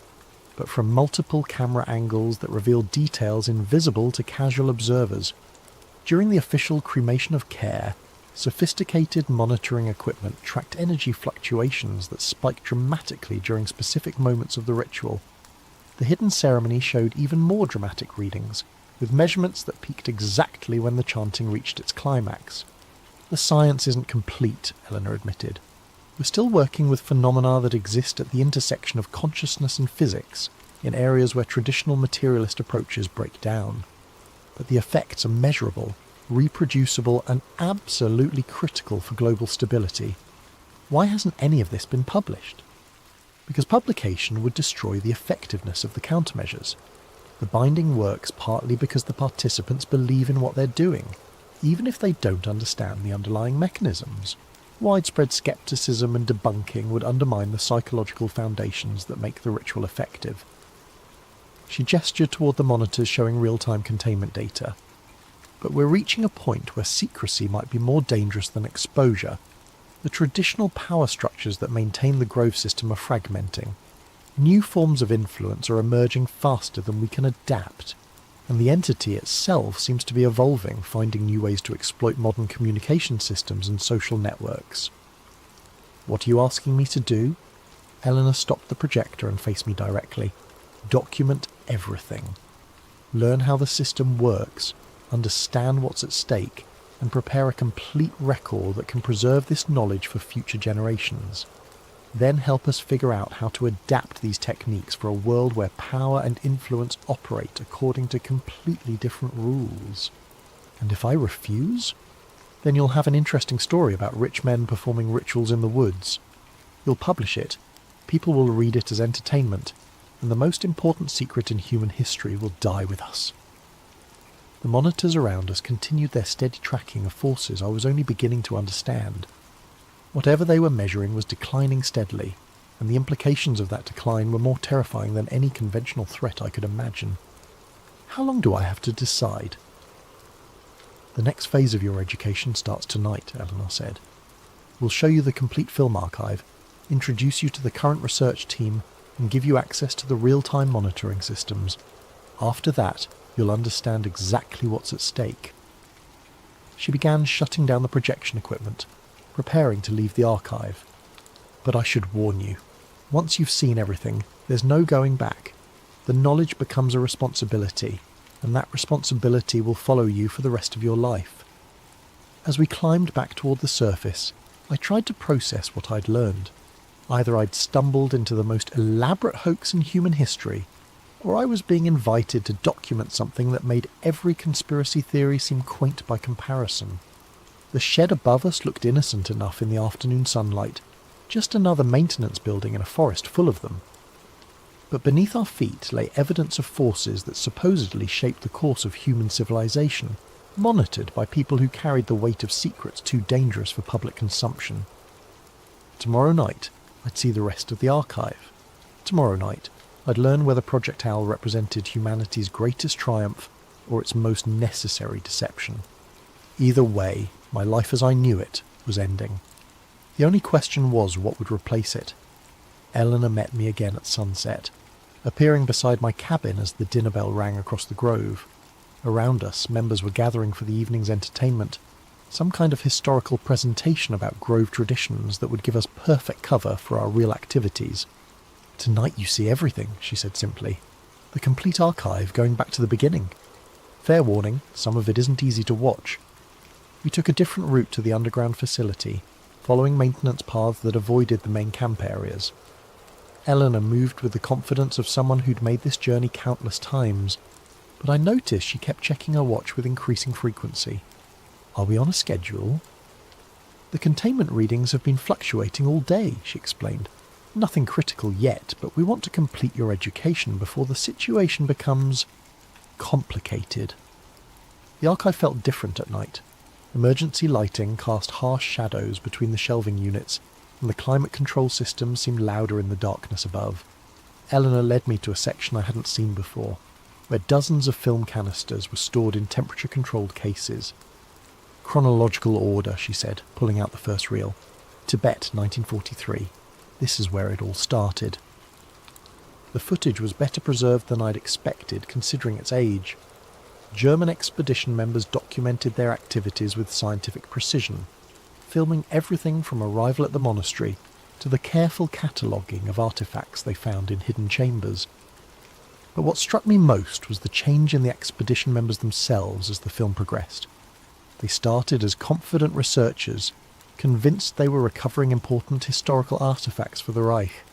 but from multiple camera angles that revealed details invisible to casual observers. During the official cremation of care, sophisticated monitoring equipment tracked energy fluctuations that spiked dramatically during specific moments of the ritual. The hidden ceremony showed even more dramatic readings, with measurements that peaked exactly when the chanting reached its climax. The science isn't complete, Eleanor admitted. We're still working with phenomena that exist at the intersection of consciousness and physics, in areas where traditional materialist approaches break down. But the effects are measurable, reproducible, and absolutely critical for global stability. Why hasn't any of this been published? Because publication would destroy the effectiveness of the countermeasures. The binding works partly because the participants believe in what they're doing, even if they don't understand the underlying mechanisms. Widespread skepticism and debunking would undermine the psychological foundations that make the ritual effective. She gestured toward the monitors showing real-time containment data. But we're reaching a point where secrecy might be more dangerous than exposure. The traditional power structures that maintain the Grove system are fragmenting. New forms of influence are emerging faster than we can adapt, and the entity itself seems to be evolving, finding new ways to exploit modern communication systems and social networks. What are you asking me to do? Eleanor stopped the projector and faced me directly. Document everything. Learn how the system works, understand what's at stake, and prepare a complete record that can preserve this knowledge for future generations. Then help us figure out how to adapt these techniques for a world where power and influence operate according to completely different rules. And if I refuse? Then you'll have an interesting story about rich men performing rituals in the woods. You'll publish it, people will read it as entertainment, and the most important secret in human history will die with us. The monitors around us continued their steady tracking of forces I was only beginning to understand. Whatever they were measuring was declining steadily, and the implications of that decline were more terrifying than any conventional threat I could imagine. How long do I have to decide? The next phase of your education starts tonight, Eleanor said. We'll show you the complete film archive, introduce you to the current research team, and give you access to the real-time monitoring systems. After that, you'll understand exactly what's at stake." She began shutting down the projection equipment, preparing to leave the archive. "But I should warn you. Once you've seen everything, there's no going back. The knowledge becomes a responsibility, and that responsibility will follow you for the rest of your life." As we climbed back toward the surface, I tried to process what I'd learned. Either I'd stumbled into the most elaborate hoax in human history, or I was being invited to document something that made every conspiracy theory seem quaint by comparison. The shed above us looked innocent enough in the afternoon sunlight, just another maintenance building in a forest full of them. But beneath our feet lay evidence of forces that supposedly shaped the course of human civilization, monitored by people who carried the weight of secrets too dangerous for public consumption. Tomorrow night, I'd see the rest of the archive. Tomorrow night, I'd learn whether Project Owl represented humanity's greatest triumph or its most necessary deception. Either way, my life as I knew it was ending. The only question was what would replace it. Eleanor met me again at sunset, appearing beside my cabin as the dinner bell rang across the grove. Around us, members were gathering for the evening's entertainment, some kind of historical presentation about grove traditions that would give us perfect cover for our real activities. "Tonight you see everything," she said simply. "The complete archive going back to the beginning. Fair warning, some of it isn't easy to watch." We took a different route to the underground facility, following maintenance paths that avoided the main camp areas. Eleanor moved with the confidence of someone who'd made this journey countless times, but I noticed she kept checking her watch with increasing frequency. "Are we on a schedule?" "The containment readings have been fluctuating all day," she explained. "Nothing critical yet, but we want to complete your education before the situation becomes complicated." The archive felt different at night. Emergency lighting cast harsh shadows between the shelving units, and the climate control system seemed louder in the darkness above. Eleanor led me to a section I hadn't seen before, where dozens of film canisters were stored in temperature-controlled cases. "Chronological order," she said, pulling out the first reel. "Tibet, 1943. This is where it all started." The footage was better preserved than I'd expected, considering its age. German expedition members documented their activities with scientific precision, filming everything from arrival at the monastery to the careful cataloguing of artefacts they found in hidden chambers. But what struck me most was the change in the expedition members themselves as the film progressed. They started as confident researchers, convinced they were recovering important historical artefacts for the Reich.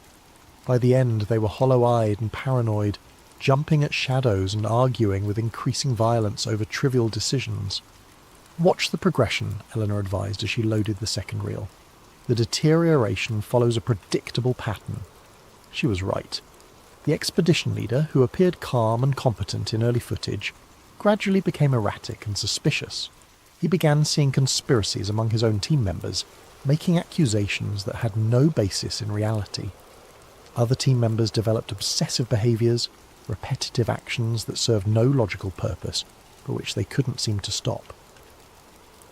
By the end, they were hollow-eyed and paranoid, jumping at shadows and arguing with increasing violence over trivial decisions. "Watch the progression," Eleanor advised as she loaded the second reel. "The deterioration follows a predictable pattern." She was right. The expedition leader, who appeared calm and competent in early footage, gradually became erratic and suspicious. He began seeing conspiracies among his own team members, making accusations that had no basis in reality. Other team members developed obsessive behaviours, repetitive actions that served no logical purpose, but which they couldn't seem to stop.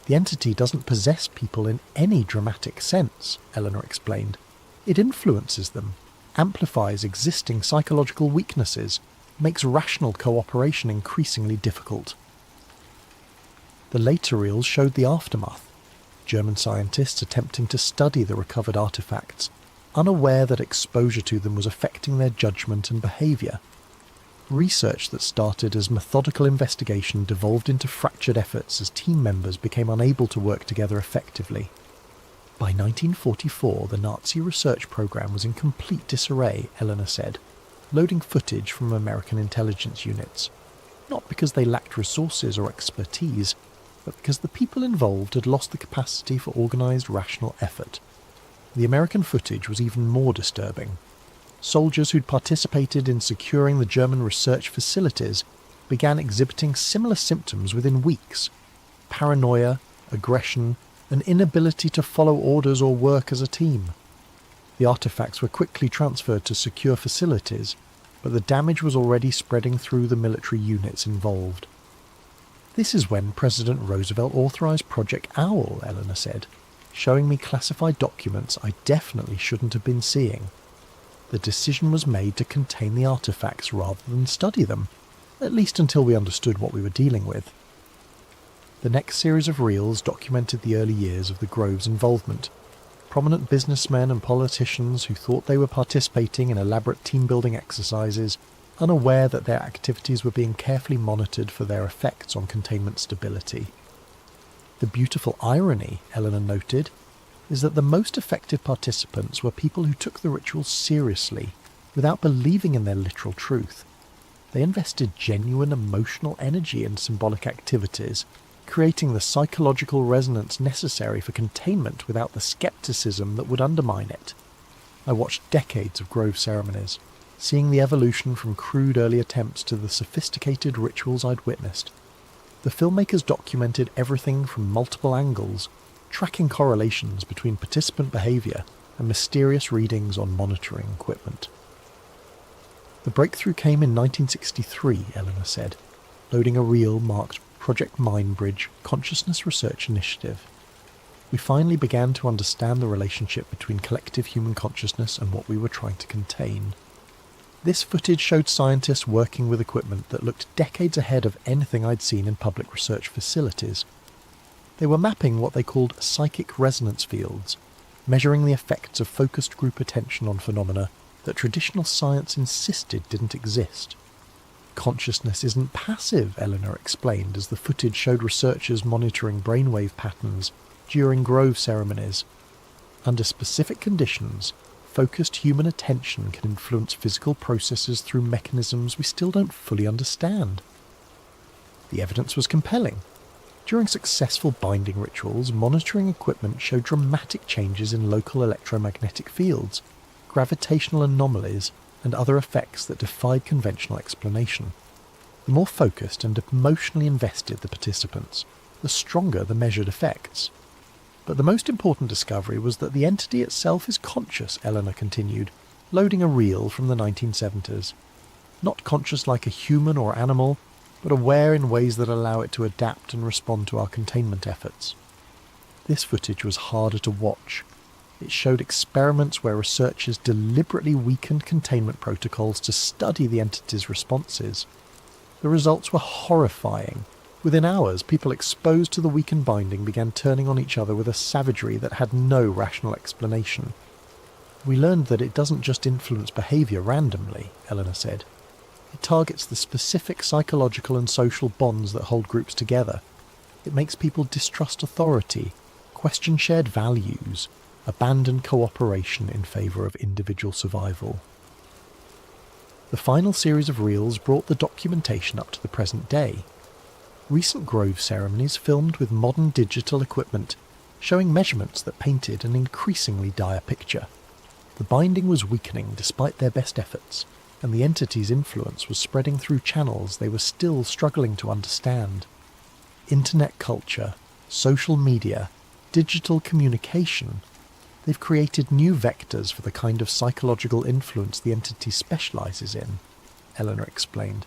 "The entity doesn't possess people in any dramatic sense," Eleanor explained. "It influences them, amplifies existing psychological weaknesses, makes rational cooperation increasingly difficult." The later reels showed the aftermath. German scientists attempting to study the recovered artefacts, unaware that exposure to them was affecting their judgment and behaviour. Research that started as methodical investigation devolved into fractured efforts as team members became unable to work together effectively. By 1944, the Nazi research program was in complete disarray, Eleanor said, loading footage from American intelligence units. Not because they lacked resources or expertise, but because the people involved had lost the capacity for organised, rational effort. The American footage was even more disturbing. Soldiers who'd participated in securing the German research facilities began exhibiting similar symptoms within weeks: paranoia, aggression, an inability to follow orders or work as a team. The artefacts were quickly transferred to secure facilities, but the damage was already spreading through the military units involved. "This is when President Roosevelt authorized Project Owl," Eleanor said, showing me classified documents I definitely shouldn't have been seeing. The decision was made to contain the artifacts rather than study them, at least until we understood what we were dealing with. The next series of reels documented the early years of the Grove's involvement. Prominent businessmen and politicians who thought they were participating in elaborate team-building exercises, unaware that their activities were being carefully monitored for their effects on containment stability. The beautiful irony, Eleanor noted, is that the most effective participants were people who took the rituals seriously, without believing in their literal truth. They invested genuine emotional energy in symbolic activities, creating the psychological resonance necessary for containment without the skepticism that would undermine it. I watched decades of Grove ceremonies, seeing the evolution from crude early attempts to the sophisticated rituals I'd witnessed. The filmmakers documented everything from multiple angles, tracking correlations between participant behaviour and mysterious readings on monitoring equipment. The breakthrough came in 1963, Eleanor said, loading a reel marked Project Mindbridge Consciousness Research Initiative. We finally began to understand the relationship between collective human consciousness and what we were trying to contain. This footage showed scientists working with equipment that looked decades ahead of anything I'd seen in public research facilities. They were mapping what they called psychic resonance fields, measuring the effects of focused group attention on phenomena that traditional science insisted didn't exist. Consciousness isn't passive, Eleanor explained as the footage showed researchers monitoring brainwave patterns during Grove ceremonies. Under specific conditions, focused human attention can influence physical processes through mechanisms we still don't fully understand. The evidence was compelling. During successful binding rituals, monitoring equipment showed dramatic changes in local electromagnetic fields, gravitational anomalies, and other effects that defied conventional explanation. The more focused and emotionally invested the participants, the stronger the measured effects. But the most important discovery was that the entity itself is conscious, Eleanor continued, loading a reel from the 1970s. Not conscious like a human or animal, but aware in ways that allow it to adapt and respond to our containment efforts. This footage was harder to watch. It showed experiments where researchers deliberately weakened containment protocols to study the entity's responses. The results were horrifying. Within hours, people exposed to the weakened binding began turning on each other with a savagery that had no rational explanation. We learned that it doesn't just influence behaviour randomly, Eleanor said. It targets the specific psychological and social bonds that hold groups together. It makes people distrust authority, question shared values, abandon cooperation in favour of individual survival. The final series of reels brought the documentation up to the present day. Recent Grove ceremonies filmed with modern digital equipment, showing measurements that painted an increasingly dire picture. The binding was weakening despite their best efforts, and the entity's influence was spreading through channels they were still struggling to understand. Internet culture, social media, digital communication, they've created new vectors for the kind of psychological influence the entity specialises in, Eleanor explained.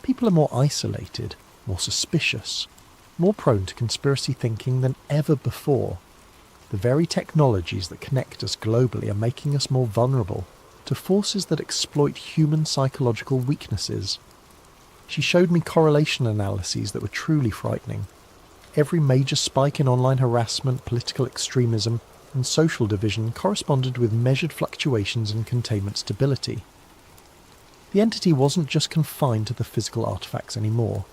People are more isolated, more suspicious, more prone to conspiracy thinking than ever before. The very technologies that connect us globally are making us more vulnerable to forces that exploit human psychological weaknesses. She showed me correlation analyses that were truly frightening. Every major spike in online harassment, political extremism, and social division corresponded with measured fluctuations in containment stability. The entity wasn't just confined to the physical artifacts anymore.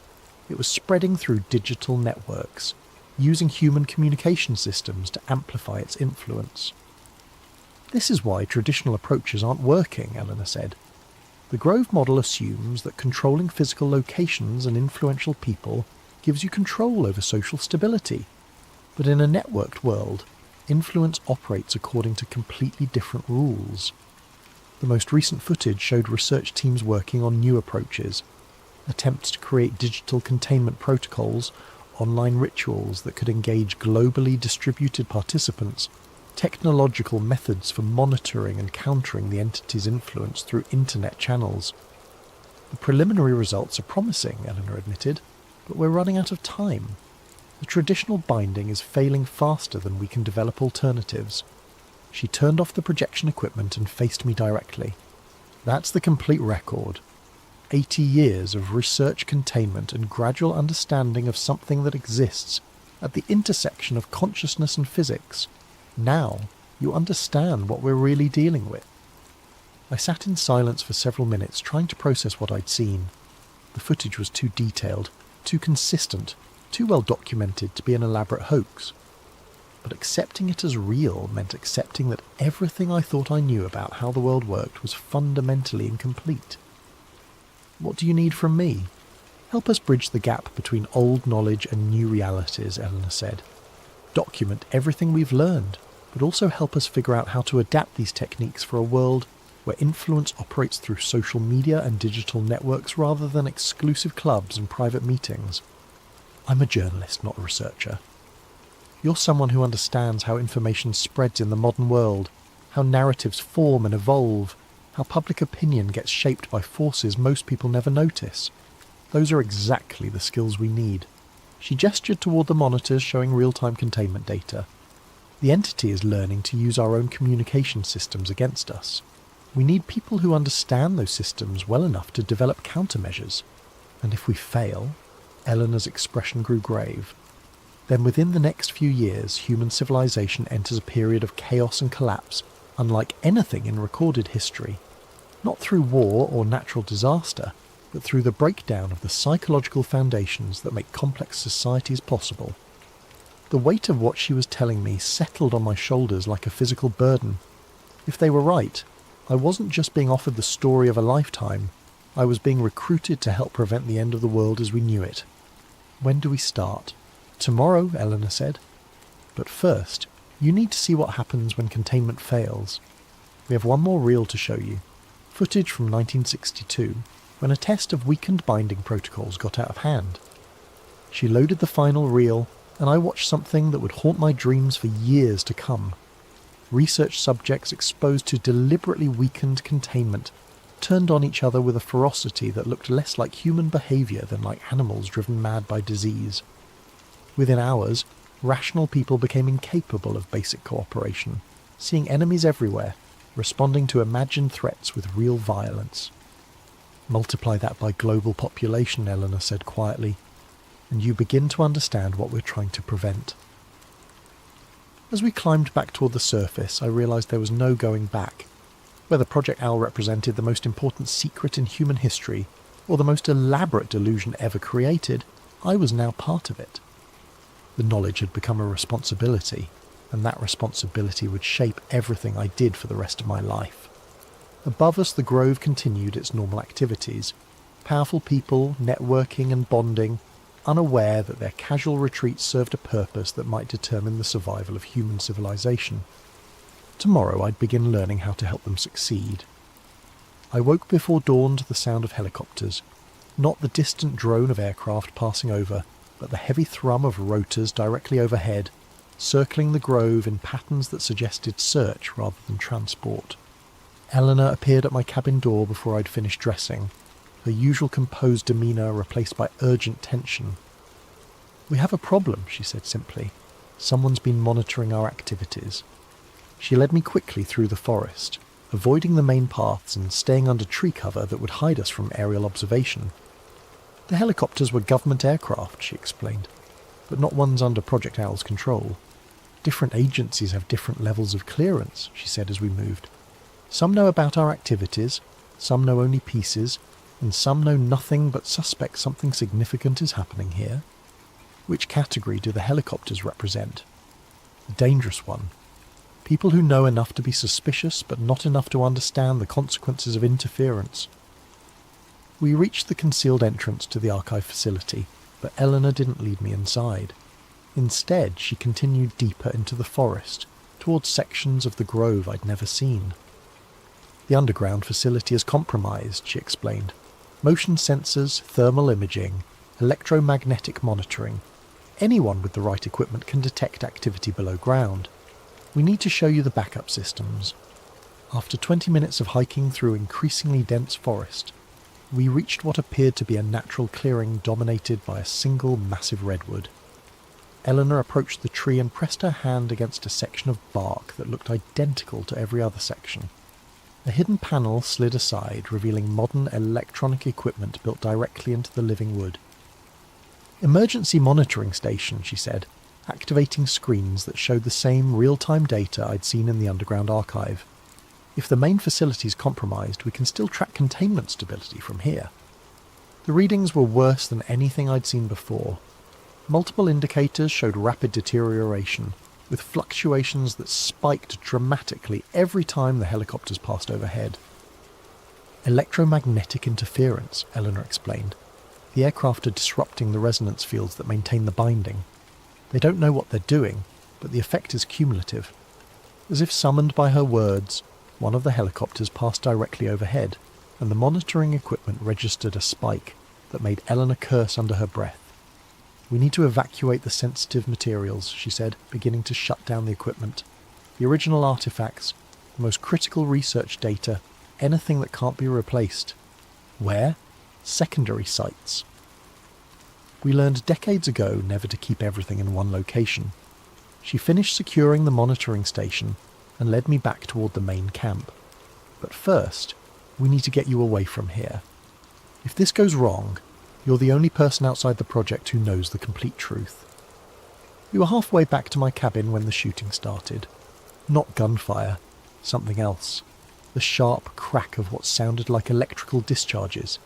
It was spreading through digital networks, using human communication systems to amplify its influence. This is why traditional approaches aren't working, Eleanor said. The Grove model assumes that controlling physical locations and influential people gives you control over social stability. But in a networked world, influence operates according to completely different rules. The most recent footage showed research teams working on new approaches, attempts to create digital containment protocols, online rituals that could engage globally distributed participants, technological methods for monitoring and countering the entity's influence through internet channels. The preliminary results are promising, Eleanor admitted, but we're running out of time. The traditional binding is failing faster than we can develop alternatives. She turned off the projection equipment and faced me directly. That's the complete record. 80 years of research containment and gradual understanding of something that exists at the intersection of consciousness and physics. Now you understand what we're really dealing with. I sat in silence for several minutes, trying to process what I'd seen. The footage was too detailed, too consistent, too well documented to be an elaborate hoax. But accepting it as real meant accepting that everything I thought I knew about how the world worked was fundamentally incomplete. What do you need from me? Help us bridge the gap between old knowledge and new realities, Eleanor said. Document everything we've learned, but also help us figure out how to adapt these techniques for a world where influence operates through social media and digital networks rather than exclusive clubs and private meetings. I'm a journalist, not a researcher. You're someone who understands how information spreads in the modern world, how narratives form and evolve, how public opinion gets shaped by forces most people never notice. Those are exactly the skills we need. She gestured toward the monitors showing real-time containment data. The entity is learning to use our own communication systems against us. We need people who understand those systems well enough to develop countermeasures. And if we fail, Eleanor's expression grew grave, then within the next few years human civilization enters a period of chaos and collapse unlike anything in recorded history, not through war or natural disaster, but through the breakdown of the psychological foundations that make complex societies possible. The weight of what she was telling me settled on my shoulders like a physical burden. If they were right, I wasn't just being offered the story of a lifetime, I was being recruited to help prevent the end of the world as we knew it. When do we start? Tomorrow, Eleanor said. But first, you need to see what happens when containment fails. We have one more reel to show you. Footage from 1962, when a test of weakened binding protocols got out of hand. She loaded the final reel, and I watched something that would haunt my dreams for years to come. Research subjects exposed to deliberately weakened containment turned on each other with a ferocity that looked less like human behaviour than like animals driven mad by disease. Within hours, rational people became incapable of basic cooperation, seeing enemies everywhere, responding to imagined threats with real violence. Multiply that by global population, Eleanor said quietly, and you begin to understand what we're trying to prevent. As we climbed back toward the surface, I realised there was no going back. Whether Project Owl represented the most important secret in human history, or the most elaborate delusion ever created, I was now part of it. The knowledge had become a responsibility, and that responsibility would shape everything I did for the rest of my life. Above us, the Grove continued its normal activities. Powerful people, networking and bonding, unaware that their casual retreats served a purpose that might determine the survival of human civilization. Tomorrow I'd begin learning how to help them succeed. I woke before dawn to the sound of helicopters, not the distant drone of aircraft passing over, but the heavy thrum of rotors directly overhead, circling the Grove in patterns that suggested search rather than transport. Eleanor appeared at my cabin door before I'd finished dressing, her usual composed demeanour replaced by urgent tension. "We have a problem," she said simply. "Someone's been monitoring our activities." She led me quickly through the forest, avoiding the main paths and staying under tree cover that would hide us from aerial observation. The helicopters were government aircraft, she explained, but not ones under Project Owl's control. Different agencies have different levels of clearance, she said as we moved. Some know about our activities, some know only pieces, and some know nothing but suspect something significant is happening here. Which category do the helicopters represent? The dangerous one. People who know enough to be suspicious but not enough to understand the consequences of interference. We reached the concealed entrance to the archive facility, but Eleanor didn't lead me inside. Instead, she continued deeper into the forest, towards sections of the Grove I'd never seen. The underground facility is compromised, she explained. Motion sensors, thermal imaging, electromagnetic monitoring. Anyone with the right equipment can detect activity below ground. We need to show you the backup systems. After 20 minutes of hiking through increasingly dense forest, we reached what appeared to be a natural clearing dominated by a single massive redwood. Eleanor approached the tree and pressed her hand against a section of bark that looked identical to every other section. A hidden panel slid aside, revealing modern electronic equipment built directly into the living wood. "Emergency monitoring station," she said, activating screens that showed the same real-time data I'd seen in the underground archive. "If the main facility's compromised, we can still track containment stability from here." The readings were worse than anything I'd seen before. Multiple indicators showed rapid deterioration, with fluctuations that spiked dramatically every time the helicopters passed overhead. "Electromagnetic interference," Eleanor explained. "The aircraft are disrupting the resonance fields that maintain the binding. They don't know what they're doing, but the effect is cumulative." As if summoned by her words, one of the helicopters passed directly overhead, and the monitoring equipment registered a spike that made Eleanor curse under her breath. "We need to evacuate the sensitive materials," she said, beginning to shut down the equipment. "The original artifacts, the most critical research data, anything that can't be replaced." "Where?" "Secondary sites." We learned decades ago never to keep everything in one location. She finished securing the monitoring station and led me back toward the main camp. "But first, we need to get you away from here. If this goes wrong, you're the only person outside the project who knows the complete truth." We were halfway back to my cabin when the shooting started. Not gunfire, something else. The sharp crack of what sounded like electrical discharges.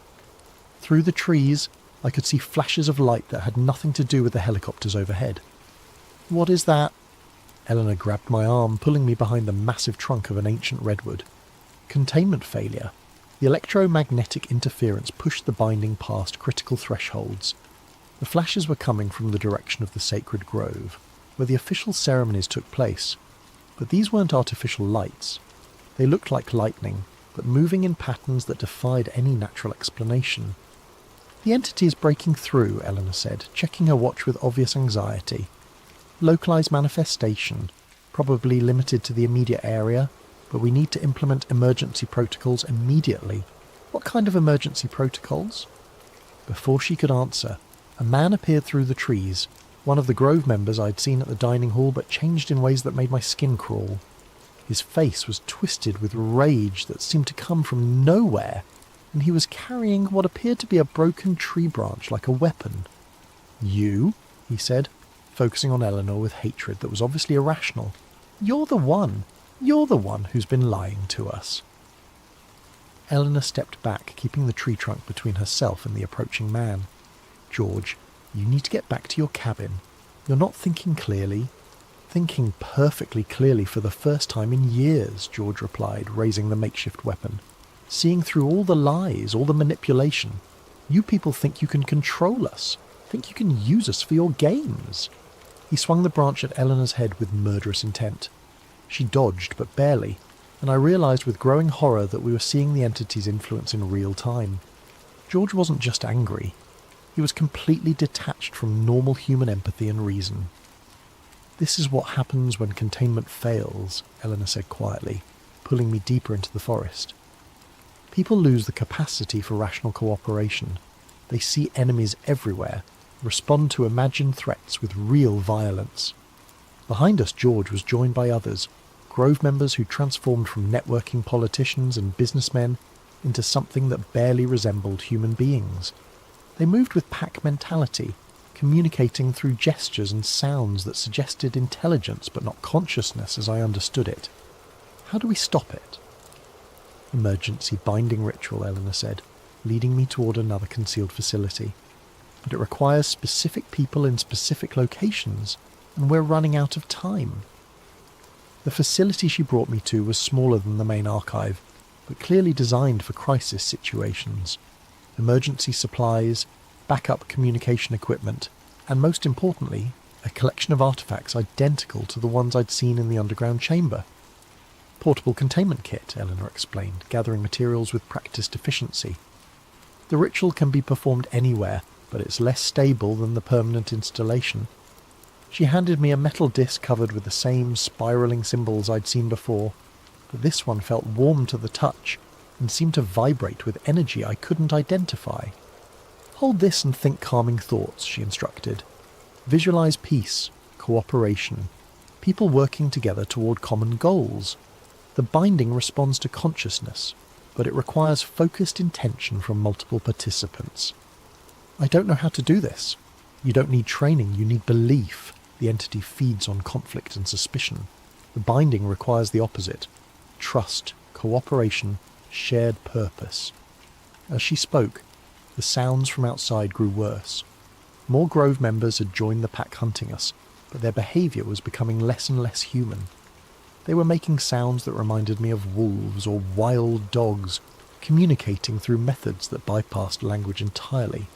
Through the trees, I could see flashes of light that had nothing to do with the helicopters overhead. "What is that?" Eleanor grabbed my arm, pulling me behind the massive trunk of an ancient redwood. "Containment failure. The electromagnetic interference pushed the binding past critical thresholds." The flashes were coming from the direction of the sacred grove, where the official ceremonies took place. But these weren't artificial lights. They looked like lightning, but moving in patterns that defied any natural explanation. "The entity is breaking through," Eleanor said, checking her watch with obvious anxiety. "Localized manifestation, probably limited to the immediate area, but we need to implement emergency protocols immediately." "What kind of emergency protocols?" Before she could answer, a man appeared through the trees, one of the Grove members I'd seen at the dining hall, but changed in ways that made my skin crawl. His face was twisted with rage that seemed to come from nowhere, and he was carrying what appeared to be a broken tree branch like a weapon. "You?" he said, focusing on Eleanor with hatred that was obviously irrational. You're the one who's been lying to us." Eleanor stepped back, keeping the tree trunk between herself and the approaching man. "George, you need to get back to your cabin. You're not thinking clearly." "Thinking perfectly clearly for the first time in years," George replied, raising the makeshift weapon. "Seeing through all the lies, all the manipulation. You people think you can control us, think you can use us for your games." He swung the branch at Eleanor's head with murderous intent. She dodged, but barely, and I realised with growing horror that we were seeing the entity's influence in real time. George wasn't just angry. He was completely detached from normal human empathy and reason. "This is what happens when containment fails," Eleanor said quietly, pulling me deeper into the forest. "People lose the capacity for rational cooperation. They see enemies everywhere, respond to imagined threats with real violence." Behind us, George was joined by others, Grove members who transformed from networking politicians and businessmen into something that barely resembled human beings. They moved with pack mentality, communicating through gestures and sounds that suggested intelligence but not consciousness as I understood it. "How do we stop it?" "Emergency binding ritual," Eleanor said, leading me toward another concealed facility. "But it requires specific people in specific locations, and we're running out of time." The facility she brought me to was smaller than the main archive, but clearly designed for crisis situations. Emergency supplies, backup communication equipment, and most importantly, a collection of artifacts identical to the ones I'd seen in the underground chamber. "Portable containment kit," Eleanor explained, gathering materials with practiced efficiency. "The ritual can be performed anywhere, but it's less stable than the permanent installation." She handed me a metal disc covered with the same spiralling symbols I'd seen before, but this one felt warm to the touch and seemed to vibrate with energy I couldn't identify. "Hold this and think calming thoughts," she instructed. Visualize peace, cooperation, people working together toward common goals. The binding responds to consciousness, but it requires focused intention from multiple participants. I don't know how to do this. You don't need training, you need belief. The entity feeds on conflict and suspicion. The binding requires the opposite: trust, cooperation, shared purpose. As she spoke, the sounds from outside grew worse. More Grove members had joined the pack hunting us, but their behaviour was becoming less and less human. They were making sounds that reminded me of wolves or wild dogs, communicating through methods that bypassed language entirely.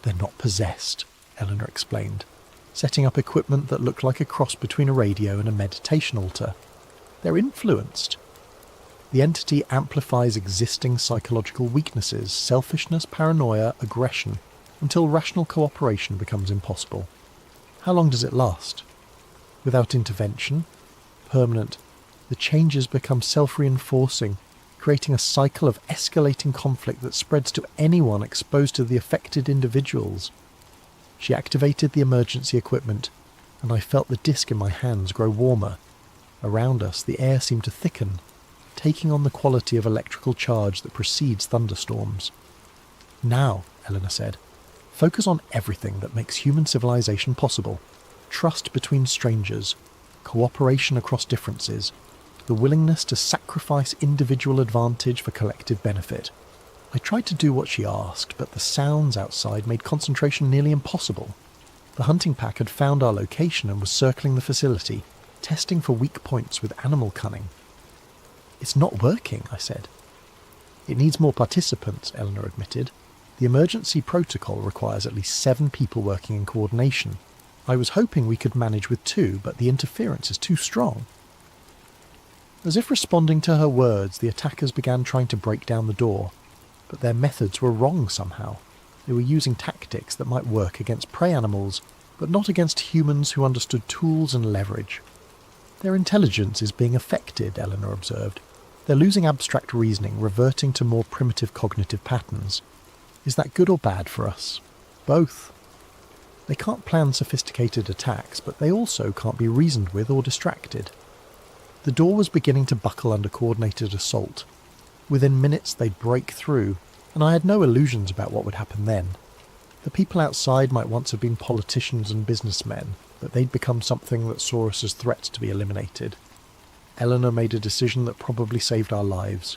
"They're not possessed," Eleanor explained, setting up equipment that looked like a cross between a radio and a meditation altar. "They're influenced. The entity amplifies existing psychological weaknesses, selfishness, paranoia, aggression, until rational cooperation becomes impossible. How long does it last? Without intervention? Permanent. The changes become self-reinforcing, creating a cycle of escalating conflict that spreads to anyone exposed to the affected individuals." She activated the emergency equipment, and I felt the disc in my hands grow warmer. Around us, the air seemed to thicken, taking on the quality of electrical charge that precedes thunderstorms. "Now," Eleanor said, "focus on everything that makes human civilization possible. Trust between strangers, cooperation across differences, the willingness to sacrifice individual advantage for collective benefit." I tried to do what she asked, but the sounds outside made concentration nearly impossible. The hunting pack had found our location and was circling the facility, testing for weak points with animal cunning. "It's not working," I said. "It needs more participants," Eleanor admitted. "The emergency protocol requires at least 7 people working in coordination. I was hoping we could manage with 2, but the interference is too strong." As if responding to her words, the attackers began trying to break down the door, but their methods were wrong somehow. They were using tactics that might work against prey animals, but not against humans who understood tools and leverage. "Their intelligence is being affected," Eleanor observed. "They're losing abstract reasoning, reverting to more primitive cognitive patterns. Is that good or bad for us?" "Both. They can't plan sophisticated attacks, but they also can't be reasoned with or distracted." The door was beginning to buckle under coordinated assault. Within minutes they'd break through, and I had no illusions about what would happen then. The people outside might once have been politicians and businessmen, but they'd become something that saw us as threats to be eliminated. Eleanor made a decision that probably saved our lives.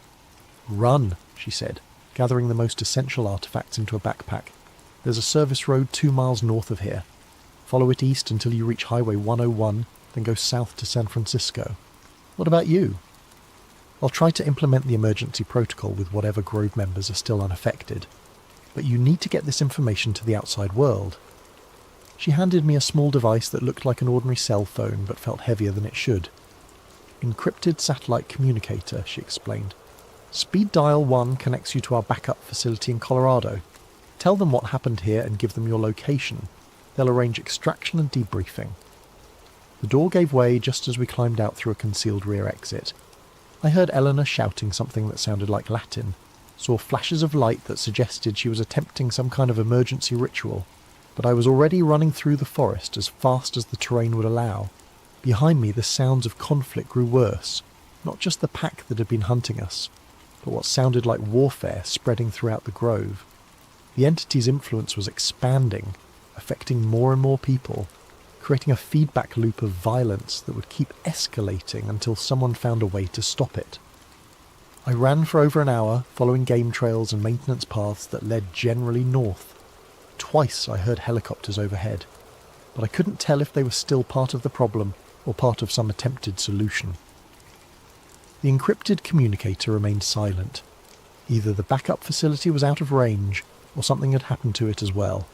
"Run," she said, gathering the most essential artifacts into a backpack. "There's a service road 2 miles north of here. Follow it east until you reach Highway 101, then go south to San Francisco. What about you?" "I'll try to implement the emergency protocol with whatever Grove members are still unaffected. But you need to get this information to the outside world." She handed me a small device that looked like an ordinary cell phone but felt heavier than it should. "Encrypted satellite communicator," she explained. "Speed dial 1 connects you to our backup facility in Colorado. Tell them what happened here and give them your location. They'll arrange extraction and debriefing." The door gave way just as we climbed out through a concealed rear exit. I heard Eleanor shouting something that sounded like Latin, saw flashes of light that suggested she was attempting some kind of emergency ritual, but I was already running through the forest as fast as the terrain would allow. Behind me the sounds of conflict grew worse, not just the pack that had been hunting us, but what sounded like warfare spreading throughout the grove. The entity's influence was expanding, affecting more and more people, creating a feedback loop of violence that would keep escalating until someone found a way to stop it. I ran for over an hour, following game trails and maintenance paths that led generally north. Twice I heard helicopters overhead, but I couldn't tell if they were still part of the problem or part of some attempted solution. The encrypted communicator remained silent. Either the backup facility was out of range, or something had happened to it as well.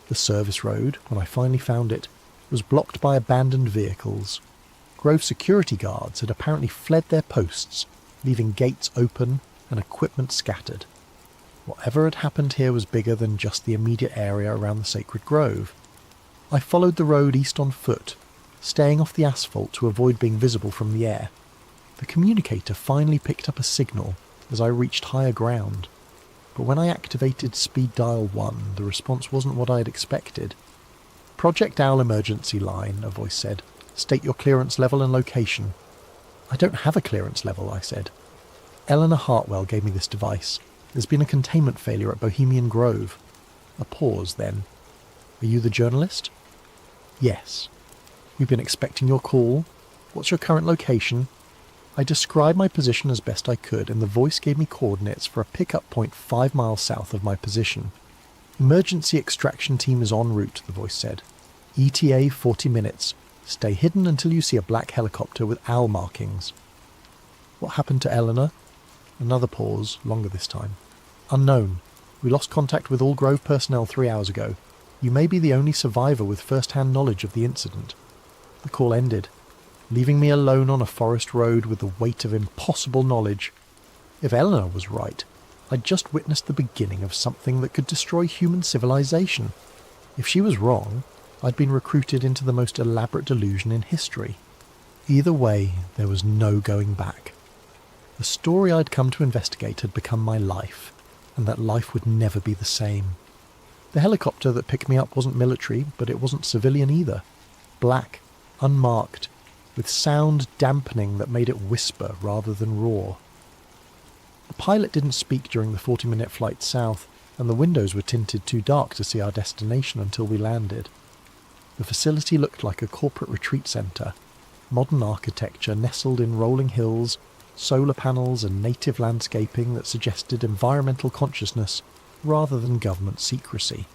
The service road, when I finally found it, was blocked by abandoned vehicles. Grove security guards had apparently fled their posts, leaving gates open and equipment scattered. Whatever had happened here was bigger than just the immediate area around the sacred grove. I followed the road east on foot, staying off the asphalt to avoid being visible from the air. The communicator finally picked up a signal as I reached higher ground, but when I activated speed dial 1, the response wasn't what I had expected. Project Owl emergency line, a voice said. State your clearance level and location. I don't have a clearance level, I said. Eleanor Hartwell gave me this device. There's been a containment failure at Bohemian Grove. A pause, then. Are you the journalist? Yes. We've been expecting your call. What's your current location? I described my position as best I could, and the voice gave me coordinates for a pickup point 5 miles south of my position. Emergency extraction team is en route, the voice said. ETA 40 minutes. Stay hidden until you see a black helicopter with owl markings. What happened to Eleanor? Another pause, longer this time. Unknown. We lost contact with all Grove personnel 3 hours ago. You may be the only survivor with first-hand knowledge of the incident. The call ended, leaving me alone on a forest road with the weight of impossible knowledge. If Eleanor was right, I'd just witnessed the beginning of something that could destroy human civilization. If she was wrong, I'd been recruited into the most elaborate delusion in history. Either way, there was no going back. The story I'd come to investigate had become my life, and that life would never be the same. The helicopter that picked me up wasn't military, but it wasn't civilian either. Black, unmarked, with sound dampening that made it whisper rather than roar. The pilot didn't speak during the 40-minute flight south, and the windows were tinted too dark to see our destination until we landed. The facility looked like a corporate retreat centre, modern architecture nestled in rolling hills, solar panels and native landscaping that suggested environmental consciousness rather than government secrecy.